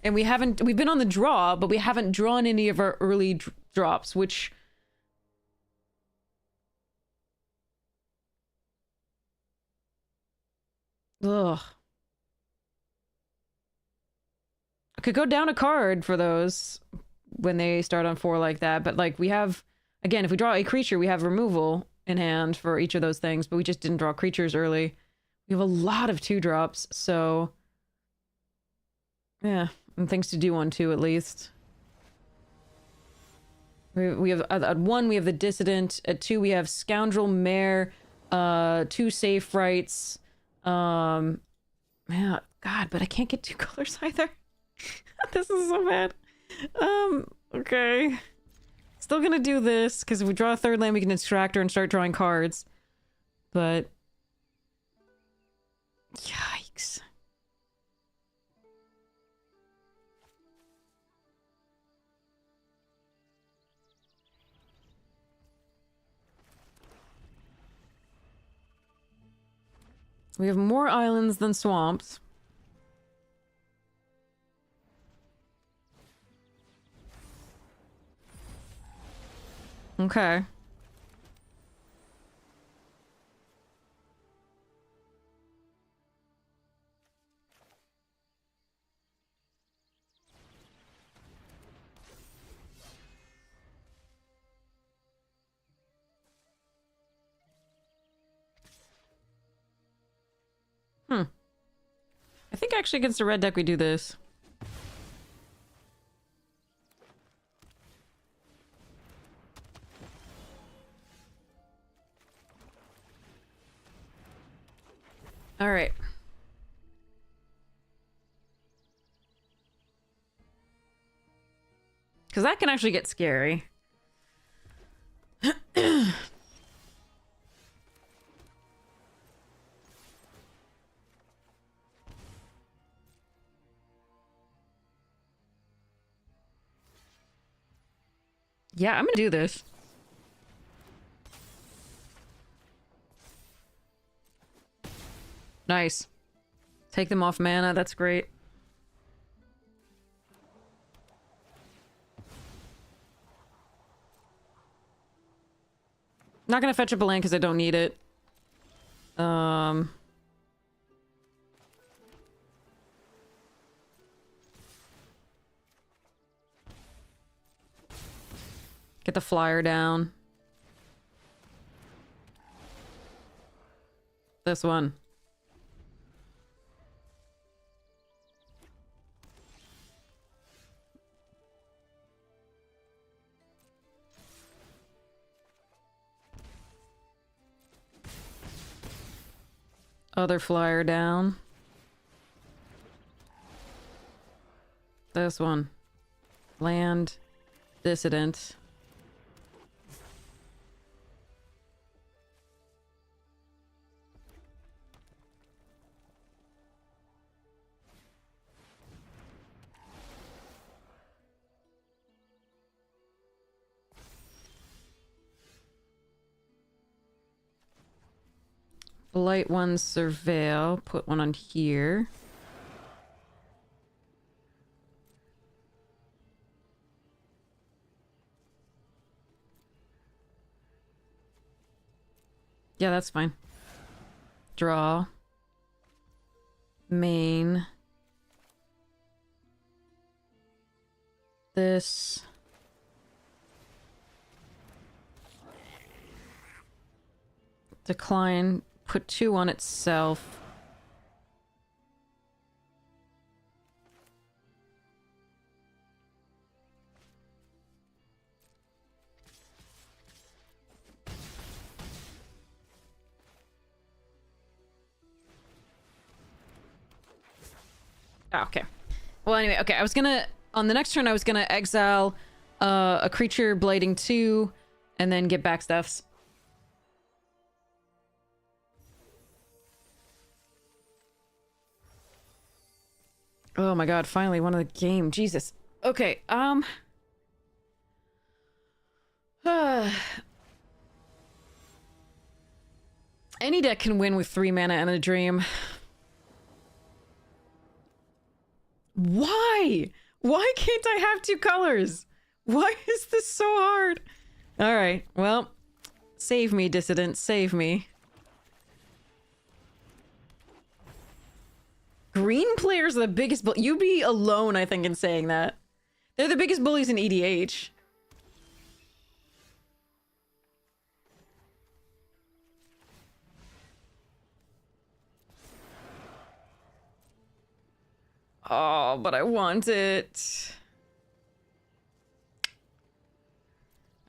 we've been on the draw, but we haven't drawn any of our early drops, which... Ugh. I could go down a card for those when they start on 4 like that, but like we have... Again, if we draw a creature, we have removal in hand for each of those things, but we just didn't draw creatures early. We have a lot of 2-drops, so... Yeah, and things to do on 2 at least. We have... At 1, we have the Dissident. At 2, we have Scoundrel, Mare, 2 Safe Rights. Yeah, God, but I can't get 2 colors either. This is so bad. Okay. Still gonna do this, because if we draw a 3rd land, we can extract her and start drawing cards. But... Yikes. We have more islands than swamps. Okay. I think actually against a red deck we do this. Alright. Because that can actually get scary. Yeah, I'm gonna do this. Nice. Take them off mana, that's great. Not gonna fetch up a land because I don't need it. Get the flyer down. This one. Other flyer down. This one. Land. Dissident. Blight one, surveil. Put one on here. Yeah, that's fine. Draw. Main. This. Decline. Put 2 on itself. Oh, okay. Well, anyway, okay, I was gonna... On the next turn, I was gonna exile a creature blading 2, and then get back stuffs. Oh my god, finally one of the game. Jesus. Okay, any deck can win with 3 mana and a dream. Why? Why can't I have 2 colors? Why is this so hard? Alright, well, save me, Dissident, save me. Green players are the biggest you'd be alone, I think, in saying that. They're the biggest bullies in EDH. Oh, but I want it.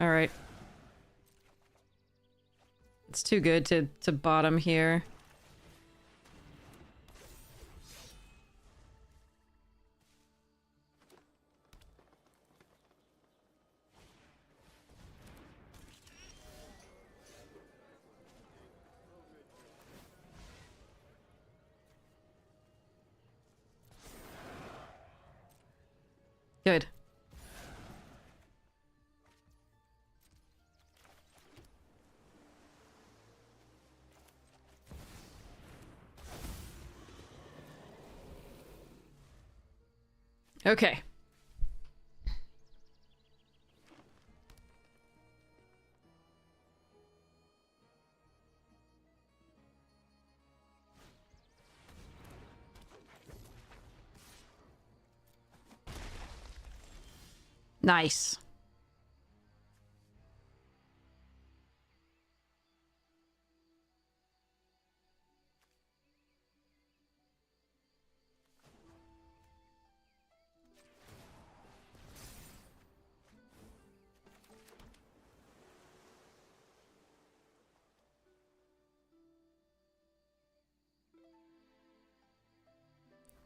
Alright. It's too good to bottom here. Good. Okay. Nice.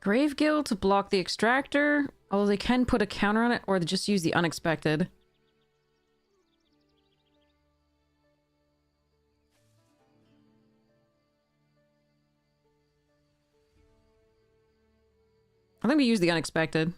Grave Guild to block the extractor. Although they can put a counter on it, or they just use the unexpected. I think we use the unexpected.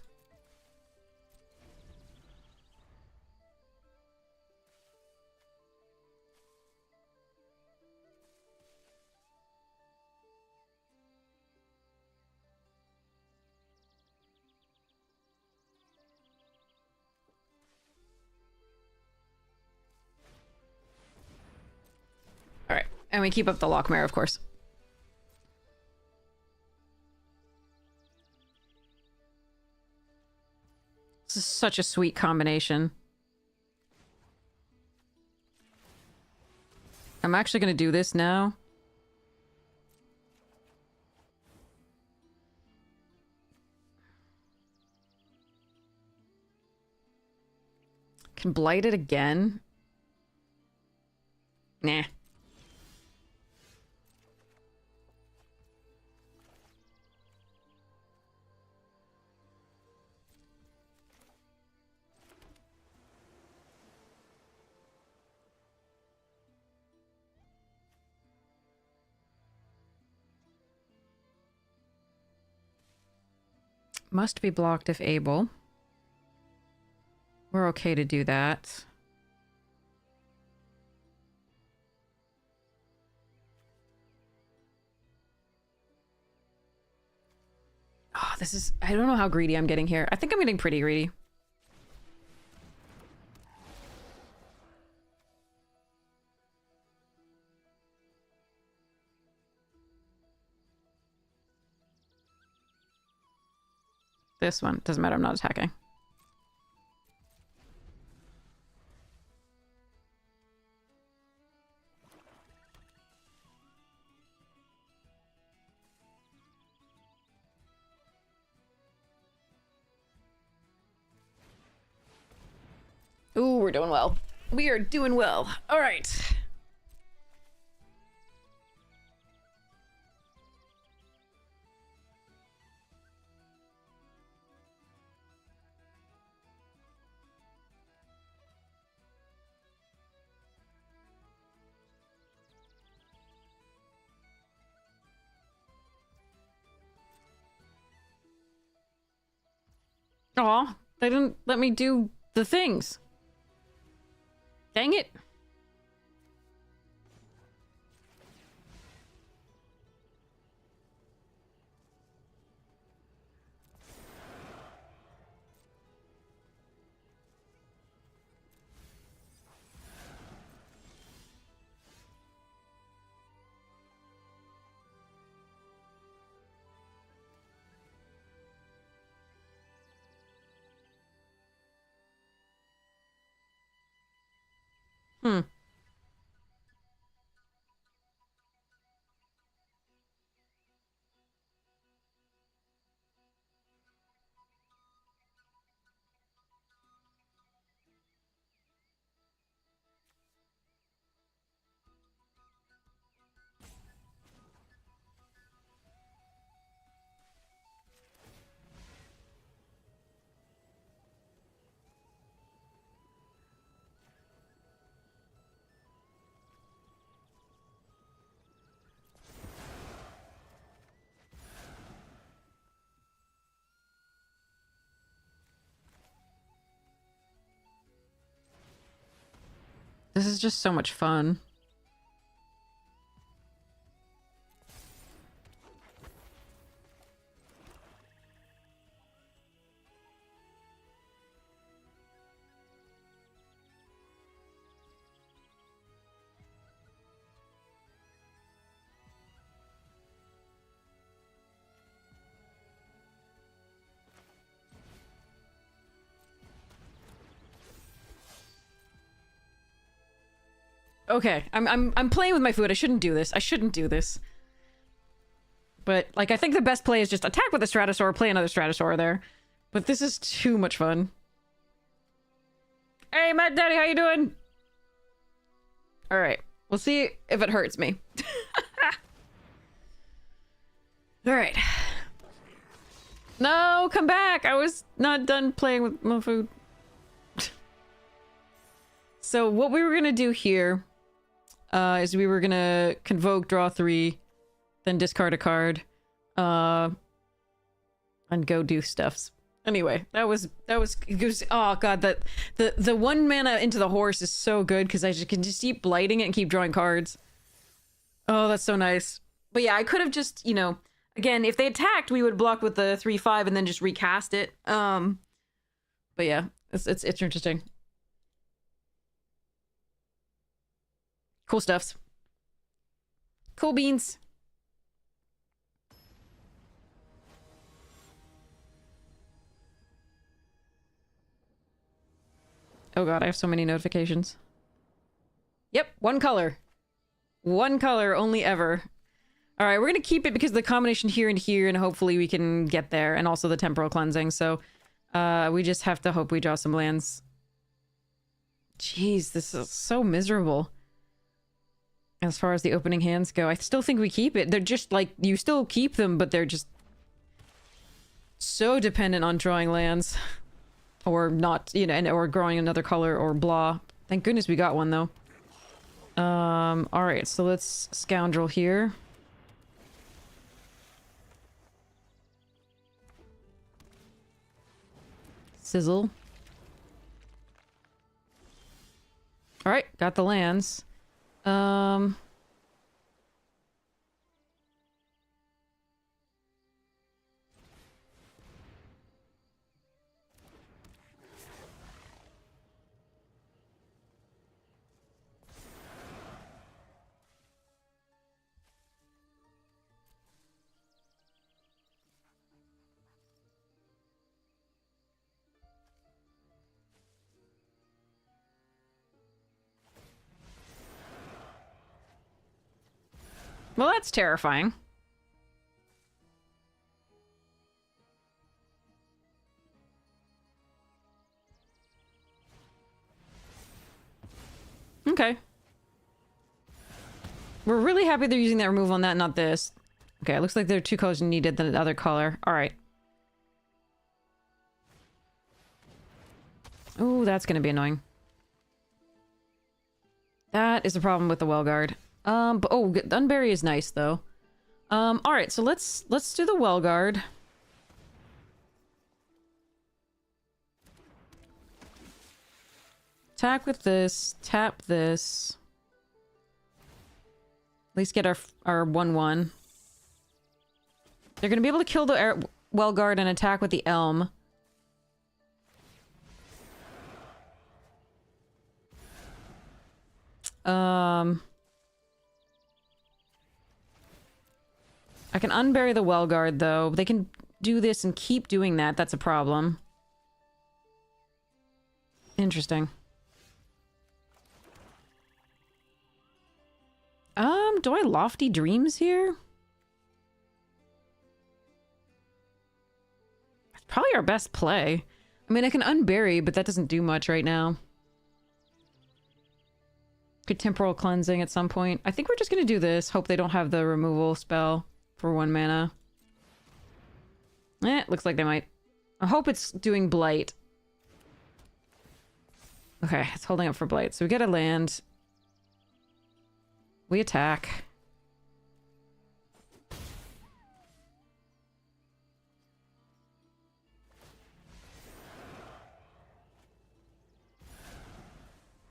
Alright. And we keep up the Lockmare, of course. This is such a sweet combination. I'm actually gonna do this now. Can blight it again? Nah. Must be blocked if able. We're okay to do that. Oh, this is... I don't know how greedy I'm getting here. I think I'm getting pretty greedy. This one. Doesn't matter, I'm not attacking. Ooh, we're doing well. We are doing well. All right. Aw, they didn't let me do the things. Dang it. Hmm. This is just so much fun. Okay, I'm playing with my food. I shouldn't do this. I shouldn't do this. But, like, I think the best play is just attack with a Stratosaur, play another Stratosaur there. But this is too much fun. Hey, Matt Daddy, how you doing? Alright, we'll see if it hurts me. Alright. No, come back! I was not done playing with my food. So what we were gonna do here is we were gonna convoke, draw 3, then discard a card, and go do stuffs. Anyway, that was oh god, that the 1 mana into the horse is so good because I can just keep blighting it and keep drawing cards. Oh, that's so nice. But yeah, I could have just, you know, again, if they attacked, we would block with the 3/5 and then just recast it. But yeah, it's interesting. Cool stuffs. Cool beans. Oh god, I have so many notifications. Yep, 1 color. One color, only ever. Alright, we're gonna keep it because of the combination here and here, and hopefully we can get there, and also the temporal cleansing, so we just have to hope we draw some lands. Jeez, this is so miserable. As far as the opening hands go, I still think we keep it. They're just like, you still keep them, but they're just so dependent on drawing lands. Or not, you know, or growing another color or blah. Thank goodness we got one, though. Alright, so let's scoundrel here. Sizzle. Alright, got the lands. Well, that's terrifying. Okay. We're really happy they're using that remove on that, not this. Okay, it looks like there are 2 colors needed than the other color. Alright. Oh, that's gonna be annoying. That is the problem with the Wellguard. But, oh, Unbury is nice, though. Alright, so let's do the Wellguard. Attack with this, tap this. At least get our 1/1. They're gonna be able to kill the Wellguard and attack with the Elm. I can unbury the Wellguard, though. They can do this and keep doing that. That's a problem. Interesting. Do I Lofty Dreams here? It's probably our best play. I mean, I can unbury, but that doesn't do much right now. Could Temporal Cleansing at some point. I think we're just gonna do this. Hope they don't have the removal spell for 1 mana. Looks like they might. I hope it's doing Blight. Okay, it's holding up for Blight. So we get a land. We attack.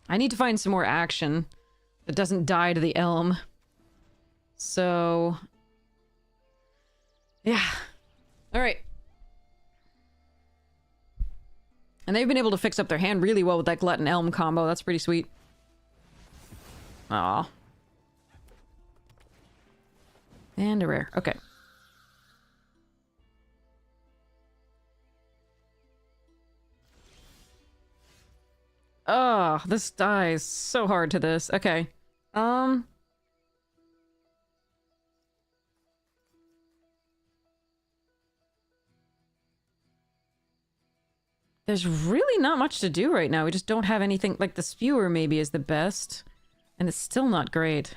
I need to find some more action that doesn't die to the Elm. So... yeah. Alright. And they've been able to fix up their hand really well with that Glutton Elm combo. That's pretty sweet. Aw. And a rare. Okay. Oh, this dies so hard to this. Okay. There's really not much to do right now. We just don't have anything. Like, the Spewer maybe is the best. And it's still not great.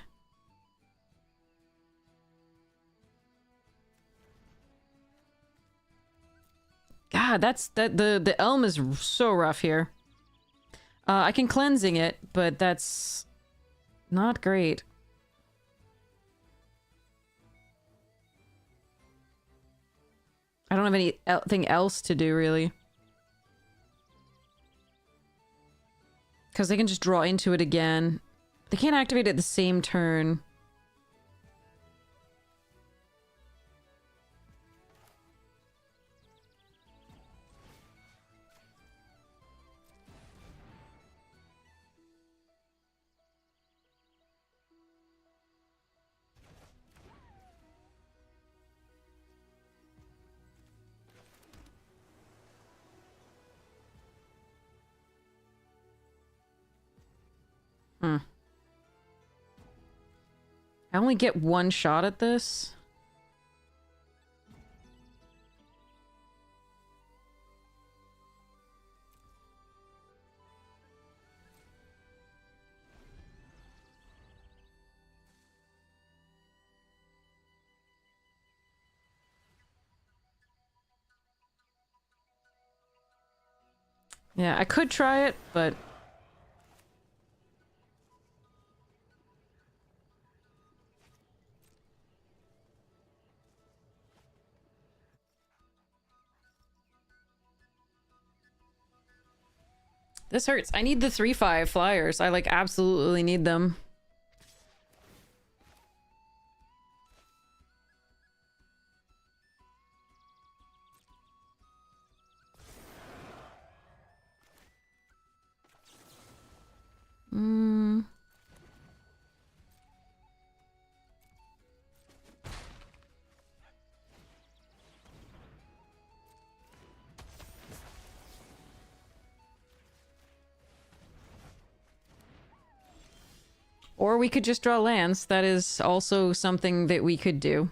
God, the Elm is so rough here. I can Cleansing it, but that's not great. I don't have anything else to do, really. Because they can just draw into it again. They can't activate it the same turn. I only get one shot at this. Yeah, I could try it, but... This hurts. I need the 3/5 flyers. I, like, absolutely need them. Hmm... Or we could just draw lands. That is also something that we could do.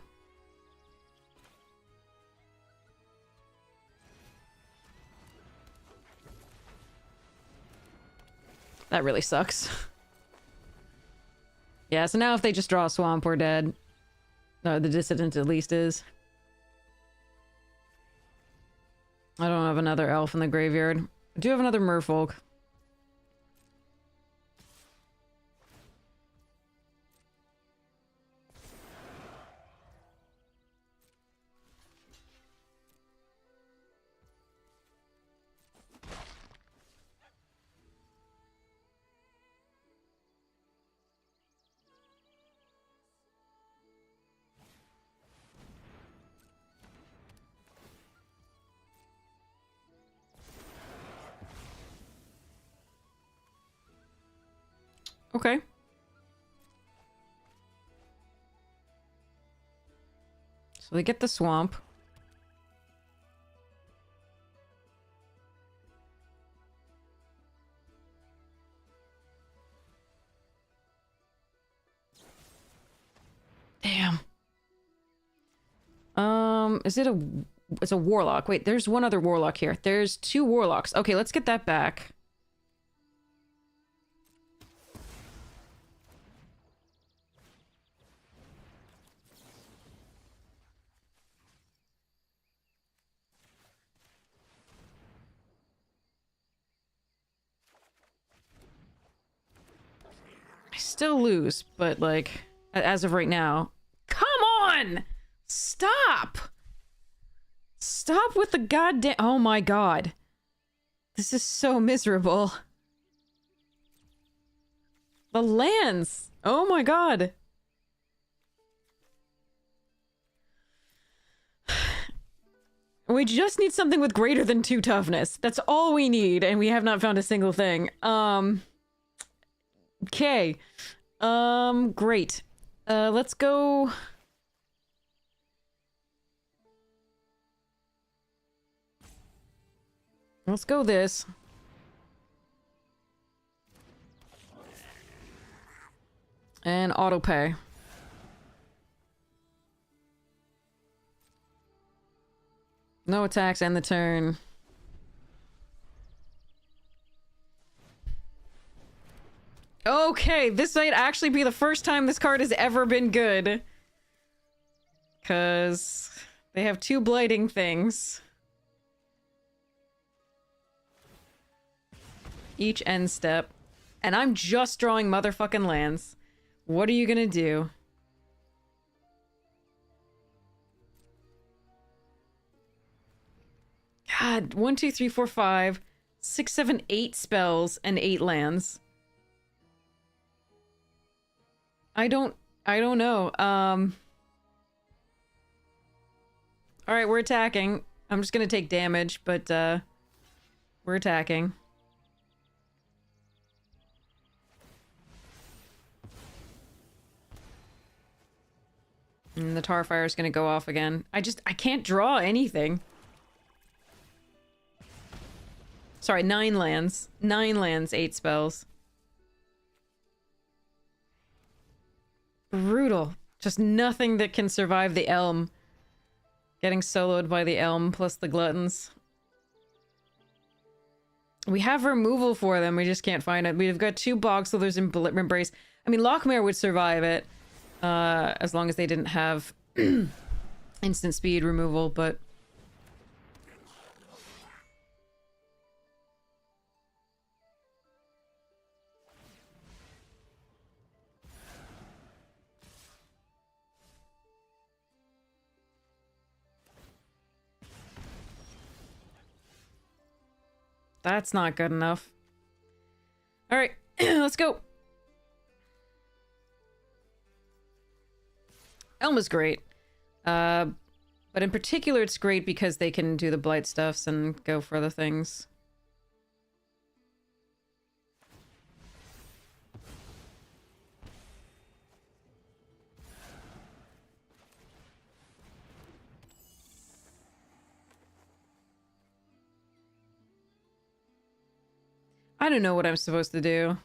That really sucks. Yeah, so now if they just draw a swamp, we're dead. No, the Dissident at least is. I don't have another elf in the graveyard. I do have another merfolk. Okay. So they get the swamp. Damn. Is it a... It's a warlock. Wait, there's one other warlock here. There's 2 warlocks. Okay, let's get that back. I still lose, but, like, as of right now... Come on! Stop! Stop with the goddamn... Oh my god. This is so miserable. The lands! Oh my god. We just need something with greater than 2 toughness. That's all we need, and we have not found a single thing. Okay. Great. Let's go... Let's go this. And autopay. No attacks, end the turn. Okay, this might actually be the first time this card has ever been good. 'Cause they have 2 blighting things. Each end step. And I'm just drawing motherfucking lands. What are you gonna do? God, 1, 2, 3, 4, 5, 6, 7, 8 spells and 8 lands. I don't know. Alright, we're attacking. I'm just gonna take damage, but, we're attacking. And the tar fire is gonna go off again. I can't draw anything. Sorry, 9 lands. 9 lands, 8 spells. Brutal. Just nothing that can survive the Elm. Getting soloed by the Elm plus the Gluttons. We have removal for them, we just can't find it. We've got 2 Bog Slithers in Embrace. I mean, Lochmere would survive it, as long as they didn't have instant speed removal, but... That's not good enough. Alright, let's go. Elm is great. But in particular, it's great because they can do the blight stuffs and go for other things. I don't know what I'm supposed to do.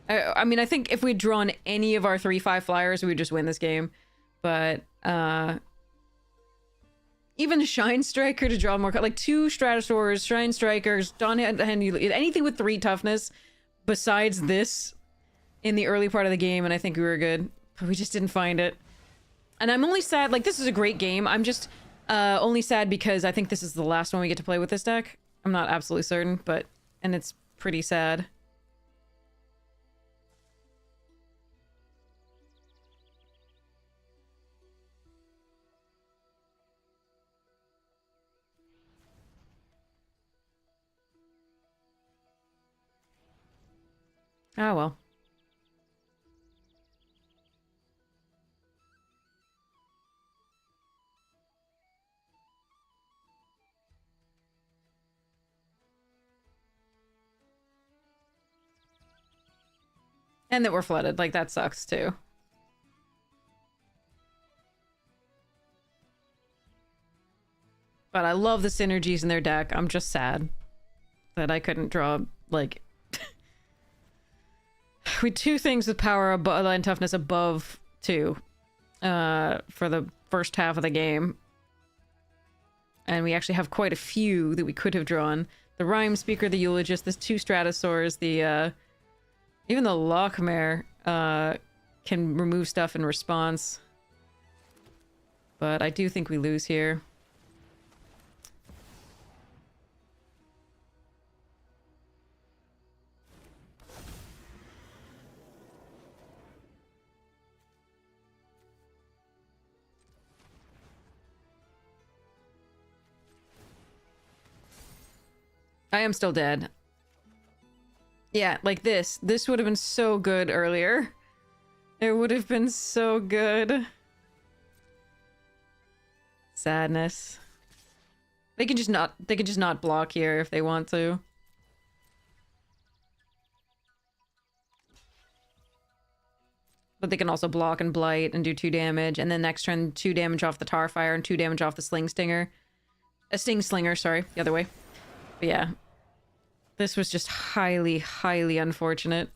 I mean, I think if we'd drawn any of our 3/5 flyers, we would just win this game. But, even Shine Striker to draw more... Like, 2 Stratosaurs, Shine Strikers, anything with 3 toughness besides this in the early part of the game, and I think we were good. But we just didn't find it. And I'm only sad... Like, this is a great game. I'm just... only sad because I think this is the last one we get to play with this deck. I'm not absolutely certain, but... And it's pretty sad. Oh well. And that we're flooded. Like, that sucks, too. But I love the synergies in their deck. I'm just sad that I couldn't draw, like... we had 2 things with power and toughness above 2 for the first half of the game. And we actually have quite a few that we could have drawn. The Rhyme Speaker, the Eulogist, the 2 Stratosaurs, the... Even the Lochmere can remove stuff in response. But I do think we lose here. I am still dead. Yeah, like this. This would have been so good earlier. It would have been so good. Sadness. They can just not block here if they want to. But they can also block and blight and do 2 damage, and then next turn 2 damage off the Tarfire and 2 damage off the Sling Stinger. A Sting Slinger, sorry, the other way. But yeah. This was just highly, highly unfortunate.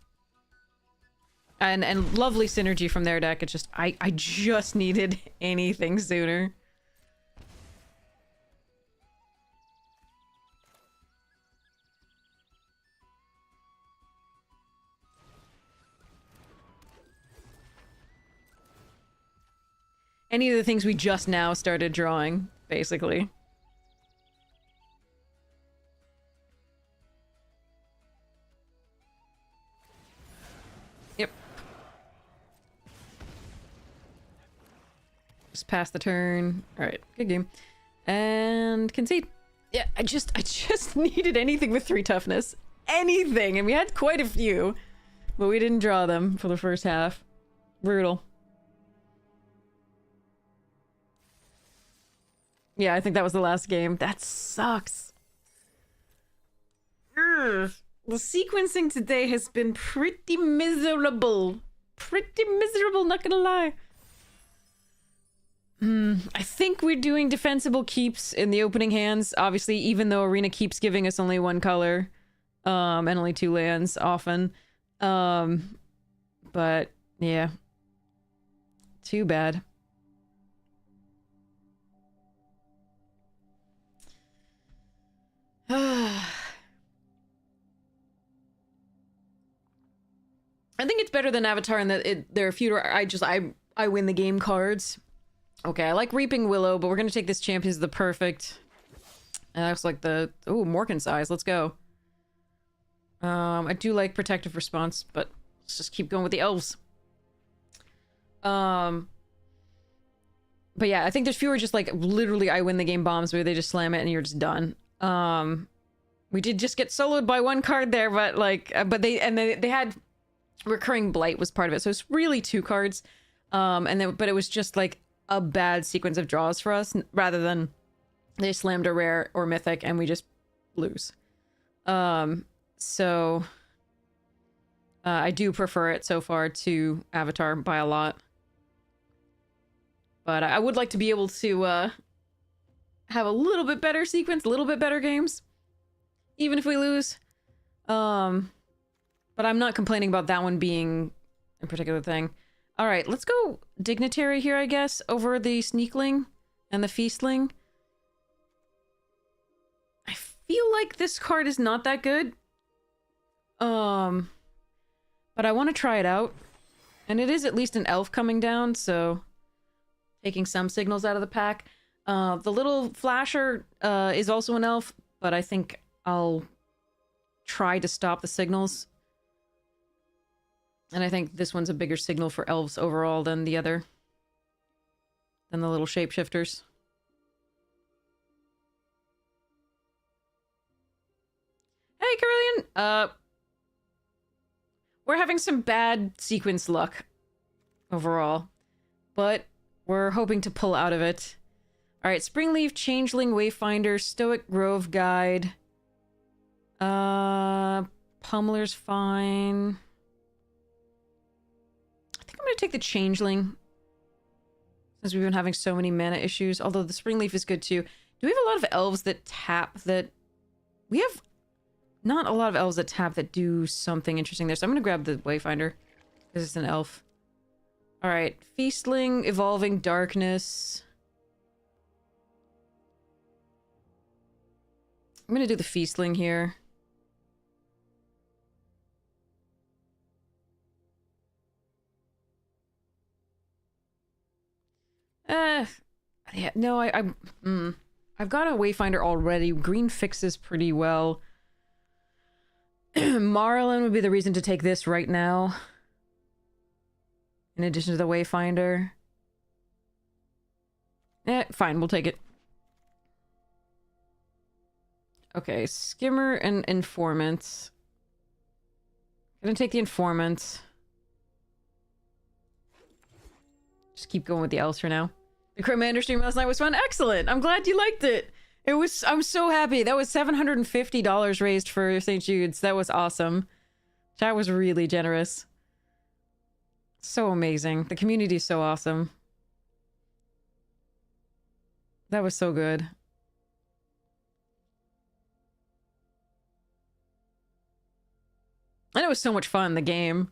And lovely synergy from their deck. It's just, I just needed anything sooner. Any of the things we just now started drawing, basically. Yep. Just pass the turn. Alright, good game. And concede. Yeah, I just needed anything with 3 toughness. Anything! And we had quite a few. But we didn't draw them for the first half. Brutal. Yeah, I think that was the last game. That sucks. Urgh. The sequencing today has been pretty miserable. Pretty miserable, not gonna lie. I think we're doing defensible keeps in the opening hands. Obviously, even though Arena keeps giving us only 1 color. And only 2 lands, often. But yeah. Too bad. I think it's better than Avatar in that there are fewer I win the game cards. Okay, I like Reaping Willow, but we're gonna take this Champions of the Perfect. And that's like the Morgan size. Let's go. I do like Protective Response, but let's just keep going with the elves. But yeah, I think there's fewer just like literally I win the game bombs where they just slam it and you're just done. We did just get soloed by one card there, but like, but they had Recurring Blight was part of it, so it's really 2 cards. But it was just like a bad sequence of draws for us, rather than they slammed a rare or mythic and we just lose. So I do prefer it so far to Avatar by a lot. But I would like to be able to have a little bit better sequence, a little bit better games, even if we lose. But I'm not complaining about that one being a particular thing. All right, let's go Dignitary here, I guess, over the Sneakling and the Feastling. I feel like this card is not that good. But I want to try it out. And it is at least an elf coming down, so taking some signals out of the pack. The little flasher is also an elf, but I think I'll try to stop the signals. And I think this one's a bigger signal for elves overall than the other. Than the little shapeshifters. Hey, Carillion! We're having some bad sequence luck overall. But we're hoping to pull out of it. Alright, Springleaf, Changeling, Wayfinder, Stoic Grove Guide. Pummeler's fine. I think I'm gonna take the Changeling. Since we've been having so many mana issues. Although the Springleaf is good too. Do we have a lot of elves that tap that... We have not a lot of elves that tap that do something interesting there. So I'm gonna grab the Wayfinder. Because it's an elf. Alright, Feastling, Evolving Darkness. I'm gonna do the Feastling here. Yeah, no, I've got a Wayfinder already. Green fixes pretty well. Marlin would be the reason to take this right now. In addition to the Wayfinder. Fine, we'll take it. Okay, Skimmer and Informant. Gonna take the Informant. Just keep going with the elves for now. The Commander stream last night was fun. Excellent! I'm glad you liked it! I'm so happy. That was $750 raised for St. Jude's. That was awesome. Chat was really generous. So amazing. The community is so awesome. That was so good. And it was so much fun, the game.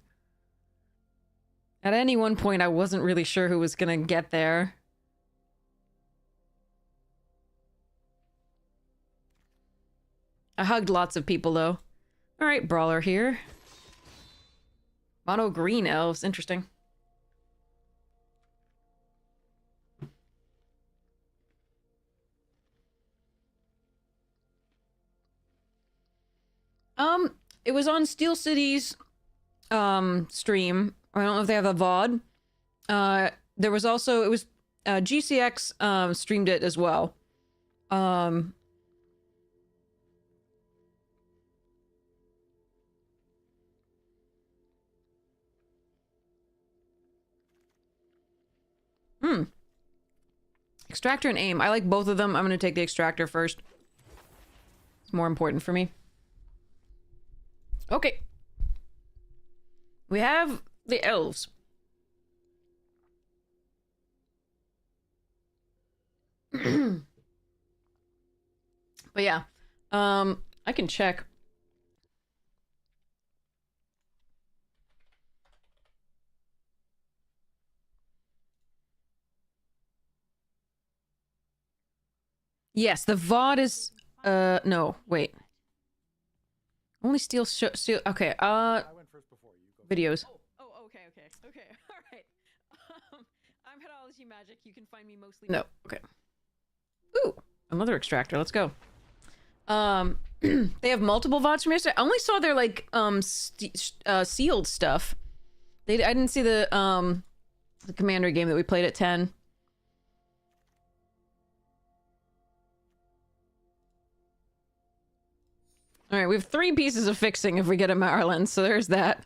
At any one point, I wasn't really sure who was gonna get there. I hugged lots of people, though. Alright, Brawler here. Mono green elves. Interesting. It was on Steel City's stream. I don't know if they have a VOD. There was also it was GCX streamed it as well. Extractor and aim. I like both of them. I'm gonna take the extractor first. It's more important for me. Okay. We have the elves. But yeah. I can check. Yes, the VOD is... no, wait. Only steel... Okay, I went first before you. Go videos. Oh, okay. All right. I'm Headology Magic. You can find me mostly... No, okay. Ooh, another extractor. Let's go. They have multiple VODs from yesterday. I only saw their, like, sealed stuff. I didn't see the Commander game that we played at 10. Alright, we have 3 pieces of fixing if we get a Marlin, so there's that.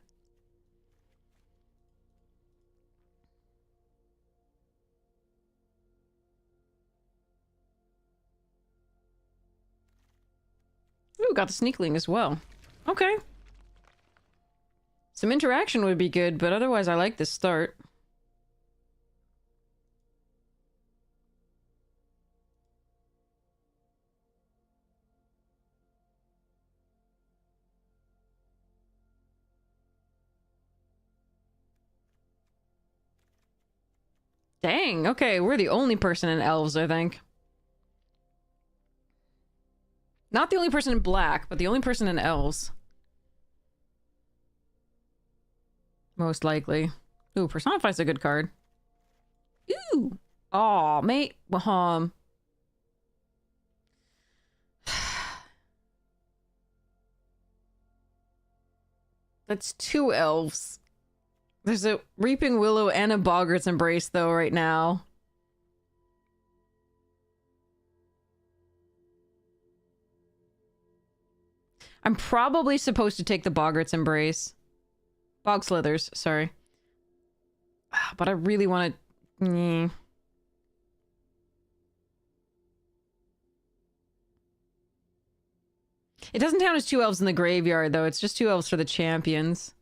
Ooh, got the Sneakling as well. Okay. Some interaction would be good, but otherwise I like this start. Dang, okay, we're the only person in Elves, I think. Not the only person in Black, but the only person in Elves. Most likely. Ooh, Personify's a good card. Ooh! Aw, mate. That's 2 Elves. There's a Reaping Willow and a Boggarts Embrace, though, right now. I'm probably supposed to take the Boggarts Embrace. Bog Slithers, sorry. But I really want to... It doesn't count as 2 elves in the graveyard, though. It's just 2 elves for the champions.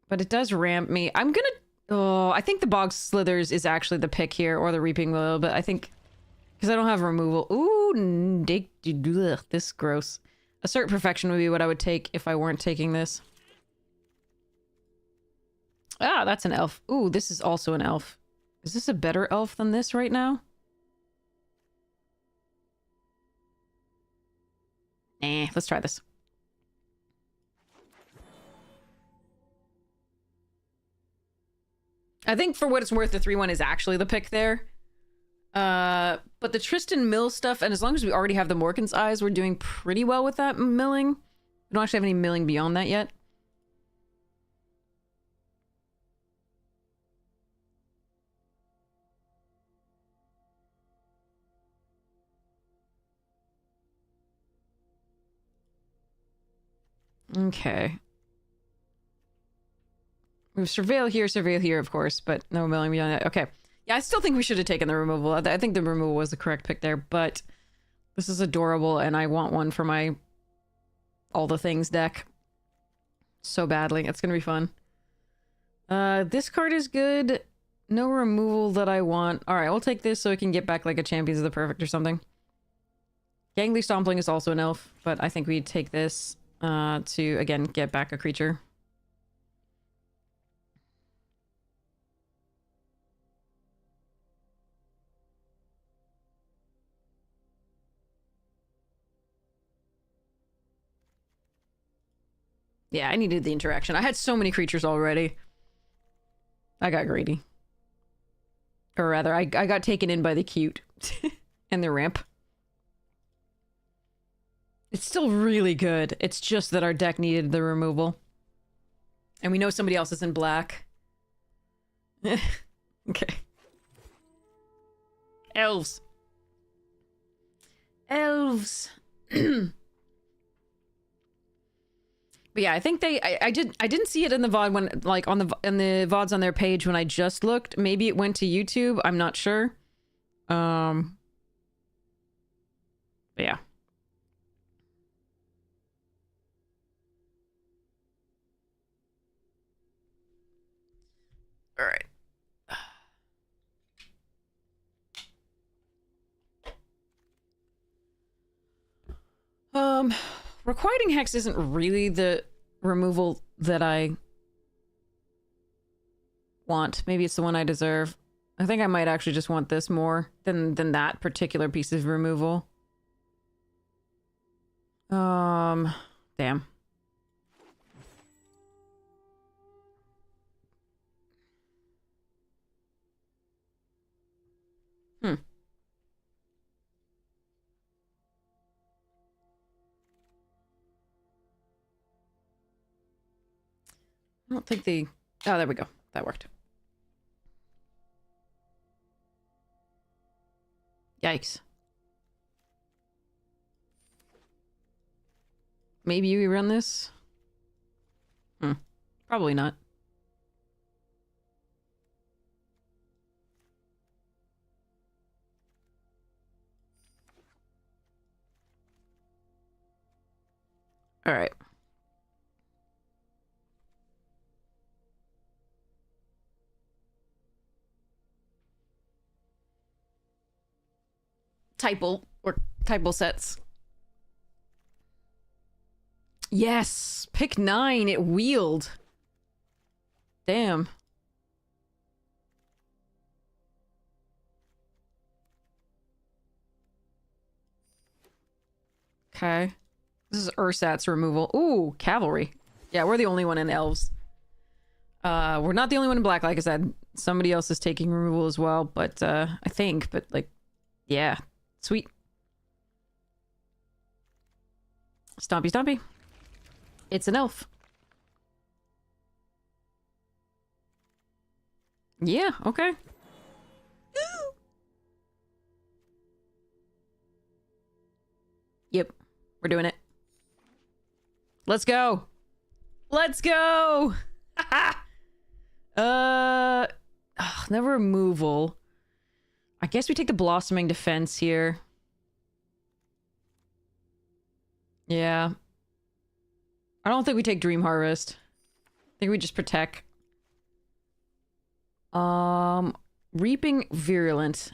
But it does ramp me. I'm gonna... Oh, I think the Bog Slithers is actually the pick here, or the Reaping Willow, but I think... Because I don't have removal. Ooh, this is gross. Assert Perfection would be what I would take if I weren't taking this. Ah, that's an elf. Ooh, this is also an elf. Is this a better elf than this right now? Let's try this. I think for what it's worth, the 3-1 is actually the pick there. But the Tristan Mill stuff, and as long as we already have the Morkan's Eyes, we're doing pretty well with that milling. We don't actually have any milling beyond that yet. Okay. We have surveil here, of course, but no milling beyond that. Okay. Yeah, I still think we should have taken the removal. I think the removal was the correct pick there, but this is adorable, and I want one for my all the things deck so badly. It's gonna be fun. This card is good. No removal that I want. Alright, we'll take this so we can get back like a Champions of the Perfect or something. Gangly Stompling is also an elf, but I think we'd take this to, again, get back a creature. Yeah, I needed the interaction. I had so many creatures already. I got greedy. Or rather, I got taken in by the cute. And the ramp. It's still really good. It's just that our deck needed the removal. And we know somebody else is in black. Okay. Elves. Elves. But yeah, I think I didn't see it in the VOD when, like, in the VODs on their page when I just looked. Maybe it went to YouTube. I'm not sure. But yeah. All right. Requiting Hex isn't really the removal that I want. Maybe it's the one I deserve. I think I might actually just want this more than that particular piece of removal. Damn. I don't think the... Oh, there we go. That worked. Yikes. Maybe you run this? Probably not. Alright. Typal, or typal sets. Yes! Pick 9, it wheeled. Damn. Okay. This is Ursat's removal. Ooh, cavalry. Yeah, we're the only one in Elves. We're not the only one in Black, like I said. Somebody else is taking removal as well, but, I think, but, like, yeah. Sweet. Stompy stompy. It's an elf. Yeah, okay. Yep. We're doing it. Let's go. Let's go. No removal. I guess we take the blossoming defense here. Yeah. I don't think we take Dream Harvest. I think we just protect. Reaping Virulent.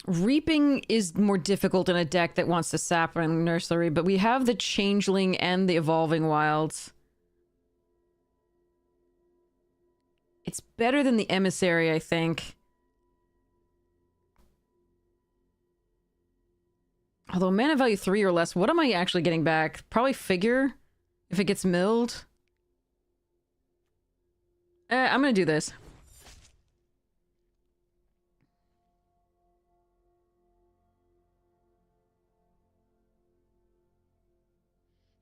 Reaping is more difficult in a deck that wants to sap and nursery, but we have the Changeling and the Evolving Wilds. It's better than the Emissary, I think. Although mana value 3 or less, what am I actually getting back? Probably Figure, if it gets milled. I'm gonna do this.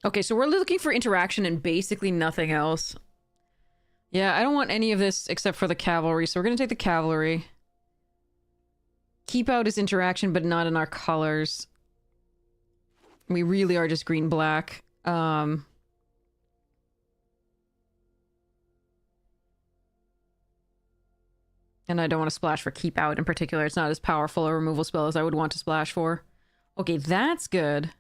Okay, so we're looking for interaction and basically nothing else. Yeah, I don't want any of this except for the cavalry, so we're gonna take the cavalry. Keep out is interaction, but not in our colors. We really are just green-black. And I don't want to splash for keep out in particular. It's not as powerful a removal spell as I would want to splash for. Okay, that's good.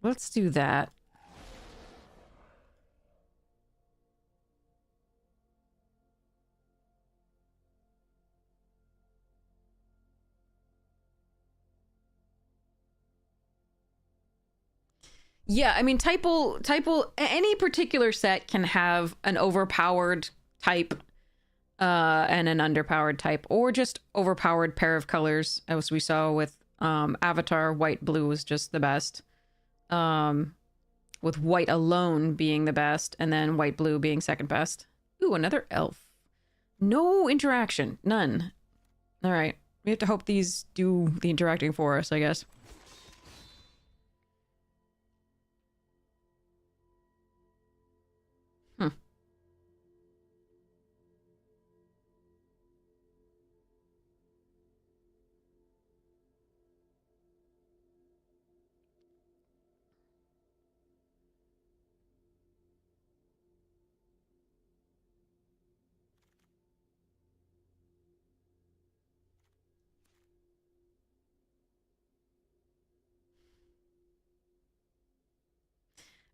Let's do that. Yeah, I mean, typal, any particular set can have an overpowered type and an underpowered type, or just overpowered pair of colors, as we saw with Avatar. White, blue was just the best. With white alone being the best, and then white, blue being second best. Ooh, another elf. No interaction. None. All right. We have to hope these do the interacting for us, I guess.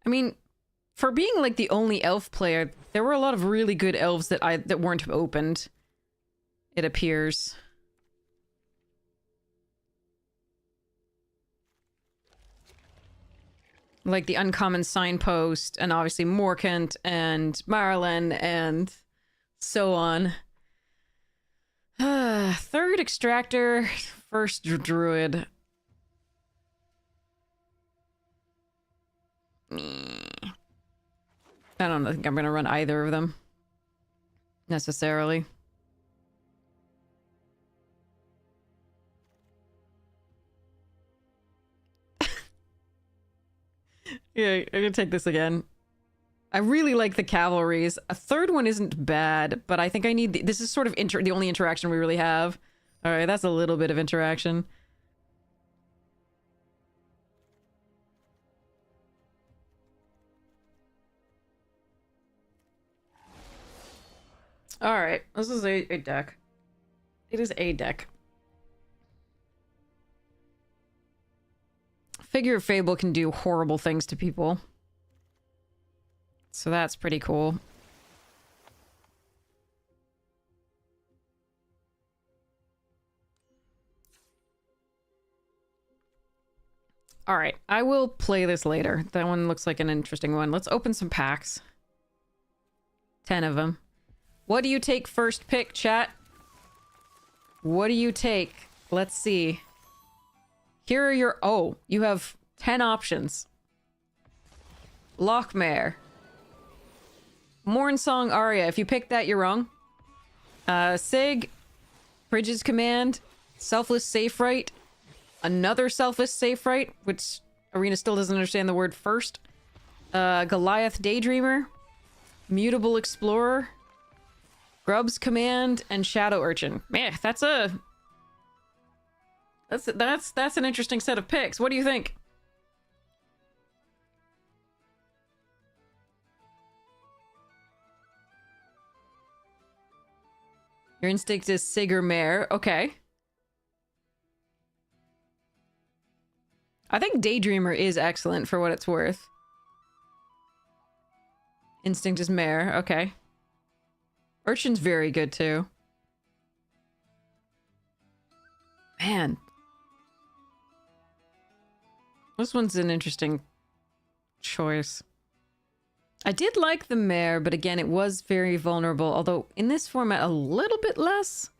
I mean, for being like the only elf player, there were a lot of really good elves that weren't opened. It appears. like the uncommon signpost, and obviously Morkant and Marilyn and so on. Third extractor, first druid. I don't think I'm gonna run either of them necessarily. Yeah, I'm gonna take this again. I really like the cavalries. A third one isn't bad, but I think I need this is sort of the only interaction we really have. All right, that's a little bit of interaction. All right, this is a deck. It is a deck. Figure of Fable can do horrible things to people. So that's pretty cool. All right, I will play this later. That one looks like an interesting one. Let's open some packs. 10 of them. What do you take first pick, chat? What do you take? Let's see. Here are your... Oh, you have 10 options. Lochmare. Mornsong Aria. If you pick that, you're wrong. Sig. Bridges Command. Selfless Safe Right. Another Selfless Safe Right, which Arena still doesn't understand the word first. Goliath Daydreamer. Mutable Explorer. Grub's Command and Shadow Urchin. Man, that's an interesting set of picks. What do you think? Your instinct is Sig or Mare. Okay. I think Daydreamer is excellent for what it's worth. Instinct is Mare. Okay. Urchin's very good too. Man. This one's an interesting choice. I did like the Mare, but again, it was very vulnerable. Although in this format, a little bit less.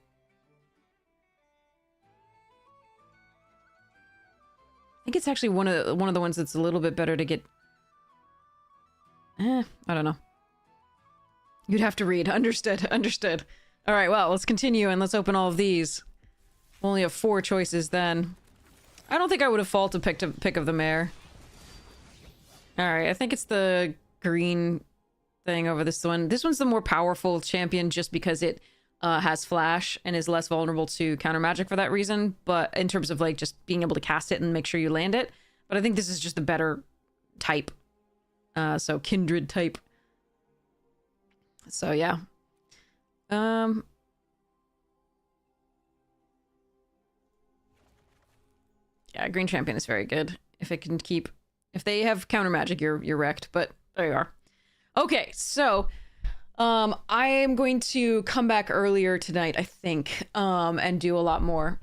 I think it's actually one of the ones that's a little bit better to get. I don't know. You'd have to read. Understood. Understood. All right, well, let's continue and let's open all of these. We only have 4 choices then. I don't think I would have faulted pick of the Mare. All right, I think it's the green thing over this one. This one's the more powerful champion just because it has flash and is less vulnerable to counter magic for that reason. But in terms of like just being able to cast it and make sure you land it. But I think this is just the better type. So kindred type. So yeah. Yeah, green champion is very good. If it can keep... If they have counter magic, you're wrecked, but there you are. Okay, so... I am going to come back earlier tonight, I think, and do a lot more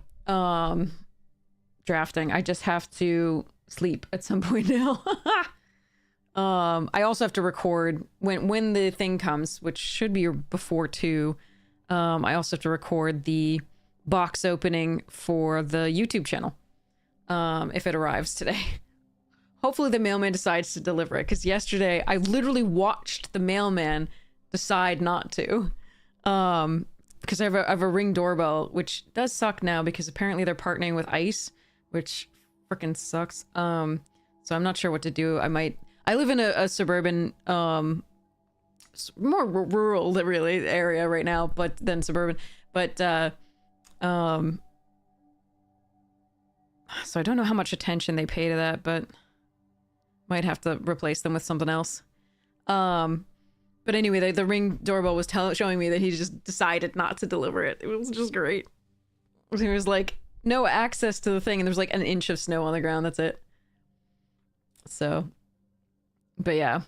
drafting. I just have to sleep at some point now. I also have to record when the thing comes, which should be before 2. I also have to record the box opening for the YouTube channel. If it arrives today. Hopefully the mailman decides to deliver it, because yesterday I literally watched the mailman decide not to. Because I have a Ring doorbell, which does suck now because apparently they're partnering with ICE, which freaking sucks. So I'm not sure what to do. I live in a suburban, more rural really area right now, but then suburban. But so I don't know how much attention they pay to that, but might have to replace them with something else. But anyway, the Ring doorbell was showing me that he just decided not to deliver it. It was just great. There was like no access to the thing, and there's like an inch of snow on the ground. That's it. So, but yeah,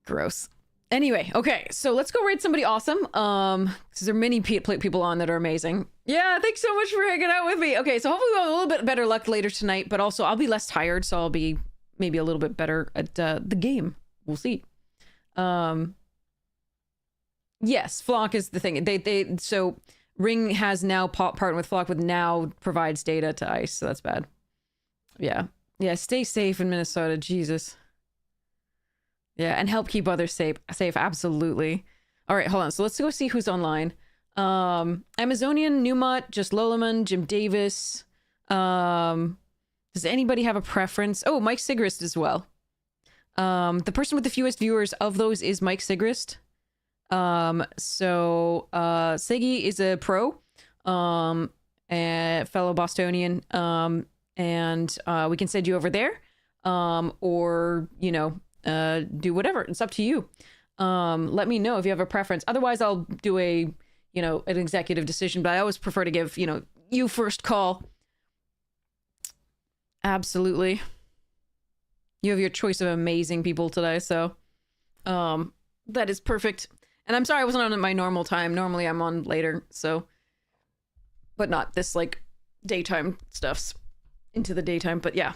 gross. Anyway, okay, so let's go raid somebody awesome. Because there are many people on that are amazing. Yeah, thanks so much for hanging out with me. Okay, so hopefully we'll have a little bit better luck later tonight, but also I'll be less tired, so I'll be maybe a little bit better at the game. We'll see. Yes, Flock is the thing. So Ring has now partnered with Flock, with now provides data to ICE, so that's bad. Yeah. Yeah, stay safe in Minnesota, Jesus. Yeah, and help keep others safe, absolutely. All right, hold on. So let's go see who's online. Amazonian, Newmont, Just Lolaman, Jim Davis. Does anybody have a preference? Oh, Mike Sigrist as well. The person with the fewest viewers of those is Mike Sigrist. Siggy is a pro, a fellow Bostonian, and we can send you over there, or, you know, do whatever. It's up to you. Let me know if you have a preference. Otherwise, I'll do an executive decision, but I always prefer to give, you first call. Absolutely. You have your choice of amazing people today, so, that is perfect. And I'm sorry I wasn't on at my normal time. Normally I'm on later, so... But not this, like, daytime stuffs. Into the daytime, but yeah.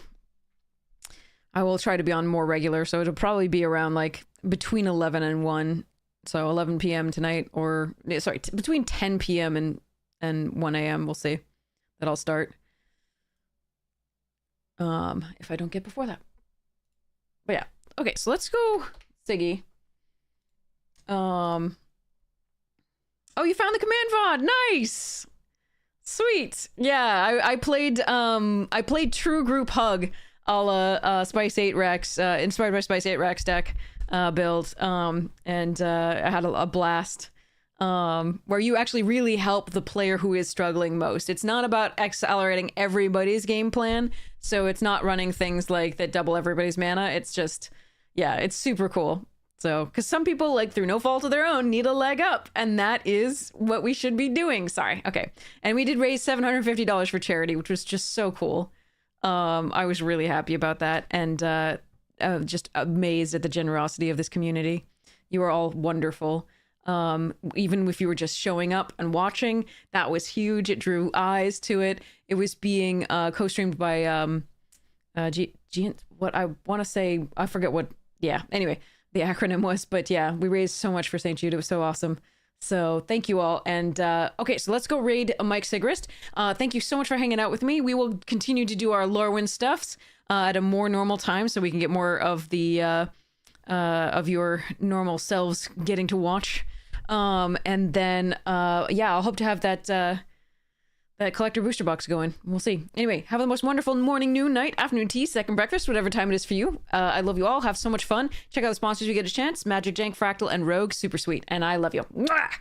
I will try to be on more regular, so it'll probably be around, like, between 11 and 1. So 11 p.m. tonight, or... Sorry, between 10 p.m. and 1 a.m. We'll see. That I'll start. If I don't get before that. But yeah. Okay, so let's go Siggy. Oh, you found the command VOD. Nice. Sweet. Yeah, I played True Group Hug a la Spice 8 Rex, inspired by Spice 8 Rex deck build. And I had a blast. Where you actually really help the player who is struggling most. It's not about accelerating everybody's game plan, so it's not running things like that double everybody's mana. It's just, yeah, it's super cool. So, because some people, like, through no fault of their own, need a leg up, and that is what we should be doing. Sorry. Okay. And we did raise $750 for charity, which was just so cool. I was really happy about that, and just amazed at the generosity of this community. You are all wonderful. Even if you were just showing up and watching, that was huge. It drew eyes to it. It was being co-streamed by what I want to say, I forget what, yeah, anyway, the acronym was, but yeah, we raised so much for St. Jude. It was so awesome. So thank you all. And okay, so let's go raid Mike Sigrist. Thank you so much for hanging out with me. We will continue to do our Lorwyn stuffs at a more normal time, so we can get more of the of your normal selves getting to watch. And then yeah, I'll hope to have that that collector booster box going. We'll see. Anyway, have the most wonderful morning, noon, night, afternoon tea, second breakfast, whatever time it is for you. I love you all. Have so much fun. Check out the sponsors if you get a chance. Magic, Jank, Fractal, and Rogue. Super sweet. And I love you. Mwah!